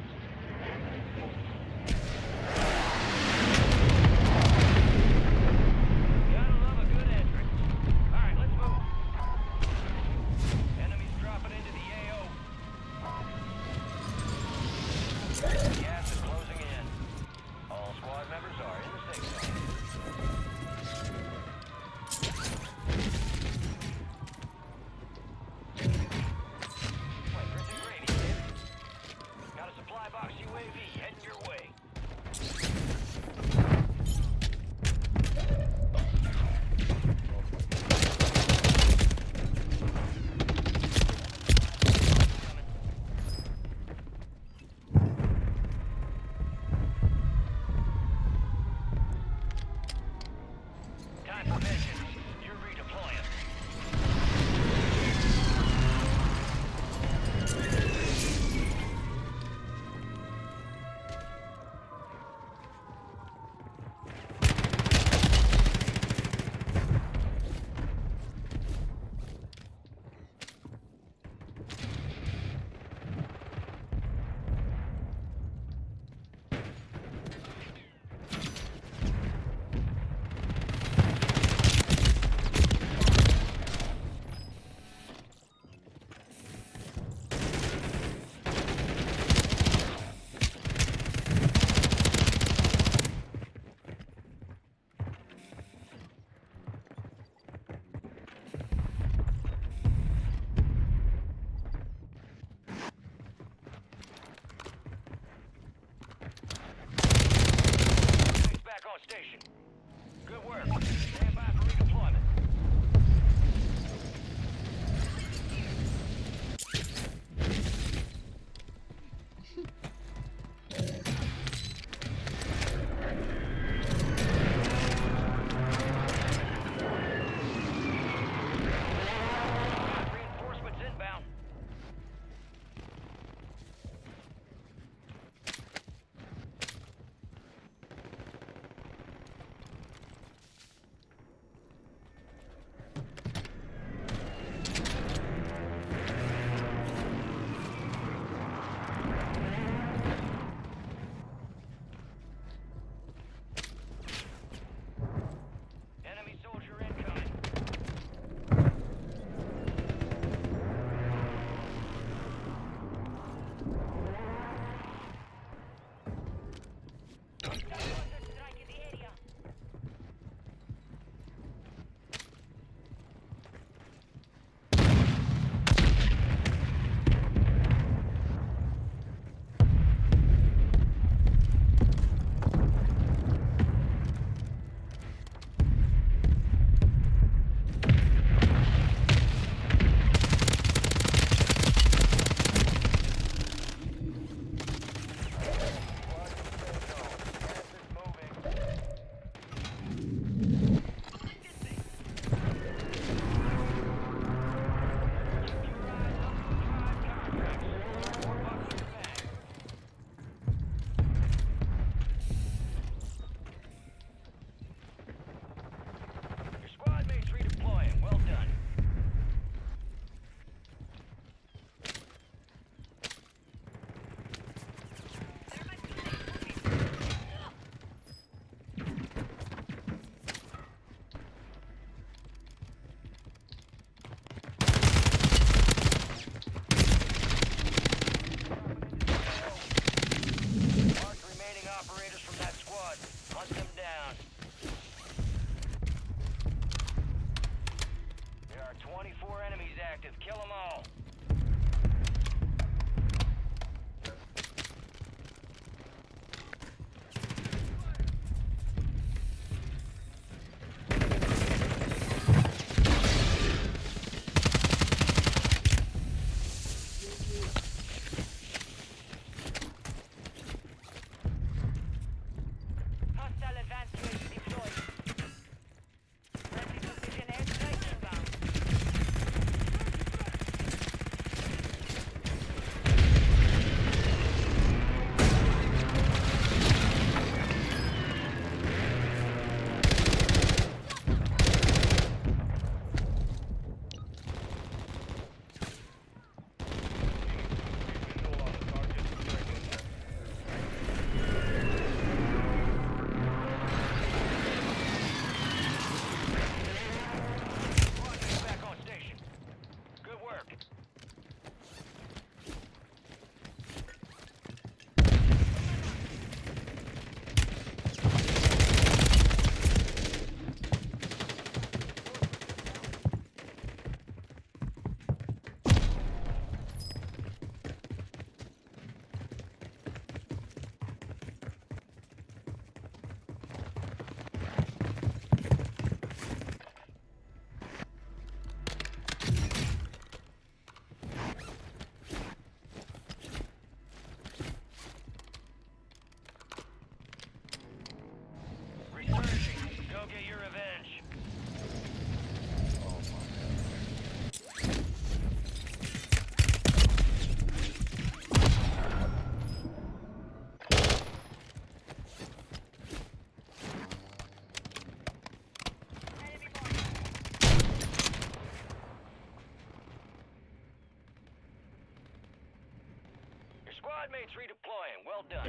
[SPEAKER 14] squad mate's redeploying. Well done.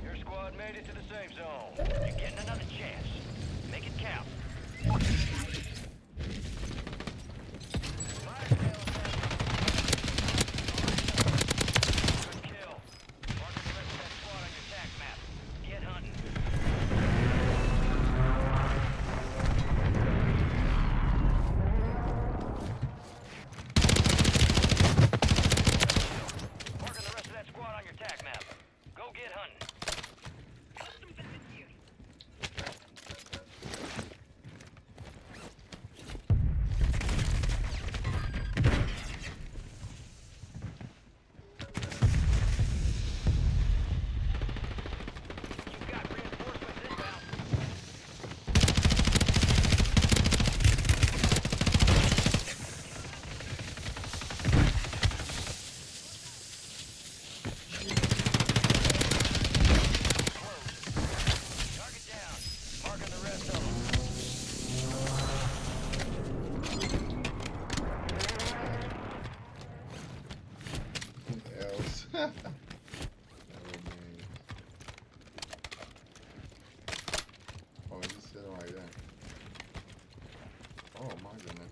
[SPEAKER 14] Your squad made it to the safe zone. You're getting another chance. Make it count.
[SPEAKER 7] Oh, he's sitting right there. Oh my goodness.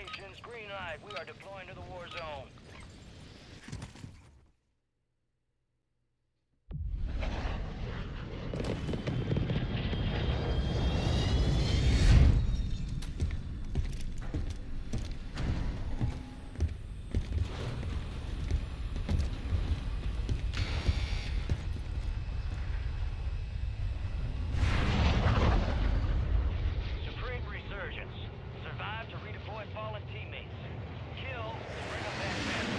[SPEAKER 14] stations. Green light. We are deploying to the war zone. Supreme resurgence. Survive to redeploy fallen teammates. Kill to bring them back faster.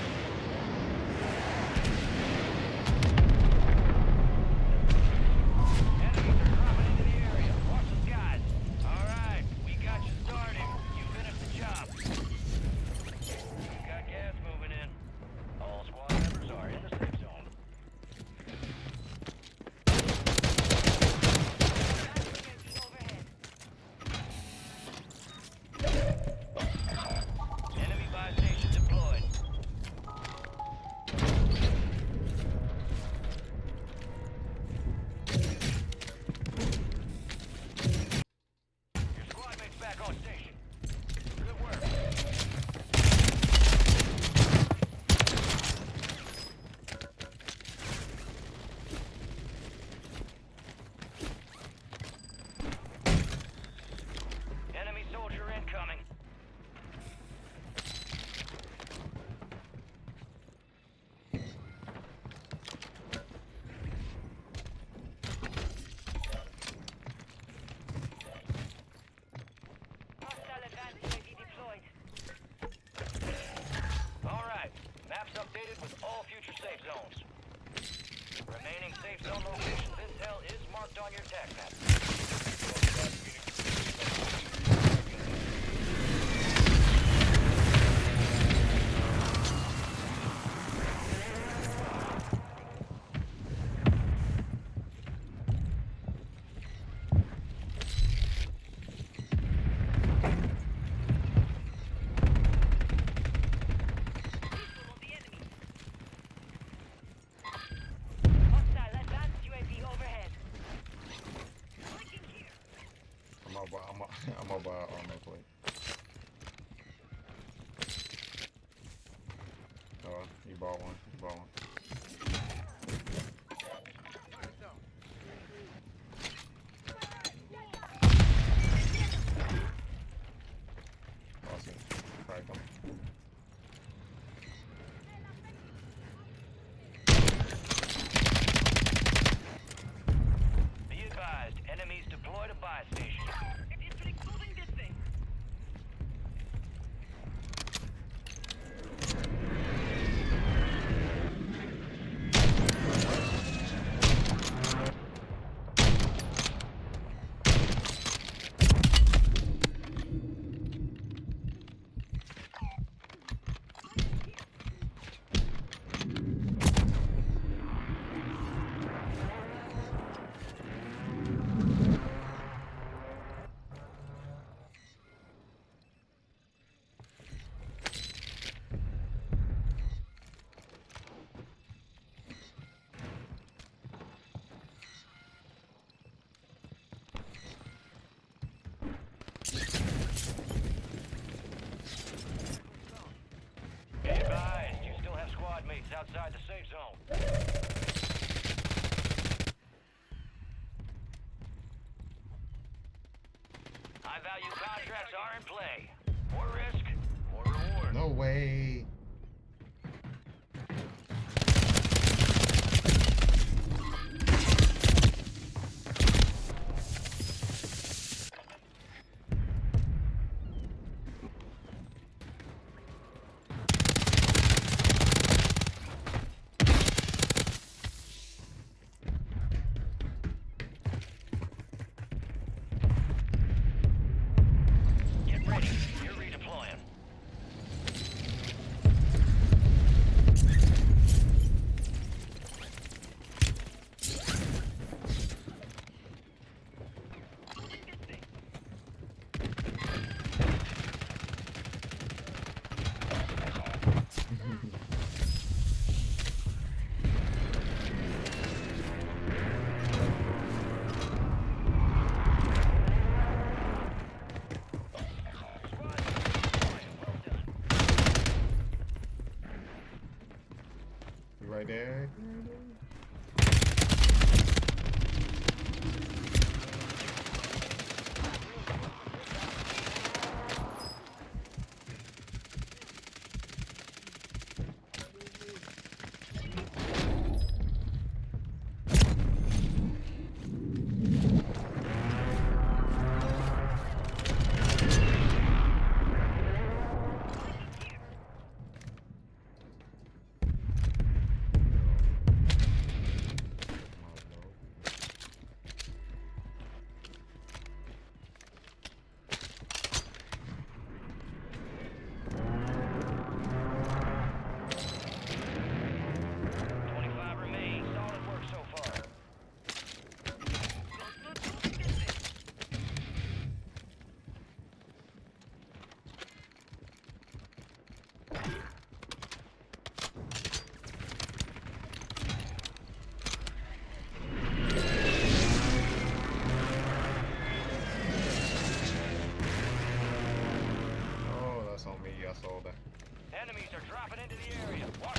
[SPEAKER 14] Enemies are dropping into the area. Watch the skies. All right, we got you started. You finished the job. We've got gas moving in. All squad members are in the safe zone. Enemy buy station deployed. Your squad mate's back on station. Good work. Enemy soldier incoming. Hostile advanced UAV deployed. All right. Maps updated with all future safe zones. Remaining safe zone locations intel is marked on your tac map. Hostile advanced UAV overhead.
[SPEAKER 7] I'm gonna buy armor plate. Oh, you bought one. You bought one. Awesome. Probably coming.
[SPEAKER 14] Be advised, enemies deployed a buy station. Moving this thing. Be advised, you still have squad mates outside the safe zone. High value contracts are in play. More risk, more reward.
[SPEAKER 7] No way.
[SPEAKER 14] Get ready, you're redeploying.
[SPEAKER 7] right there. I saw that.
[SPEAKER 14] Enemies are dropping into the area. Watch.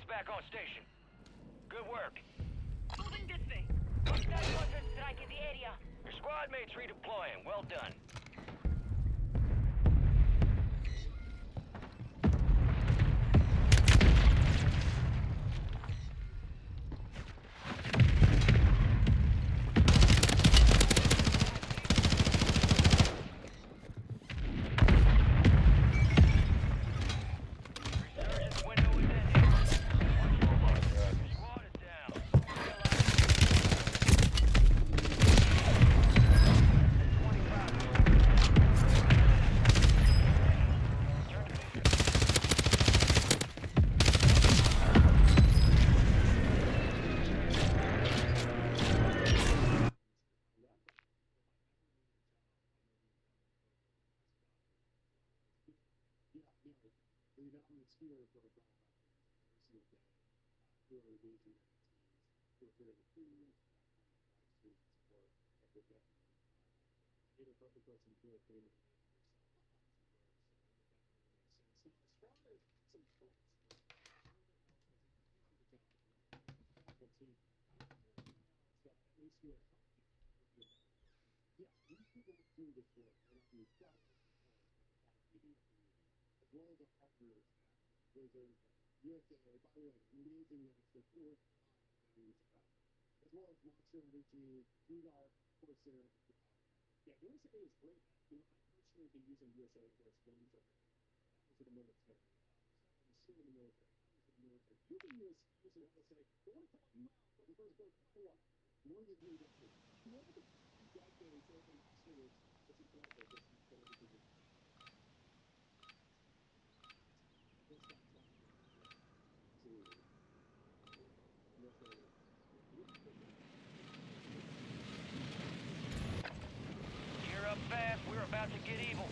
[SPEAKER 14] Back on station. Good work.
[SPEAKER 2] Moving this way. Hostile mortar strike in the area.
[SPEAKER 14] Your squad mates redeploying. Well done. Gear up fast. We're about to get evil.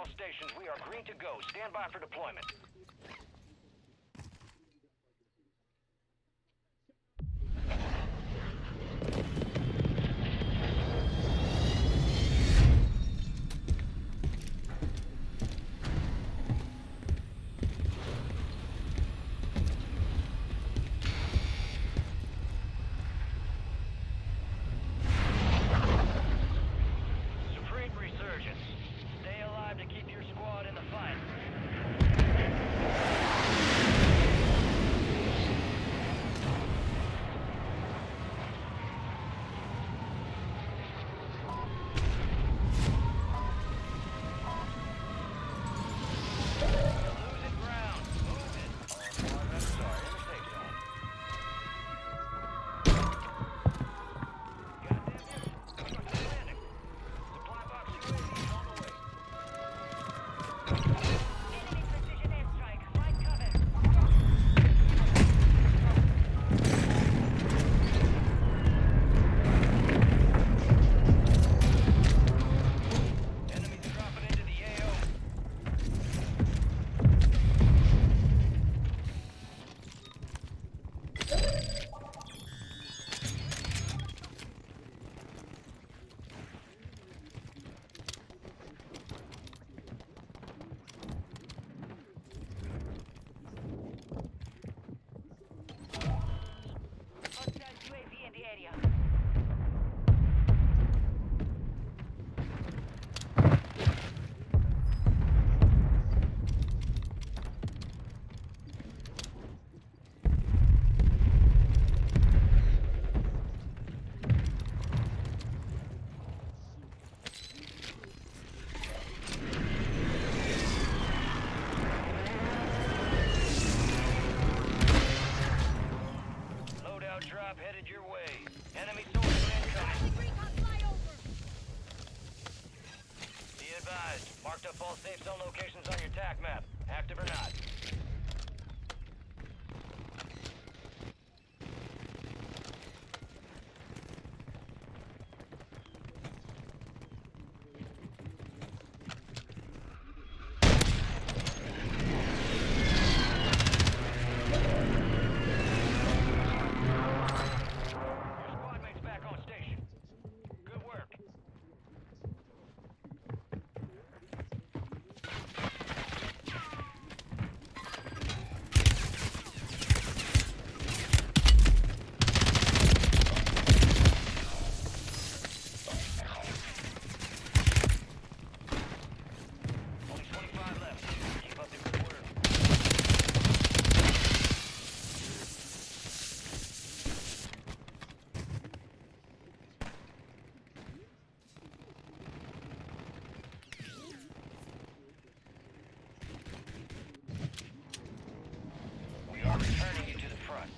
[SPEAKER 14] all stations. We are green to go. Stand by for deployment. Supreme resurgence. Stay alive to keep your squad in the fight. Losing ground. Move it. All squad members are in the safe zone. Supply box UAV is on the way.
[SPEAKER 2] Enemy precision airstrike. Find cover.
[SPEAKER 14] Enemies dropping into the AO.
[SPEAKER 2] Hostile UAV in the area.
[SPEAKER 14] Loadout drop headed your way. Enemy soldier incoming. Be advised. Marked up all safe zone locations on your TAC map. Active or not. Your squad mates back on station. Good work. Only 25 left. Keep up the good work. We are returning you to the front.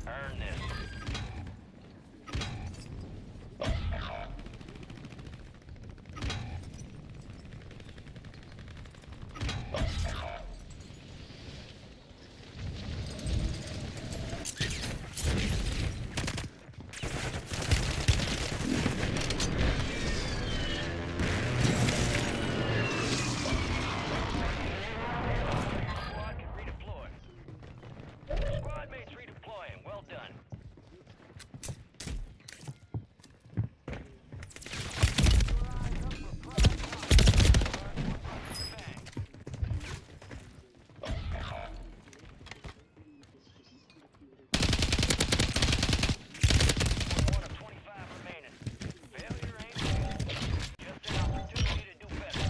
[SPEAKER 14] Earn this. Squad can redeploy. Squad mates redeploying. Well done. One of 25 remaining. Failure ain't failure. Just an opportunity to do better.